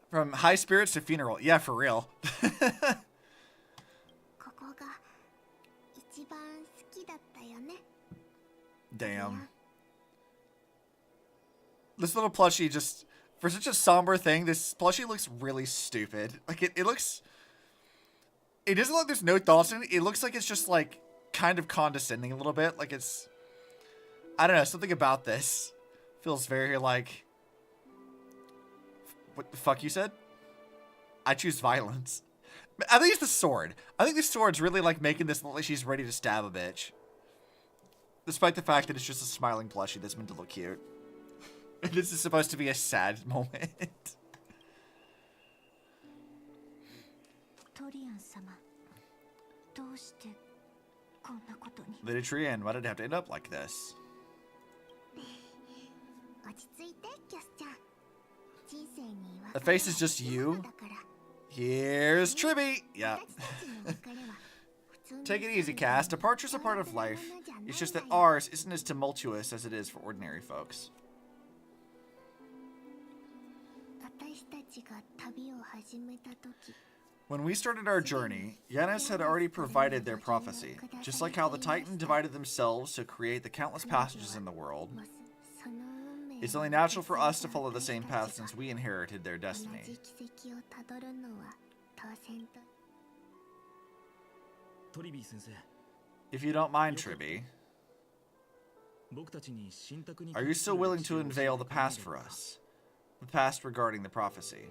From high spirits to funeral. Yeah, for real. Damn. This little plushie just, for such a somber thing, this plushie looks really stupid. Like, it looks... It doesn't look like there's no thoughts in it. It looks like it's just, like, kind of condescending a little bit. Like, it's... I don't know, something about this feels very, like... What the fuck you said? I choose violence. I think it's the sword. I think the sword's really, like, making this look like she's ready to stab a bitch. Despite the fact that it's just a smiling plushie that's meant to look cute. And this is supposed to be a sad moment. Lady Trian, why did it have to end up like this? The face is just you? Here's Tribby! Yeah. Take it easy, Cass. Departure's a part of life. It's just that ours isn't as tumultuous as it is for ordinary folks. When we started our journey, Yanis had already provided their prophecy. Just like how the Titan divided themselves to create the countless passages in the world, it's only natural for us to follow the same path since we inherited their destiny. If you don't mind, Tribby, are you still willing to unveil the past for us? The past regarding the prophecy.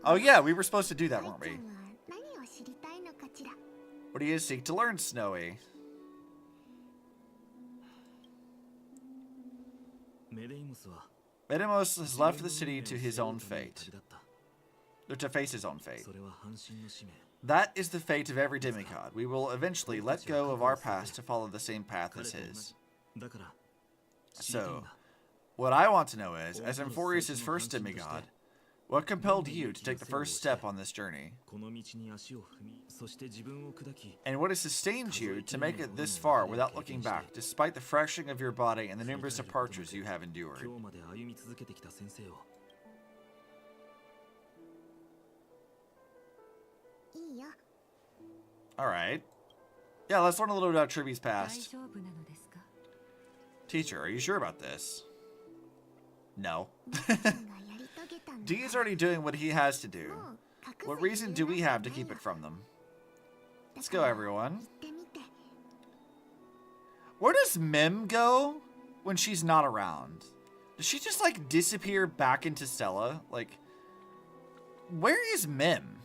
Oh yeah, we were supposed to do that, weren't we? What do you seek to learn, Snowy? Medemos has left the city to his own fate. Or to face his own fate. That is the fate of every demigod. We will eventually let go of our past to follow the same path as his. So, what I want to know is, as Amphoreus' first demigod, what compelled you to take the first step on this journey? And what has sustained you to make it this far without looking back, despite the fracturing of your body and the numerous departures you have endured? Alright. Yeah, let's learn a little bit about Tribby's past. Teacher, are you sure about this? No. D is already doing what he has to do. What reason do we have to keep it from them? Let's go, everyone. Where does Mim go when she's not around? Does she just, like, disappear back into Stella? Like, where is Mim?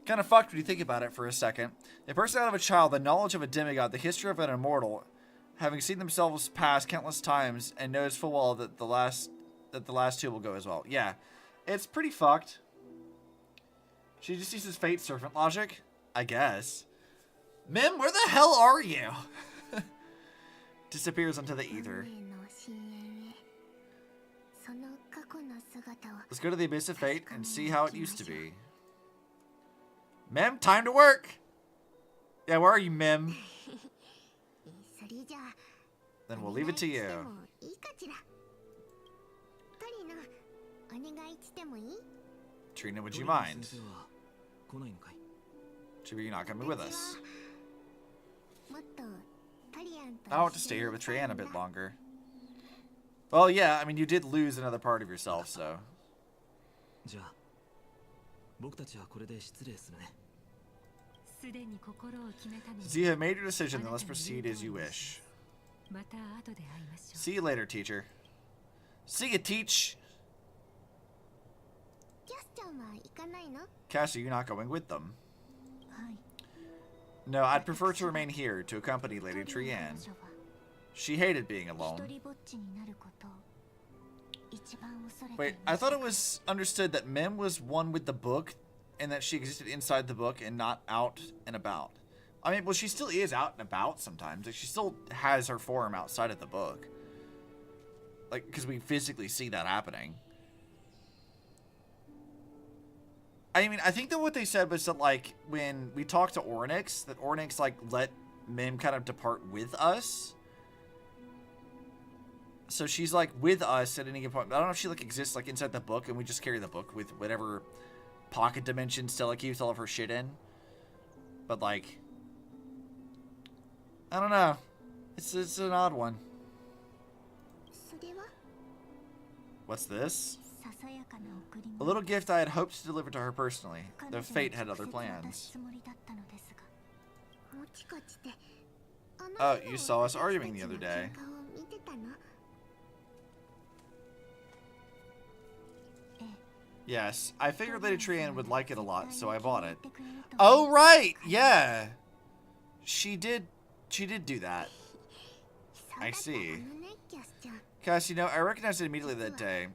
Kind of fucked when you think about it for a second. A person out of a child, the knowledge of a demigod, the history of an immortal, having seen themselves pass countless times, and knows full well that the last two will go as well. Yeah, it's pretty fucked. She just uses fate servant logic, I guess. Mim, where the hell are you? Disappears into the ether. Let's go to the Abyss of Fate and see how it used to be. Mim, time to work! Yeah, where are you, Mim? Then we'll leave it to you. Trina, would you mind? Trina, you're not coming with us. I want to stay here with Trian a bit longer. Well, yeah, I mean, you did lose another part of yourself, so... So you have made your decision, then let's proceed as you wish. See you later, teacher. See ya, teach! Cass, are you not going with them? No, I'd prefer to remain here to accompany Lady Trian. She hated being alone. Wait, I thought it was understood that Mim was one with the book and that she existed inside the book and not out and about. I mean, well, she still is out and about sometimes. Like, she still has her form outside of the book. Like, because we physically see that happening. I mean, I think that what they said was that, like, when we talked to Ornyx, that Ornyx, like, let Mim kind of depart with us. So she's, like, with us at any given point. I don't know if she, like, exists, like, inside the book and we just carry the book with whatever pocket dimension Stella keeps all of her shit in. But, like, I don't know. It's an odd one. What's this? A little gift I had hoped to deliver to her personally, though fate had other plans. Oh, you saw us arguing the other day. Yes, I figured Lady Trian would like it a lot, so I bought it. Oh, right! Yeah! She did do that. I see. Cass, you know, I recognized it immediately that day.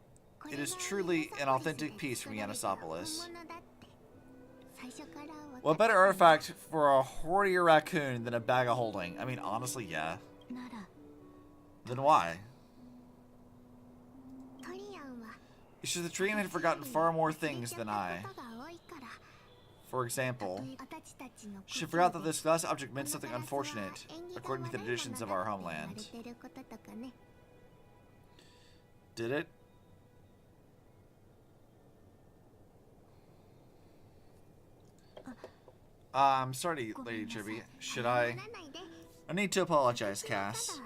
It is truly an authentic piece from Yanisopolis. What better artifact for a hoardier raccoon than a bag of holding? I mean, honestly, yeah. Then why? It's just the Trian had forgotten far more things than I. For example, she forgot that this glass object meant something unfortunate, according to the traditions of our homeland. Did it? I'm sorry, Lady Chibi. Should I? I need to apologize, Cass.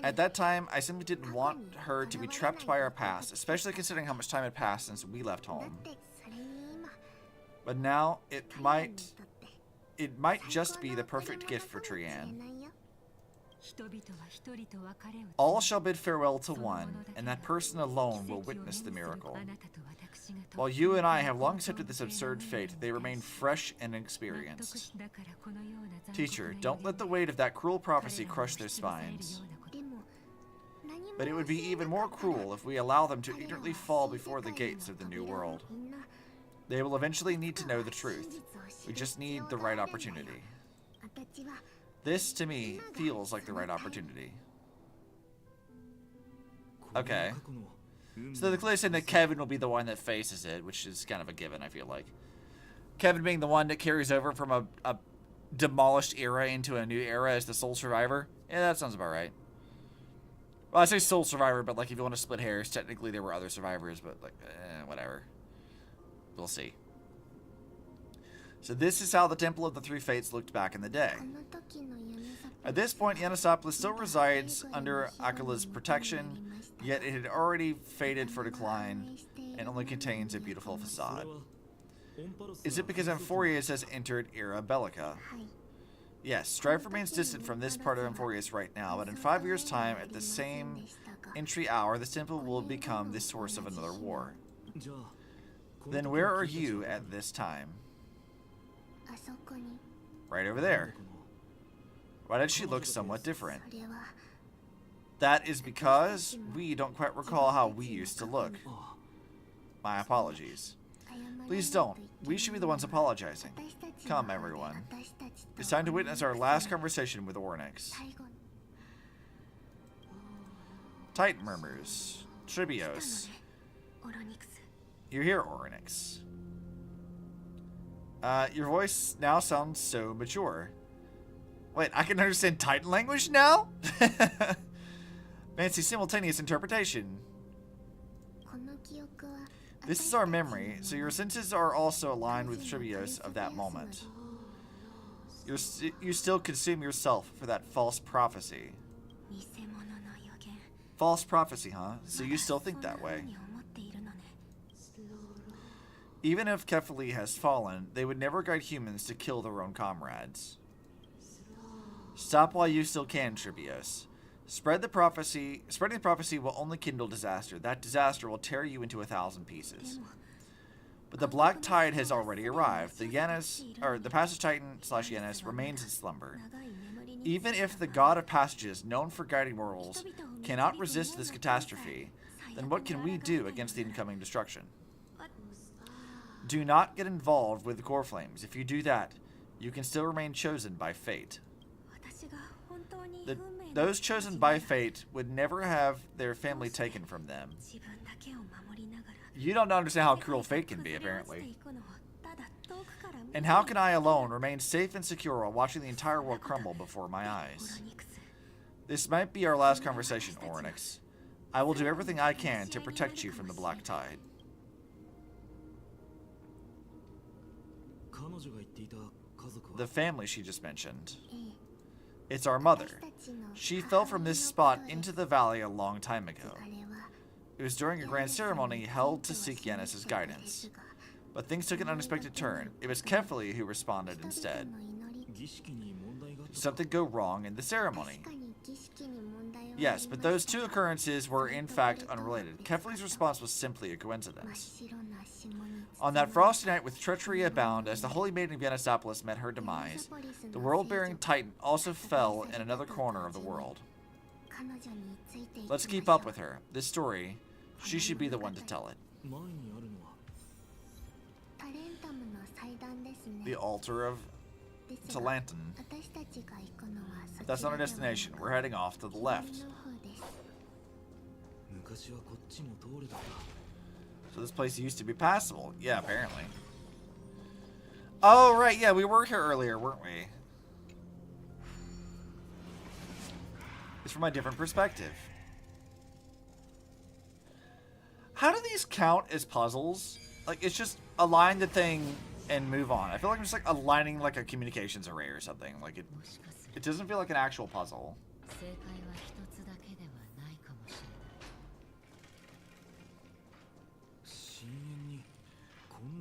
At that time, I simply didn't want her to be trapped by our past, especially considering how much time had passed since we left home. But now, it might just be the perfect gift for Trian. All shall bid farewell to one, and that person alone will witness the miracle. While you and I have long accepted this absurd fate, they remain fresh and inexperienced. Teacher, don't let the weight of that cruel prophecy crush their spines. But it would be even more cruel if we allow them to ignorantly fall before the gates of the new world. They will eventually need to know the truth. We just need the right opportunity. This, to me, feels like the right opportunity. Okay. So they're clearly saying that Kevin will be the one that faces it, which is kind of a given, I feel like. Kevin being the one that carries over from a demolished era into a new era as the sole survivor. Yeah, that sounds about right. Well, I say sole survivor, but like if you want to split hairs, technically there were other survivors, but like, whatever. We'll see. So this is how the Temple of the Three Fates looked back in the day. At this point, Yanisopolis still resides under Akila's protection, yet it had already faded for decline and only contains a beautiful facade. Is it because Amphoreus has entered Era Bellica? Yes, strife remains distant from this part of Amphoreus right now, but in 5 years' time, at the same entry hour, this temple will become the source of another war. Then where are you at this time? Right over there. Why did she look somewhat different? That is because we don't quite recall how we used to look. My apologies. Please don't. We should be the ones apologizing. Come, everyone. It's time to witness our last conversation with Ornyx. Titan murmurs. Tribios. You're here, Ornyx. Your voice now sounds so mature. Wait, I can understand Titan language now? Fancy simultaneous interpretation. This is our memory, so your senses are also aligned with Tribios of that moment. You still consume yourself for that false prophecy. False prophecy, huh? So you still think that way. Even if Kefali has fallen, they would never guide humans to kill their own comrades. Stop while you still can, Tribios. Spreading the prophecy will only kindle disaster. That disaster will tear you into 1,000 pieces. But the Black Tide has already arrived. The Passage Titan / Yanis remains in slumber. Even if the God of Passages, known for guiding mortals, cannot resist this catastrophe, then what can we do against the incoming destruction? Do not get involved with the core flames. If you do that, you can still remain chosen by fate. Those chosen by fate would never have their family taken from them. You don't understand how cruel fate can be, apparently. And how can I alone remain safe and secure while watching the entire world crumble before my eyes? This might be our last conversation, Ornyx. I will do everything I can to protect you from the Black Tide. The family she just mentioned. It's our mother. She fell from this spot into the valley a long time ago. It was during a grand ceremony held to seek Yanis' guidance. But things took an unexpected turn. It was Kefali who responded instead. Did something go wrong in the ceremony? Yes, but those two occurrences were in fact unrelated. Kefali's response was simply a coincidence. On that frosty night with treachery abound, as the Holy Maiden of Yanisopolis met her demise, the world-bearing Titan also fell in another corner of the world. Let's keep up with her. This story, she should be the one to tell it. The altar of Talantin. That's not our destination. We're heading off to the left. So this place used to be passable. Yeah, apparently. Oh, right. Yeah, we were here earlier, weren't we? It's from a different perspective. How do these count as puzzles? Like, it's just align the thing and move on. I feel like I'm just like aligning like a communications array or something. Like it doesn't feel like an actual puzzle.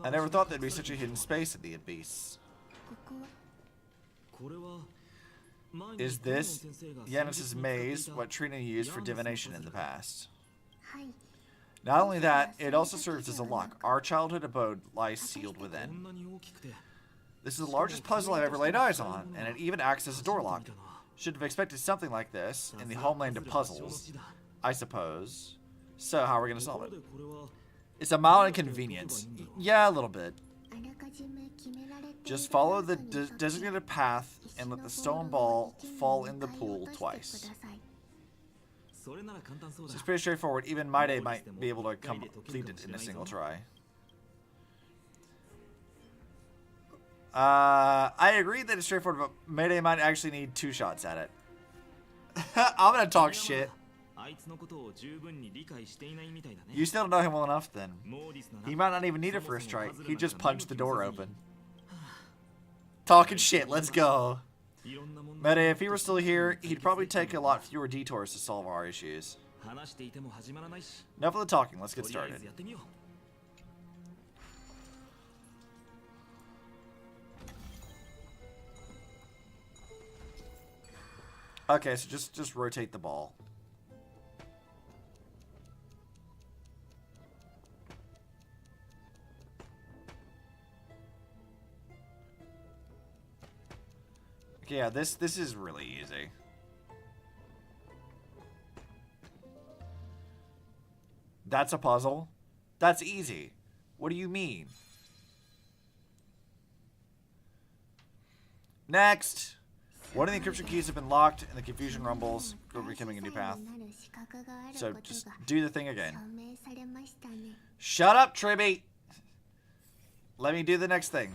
I never thought there'd be such a hidden space in the abyss. Is this Yanis's maze what Trina used for divination in the past? Not only that, it also serves as a lock. Our childhood abode lies sealed within. This is the largest puzzle I've ever laid eyes on, and it even acts as a door lock. Should have expected something like this in the homeland of puzzles, I suppose. So, how are we going to solve it? It's a mild inconvenience. Yeah, a little bit. Just follow the designated path and let the stone ball fall in the pool twice. So it's pretty straightforward. Even my day might be able to complete it in a single try. I agree that it's straightforward, but Mayday might actually need 2 shots at it. I'm gonna talk shit. You still don't know him well enough, then. He might not even need a first try. He just punched the door open. Talking shit, let's go. Meta, if he were still here, he'd probably take a lot fewer detours to solve our issues. Enough of the talking, let's get started. Okay, so just rotate the ball. Okay, yeah, this is really easy. That's a puzzle? That's easy. What do you mean? Next! One of the encryption keys have been locked, and the confusion rumbles for becoming a new path. So, just do the thing again. Shut up, Tribby! Let me do the next thing.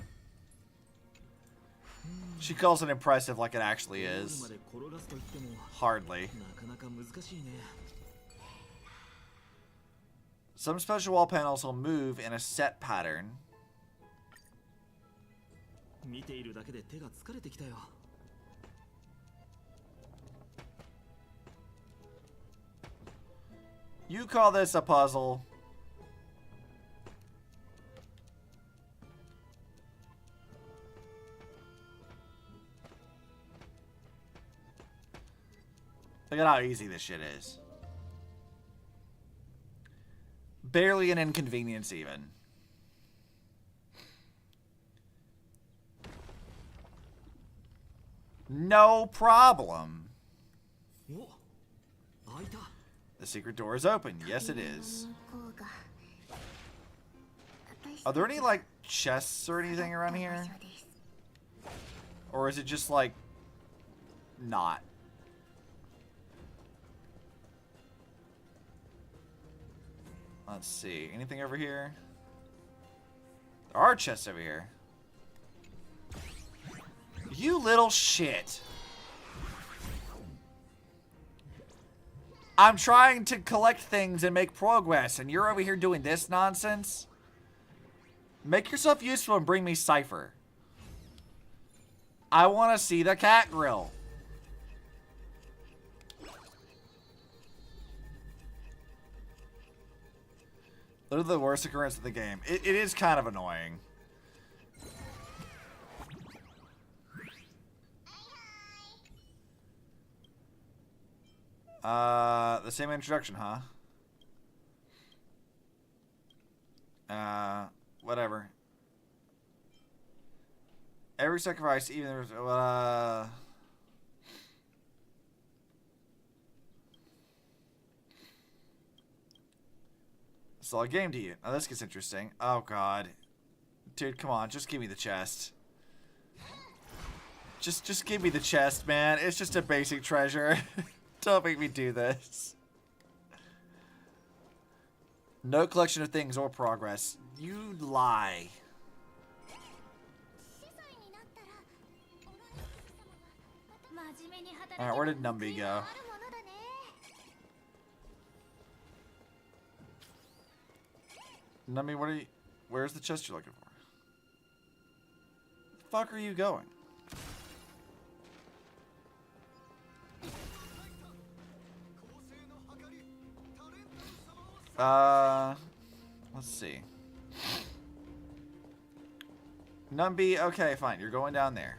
She calls it impressive like it actually is. Hardly. Some special wall panels will move in a set pattern. You call this a puzzle? Look at how easy this shit is. Barely an inconvenience even. No problem. The secret door is open. Yes, it is. Are there any, like, chests or anything around here? Or is it just, like, not? Let's see. Anything over here? There are chests over here. You little shit. I'm trying to collect things and make progress, and you're over here doing this nonsense? Make yourself useful and bring me Cypher. I want to see the cat grill. Literally the worst occurrence of the game. It is kind of annoying. The same introduction, huh? Whatever. Every sacrifice, even there's it's all a game to you. Now this gets interesting. Oh god. Dude, come on, just give me the chest. Just give me the chest, man. It's just a basic treasure. Don't make me do this. No collection of things or progress. You lie. Alright, where did Numby go? Numby, what are you... Where's the chest you're looking for? The fuck are you going? Let's see. Numby, okay, fine. You're going down there.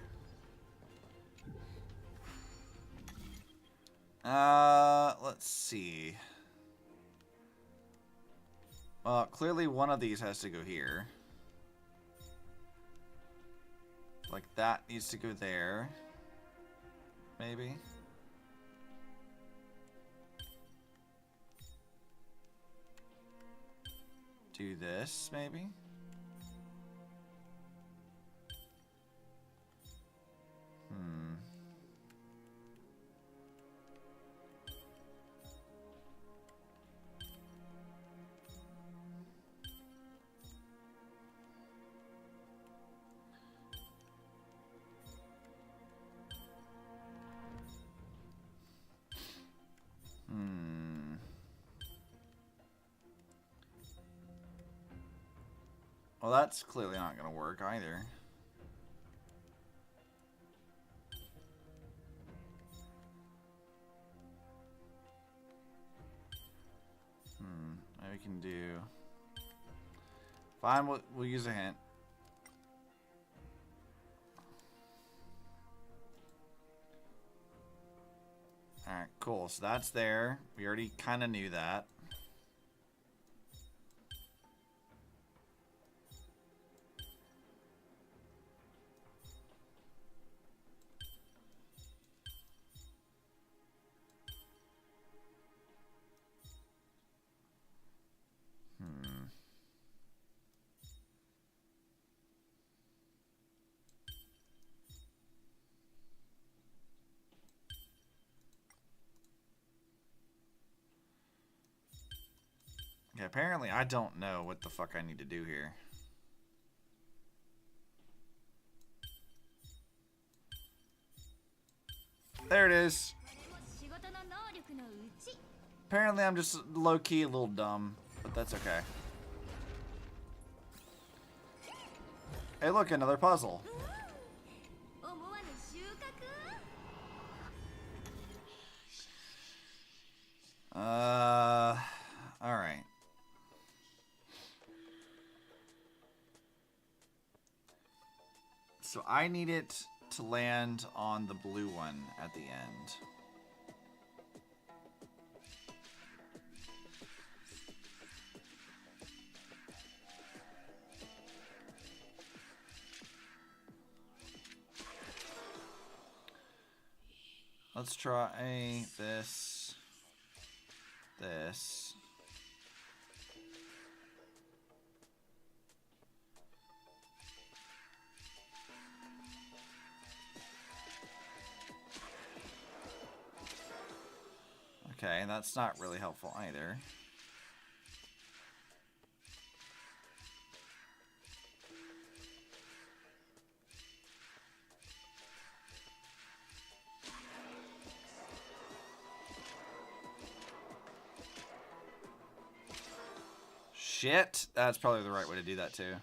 Let's see. Well, clearly one of these has to go here. Like that needs to go there. Maybe. Do this, maybe? Well, that's clearly not going to work either. Maybe we can do... Fine, we'll use a hint. Alright, cool. So that's there. We already kind of knew that. Okay, apparently I don't know what the fuck I need to do here. There it is. Apparently I'm just low-key a little dumb, but that's okay. Hey look, another puzzle. Alright. So I need it to land on the blue one at the end. Let's try this. This. Okay, that's not really helpful either. Shit, that's probably the right way to do that too.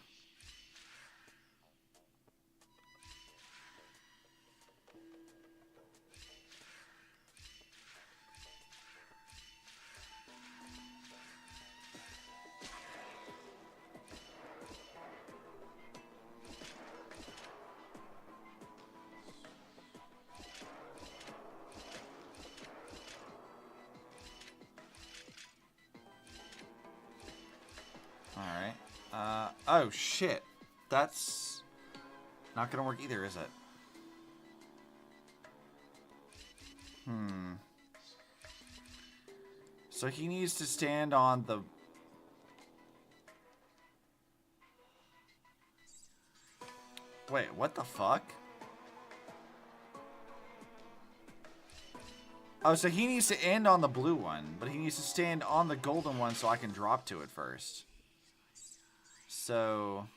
Oh shit, that's... Not gonna work either, is it? So he needs to stand on the... Wait, what the fuck? Oh, so he needs to end on the blue one, but he needs to stand on the golden one so I can drop to it first. So...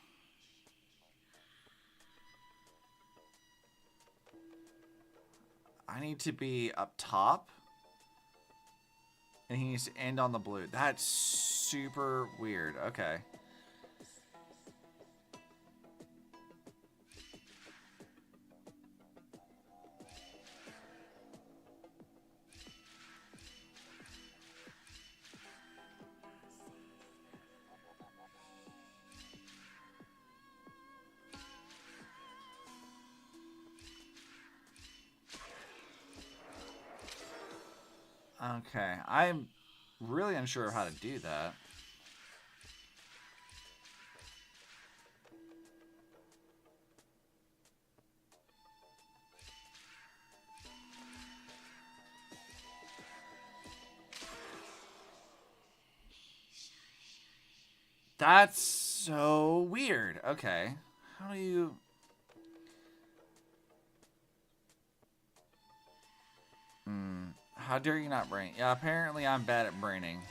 I need to be up top. And he needs to end on the blue. That's super weird. Okay. Okay, I'm really unsure of how to do that. That's so weird. Okay, how do you... How dare you not brain? Yeah, apparently I'm bad at braining.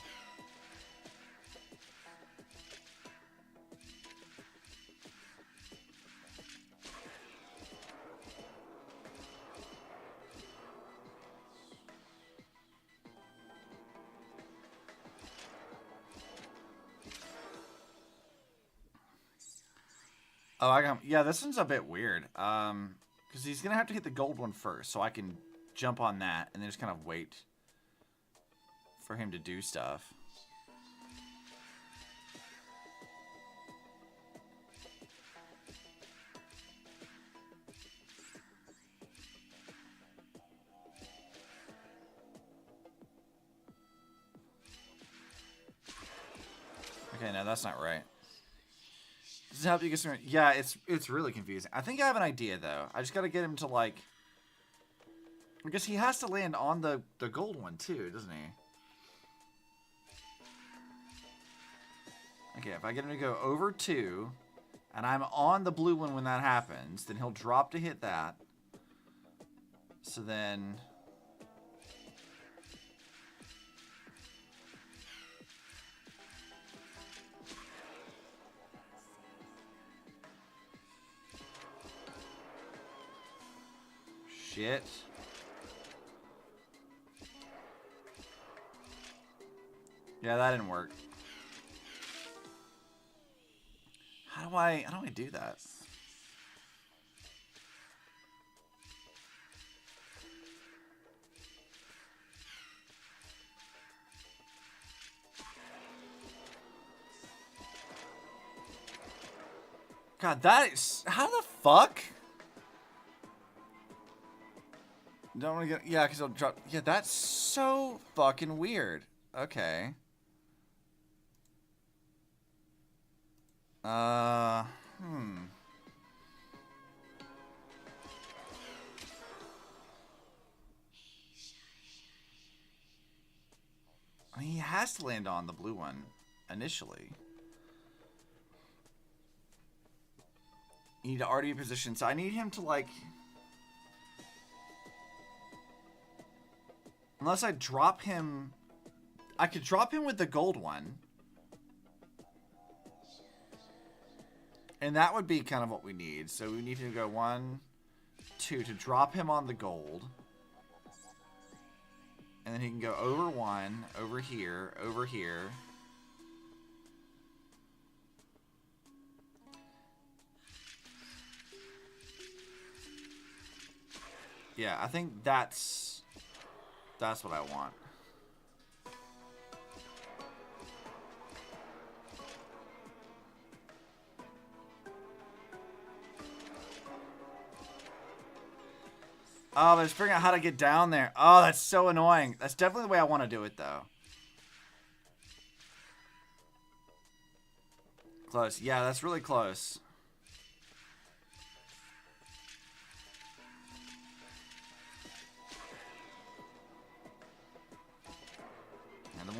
Oh, I got... Yeah, this one's a bit weird. Because he's gonna have to hit the gold one first, so I can jump on that and then just kind of wait for him to do stuff. Okay, no, that's not right. Does it help you get some... Yeah, it's really confusing. I think I have an idea, though. I just gotta get him to, like... I guess he has to land on the gold one, too, doesn't he? Okay, if I get him to go over 2, and I'm on the blue one when that happens, then he'll drop to hit that. So then... Shit. Yeah, that didn't work. How do I do that? God, that is... How the fuck? Don't want to get... Yeah, because I'll drop... Yeah, that's so fucking weird. Okay. I mean, he has to land on the blue one initially. You need to already be positioned, so I need him to, like... Unless I drop him... I could drop him with the gold one. And that would be kind of what we need. So we need to go 1, 2 to drop him on the gold. And then he can go over 1, over here, over here. Yeah, I think that's what I want. Oh, but it's figuring out how to get down there. Oh, that's so annoying. That's definitely the way I want to do it, though. Close. Yeah, that's really close.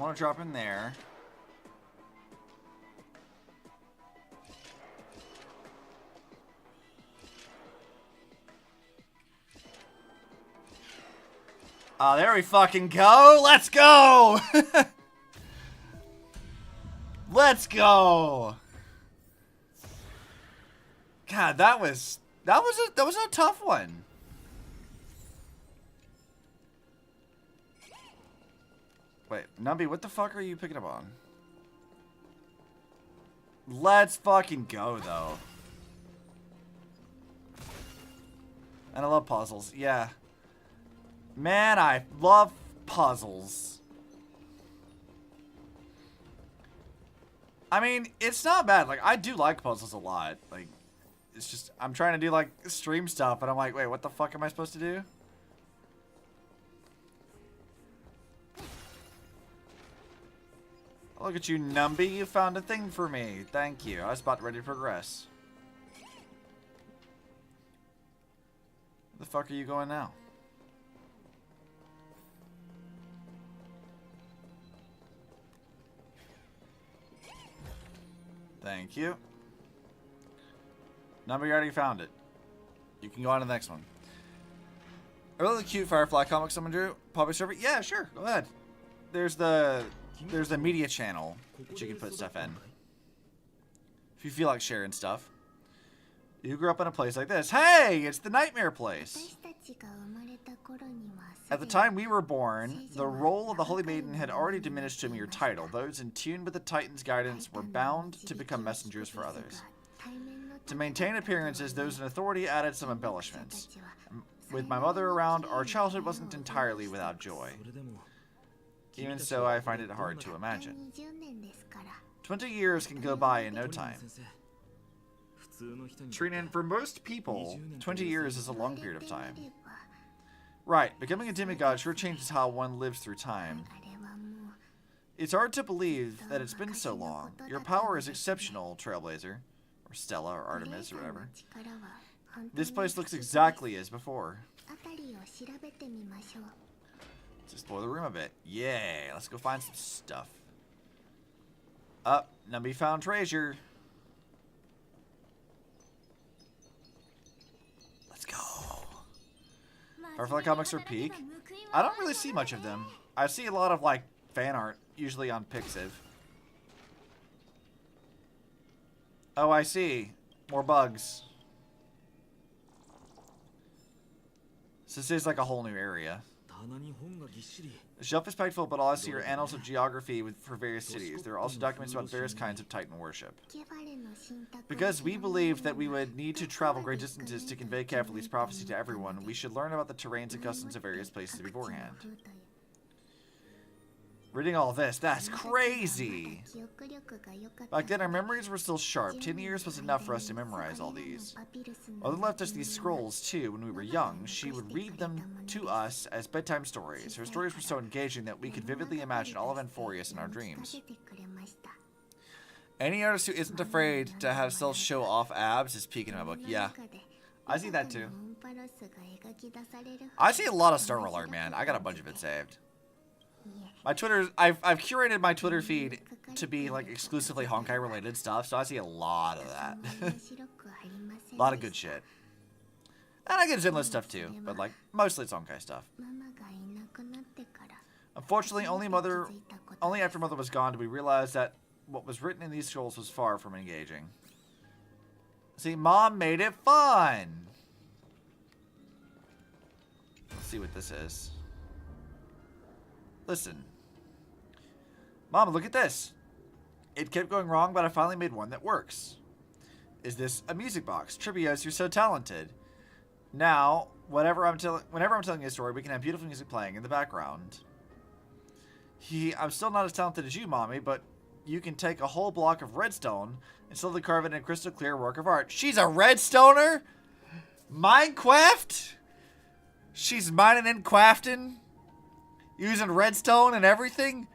want to drop in there. Oh, there we fucking go. Let's go. Let's go. God, that was a tough one. Wait, Numby, what the fuck are you picking up on? Let's fucking go, though. And I love puzzles. Yeah. Man, I love puzzles. I mean, it's not bad. Like, I do like puzzles a lot. Like, it's just, I'm trying to do, like, stream stuff, and I'm like, wait, what the fuck am I supposed to do? Look at you, Numby. You found a thing for me. Thank you. I was about ready to progress. Where the fuck are you going now? Thank you. Number, you already found it. You can go on to the next one. A really cute Firefly comic someone drew. Public server? Yeah, sure. Go ahead. There's the media channel that you can put stuff in. If you feel like sharing stuff. You grew up in a place like this. Hey, it's the Nightmare Place. At the time we were born, the role of the Holy Maiden had already diminished to a mere title. Those in tune with the Titan's guidance were bound to become messengers for others. To maintain appearances, those in authority added some embellishments. With my mother around, our childhood wasn't entirely without joy. Even so, I find it hard to imagine. 20 years can go by in no time. Trinan, for most people, 20 years is a long period of time. Right, becoming a demigod sure changes how one lives through time. It's hard to believe that it's been so long. Your power is exceptional, Trailblazer. Or Stella, or Artemis, or whatever. This place looks exactly as before. Let's explore the room a bit. Yeah, let's go find some stuff. Up, Numby found treasure. Let's go. Firefly comics are peak. I don't really see much of them. I see a lot of, like, fan art, usually on Pixiv. Oh, I see. More bugs. So this is like a whole new area. The shelf is packed full, but all I see are annals of geography for various cities. There are also documents about various kinds of Titan worship. Because we believed that we would need to travel great distances to convey Cavalry's prophecy to everyone, we should learn about the terrains and customs of various places beforehand. Reading all this, that's crazy! Back then, our memories were still sharp. 10 years was enough for us to memorize all these. Mother left us these scrolls, too, when we were young. She would read them to us as bedtime stories. Her stories were so engaging that we could vividly imagine all of Amphoreus in our dreams. Any artist who isn't afraid to have self show off abs is peaking in my book. Yeah, I see that, too. I see a lot of Star Wars art, man. I got a bunch of it saved. My Twitter, I've curated my Twitter feed to be like exclusively Honkai related stuff, so I see a lot of that. A lot of good shit. And I get Zenless stuff too, but like mostly it's Honkai stuff. Unfortunately, only after Mother was gone did we realize that what was written in these scrolls was far from engaging. See, Mom made it fun. Let's see what this is. Listen. Mom, look at this. It kept going wrong, but I finally made one that works. Is this a music box? Trivios, you're so talented. Now, whenever I'm telling a story, we can have beautiful music playing in the background. I'm still not as talented as you, Mommy, but you can take a whole block of redstone and slowly carve it in a crystal clear work of art. She's a redstoner? Minecraft? She's mining and crafting? Using redstone and everything?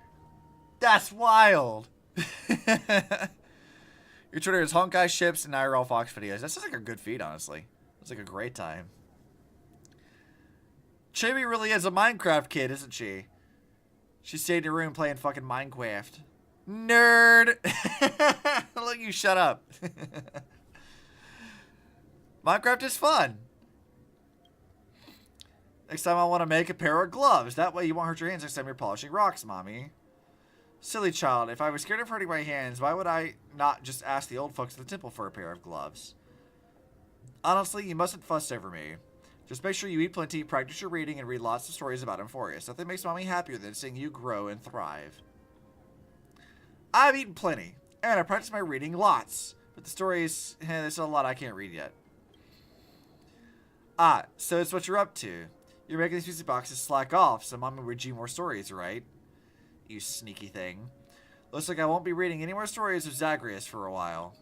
That's wild. Your Twitter is Honkai ships and IRL Fox videos. That sounds like a good feed, honestly. It's like a great time. Chibi really is a Minecraft kid, isn't she? She stayed in her room playing fucking Minecraft. Nerd! Look, you shut up. Minecraft is fun. Next time I want to make a pair of gloves. That way you won't hurt your hands next time you're polishing rocks, Mommy. Silly child, if I was scared of hurting my hands, why would I not just ask the old folks at the temple for a pair of gloves? Honestly, you mustn't fuss over me. Just make sure you eat plenty, practice your reading, and read lots of stories about Amphoreus. Nothing makes Mommy happier than seeing you grow and thrive. I've eaten plenty, and I practice my reading lots. But the stories, there's a lot I can't read yet. Ah, so it's what you're up to. You're making these music boxes slack off, so Mommy read you more stories, right? You sneaky thing. Looks like I won't be reading any more stories of Zagreus for a while.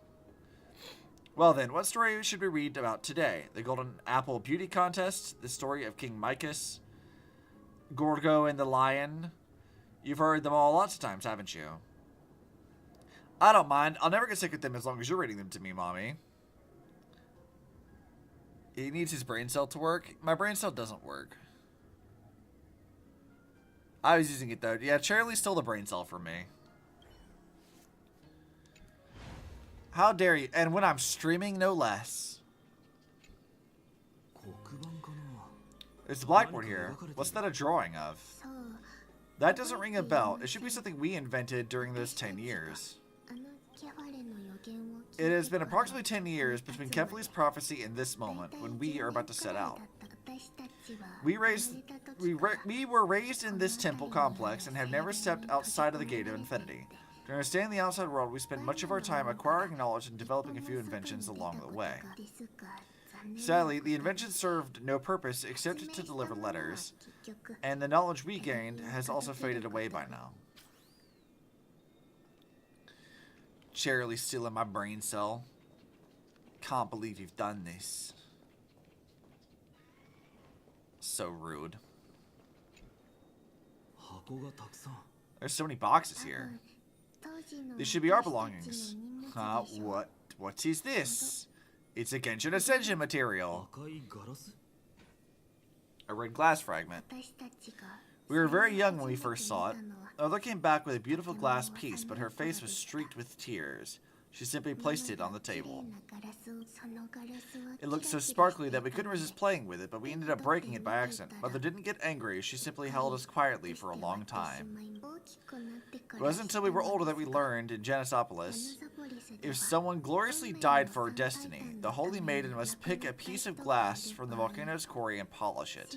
Well then, what story should we read about today? The Golden Apple Beauty Contest, the story of King Micus, Gorgo and the Lion. You've heard them all lots of times, haven't you? I don't mind. I'll never get sick of them as long as you're reading them to me, Mommy. He needs his brain cell to work. My brain cell doesn't work. I was using it though. Yeah, Charlie stole the brain cell from me. How dare you? And when I'm streaming, no less. There's the blackboard here. What's that a drawing of? That doesn't ring a bell. It should be something we invented during those 10 years. It has been approximately 10 years between Kefli's prophecy and this moment, when we are about to set out. We were raised in this temple complex and have never stepped outside of the gate of infinity. To understand the outside world, we spend much of our time acquiring knowledge and developing a few inventions along the way. Sadly, the inventions served no purpose except to deliver letters, and the knowledge we gained has also faded away by now. Charlie stealing my brain cell. Can't believe you've done this. So rude. There's so many boxes here. These should be our belongings. Huh? What is this? It's a Genshin Ascension material. A red glass fragment. We were very young when we first saw it. Mother came back with a beautiful glass piece, but her face was streaked with tears. She simply placed it on the table. It looked so sparkly that we couldn't resist playing with it, but we ended up breaking it by accident. Mother didn't get angry, she simply held us quietly for a long time. It wasn't until we were older that we learned, in Janisopolis, if someone gloriously died for our destiny, the Holy Maiden must pick a piece of glass from the volcano's quarry and polish it,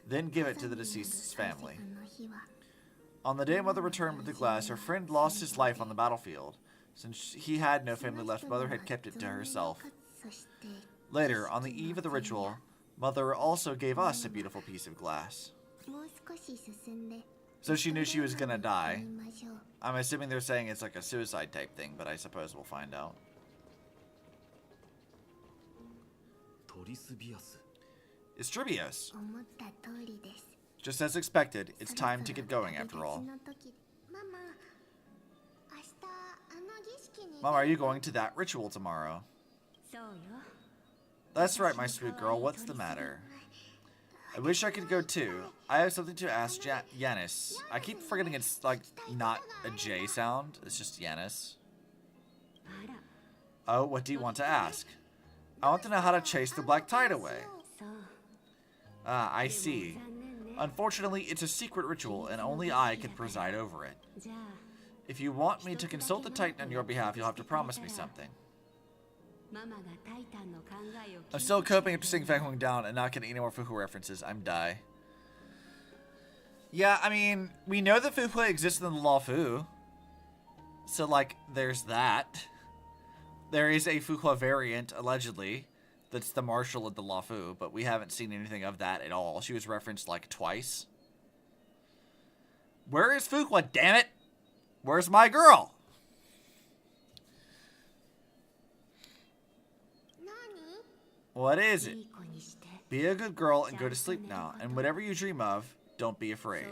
then give it to the deceased's family. On the day Mother returned with the glass, her friend lost his life on the battlefield. Since he had no family left, Mother had kept it to herself. Later, on the eve of the ritual, Mother also gave us a beautiful piece of glass. So she knew she was gonna die. I'm assuming they're saying it's like a suicide type thing, but I suppose we'll find out. It's Tribios. Just as expected, it's time to get going after all. Mama, are you going to that ritual tomorrow? That's right, my sweet girl. What's the matter? I wish I could go too. I have something to ask Yanis. I keep forgetting it's like not a J sound. It's just Yanis. Oh, what do you want to ask? I want to know how to chase the black tide away. Ah, I see. Unfortunately, it's a secret ritual, and only I can preside over it. If you want me to consult the Titan on your behalf, you'll have to promise me something. I'm still coping after seeing Fang Huang down and not getting any more Fuhu references. I'm die. Yeah, I mean, we know that Fuhu exists in the Law Fu. So, like, there's that. There is a Fuhua variant, allegedly, that's the marshal of the Law Fu, but we haven't seen anything of that at all. She was referenced, like, twice. Where is Fuhua, damn it? Where's my girl? What is it? Be a good girl and go to sleep now, and whatever you dream of, don't be afraid.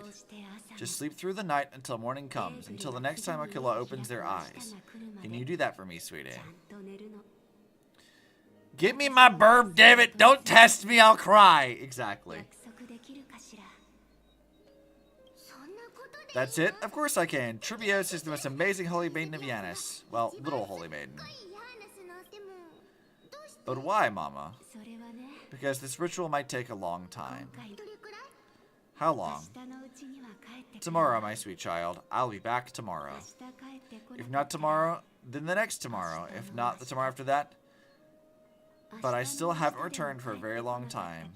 Just sleep through the night until morning comes, until the next time Aquila opens their eyes. Can you do that for me, sweetie? Give me my burb, damn it! Don't test me, I'll cry! Exactly. That's it? Of course I can. Tribios is the most amazing holy maiden of Yanis. Well, little holy maiden. But why, Mama? Because this ritual might take a long time. How long? Tomorrow, my sweet child. I'll be back tomorrow. If not tomorrow, then the next tomorrow. If not the tomorrow after that. But I still haven't returned for a very long time.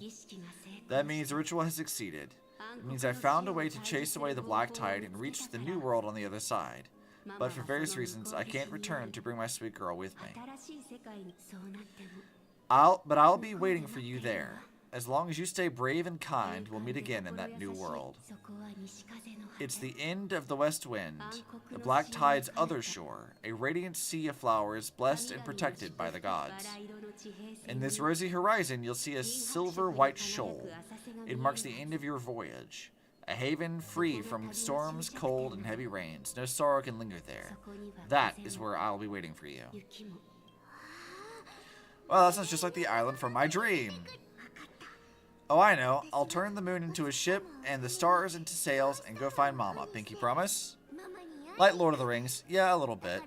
That means the ritual has succeeded. It means I found a way to chase away the black tide and reach the new world on the other side. But for various reasons, I can't return to bring my sweet girl with me. I'll be waiting for you there. As long as you stay brave and kind, we'll meet again in that new world. It's the end of the west wind, the black tide's other shore, a radiant sea of flowers blessed and protected by the gods. In this rosy horizon, you'll see a silver-white shoal. It marks the end of your voyage. A haven free from storms, cold, and heavy rains. No sorrow can linger there. That is where I'll be waiting for you. Well, that sounds just like the island from my dream. Oh, I know. I'll turn the moon into a ship and the stars into sails and go find Mama. Pinky promise? Like Lord of the Rings. Yeah, a little bit.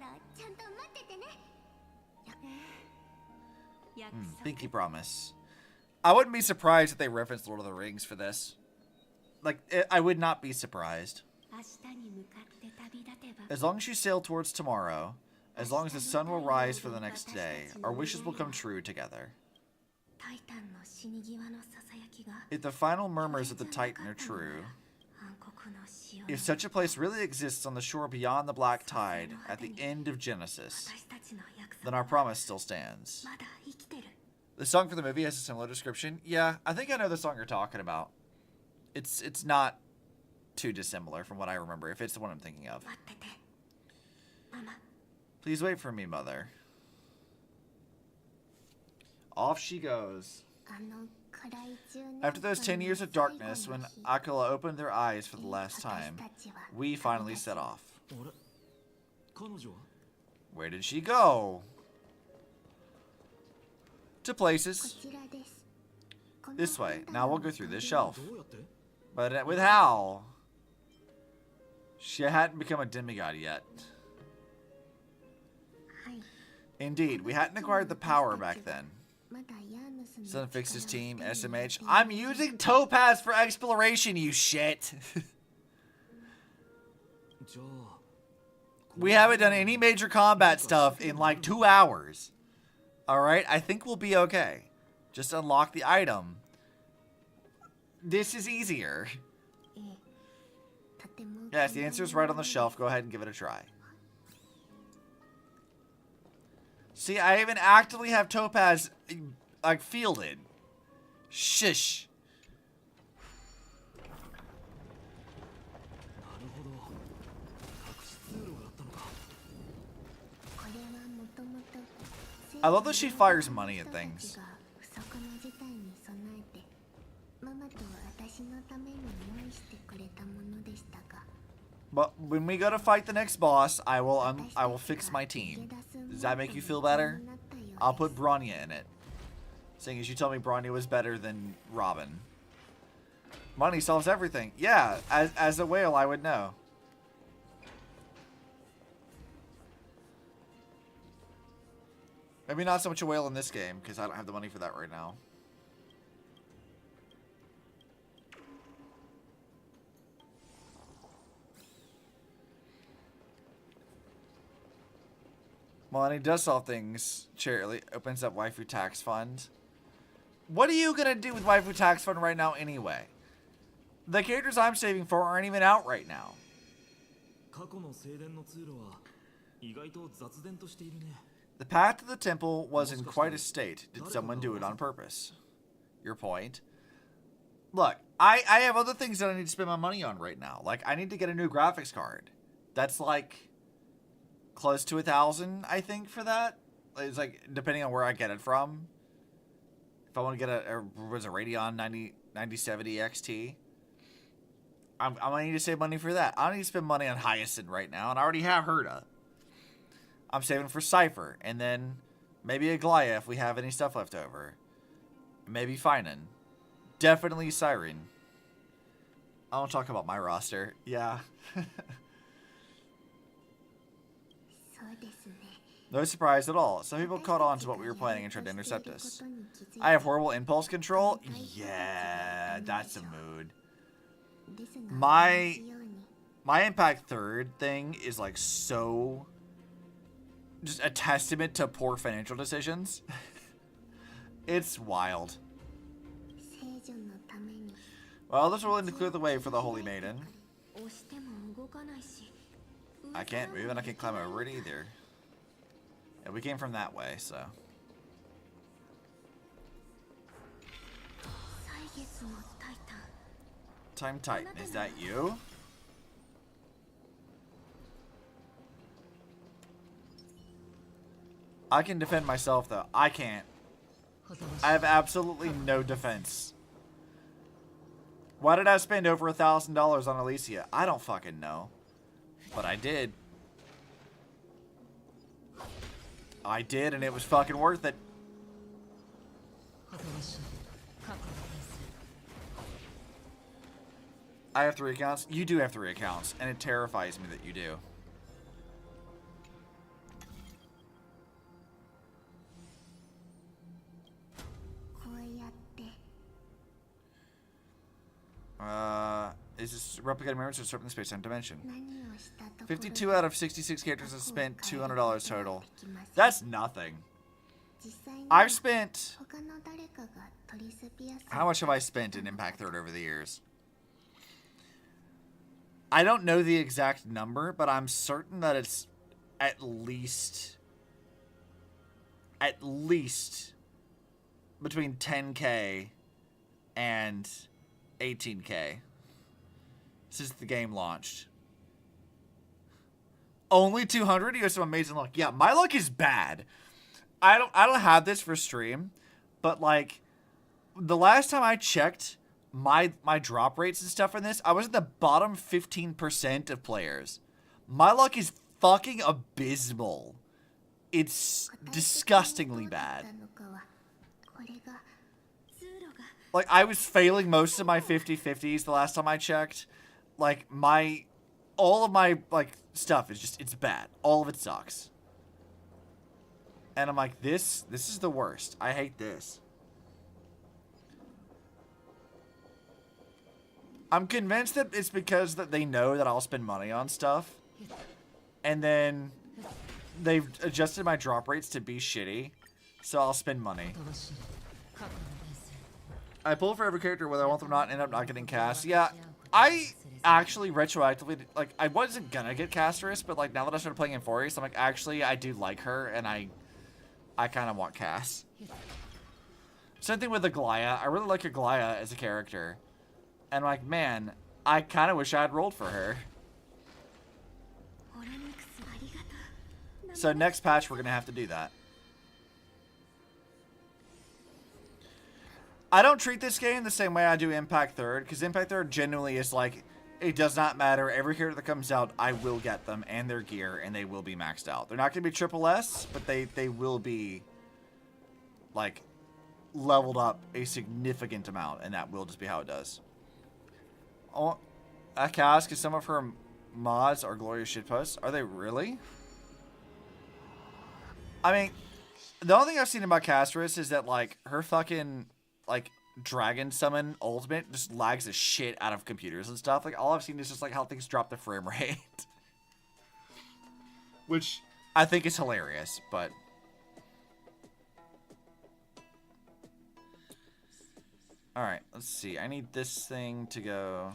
Pinky promise. I wouldn't be surprised if they referenced Lord of the Rings for this. Like, I would not be surprised. As long as you sail towards tomorrow, as long as the sun will rise for the next day, our wishes will come true together. If the final murmurs of the Titan are true, if such a place really exists on the shore beyond the black tide at the end of Genesis, then our promise still stands. The song for the movie has a similar description. Yeah, I think I know the song you're talking about. It's not too dissimilar from what I remember, if it's the one I'm thinking of. Please wait for me, Mother. Off she goes. After those 10 years of darkness, when Akela opened their eyes for the last time, we finally set off. Where did she go? To places. This way. Now we'll go through this shelf. But with how? She hadn't become a demigod yet. Indeed, we hadn't acquired the power back then. Sunfix's team, SMH. I'm using Topaz for exploration, you shit. We haven't done any major combat stuff in like 2 hours. Alright, I think we'll be okay. Just unlock the item. This is easier. Yes, the answer is right on the shelf. Go ahead and give it a try. See, I even actively have Topaz, like, fielded. Shish. I love that she fires money at things. But when we go to fight the next boss, I will fix my team. Does that make you feel better? I'll put Bronya in it. Seeing as you told me Bronya was better than Robin. Money solves everything. Yeah, as a whale, I would know. Maybe not so much a whale in this game, because I don't have the money for that right now. Well, and he does solve things. Charity opens up waifu tax fund. What are you gonna do with waifu tax fund right now anyway? The characters I'm saving for aren't even out right now. The path to the temple was in quite a state. Did someone do it on purpose? Your point. Look, I have other things that I need to spend my money on right now. Like, I need to get a new graphics card. That's like close to 1,000, I think, for that. It's like, depending on where I get it from. If I want to get a Radeon 9070 XT, I'm going to need to save money for that. I don't need to spend money on Hyacinth right now, and I already have Herta. I'm saving for Cypher, and then maybe Aglaya if we have any stuff left over. Maybe Finan. Definitely Siren. I don't talk about my roster. Yeah. No surprise at all. Some people caught on to what we were planning and tried to intercept us. I have horrible impulse control? Yeah, that's a mood. My Impact Third thing is like so just a testament to poor financial decisions. It's wild. Well, others are willing to clear the way for the Holy Maiden. I can't move and I can't climb over it either. Yeah, we came from that way, so. Time Titan, is that you? I can defend myself though. I can't. I have absolutely no defense. Why did I spend over $1,000 on Alicia? I don't fucking know. But I did. I did, and it was fucking worth it. I have 3 accounts. You do have 3 accounts, and it terrifies me that you do. Is this replicated mirrors or something in the space-time dimension? 52 out of 66 characters have spent $200 total. That's nothing. I've spent... How much have I spent in Impact Third over the years? I don't know the exact number, but I'm certain that it's at least between 10K and 18K since the game launched. Only 200? You have some amazing luck. Yeah, my luck is bad. I don't have this for stream, but like the last time I checked my drop rates and stuff in this, I was at the bottom 15% of players. My luck is fucking abysmal. It's disgustingly bad. Like, I was failing most of my 50-50s the last time I checked. Like, all of my, like, stuff is just, it's bad. All of it sucks. And I'm like, this is the worst. I hate this. I'm convinced that it's because that they know that I'll spend money on stuff. And then they've adjusted my drop rates to be shitty. So I'll spend money. I pull for every character whether I want them or not and end up not getting cast. Yeah, I actually retroactively, like, I wasn't gonna get Casterus, but like now that I started playing Amphoreus, I'm like, actually, I do like her and I kind of want Cass. Same thing with Aglaya. I really like Aglaya as a character. And I'm like, man, I kind of wish I had rolled for her. So next patch, we're going to have to do that. I don't treat this game the same way I do Impact Third, because Impact Third genuinely is like, it does not matter. Every character that comes out, I will get them and their gear, and they will be maxed out. They're not going to be triple S, but they will be, like, leveled up a significant amount, and that will just be how it does. Oh, I can ask, because some of her mods are glorious shitposts. Are they really? I mean, the only thing I've seen about Casterus is that, like, her fucking, like, dragon summon ultimate just lags the shit out of computers and stuff. Like, all I've seen is just, like, how things drop the frame rate. Which I think is hilarious, but... Alright, let's see. I need this thing to go...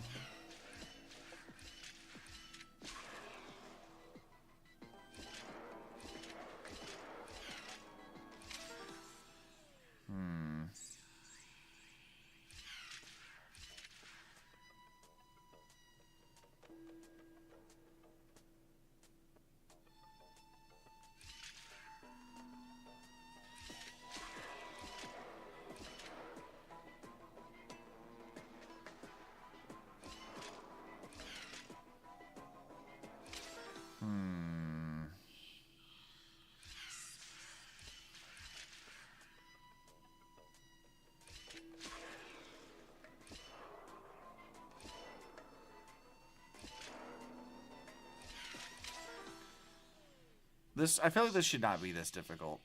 this, I feel like this should not be this difficult.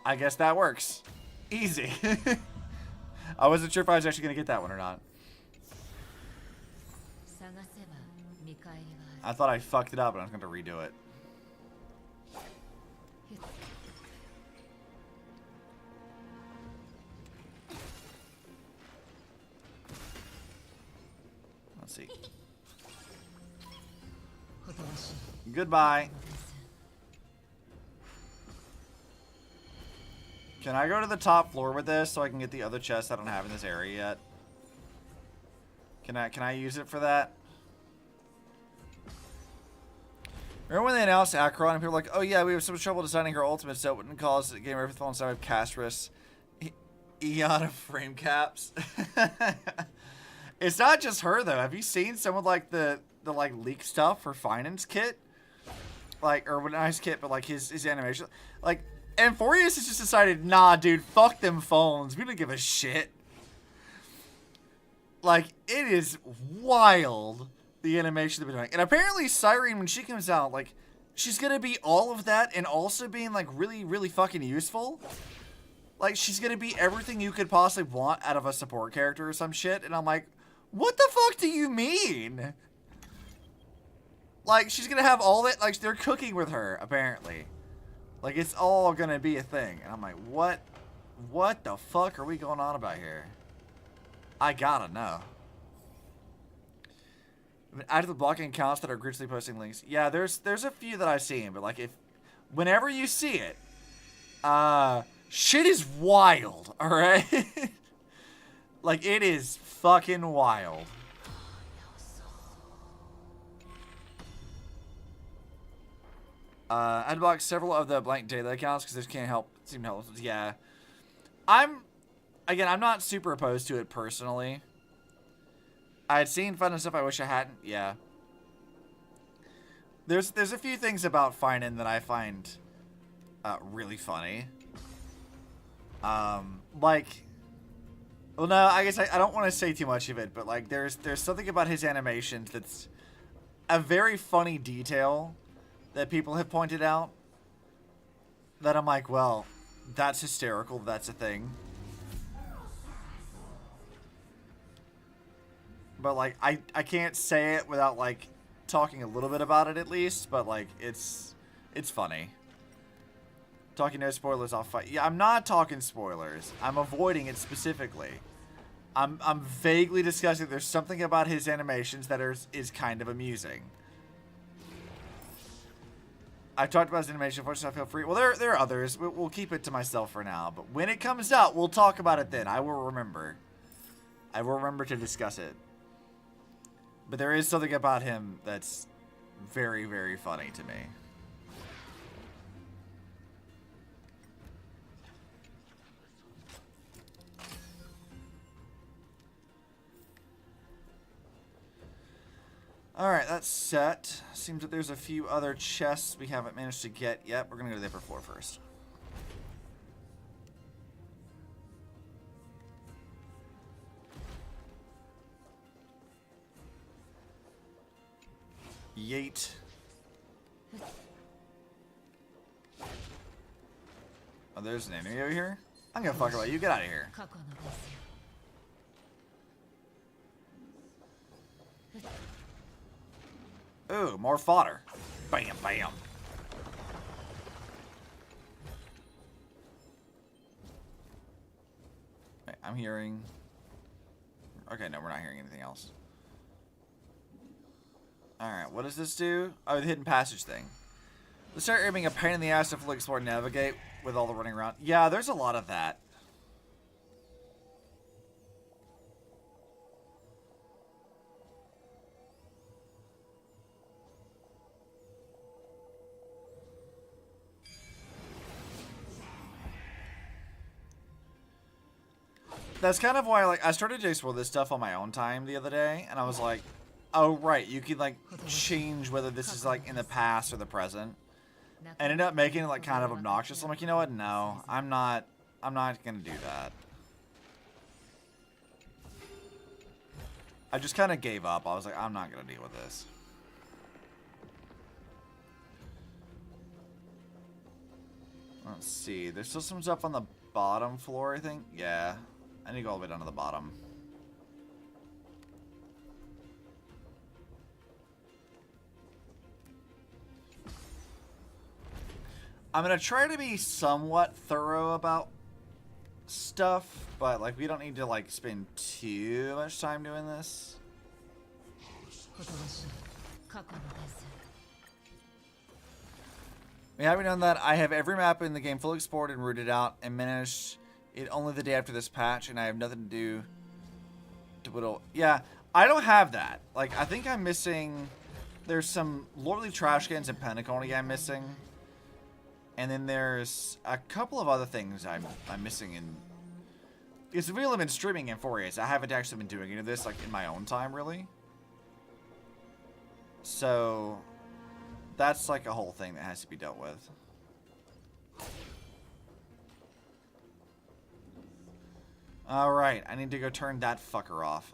I guess that works. Easy. I wasn't sure if I was actually going to get that one or not. I thought I fucked it up and I was going to redo it. Let's see. Goodbye. Can I go to the top floor with this so I can get the other chest I don't have in this area yet? Can I use it for that? Remember when they announced Akron and people were like, oh yeah, we have so much trouble designing her ultimate so it wouldn't cause the game ever fall inside of Castrus. Eon of frame caps. It's not just her though. Have you seen some of like the like leaked stuff for Finance Kit? Like, or nice Kit, but like his animation. Like, Amphoreus has just decided, nah, dude, fuck them phones. We don't give a shit. Like, it is wild, the animation they've been doing. And apparently, Cyrene, when she comes out, like, she's gonna be all of that and also being, like, really, really fucking useful. Like, she's gonna be everything you could possibly want out of a support character or some shit. And I'm like, what the fuck do you mean? Like, she's gonna have all that, like, they're cooking with her, apparently. Like, it's all gonna be a thing. And I'm like, what the fuck are we going on about here? I gotta know. Out of the blocking accounts that are gritty posting links. Yeah, there's a few that I've seen, but like whenever you see it, shit is wild, alright? Like, it is fucking wild. I had to block several of the blank data accounts because they just can't seem to help. Yeah. I'm not super opposed to it personally. I had seen fun and stuff I wish I hadn't. Yeah. There's a few things about Finan that I find really funny. Like, well, no, I guess I don't want to say too much of it, but like there's something about his animations that's a very funny detail that people have pointed out that I'm like, well, that's hysterical. That's a thing. But like, I can't say it without like talking a little bit about it at least. But like, it's funny. Talking no spoilers, I'll fight. Yeah, I'm not talking spoilers. I'm avoiding it specifically. I'm vaguely discussing. There's something about his animations that is kind of amusing. I've talked about his animation before, so I feel free. Well, there are others. We'll keep it to myself for now. But when it comes out, we'll talk about it then. I will remember. I will remember to discuss it. But there is something about him that's very, very funny to me. Alright, that's set. Seems that there's a few other chests we haven't managed to get yet. We're going to go to the upper floor first. Yeet. Oh, there's an enemy over here? I'm gonna fuck about you. Get out of here. Ooh, more fodder. Bam, bam. Wait, I'm hearing... Okay, no, we're not hearing anything else. Alright, what does this do? Oh, the hidden passage thing. Let's start being a pain in the ass to fully explore and navigate with all the running around. Yeah, there's a lot of that. That's kind of why, like, I started to explore this stuff on my own time the other day, and I was like, oh, right, you can, like, change whether this is, like, in the past or the present. I ended up making it, like, kind of obnoxious. I'm like, you know what? No, I'm not gonna do that. I just kind of gave up. I was like, I'm not gonna deal with this. Let's see. There's still some stuff on the bottom floor, I think. Yeah. I need to go all the way down to the bottom. I'm going to try to be somewhat thorough about stuff, but, like, we don't need to, like, spend too much time doing this. Having done that, I have every map in the game fully explored and rooted out and managed it only the day after this patch, and I have nothing to do to whittle. Yeah, I don't have that. Like, I think I'm missing... There's some Lordly Trash Cans and Pentacony I'm missing. And then there's a couple of other things I'm missing in... It's really been streaming Amphoreus. I haven't actually been doing any of this, like, in my own time, really. So... That's like a whole thing that has to be dealt with. Alright, I need to go turn that fucker off.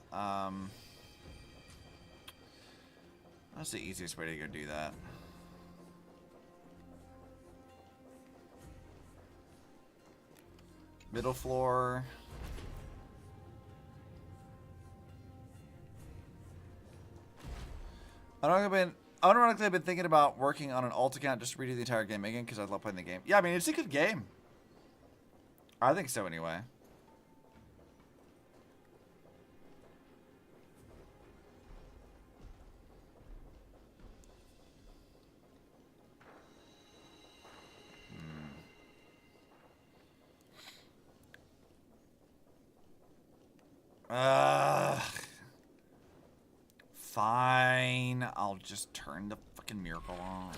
That's the easiest way to go do that. Middle floor. Unironically, I've been thinking about working on an alt account just to redo the entire game again because I love playing the game. Yeah, I mean, it's a good game. I think so, anyway. Fine. I'll just turn the fucking miracle on.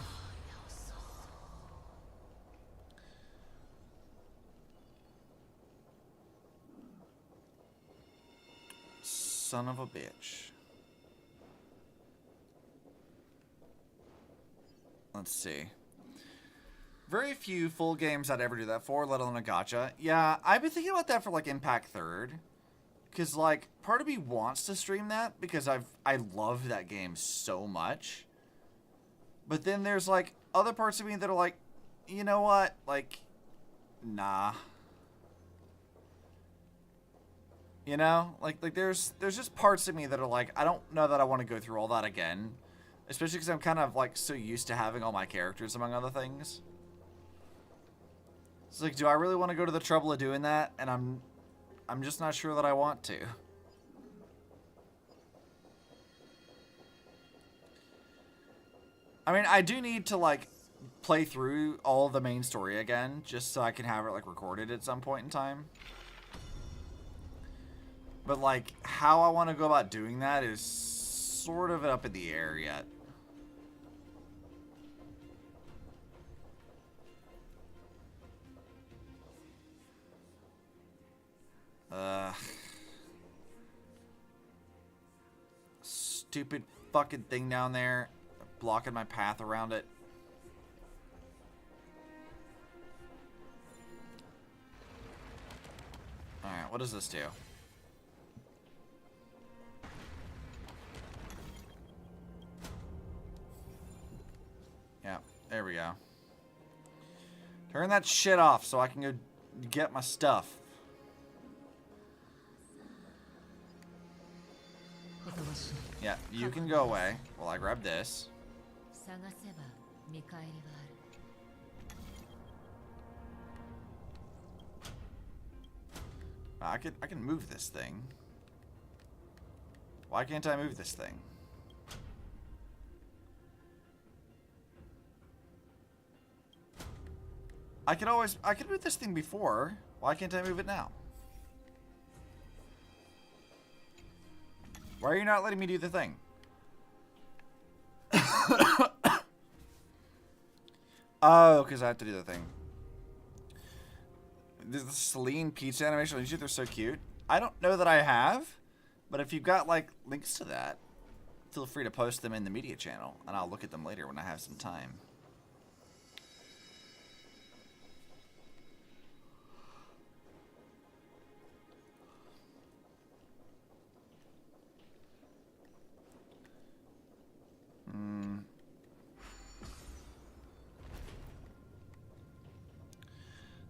Son of a bitch. Let's see. Very few full games I'd ever do that for, let alone a gacha. Yeah, I've been thinking about that for like Impact 3rd. Because, like, part of me wants to stream that because I love that game so much. But then there's, like, other parts of me that are like, you know what? Like, nah. You know? Like there's just parts of me that are like, I don't know that I want to go through all that again. Especially because I'm kind of, like, so used to having all my characters, among other things. It's like, do I really want to go to the trouble of doing that? And I'm just not sure that I want to. I mean, I do need to, like, play through all the main story again, just so I can have it, like, recorded at some point in time. But, like, how I want to go about doing that is sort of up in the air yet. Stupid fucking thing down there, blocking my path around it. Alright, what does this do? Yeah, there we go. Turn that shit off so I can go get my stuff. Yeah, you can go away while I grab this. I can move this thing. Why can't I move this thing? I could move this thing before. Why can't I move it now? Why are you not letting me do the thing? Oh, because I have to do the thing. The Celine pizza animation, they're so cute. I don't know that I have, but if you've got like links to that, feel free to post them in the media channel, and I'll look at them later when I have some time.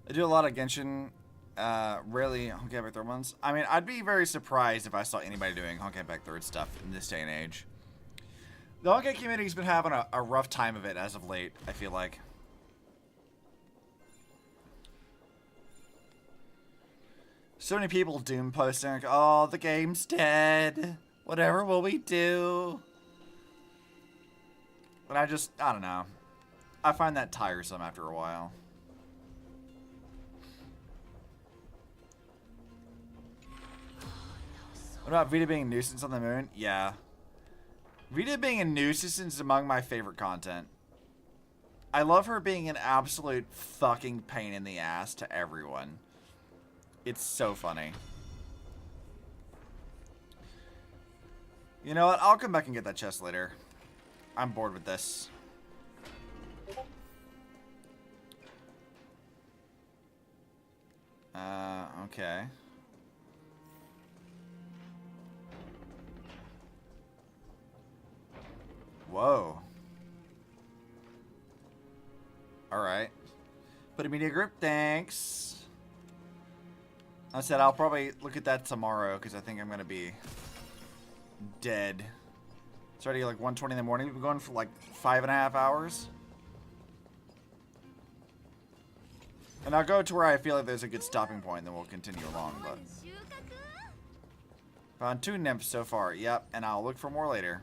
I do a lot of Genshin, rarely Honkai Impact Third ones. I mean, I'd be very surprised if I saw anybody doing Honkai Impact Third stuff in this day and age. The Honkai community's been having a rough time of it as of late, I feel like. So many people doom posting, like, oh, the game's dead. Whatever will we do? But I don't know. I find that tiresome after a while. What about Vita being a nuisance on the moon? Yeah. Vita being a nuisance is among my favorite content. I love her being an absolute fucking pain in the ass to everyone. It's so funny. You know what? I'll come back and get that chest later. I'm bored with this. Okay. Whoa. Alright. Put a media group, thanks. I said I'll probably look at that tomorrow because I think I'm going to be dead. It's already like 1:20 in the morning. We've been going for like 5.5 hours. And I'll go to where I feel like there's a good stopping point, then we'll continue along. But found 2 nymphs so far. Yep, and I'll look for more later.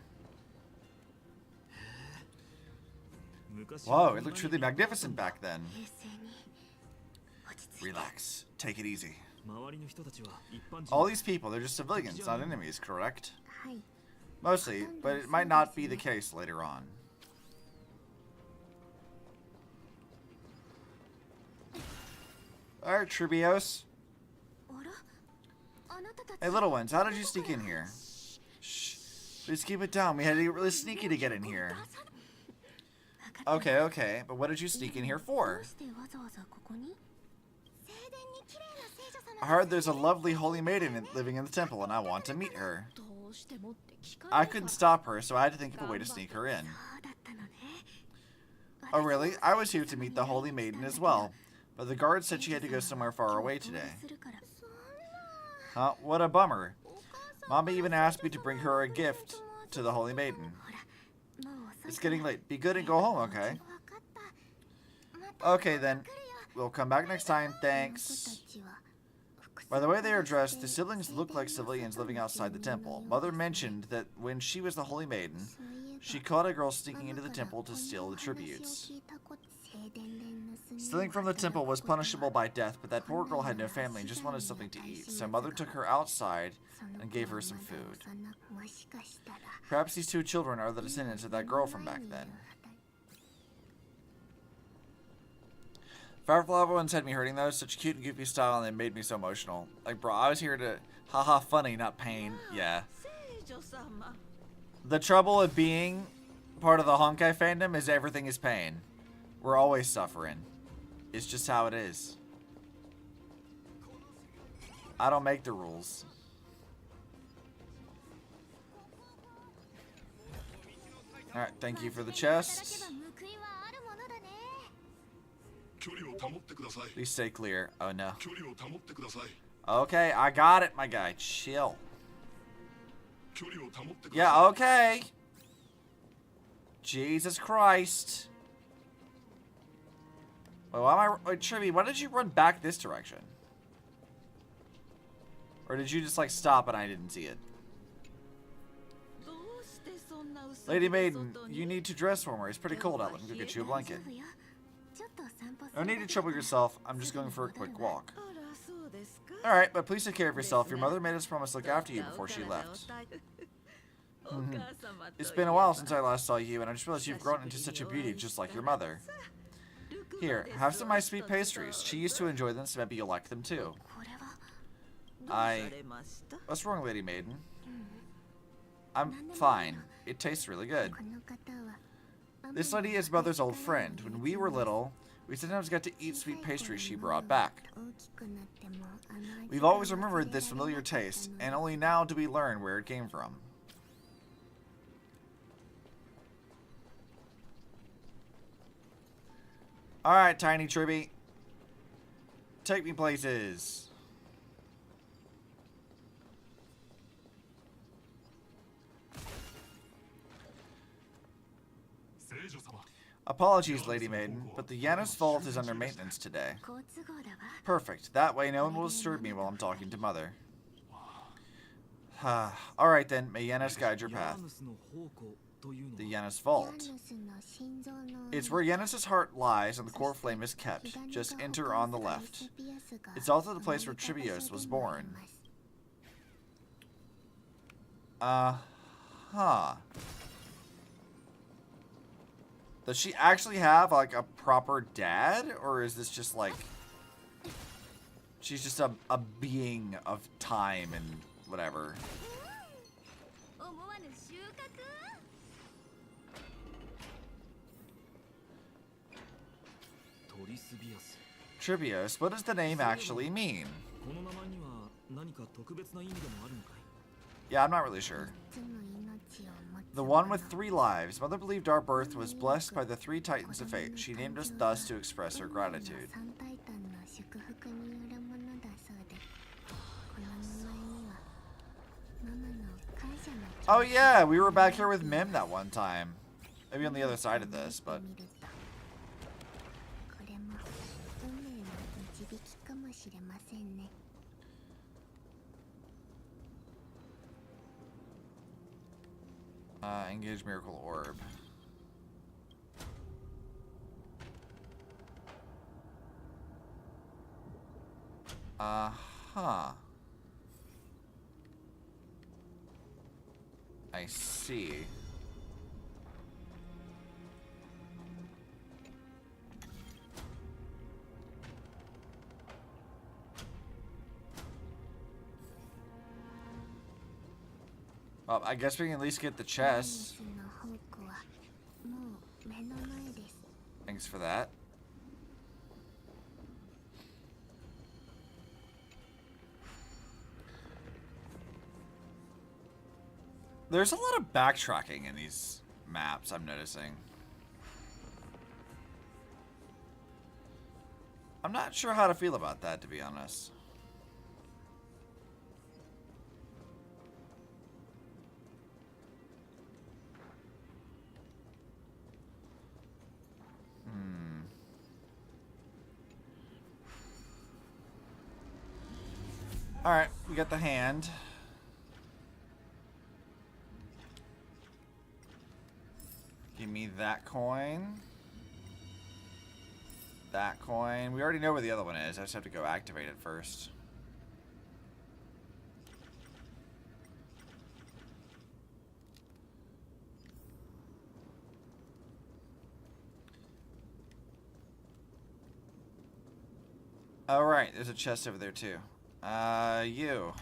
Whoa, it looked truly magnificent back then. Relax. Take it easy. All these people, they're just civilians, not enemies, correct? Mostly, but it might not be the case later on. Alright, Tribios. Hey, little ones, how did you sneak in here? Shh. Please keep it down. We had to get really sneaky to get in here. Okay, but what did you sneak in here for? I heard there's a lovely holy maiden living in the temple, and I want to meet her. I couldn't stop her, so I had to think of a way to sneak her in. Oh, really? I was here to meet the holy maiden as well, but the guard said she had to go somewhere far away today. Huh? What a bummer. Mama even asked me to bring her a gift to the holy maiden. It's getting late. Be good and go home, okay? Okay, then. We'll come back next time. Thanks. By the way they are dressed, the siblings look like civilians living outside the temple. Mother mentioned that when she was the holy maiden, she caught a girl sneaking into the temple to steal the tributes. Stealing from the temple was punishable by death, but that poor girl had no family and just wanted something to eat, so Mother took her outside and gave her some food. Perhaps these 2 children are the descendants of that girl from back then. Firefly ones had me hurting those, such cute and goofy style, and they made me so emotional. Like, bro, I was here to haha funny, not pain. Yeah. The trouble of being part of the Honkai fandom is everything is pain. We're always suffering. It's just how it is. I don't make the rules. Alright, thank you for the chest. Please stay clear. Oh no. Okay, I got it, my guy. Chill. Yeah, okay. Jesus Christ. Wait, why am I... Wait, Trivi, why did you run back this direction? Or did you just, like, stop and I didn't see it? Lady Maiden, you need to dress warmer. It's pretty cold out. Let me go get you a blanket. No need to trouble yourself. I'm just going for a quick walk. Alright, but please take care of yourself. Your mother made us promise to look after you before she left. It's been a while since I last saw you, and I just realized you've grown into such a beauty just like your mother. Here, have some of my sweet pastries. She used to enjoy them, so maybe you'll like them too. What's wrong, Lady Maiden? I'm fine. It tastes really good. This lady is Mother's old friend. When we were little, we sometimes got to eat sweet pastries she brought back. We've always remembered this familiar taste, and only now do we learn where it came from. Alright, Tiny Tribby. Take me places. Apologies, Lady Maiden, but the Yanis Vault is under maintenance today. Perfect. That way no one will disturb me while I'm talking to Mother. Alright then, may Yanis guide your path. The Yanis Vault. It's where Yanis' heart lies and the core flame is kept. Just enter on the left. It's also the place where Tribios was born. Does she actually have, like, a proper dad? Or is this just, like... She's just a being of time and whatever. Tribios, what does the name actually mean? Yeah, I'm not really sure. The one with 3 lives. Mother believed our birth was blessed by the 3 titans of fate. She named us thus to express her gratitude. Oh yeah, we were back here with Mim that one time. Maybe on the other side of this, but... engage Miracle Orb. I see. Well, I guess we can at least get the chest. Thanks for that. There's a lot of backtracking in these maps, I'm noticing. I'm not sure how to feel about that, to be honest. Alright, we got the hand. Give me that coin. That coin. We already know where the other one is. I just have to go activate it first. Alright, there's a chest over there too. You.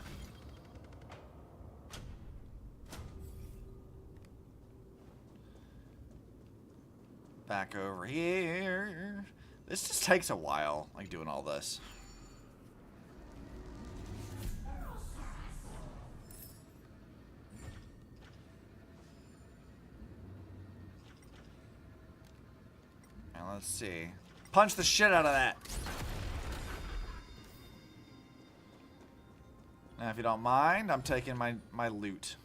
Back over here. This just takes a while, like doing all this. Now let's see. Punch the shit out of that. Now, if you don't mind, I'm taking my loot.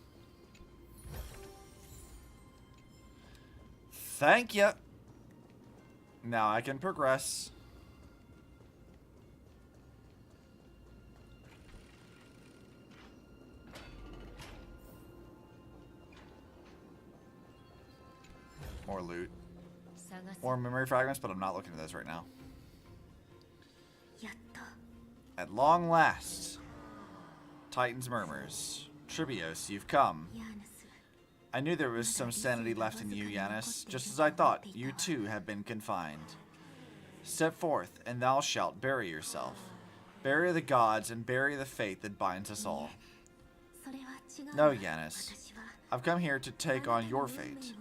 Thank you. Now I can progress. More loot. More memory fragments, but I'm not looking at those right now. At long last. Titan's murmurs. Tribios, you've come. I knew there was some sanity left in you, Yanis. Just as I thought, you too have been confined. Step forth, and thou shalt bury yourself. Bury the gods and bury the fate that binds us all. No, Yanis. I've come here to take on your fate.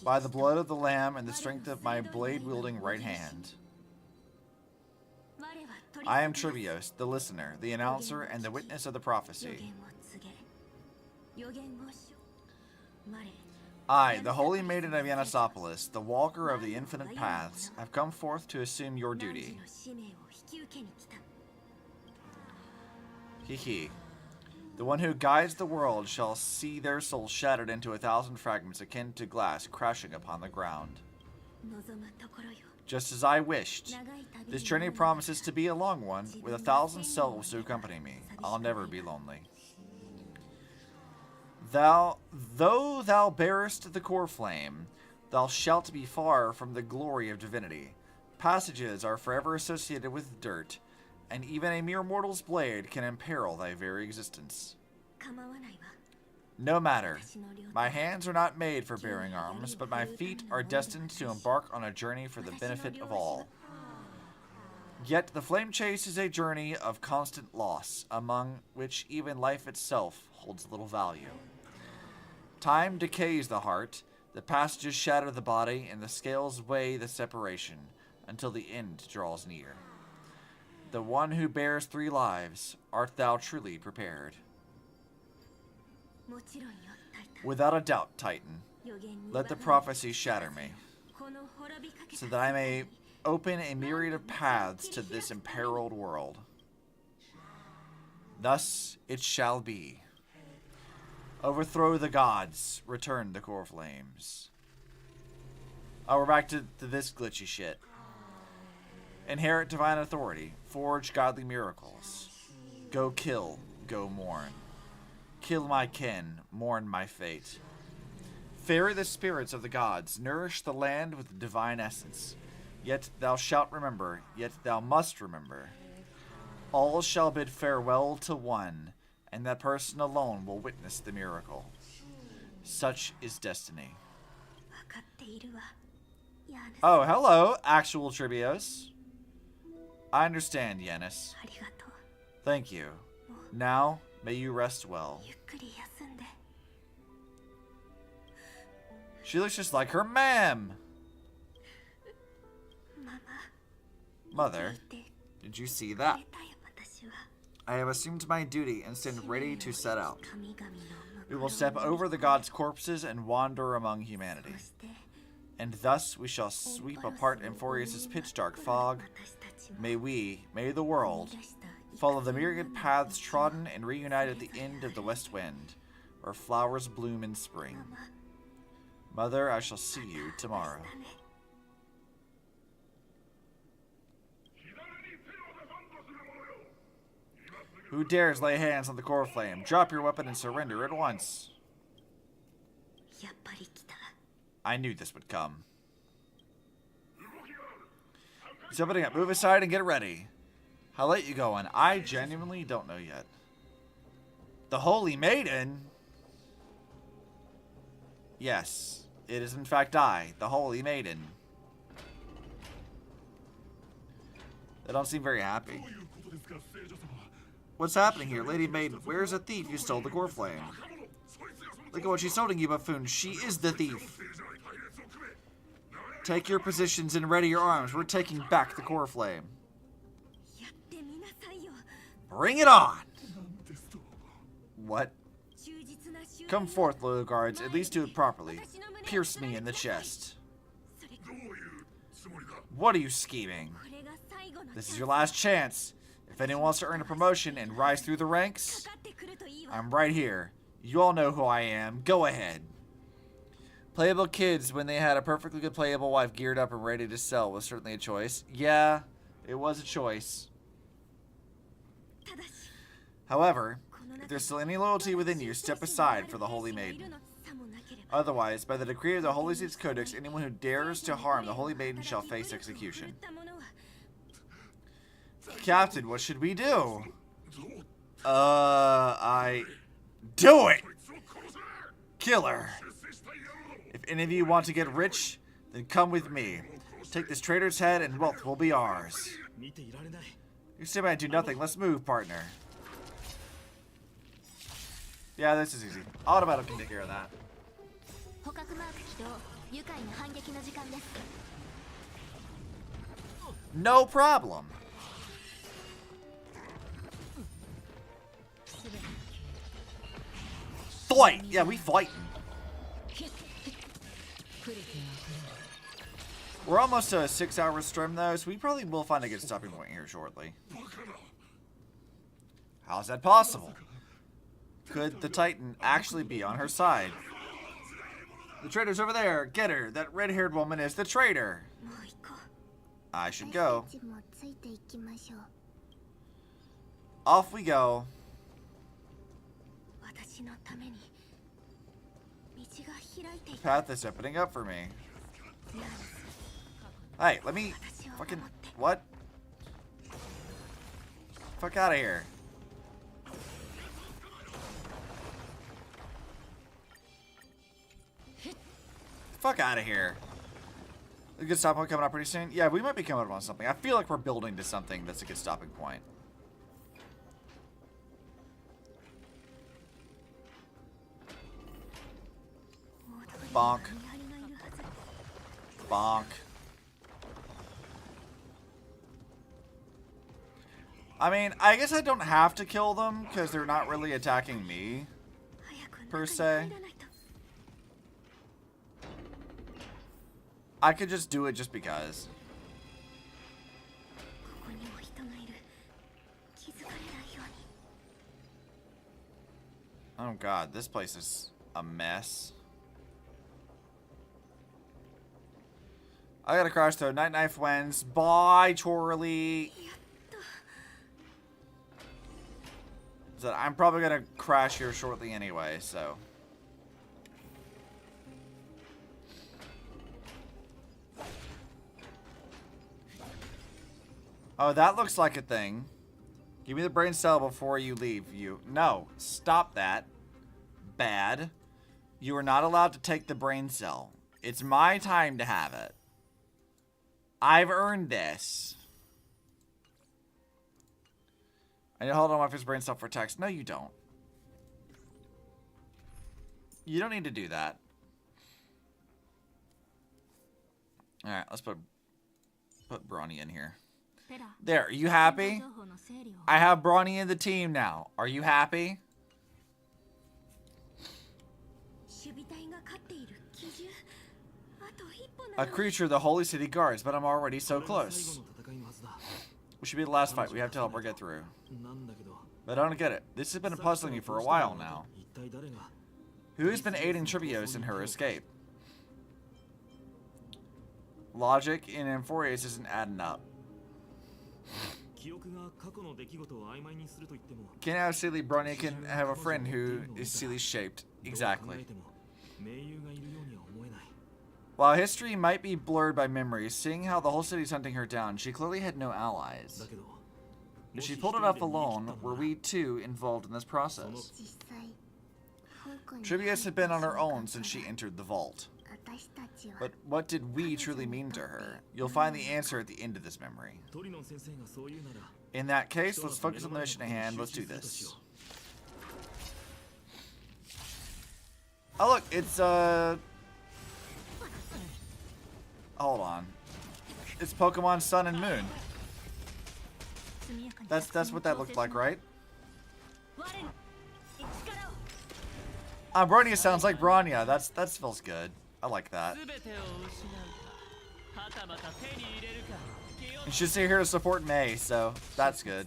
By the blood of the lamb and the strength of my blade-wielding right hand. I am Trivios, the listener, the announcer, and the witness of the prophecy. I, the holy maiden of Yanisopolis, the walker of the infinite paths, have come forth to assume your duty. Hehe. The one who guides the world shall see their souls shattered into 1,000 fragments akin to glass crashing upon the ground. Just as I wished. This journey promises to be a long one, with 1,000 selves to accompany me. I'll never be lonely. Though thou bearest the core flame, thou shalt be far from the glory of divinity. Passages are forever associated with dirt, and even a mere mortal's blade can imperil thy very existence. No matter. My hands are not made for bearing arms, but my feet are destined to embark on a journey for the benefit of all. Yet the flame chase is a journey of constant loss, among which even life itself holds little value. Time decays the heart, the passages shatter the body, and the scales weigh the separation, until the end draws near. The one who bears 3 lives, art thou truly prepared? Without a doubt, Titan. Let the prophecy shatter me, so that I may open a myriad of paths to this imperiled world. Thus it shall be. Overthrow the gods, return the core flames. Oh, we're back to this glitchy shit. Inherit divine authority, forge godly miracles. Go kill, go mourn. Kill my kin, mourn my fate. Ferry the spirits of the gods, nourish the land with the divine essence. Yet thou shalt remember, yet thou must remember. All shall bid farewell to one, and that person alone will witness the miracle. Such is destiny. Oh, hello, actual Trivios. I understand, Yanis. Thank you. Now, may you rest well. She looks just like her ma'am. Mother, did you see that? I have assumed my duty and stand ready to set out. We will step over the gods' corpses and wander among humanity. And thus we shall sweep apart Amphoreus' pitch-dark fog. May the world, follow the myriad paths trodden and reunite at the end of the west wind, where flowers bloom in spring. Mother, I shall see you tomorrow. Who dares lay hands on the core flame? Drop your weapon and surrender at once. I knew this would come. Jumping up, move aside and get ready. How late you going? I genuinely don't know yet. The Holy Maiden? Yes, it is in fact I, the Holy Maiden. They don't seem very happy. What's happening here? Lady Maiden, where's the thief who stole the core flame? Look at what she's holding, you buffoon. She is the thief. Take your positions and ready your arms. We're taking back the core flame. Bring it on! What? Come forth, loyal guards. At least do it properly. Pierce me in the chest. What are you scheming? This is your last chance. If anyone wants to earn a promotion and rise through the ranks, I'm right here. You all know who I am. Go ahead. Playable kids when they had a perfectly good playable wife geared up and ready to sell was certainly a choice. Yeah, it was a choice. However, if there's still any loyalty within you, step aside for the Holy Maiden. Otherwise, by the decree of the Holy Seat's Codex, anyone who dares to harm the Holy Maiden shall face execution. Captain, what should we do? Do it! Kill her! If any of you want to get rich, Then come with me. Take this traitor's head and wealth will be ours. You stay by and do nothing. Let's move, partner. Yeah, this is easy. Automatic can take care of that. No problem. Fight! Yeah, we fighting. We're almost to a 6-hour stream though, so we probably will find a good stopping point here shortly. How's that possible? Could the Titan actually be on her side? The traitor's over there. Get her. That red-haired woman is the traitor. I should go. Off we go. Path is opening up for me. Hey, let me fucking... What? Fuck out of here. Fuck out of here. A good stopping point coming up pretty soon. Yeah, we might be coming up on something. I feel like we're building to something that's a good stopping point. Bonk. Bonk. I mean, I guess I don't have to kill them because they're not really attacking me, per se. I could just do it just because. Oh god, this place is a mess. I gotta crash though. Night Knife wins. Bye, Chorley. So I'm probably gonna crash here shortly anyway, so. Oh, that looks like a thing. Give me the brain cell before you leave. No, stop that. Bad. You are not allowed to take the brain cell. It's my time to have it. I've earned this. I need to hold on my first brain cell for text. No, you don't. You don't need to do that. Alright, let's put Brawny in here. There, are you happy? I have Brawny in the team now. Are you happy? A creature the Holy City guards, but I'm already so close. We should be the last fight. We have to help her get through. But I don't get it. This has been puzzling me for a while now. Who has been aiding Trivios in her escape? Logic in Amphoreus isn't adding up. Can't have silly Brawny can have a friend who is silly shaped. Exactly. While history might be blurred by memories, seeing how the whole city's hunting her down, she clearly had no allies. If she pulled it off alone, were we too involved in this process? Trivius had been on her own since she entered the vault. But what did we truly mean to her? You'll find the answer at the end of this memory. In that case, let's focus on the mission at hand. Let's do this. Oh look, it's hold on. It's Pokemon Sun and Moon. That's what that looked like, right? Bronya sounds like Bronya. That feels good. I like that. And she's here to support May, so that's good.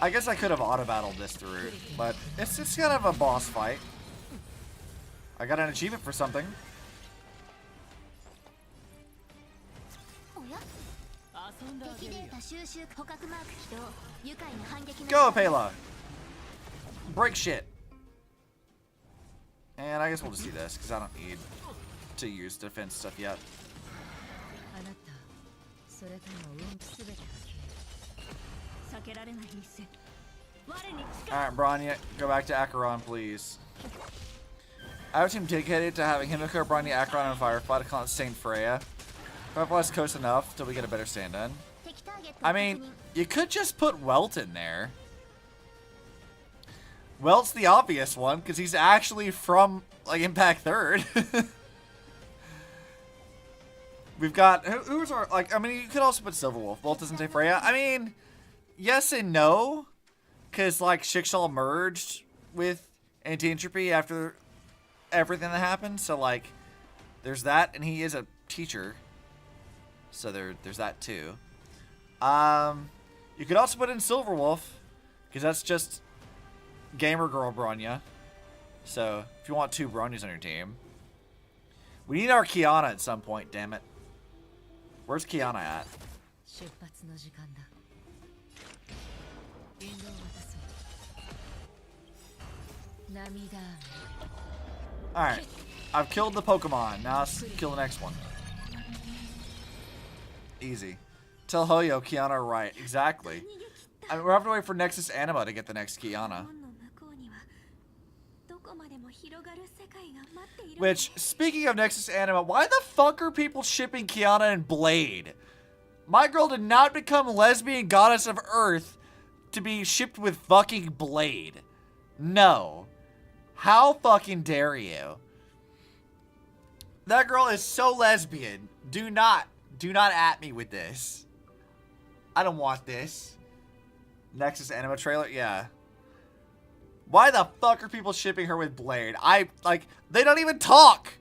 I guess I could have auto-battled this through, but it's kind of a boss fight. I got an achievement for something. Go, Pela! Break shit! And I guess we'll just do this, because I don't need to use defense stuff yet. Alright, Bronya, go back to Acheron, please. I would seem dedicated to having Himiko, Bronya, Acheron, and Firefly to call it Saint Freya. Firefly's close enough till we get a better stand-in. I mean, you could just put Welt in there. Welt's the obvious one, because he's actually from, like, Impact 3rd. We've got, who's our, like, I mean, you could also put Silverwolf. Welt doesn't say Freya. I mean, yes and no. Because, like, Schicksal merged with Anti-Entropy after everything that happened. So, like, there's that. And he is a teacher. So there's that, too. You could also put in Silverwolf. Because that's just Gamer Girl Bronya. So, if you want 2 Bronyas on your team. We need our Kiana at some point, damn it. Where's Kiana at? Alright. I've killed the Pokemon. Now let's kill the next one. Easy. Tell Hoyo Kiana right. Exactly. I mean, we're having to wait for Nexus Anima to get the next Kiana. Which, speaking of Nexus Anima, why the fuck are people shipping Kiana and Blade? My girl did not become lesbian goddess of Earth to be shipped with fucking Blade. No. How fucking dare you? That girl is so lesbian. Do not at me with this. I don't want this. Nexus Anima trailer? Yeah. Why the fuck are people shipping her with Blade? They don't even talk.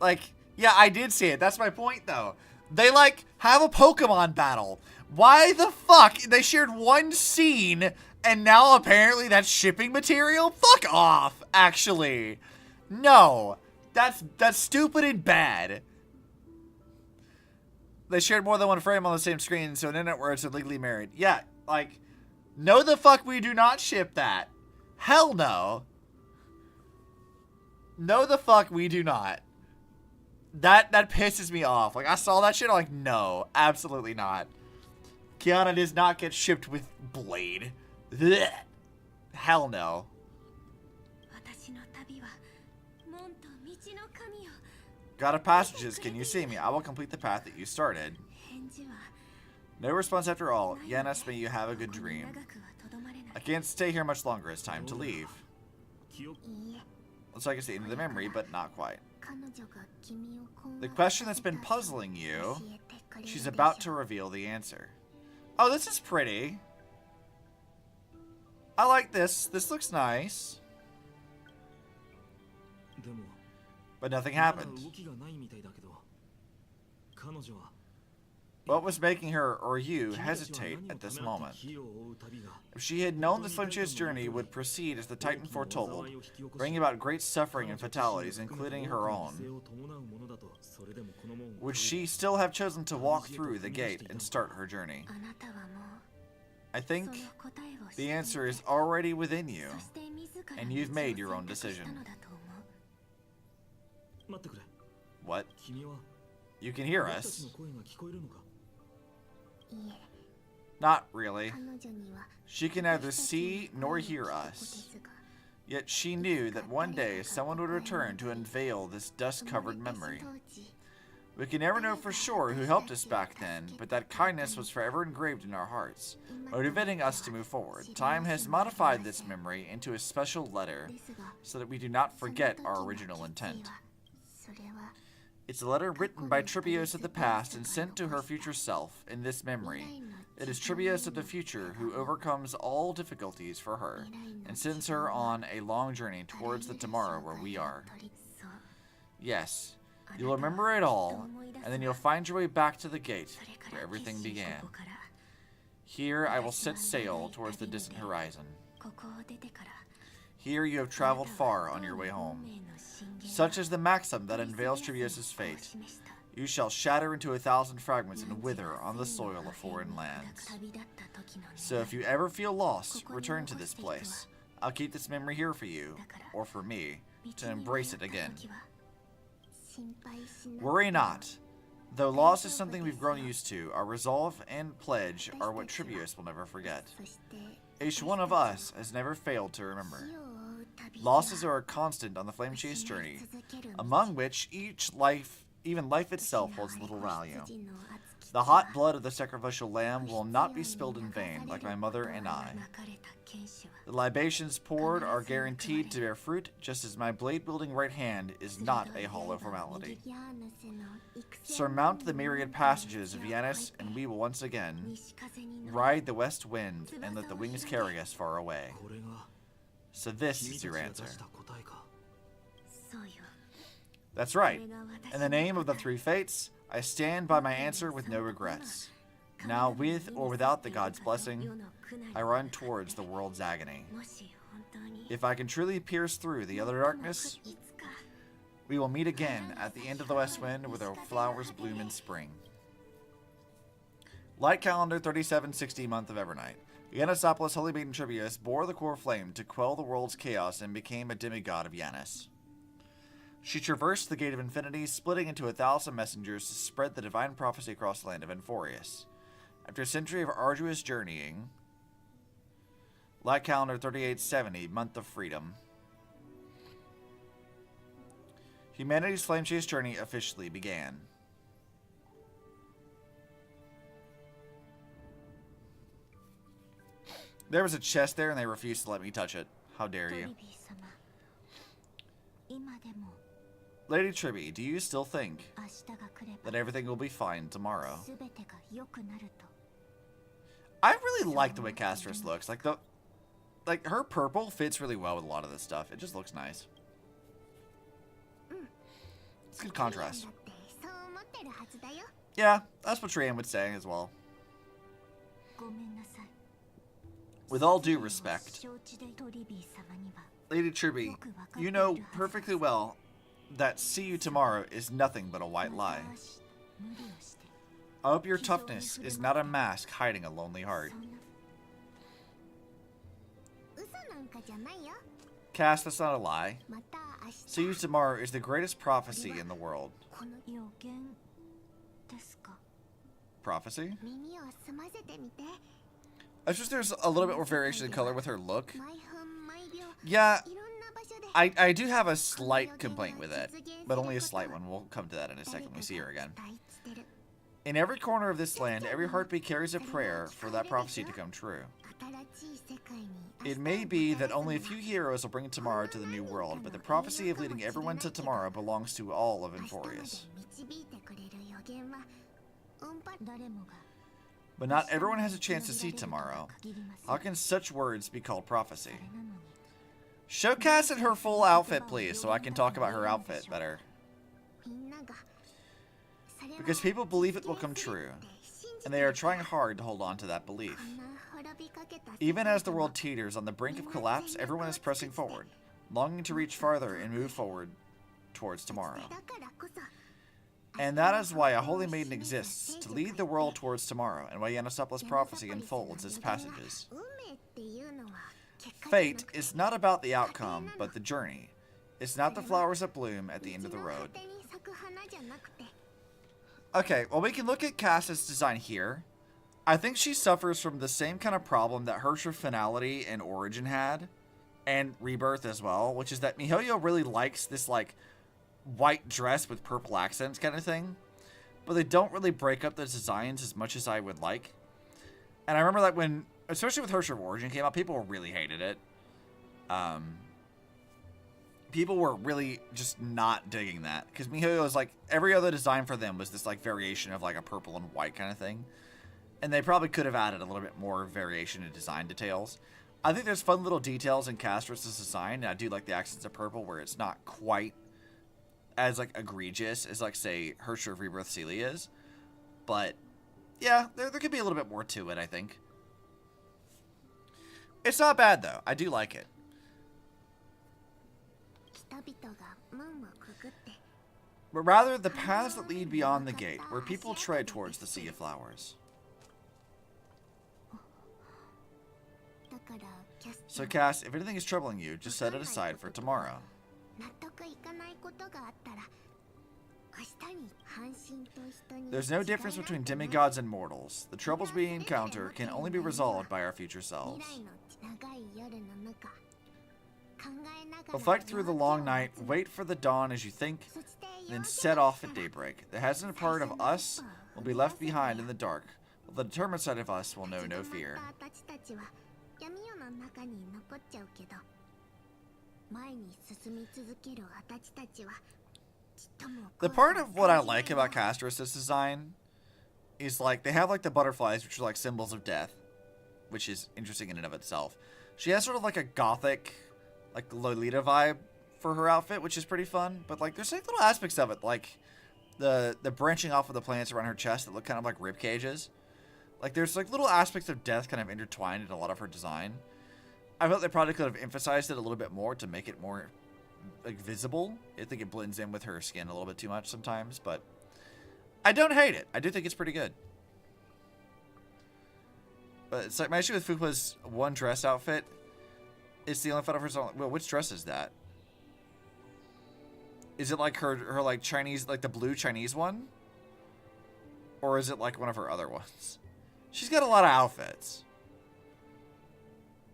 Like, yeah, I did see it. That's my point, though. They, like, have a Pokemon battle. Why the fuck? They shared one scene, and now apparently that's shipping material? Fuck off, actually. No. That's stupid and bad. They shared more than one frame on the same screen, so internet words are legally married. Yeah, like, no the fuck we do not ship that. Hell no. No the fuck we do not. That pisses me off. Like, I saw that shit, I'm like, no, absolutely not. Kiana does not get shipped with Blade. Blech. Hell no. Got a passages, can you see me? I will complete the path that you started. No response after all. Yanis, may you have a good dream. I can't stay here much longer. It's time to leave. Looks like it's the end of the memory, but not quite. The question that's been puzzling you, she's about to reveal the answer. Oh, this is pretty. I like this. This looks nice. But nothing happened. What was making her, or you, hesitate at this moment? If she had known the Flame Chase journey would proceed as the Titan foretold, bringing about great suffering and fatalities, including her own, would she still have chosen to walk through the gate and start her journey? I think the answer is already within you, and you've made your own decision. What? You can hear us? Not really. She can neither see nor hear us. Yet she knew that one day someone would return to unveil this dust-covered memory. We can never know for sure who helped us back then, but that kindness was forever engraved in our hearts, motivating us to move forward. Time has modified this memory into a special letter, so that we do not forget our original intent. It's a letter written by Tribios of the past and sent to her future self in this memory. It is Tribios of the future who overcomes all difficulties for her and sends her on a long journey towards the tomorrow where we are. Yes, you'll remember it all, and then you'll find your way back to the gate where everything began. Here I will set sail towards the distant horizon. Here you have traveled far on your way home. Such is the maxim that unveils Tribios' fate. You shall shatter into 1,000 fragments and wither on the soil of foreign lands. So if you ever feel lost, return to this place. I'll keep this memory here for you, or for me, to embrace it again. Worry not. Though loss is something we've grown used to, our resolve and pledge are what Tribios will never forget. Each one of us has never failed to remember. Losses are a constant on the Flame Chase journey, among which even life itself holds little value. The hot blood of the sacrificial lamb will not be spilled in vain, like my mother and I. The libations poured are guaranteed to bear fruit, just as my blade-wielding right hand is not a hollow formality. Surmount the myriad passages of Yanis, and we will once again ride the west wind and let the wings carry us far away. So this is your answer. That's right. In the name of the three fates, I stand by my answer with no regrets. Now, with or without the god's blessing, I run towards the world's agony. If I can truly pierce through the other darkness, we will meet again at the end of the west wind where the flowers bloom in spring. Light calendar 3760 month of Evernight. Yanisopoulos Holy Maiden Trivius bore the core flame to quell the world's chaos and became a demigod of Yanis. She traversed the Gate of Infinity, splitting into 1,000 messengers to spread the divine prophecy across the land of Amphoreus. After a century of arduous journeying, Light calendar 3870, month of freedom, humanity's flame chase journey officially began. There was a chest there and they refused to let me touch it. How dare you? Lady Tribby, do you still think that everything will be fine tomorrow? I really like the way Castris looks. Like her purple fits really well with a lot of this stuff. It just looks nice. It's good contrast. Yeah, that's what Trian would say as well. With all due respect, Lady Tribby, you know perfectly well that see you tomorrow is nothing but a white lie. I hope your toughness is not a mask hiding a lonely heart. Cass, that's not a lie. See you tomorrow is the greatest prophecy in the world. Prophecy? It's just there's a little bit more variation in color with her look. Yeah, I do have a slight complaint with it, but only a slight one. We'll come to that in a second when we see her again. In every corner of this land, every heartbeat carries a prayer for that prophecy to come true. It may be that only a few heroes will bring tomorrow to the new world, but the prophecy of leading everyone to tomorrow belongs to all of Amphoreus. But not everyone has a chance to see tomorrow. How can such words be called prophecy? Show Cass in her full outfit, please, so I can talk about her outfit better. Because people believe it will come true, and they are trying hard to hold on to that belief. Even as the world teeters on the brink of collapse, everyone is pressing forward, longing to reach farther and move forward towards tomorrow. And that is why a Holy Maiden exists, to lead the world towards tomorrow, and why Yanisopoulos' prophecy unfolds its passages. Fate is not about the outcome, but the journey. It's not the flowers that bloom at the end of the road. Okay, well, we can look at Cass's design here. I think she suffers from the same kind of problem that Hersher Finality and Origin had, and Rebirth as well, which is that MiHoYo really likes this, like, white dress with purple accents kind of thing, but they don't really break up the designs as much as I would like. And I remember that when, especially with Hersher Origin came out, people really hated it. People were really just not digging that, because MiHoYo was like, every other design for them was this like variation of like a purple and white kind of thing, and they probably could have added a little bit more variation in design details. I think there's fun little details in Castris' design, and I do like the accents of purple where it's not quite as like egregious as like say Hersher of Rebirth Celia is, but yeah, there could be a little bit more to it. I think it's not bad though. I do like it. But rather the paths that lead beyond the gate, where people tread towards the Sea of Flowers. So Cass, if anything is troubling you, just set it aside for tomorrow. There's no difference between demigods and mortals. The troubles we encounter can only be resolved by our future selves. Reflect through the long night, wait for the dawn as you think, then set off at daybreak. The hesitant part of us will be left behind in the dark, while the determined side of us will know no fear. The part of what I like about Castor's design is like they have like the butterflies, which are like symbols of death, which is interesting in and of itself. She has sort of like a gothic, like Lolita vibe for her outfit, which is pretty fun. But like there's like little aspects of it, like the branching off of the plants around her chest that look kind of like rib cages. Like there's like little aspects of death kind of intertwined in a lot of her design. I felt they probably could have emphasized it a little bit more to make it more like visible. I think it blends in with her skin a little bit too much sometimes, but I don't hate it. I do think it's pretty good. But it's like my issue with Fuqua's one dress outfit. It's the only photo of her song. Well, which dress is that? Is it like her like Chinese, like the blue Chinese one? Or is it like one of her other ones? She's got a lot of outfits.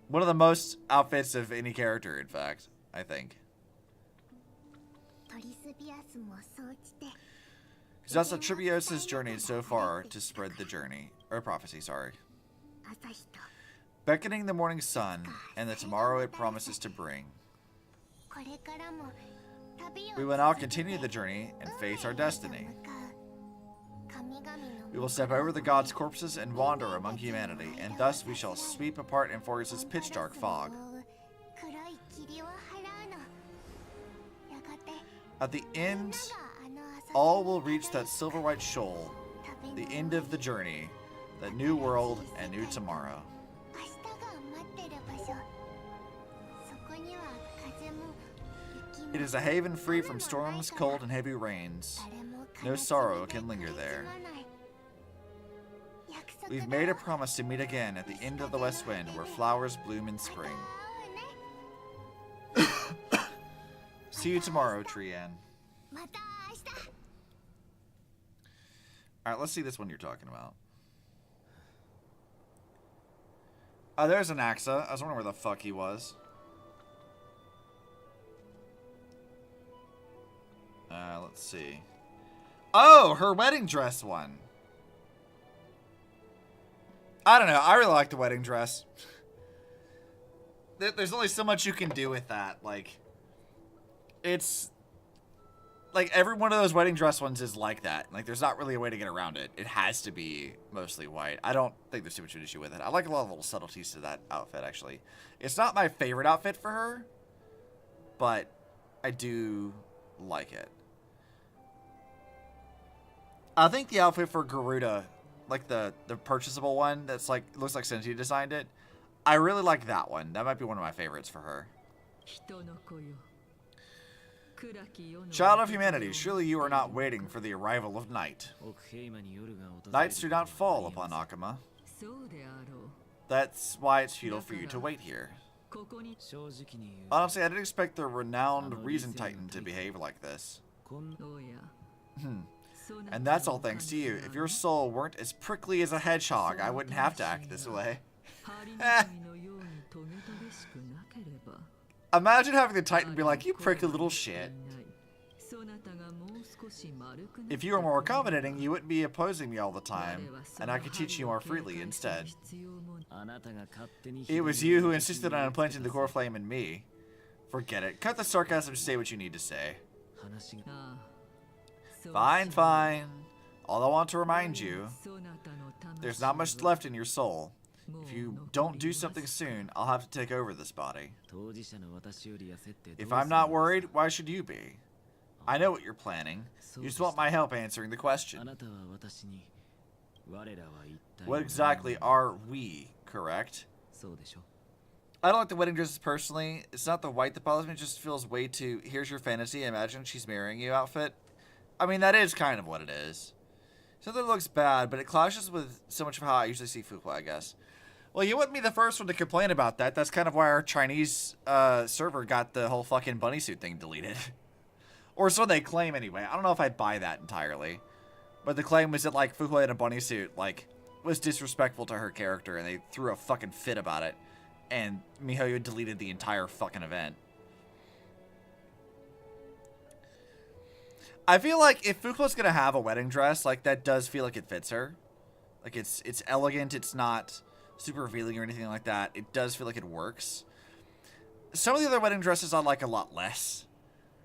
One of the most outfits of any character, in fact, I think. Because that's Tribios' journey so far to spread the journey. Or prophecy, sorry. Beckoning the morning sun and the tomorrow it promises to bring. We will now continue the journey and face our destiny. We will step over the gods' corpses and wander among humanity, and thus we shall sweep apart Amphoreus' pitch-dark fog. At the end, all will reach that silver-white shoal, the end of the journey, that new world and new tomorrow. It is a haven free from storms, cold, and heavy rains. No sorrow can linger there. We've made a promise to meet again at the end of the west wind, where flowers bloom in spring. See you tomorrow, Trian. Alright, let's see this one you're talking about. Oh, there's an Axa. I was wondering where the fuck he was. Let's see. Oh, her wedding dress one. I don't know. I really like the wedding dress. There's only so much you can do with that. Like, it's... Like, every one of those wedding dress ones is like that. Like, there's not really a way to get around it. It has to be mostly white. I don't think there's too much of an issue with it. I like a lot of little subtleties to that outfit, actually. It's not my favorite outfit for her, but I do like it. I think the outfit for Garuda, like the purchasable one that's like, looks like Senshi designed it, I really like that one. That might be one of my favorites for her. Child of humanity, surely you are not waiting for the arrival of night. Nights do not fall upon Akama. That's why it's futile for you to wait here. Honestly, I didn't expect the renowned Reason Titan to behave like this. And that's all thanks to you. If your soul weren't as prickly as a hedgehog, I wouldn't have to act this way. Imagine having the Titan be like, you prickly little shit. If you were more accommodating, you wouldn't be opposing me all the time, and I could teach you more freely instead. It was you who insisted on implanting the core flame in me. Forget it. Cut the sarcasm and say what you need to say. Fine, fine. All I want to remind you, there's not much left in your soul. If you don't do something soon, I'll have to take over this body. If I'm not worried, why should you be? I know what you're planning. You just want my help answering the question. What exactly are we, correct? I don't like the wedding dresses personally. It's not the white that bothers me, it just feels way too, here's your fantasy, imagine she's marrying you outfit. I mean, that is kind of what it is. Something that looks bad, but it clashes with so much of how I usually see Fuqua, I guess. Well, you wouldn't be the first one to complain about that. That's kind of why our Chinese server got the whole fucking bunny suit thing deleted. Or so they claim anyway. I don't know if I buy that entirely. But the claim was that, like, Fuqua in a bunny suit, like, was disrespectful to her character, and they threw a fucking fit about it. And miHoYo deleted the entire fucking event. I feel like if Fuqua's gonna have a wedding dress, like, that does feel like it fits her. Like, it's elegant, it's not super revealing or anything like that. It does feel like it works. Some of the other wedding dresses I like a lot less.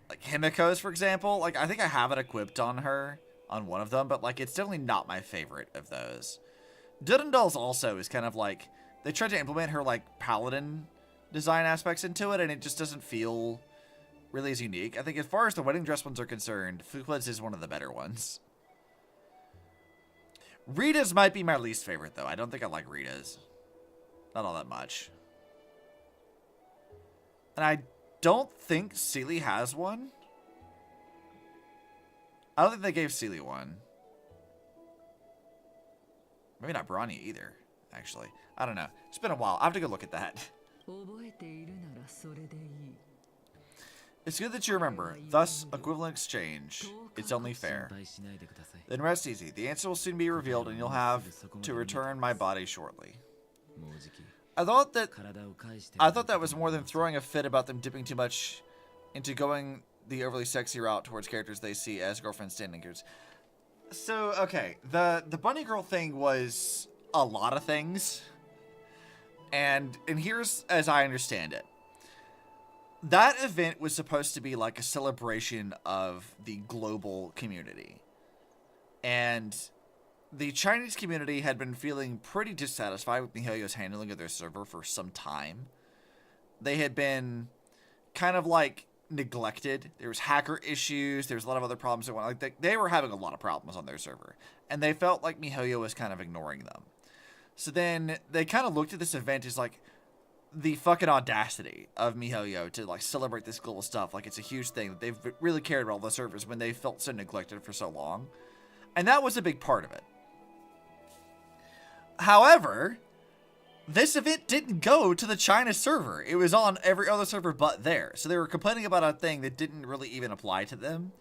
Like Himiko's, for example. Like, I think I have it equipped on her, on one of them, but, like, it's definitely not my favorite of those. Durandal's also is kind of like, they tried to implement her, like, paladin design aspects into it, and it just doesn't feel really as unique. I think as far as the wedding dress ones are concerned, Fuqua's is one of the better ones. Rita's might be my least favorite, though. I don't think I like Rita's. Not all that much. And I don't think Sealy has one. I don't think they gave Sealy one. Maybe not Brawny either, actually. I don't know. It's been a while. I have to go look at that. It's good that you remember. Thus, equivalent exchange. It's only fair. Then rest easy. The answer will soon be revealed, and you'll have to return my body shortly. I thought that was more than throwing a fit about them dipping too much into going the overly sexy route towards characters they see as girlfriend standing girls. So, okay, the bunny girl thing was a lot of things. And here's as I understand it. That event was supposed to be like a celebration of the global community. And the Chinese community had been feeling pretty dissatisfied with miHoYo's handling of their server for some time. They had been kind of like neglected. There was hacker issues. There was a lot of other problems. They were having a lot of problems on their server. And they felt like miHoYo was kind of ignoring them. So then they kind of looked at this event as like the fucking audacity of miHoYo to like celebrate this global stuff. Like it's a huge thing that they've really cared about all the servers when they felt so neglected for so long. And that was a big part of it. However, this event didn't go to the China server. It was on every other server but there. So they were complaining about a thing that didn't really even apply to them.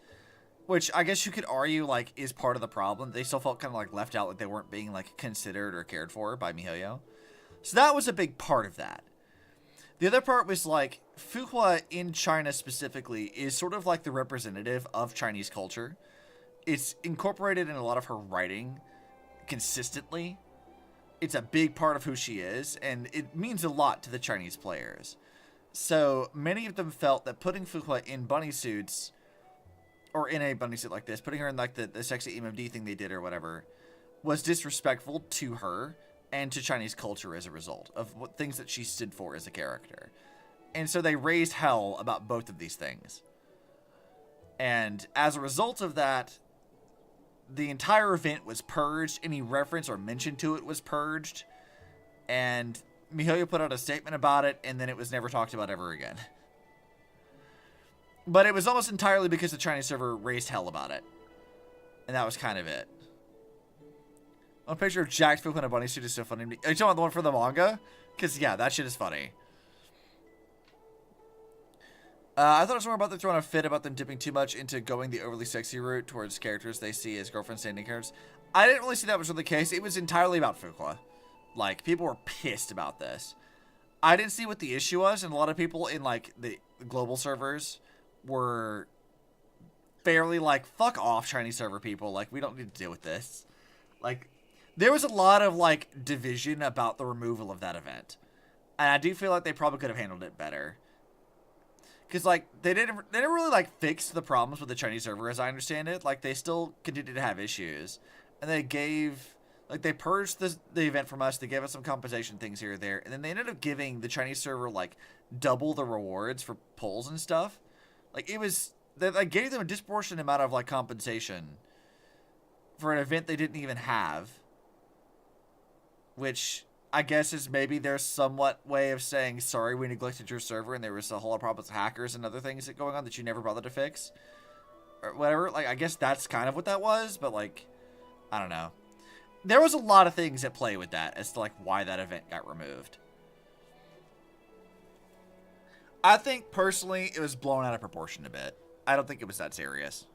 Which I guess you could argue like is part of the problem. They still felt kind of like left out, like they weren't being like considered or cared for by miHoYo. So that was a big part of that. The other part was like Fuqua in China specifically is sort of like the representative of Chinese culture. It's incorporated in a lot of her writing consistently. It's a big part of who she is, and it means a lot to the Chinese players. So many of them felt that putting Fuqua in bunny suits, or in a bunny suit like this, putting her in like the sexy MMD thing they did or whatever, was disrespectful to her and to Chinese culture as a result of what things that she stood for as a character. And so they raised hell about both of these things. And as a result of that, the entire event was purged. Any reference or mention to it was purged. And miHoYo put out a statement about it, and then it was never talked about ever again. But it was almost entirely because the Chinese server raised hell about it. And that was kind of it. A picture of Jacked Fuqua in a bunny suit is so funny to me. Are you talking about the one for the manga? Because, yeah, that shit is funny. I thought it was more about them throwing a fit about them dipping too much into going the overly sexy route towards characters they see as girlfriend standing characters. I didn't really see that was really the case. It was entirely about Fuqua. Like, people were pissed about this. I didn't see what the issue was, and a lot of people in, like, the global servers were fairly like, fuck off, Chinese server people. Like, we don't need to deal with this. Like, there was a lot of, like, division about the removal of that event. And I do feel like they probably could have handled it better. Because, like, they never really, like, fix the problems with the Chinese server, as I understand it. Like, they still continue to have issues. And they gave, like, they purged the event from us. They gave us some compensation things here or there. And then they ended up giving the Chinese server, like, double the rewards for polls and stuff. Like, it was, they gave them a disproportionate amount of, like, compensation for an event they didn't even have. Which I guess is maybe their somewhat way of saying, sorry, we neglected your server and there was a whole lot of problems with hackers and other things that going on that you never bothered to fix. Or whatever. Like, I guess that's kind of what that was, but, like, I don't know. There was a lot of things at play with that as to, like, why that event got removed. I think, personally, it was blown out of proportion a bit. I don't think it was that serious.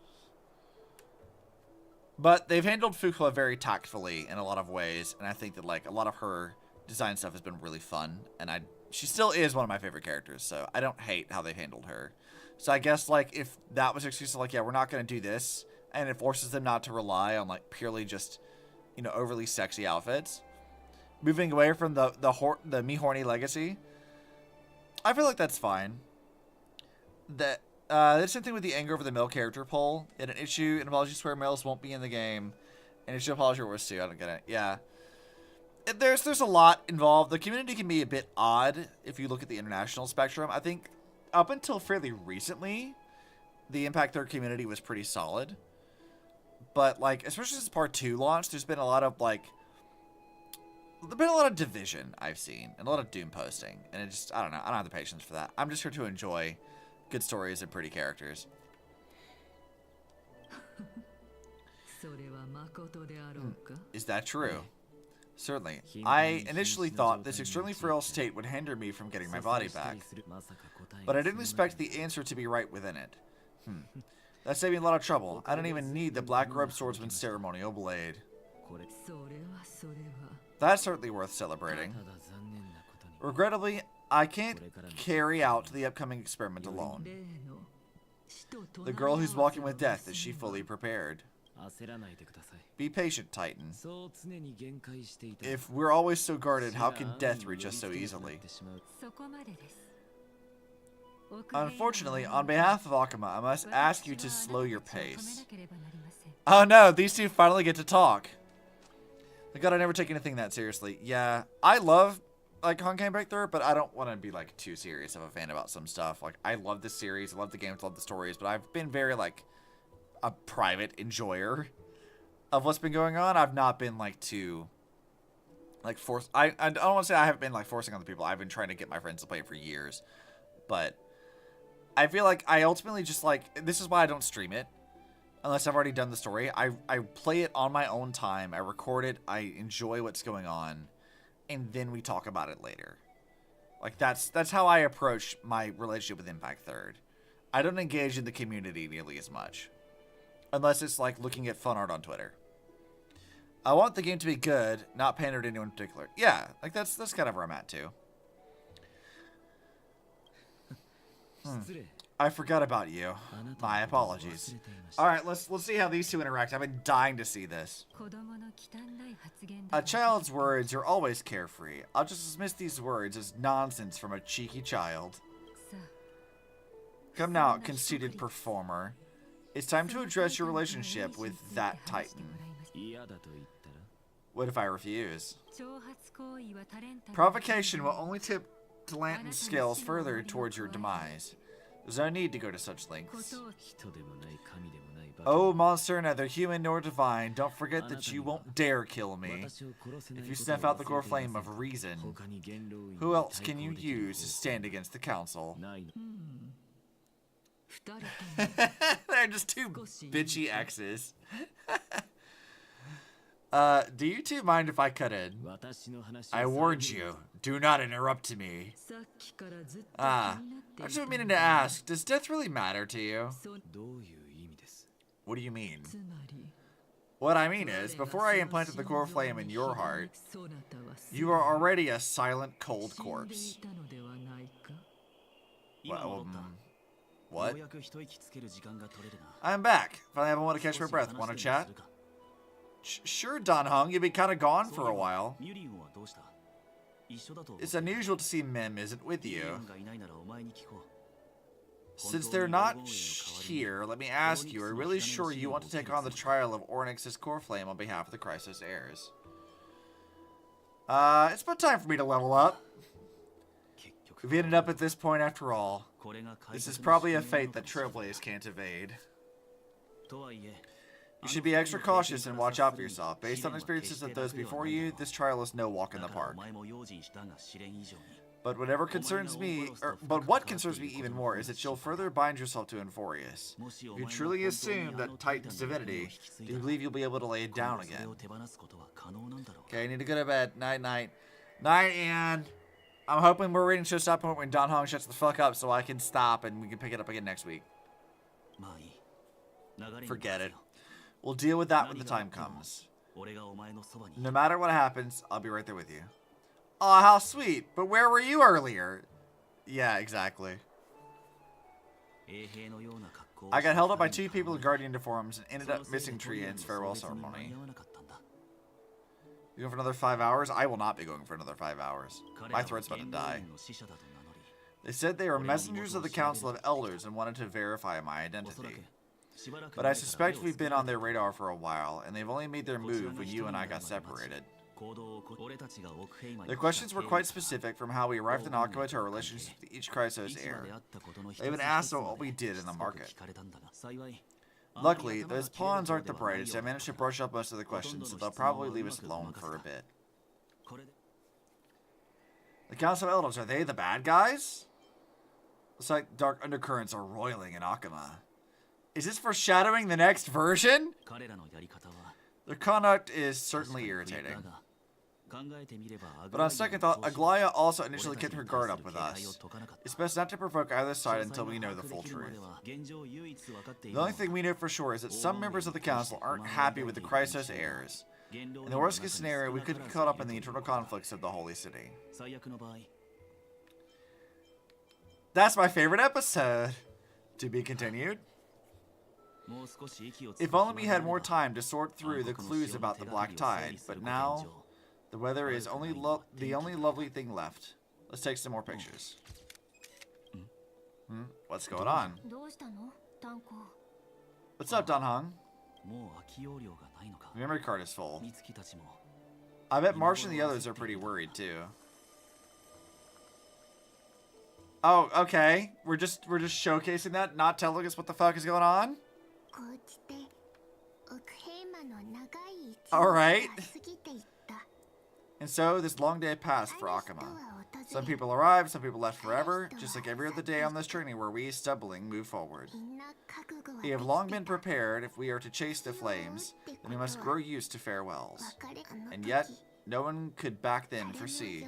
But they've handled Fuqua very tactfully in a lot of ways, and I think that like a lot of her design stuff has been really fun, and she still is one of my favorite characters, so I don't hate how they've handled her. So I guess like if that was an excuse of like, yeah, we're not going to do this, and it forces them not to rely on like purely just, you know, overly sexy outfits, moving away from the me horny legacy, I feel like that's fine. The same thing with the anger over the male character poll. In an issue, an apology swear males won't be in the game. An issue apology worse too. I don't get it. Yeah. There's a lot involved. The community can be a bit odd if you look at the international spectrum. I think up until fairly recently, the Impact 3 community was pretty solid. But like, especially since Part 2 launched, there's been a lot of division I've seen and a lot of doom posting, and it just, I don't know, I don't have the patience for that. I'm just here to enjoy good stories and pretty characters. Is that true? Certainly. I initially thought this extremely frail state would hinder me from getting my body back, but I didn't expect the answer to be right within it. That saved me a lot of trouble. I don't even need the Black Robe Swordsman's ceremonial blade. That's certainly worth celebrating. Regrettably, I can't carry out the upcoming experiment alone. The girl who's walking with death, is she fully prepared? Be patient, Titan. If we're always so guarded, how can death reach us so easily? Unfortunately, on behalf of Akuma, I must ask you to slow your pace. Oh no, these two finally get to talk. Thank God I never take anything that seriously. Yeah, I love like Honkai Breakthrough, but I don't want to be like too serious of a fan about some stuff. Like, I love this series, I love the games, love the stories, but I've been very like a private enjoyer of what's been going on. I've not been like too like forced. I don't want to say I haven't been like forcing on the people. I've been trying to get my friends to play it for years, but I feel like I ultimately just like, this is why I don't stream it unless I've already done the story. I play it on my own time. I record it. I enjoy what's going on, and then we talk about it later. Like that's how I approach my relationship with Impact 3rd. I don't engage in the community nearly as much. Unless it's like looking at fun art on Twitter. I want the game to be good, not pander to anyone in particular. Yeah, like that's kind of where I'm at too. I forgot about you. My apologies. Alright, let's see how these two interact. I've been dying to see this. A child's words are always carefree. I'll just dismiss these words as nonsense from a cheeky child. Come now, conceited performer. It's time to address your relationship with that Titan. What if I refuse? Provocation will only tip Talantan's scales further towards your demise. There's no need to go to such lengths. Oh, monster, neither human nor divine, don't forget that you won't dare kill me. If you snuff out the core flame of reason, who else can you use to stand against the council? They're just two bitchy exes. Do you two mind if I cut in? I warned you. Do not interrupt me. I've just been meaning to ask, does death really matter to you? What do you mean? What I mean is, before I implanted the core flame in your heart, you are already a silent, cold corpse. Well, what? I'm back. Finally, I have a moment to catch my breath. Want to chat? Sure, Don Hung. You've been kind of gone for a while. It's unusual to see Mim isn't with you. Since they're not here, let me ask you, are you really sure you want to take on the trial of Ornyx's core flame on behalf of the Crisis heirs? It's about time for me to level up. We've ended up at this point after all. This is probably a fate that Trailblaze can't evade. You should be extra cautious and watch out for yourself. Based on experiences of those before you, this trial is no walk in the park. But what concerns me even more is that you'll further bind yourself to Amphoreus. If you truly assume that Titan's divinity, do you believe you'll be able to lay it down again? Okay, I need to go to bed. Night, night. Night, and I'm hoping we're reading to a stop point when Don Hong shuts the fuck up so I can stop and we can pick it up again next week. Forget it. We'll deal with that when the time comes. No matter what happens, I'll be right there with you. Aw, how sweet. But where were you earlier? Yeah, exactly. I got held up by 2 people in Guardian deforms and ended up missing Trian's farewell ceremony. You going for another 5 hours? I will not be going for another 5 hours. My throat's about to die. They said they were messengers of the Council of Elders and wanted to verify my identity. But I suspect we've been on their radar for a while, and they've only made their move when you and I got separated. Their questions were quite specific, from how we arrived in Akaba to our relationship with each Chrysos heir. They even asked what we did in the market. Luckily, those pawns aren't the brightest. I managed to brush up most of the questions, so they'll probably leave us alone for a bit. The Council of Elders, are they the bad guys? Looks like dark undercurrents are roiling in Akama. Is this foreshadowing the next version? Their conduct is certainly irritating. But on second thought, Aglaya also initially kept her guard up with us. It's best not to provoke either side until we know the full truth. The only thing we know for sure is that some members of the council aren't happy with the Chrysos heirs. In the worst case scenario, we could get caught up in the internal conflicts of the Holy City. That's my favorite episode. To be continued. If only we had more time to sort through the clues about the Black Tide, but now the weather is the only lovely thing left. Let's take some more pictures. What's going on? What's up, Danhong? Memory card is full. I bet Marsh and the others are pretty worried too. Oh, okay. We're just showcasing that, not telling us what the fuck is going on. Alright. And so, this long day passed for Akama. Some people arrived, some people left forever, just like every other day on this journey where we, stumbling, move forward. We have long been prepared. If we are to chase the flames, then we must grow used to farewells. And yet, no one could back then foresee.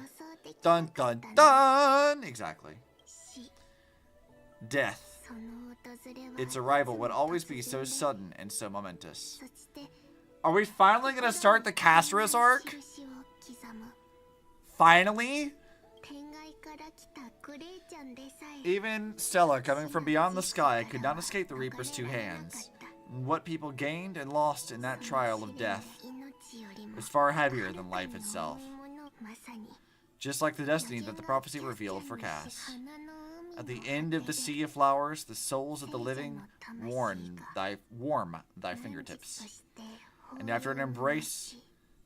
Dun dun dun! Exactly. Death. Its arrival would always be so sudden and so momentous. Are we finally going to start the Castros arc? Finally? Even Stella, coming from beyond the sky, could not escape the Reaper's 2 hands. What people gained and lost in that trial of death was far heavier than life itself. Just like the destiny that the prophecy revealed for Cass. At the end of the sea of flowers, the souls of the living warm thy fingertips. And after an embrace,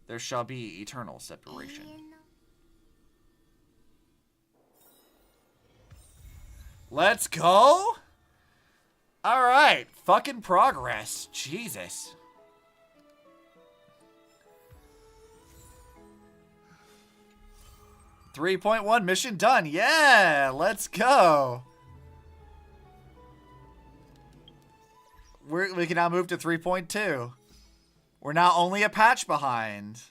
there shall be eternal separation. Let's go! Alright, fucking progress. Jesus. .1 mission done. Yeah, let's go. We can now move to 3.2. We're now only a patch behind.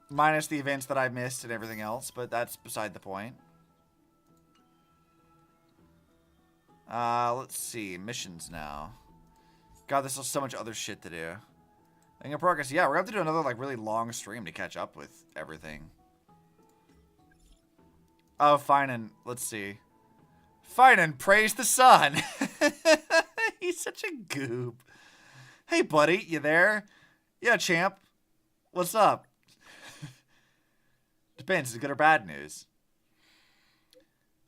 Minus the events that I missed and everything else, but that's beside the point. Let's see. Missions now. God, there's so much other shit to do. In progress. Yeah, we're going to have to do another, like, really long stream to catch up with everything. Oh, fine, and let's see. Fine, and praise the sun. He's such a goob. Hey, buddy, you there? Yeah, champ. What's up? Depends, is it good or bad news?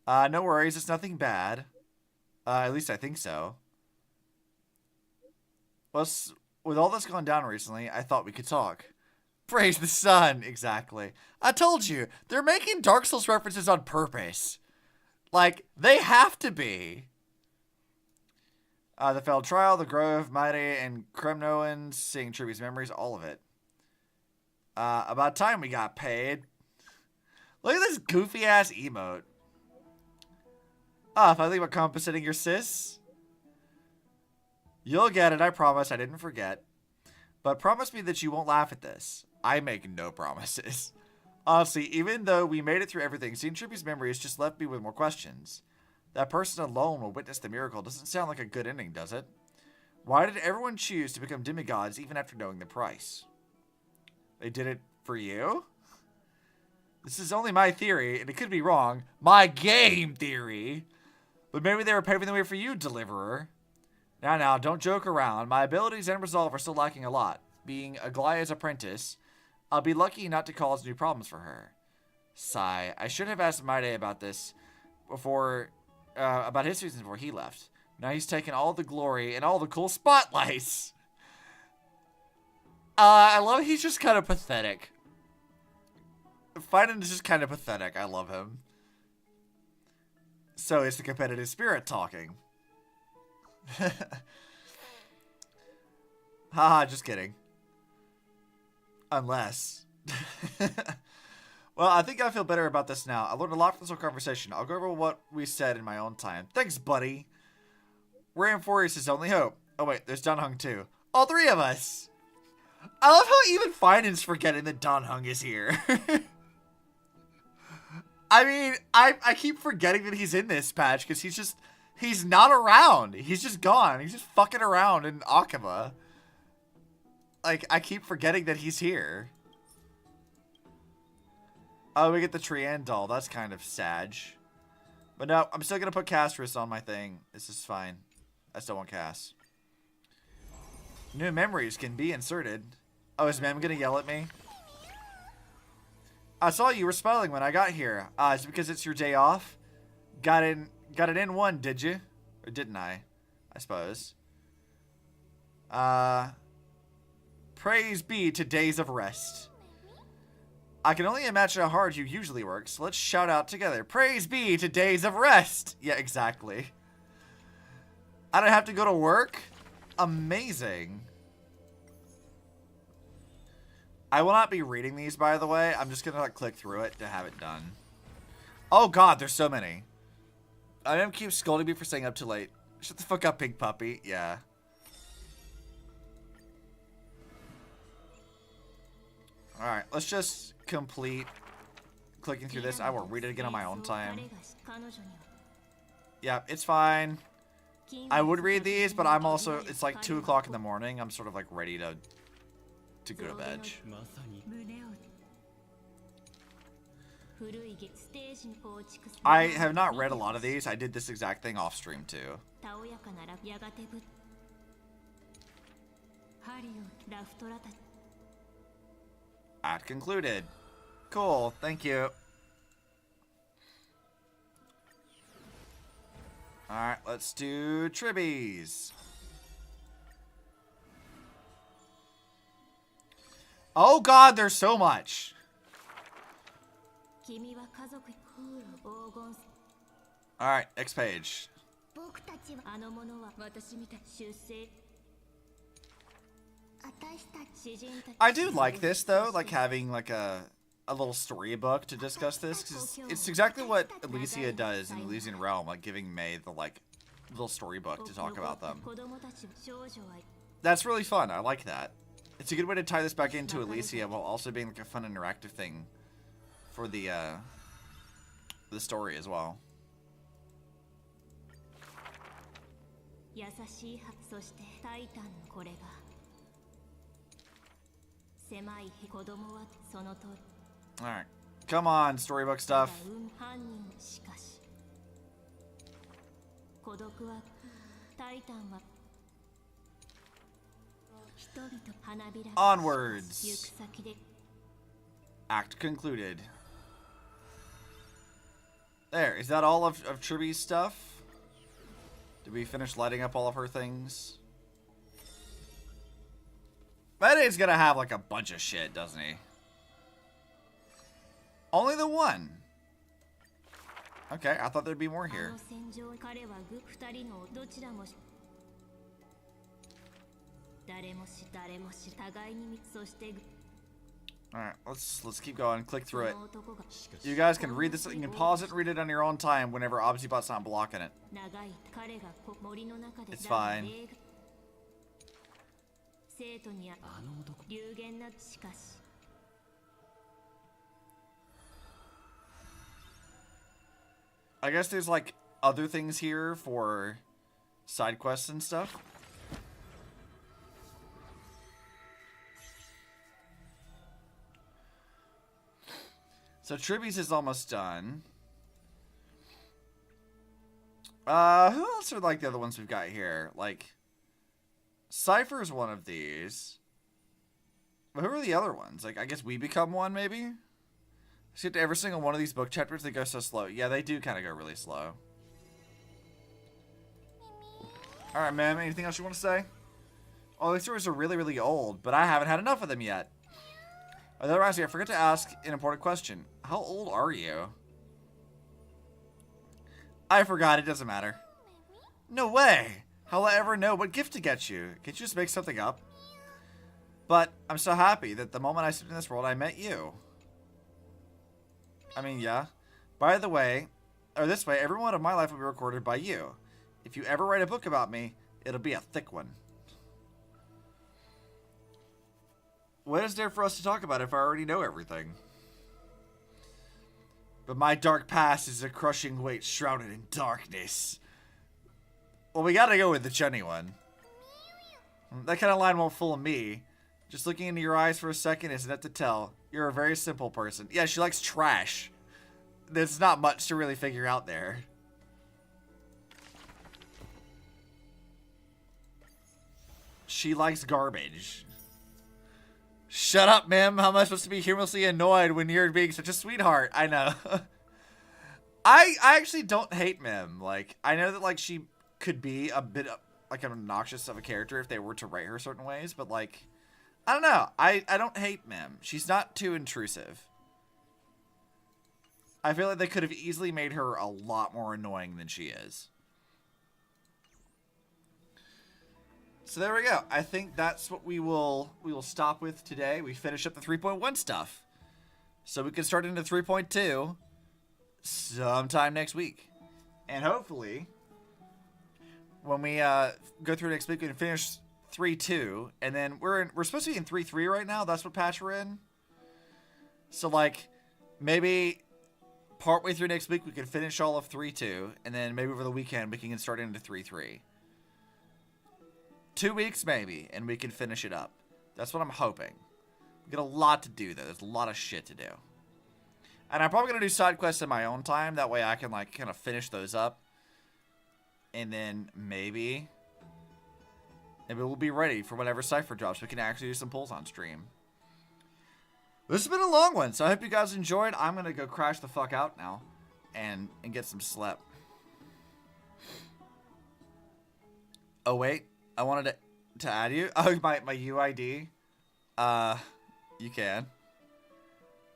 No worries, it's nothing bad. At least I think so. Well, with all that's gone down recently, I thought we could talk. Praise the sun, exactly. I told you, they're making Dark Souls references on purpose. Like, they have to be. The failed trial, the Grove, Mighty, and Kremnoan, seeing Trivia's memories, all of it. About time we got paid. Look at this goofy-ass emote. If I think about compensating your sis, you'll get it, I promise. I didn't forget. But promise me that you won't laugh at this. I make no promises. Honestly, even though we made it through everything, seeing Trippy's memories just left me with more questions. That person alone will witness the miracle. Doesn't sound like a good ending, does it? Why did everyone choose to become demigods even after knowing the price? They did it for you? This is only my theory, and it could be wrong. My game theory! But maybe they were paving the way for you, Deliverer. Now, don't joke around. My abilities and resolve are still lacking a lot. Being Aglaya's apprentice, I'll be lucky not to cause new problems for her. Sigh. I should have asked Maide about this before, about his reasons before he left. Now he's taken all the glory and all the cool spotlights. I love he's just kind of pathetic. Finan is just kind of pathetic. I love him. So it's the competitive spirit talking. Haha, just kidding. Unless. Well, I think I feel better about this now. I learned a lot from this whole conversation. I'll go over what we said in my own time. Thanks, buddy. We're Amphoreus' only hope. Oh, wait, there's Danhung, too. All three of us. I love how even Finan's forgetting that Danhung is here. I mean, I keep forgetting that he's in this patch because he's not around. He's just gone. He's just fucking around in Akuma. Like, I keep forgetting that he's here. Oh, we get the Trian doll. That's kind of sad. But no, I'm still going to put Castrus on my thing. This is fine. I still want Cass. New memories can be inserted. Oh, is Mem going to yell at me? I saw you were smiling when I got here. Is it because it's your day off? Got it in one, did you? Or didn't I? I suppose. Praise be to days of rest. I can only imagine how hard you usually work, so let's shout out together. Praise be to days of rest. Yeah, exactly. I don't have to go to work? Amazing. I will not be reading these, by the way. I'm just going to click through it to have it done. Oh, God, there's so many. I don't keep scolding me for staying up too late. Shut the fuck up, pink puppy. Yeah. Alright, let's just complete clicking through this. I will read it again on my own time. Yeah, it's fine. I would read these, but I'm also, it's like 2 o'clock in the morning. I'm sort of like ready to go to bed. I have not read a lot of these. I did this exact thing off stream too. Act concluded. Cool, thank you. Alright, let's do Tribbies. Oh God, there's so much. Alright, next page. I do like this though, like having like a little storybook to discuss this, because it's exactly what Elysia does in the Elysian Realm, like giving May the like little storybook to talk about them. That's really fun. I like that. It's a good way to tie this back into Elysia while also being like a fun interactive thing for the story as well. Alright. Come on, storybook stuff. Onwards. Act concluded. There, is that all of Tribby's stuff? Did we finish lighting up all of her things? Mede's gonna have like a bunch of shit, doesn't he? Only the one. Okay, I thought there'd be more here. Alright, let's keep going. Click through it. You guys can read this. You can pause it and read it on your own time whenever Obsibot's not blocking it. It's fine. I guess there's like other things here for side quests and stuff. So Tribby's is almost done. Who else are like the other ones we've got here? Like, Cypher's one of these. But who are the other ones? Like, I guess we become one, maybe? Skip to every single one of these book chapters, they go so slow. Yeah, they do kind of go really slow. Alright, ma'am, anything else you want to say? Oh, these stories are really, really old, but I haven't had enough of them yet. Oh, that reminds me, I forgot to ask an important question. How old are you? I forgot, it doesn't matter. No way! How will I ever know what gift to get you? Can't you just make something up? But I'm so happy that the moment I stepped in this world, I met you. I mean, yeah. By the way, or this way, every one of my life will be recorded by you. If you ever write a book about me, it'll be a thick one. What is there for us to talk about if I already know everything? But my dark past is a crushing weight shrouded in darkness. Well, we gotta go with the Chunny one. That kind of line won't fool me. Just looking into your eyes for a second is enough to tell. You're a very simple person. Yeah, she likes trash. There's not much to really figure out there. She likes garbage. Shut up, Mim. How am I supposed to be humorously annoyed when you're being such a sweetheart? I know. I actually don't hate Mim. Like, I know that, like, she could be a bit, like, obnoxious of a character if they were to write her certain ways, but, like, I don't know. I don't hate Mim. She's not too intrusive. I feel like they could have easily made her a lot more annoying than she is. So there we go. I think that's what we will stop with today. We finish up the 3.1 stuff. So we can start into 3.2 sometime next week. And hopefully, when we go through next week, we can finish 3.2. And then we're supposed to be in 3.3 right now. That's what patch we're in. So, like, maybe partway through next week, we can finish all of 3.2. And then maybe over the weekend, we can start into 3.3. 2 weeks, maybe, and we can finish it up. That's what I'm hoping. We got a lot to do, though. There's a lot of shit to do. And I'm probably going to do side quests in my own time. That way I can, like, kind of finish those up. And then maybe we'll be ready for whenever Cypher drops. We can actually do some pulls on stream. This has been a long one, so I hope you guys enjoyed. I'm going to go crash the fuck out now and get some sleep. Oh, wait. I wanted to add you. Oh, my UID. You can.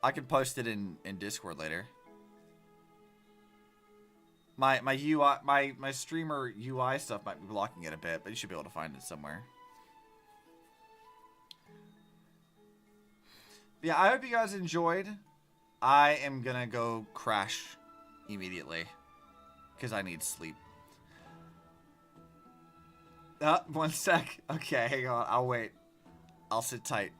I can post it in Discord later. My UI, my streamer UI stuff might be blocking it a bit, but you should be able to find it somewhere. Yeah, I hope you guys enjoyed. I am gonna go crash immediately because I need sleep. One sec. Okay, hang on. I'll wait. I'll sit tight.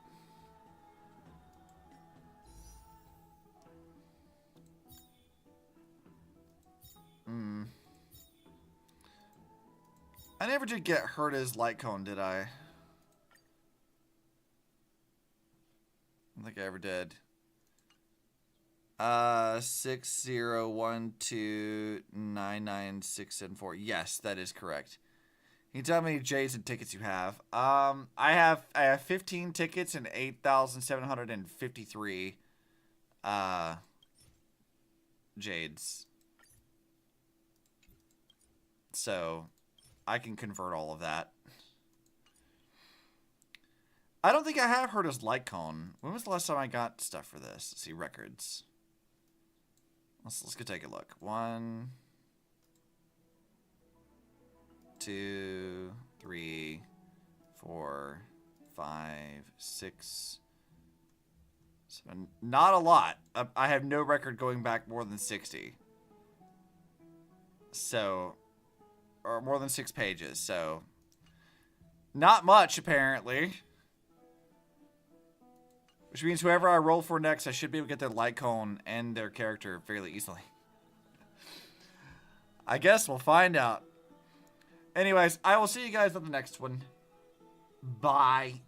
I never did get Herta's light cone, did I? I don't think I ever did. 601299674. Yes, that is correct. Can you tell me how many J's and tickets you have? I have 15 tickets and 8,753 Jades. So I can convert all of that. I don't think I have heard his light cone. When was the last time I got stuff for this? Let's see, records. Let's go take a look. 1, 2, 3, 4, 5, 6, 7. Not a lot. I have no record going back more than 60. So, or more than 6 pages. So, not much apparently. Which means whoever I roll for next, I should be able to get their light cone and their character fairly easily. I guess we'll find out. Anyways, I will see you guys on the next one. Bye.